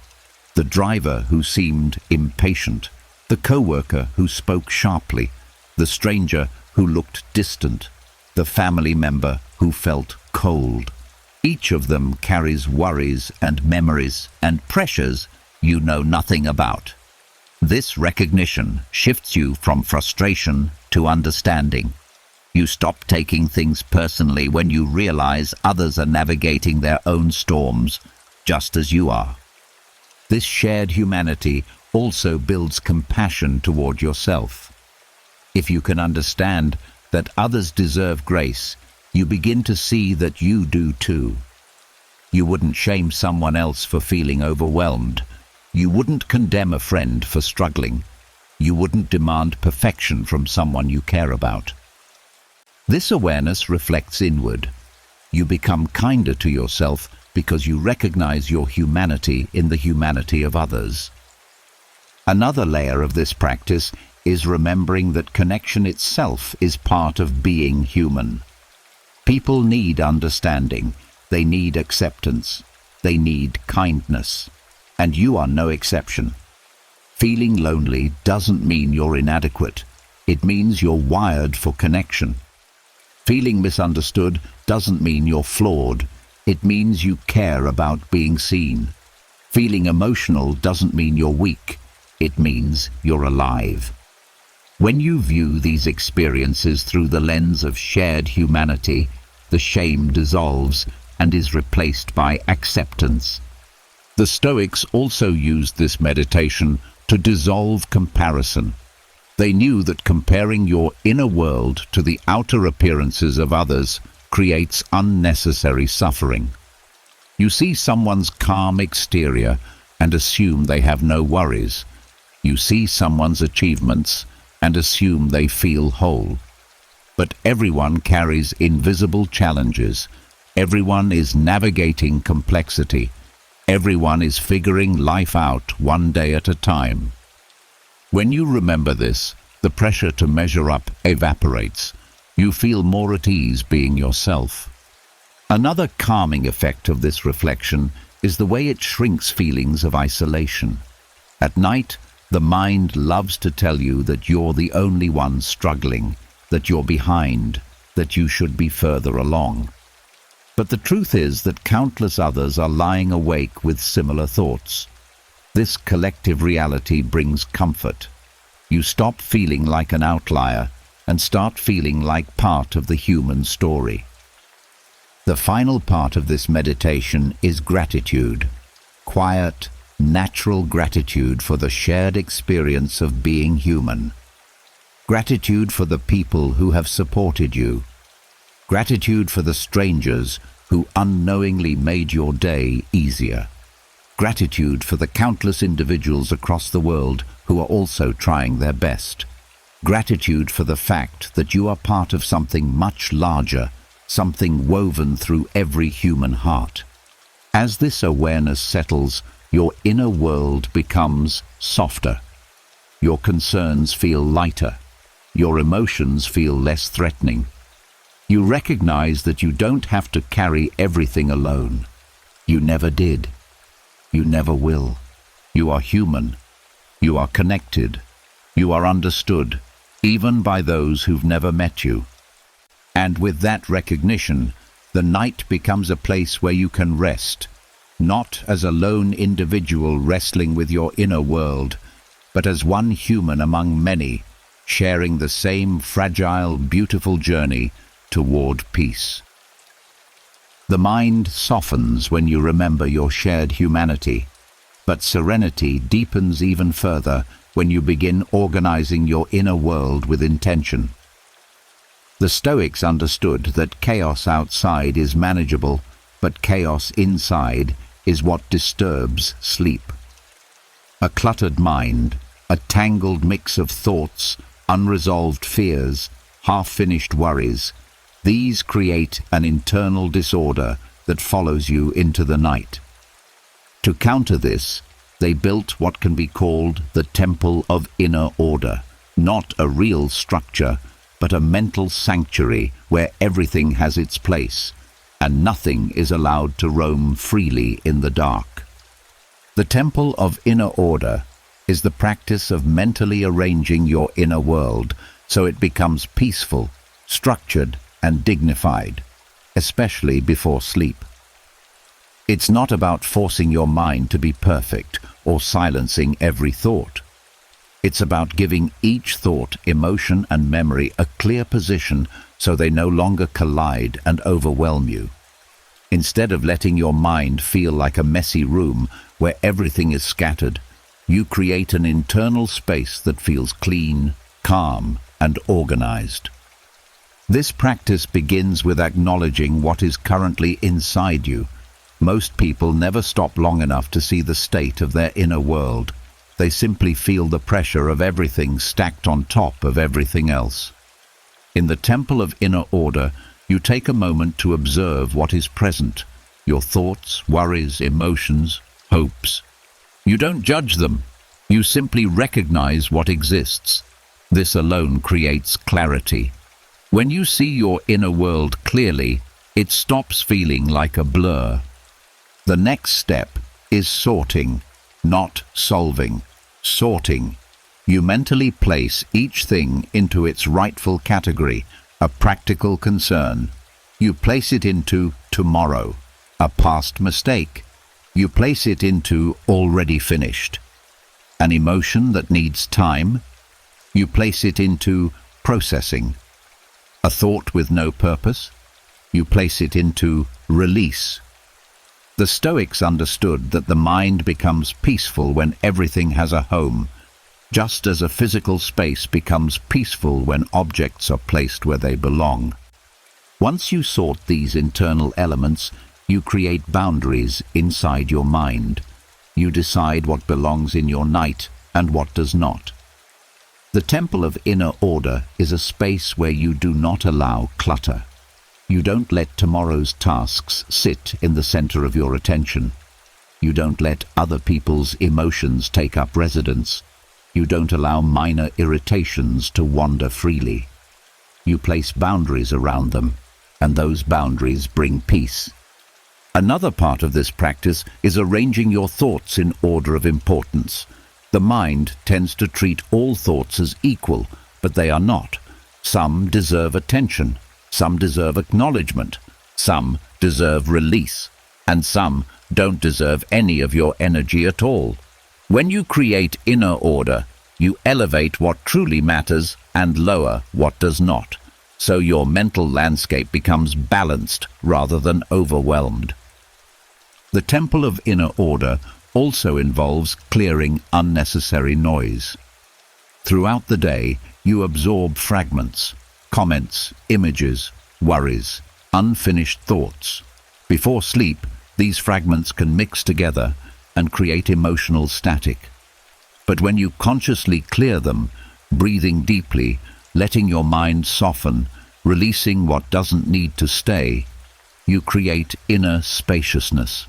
The driver who seemed impatient, the co-worker who spoke sharply, the stranger who looked distant, the family member who felt cold. Each of them carries worries and memories and pressures you know nothing about. This recognition shifts you from frustration to understanding. You stop taking things personally when you realize others are navigating their own storms, just as you are. This shared humanity also builds compassion toward yourself. If you can understand that others deserve grace, you begin to see that you do too. You wouldn't shame someone else for feeling overwhelmed. You wouldn't condemn a friend for struggling. You wouldn't demand perfection from someone you care about. This awareness reflects inward. You become kinder to yourself because you recognize your humanity in the humanity of others. Another layer of this practice is remembering that connection itself is part of being human. People need understanding, they need acceptance, they need kindness, and you are no exception. Feeling lonely doesn't mean you're inadequate, it means you're wired for connection. Feeling misunderstood doesn't mean you're flawed, it means you care about being seen. Feeling emotional doesn't mean you're weak, it means you're alive. When you view these experiences through the lens of shared humanity, the shame dissolves and is replaced by acceptance. The Stoics also used this meditation to dissolve comparison. They knew that comparing your inner world to the outer appearances of others creates unnecessary suffering. You see someone's calm exterior and assume they have no worries. You see someone's achievements and assume they feel whole. But everyone carries invisible challenges. Everyone is navigating complexity. Everyone is figuring life out one day at a time. When you remember this, the pressure to measure up evaporates. You feel more at ease being yourself. Another calming effect of this reflection is the way it shrinks feelings of isolation. At night, the mind loves to tell you that you're the only one struggling, that you're behind, that you should be further along. But the truth is that countless others are lying awake with similar thoughts. This collective reality brings comfort. You stop feeling like an outlier and start feeling like part of the human story. The final part of this meditation is gratitude. Quiet, natural gratitude for the shared experience of being human. Gratitude for the people who have supported you. Gratitude for the strangers who unknowingly made your day easier. Gratitude for the countless individuals across the world who are also trying their best. Gratitude for the fact that you are part of something much larger, something woven through every human heart. As this awareness settles, your inner world becomes softer. Your concerns feel lighter. Your emotions feel less threatening. You recognize that you don't have to carry everything alone. You never did. You never will. You are human. You are connected. You are understood, even by those who've never met you. And with that recognition, the night becomes a place where you can rest, not as a lone individual wrestling with your inner world, but as one human among many, sharing the same fragile, beautiful journey toward peace. The mind softens when you remember your shared humanity, but serenity deepens even further when you begin organizing your inner world with intention. The Stoics understood that chaos outside is manageable, but chaos inside is what disturbs sleep. A cluttered mind, a tangled mix of thoughts, unresolved fears, half-finished worries, these create an internal disorder that follows you into the night. To counter this, they built what can be called the Temple of Inner Order, not a real structure, but a mental sanctuary where everything has its place, and nothing is allowed to roam freely in the dark. The Temple of Inner Order is the practice of mentally arranging your inner world so it becomes peaceful, structured, and dignified, especially before sleep. It's not about forcing your mind to be perfect or silencing every thought. It's about giving each thought, emotion, and memory a clear position so they no longer collide and overwhelm you. Instead of letting your mind feel like a messy room where everything is scattered, you create an internal space that feels clean, calm, and organized. This practice begins with acknowledging what is currently inside you. Most people never stop long enough to see the state of their inner world. They simply feel the pressure of everything stacked on top of everything else. In the Temple of Inner Order, you take a moment to observe what is present, your thoughts, worries, emotions, hopes. You don't judge them. You simply recognize what exists. This alone creates clarity. When you see your inner world clearly, it stops feeling like a blur. The next step is sorting, not solving. Sorting. You mentally place each thing into its rightful category, a practical concern. You place it into tomorrow, a past mistake. You place it into already finished. An emotion that needs time. You place it into processing. A thought with no purpose. You place it into release. The Stoics understood that the mind becomes peaceful when everything has a home, just as a physical space becomes peaceful when objects are placed where they belong. Once you sort these internal elements, you create boundaries inside your mind. You decide what belongs in your night and what does not. The temple of inner order is a space where you do not allow clutter. You don't let tomorrow's tasks sit in the center of your attention. You don't let other people's emotions take up residence. You don't allow minor irritations to wander freely. You place boundaries around them, and those boundaries bring peace. Another part of this practice is arranging your thoughts in order of importance. The mind tends to treat all thoughts as equal, but they are not. Some deserve attention, some deserve acknowledgement, some deserve release, and some don't deserve any of your energy at all. When you create inner order, you elevate what truly matters and lower what does not, so your mental landscape becomes balanced rather than overwhelmed. The temple of inner order also involves clearing unnecessary noise. Throughout the day, you absorb fragments, comments, images, worries, unfinished thoughts. Before sleep, these fragments can mix together and create emotional static. But when you consciously clear them, breathing deeply, letting your mind soften, releasing what doesn't need to stay, you create inner spaciousness.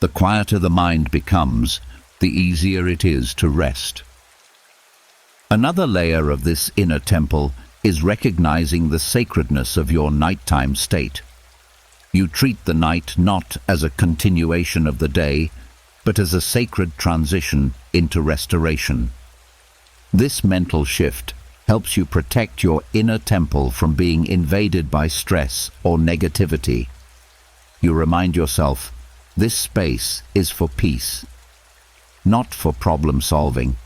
The quieter the mind becomes, the easier it is to rest. Another layer of this inner temple is recognizing the sacredness of your nighttime state. You treat the night not as a continuation of the day, but as a sacred transition into restoration. This mental shift helps you protect your inner temple from being invaded by stress or negativity. You remind yourself, this space is for peace, not for problem solving,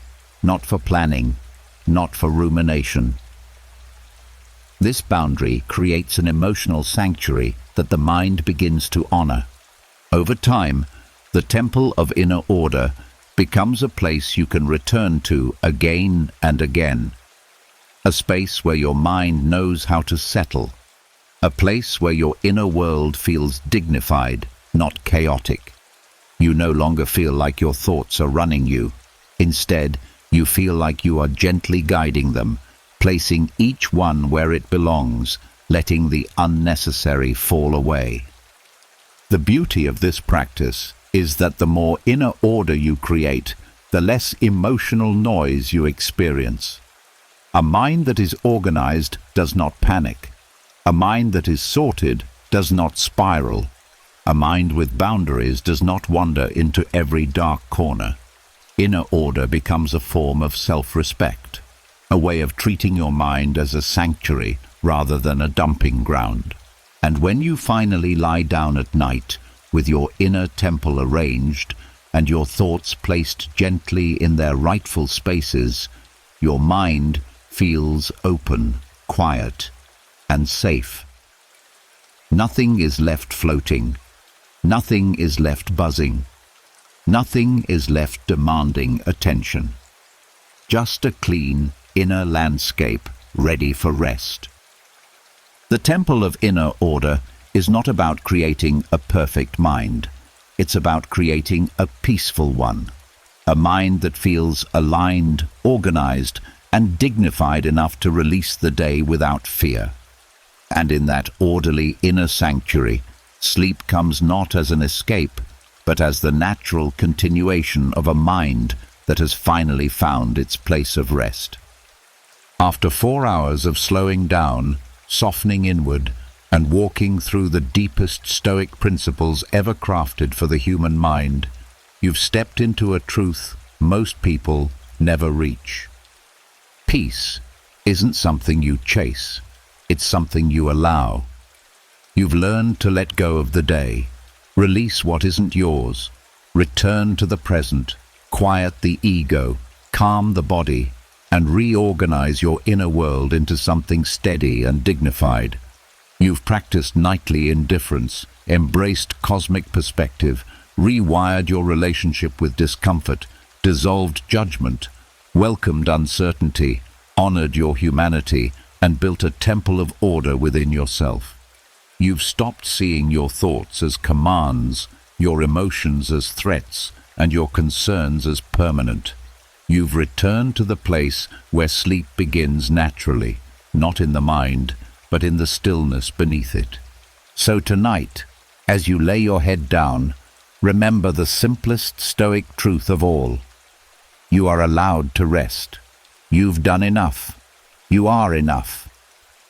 not for planning, not for rumination. This boundary creates an emotional sanctuary that the mind begins to honor. Over time, the temple of inner order becomes a place you can return to again and again. A space where your mind knows how to settle. A place where your inner world feels dignified, not chaotic. You no longer feel like your thoughts are running you. Instead, you feel like you are gently guiding them, placing each one where it belongs, letting the unnecessary fall away. The beauty of this practice is that the more inner order you create, the less emotional noise you experience. A mind that is organized does not panic. A mind that is sorted does not spiral. A mind with boundaries does not wander into every dark corner. Inner order becomes a form of self-respect, a way of treating your mind as a sanctuary rather than a dumping ground. And when you finally lie down at night, with your inner temple arranged and your thoughts placed gently in their rightful spaces, your mind feels open, quiet, and safe. Nothing is left floating. Nothing is left buzzing. Nothing is left demanding attention. Just a clean inner landscape ready for rest. The temple of inner order is not about creating a perfect mind. It's about creating a peaceful one. A mind that feels aligned, organized, and dignified enough to release the day without fear. And in that orderly inner sanctuary, sleep comes not as an escape, but as the natural continuation of a mind that has finally found its place of rest. After 4 hours of slowing down, softening inward, and walking through the deepest Stoic principles ever crafted for the human mind, you've stepped into a truth most people never reach. Peace isn't something you chase, it's something you allow. You've learned to let go of the day, release what isn't yours, return to the present, quiet the ego, calm the body, and reorganize your inner world into something steady and dignified. You've practiced nightly indifference, embraced cosmic perspective, rewired your relationship with discomfort, dissolved judgment, welcomed uncertainty, honored your humanity, and built a temple of order within yourself. You've stopped seeing your thoughts as commands, your emotions as threats, and your concerns as permanent. You've returned to the place where sleep begins naturally, not in the mind, but in the stillness beneath it. So tonight, as you lay your head down, remember the simplest Stoic truth of all. You are allowed to rest. You've done enough. You are enough.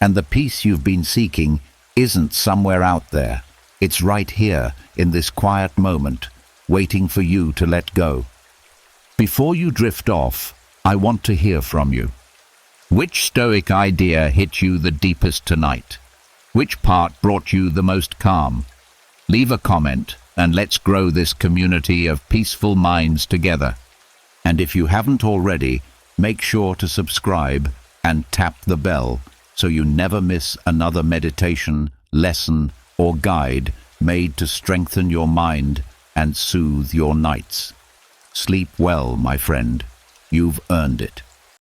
And the peace you've been seeking isn't somewhere out there. It's right here, in this quiet moment, waiting for you to let go. Before you drift off, I want to hear from you. Which Stoic idea hit you the deepest tonight? Which part brought you the most calm? Leave a comment and let's grow this community of peaceful minds together. And if you haven't already, make sure to subscribe and tap the bell so you never miss another meditation, lesson, or guide made to strengthen your mind and soothe your nights. Sleep well, my friend. You've earned it.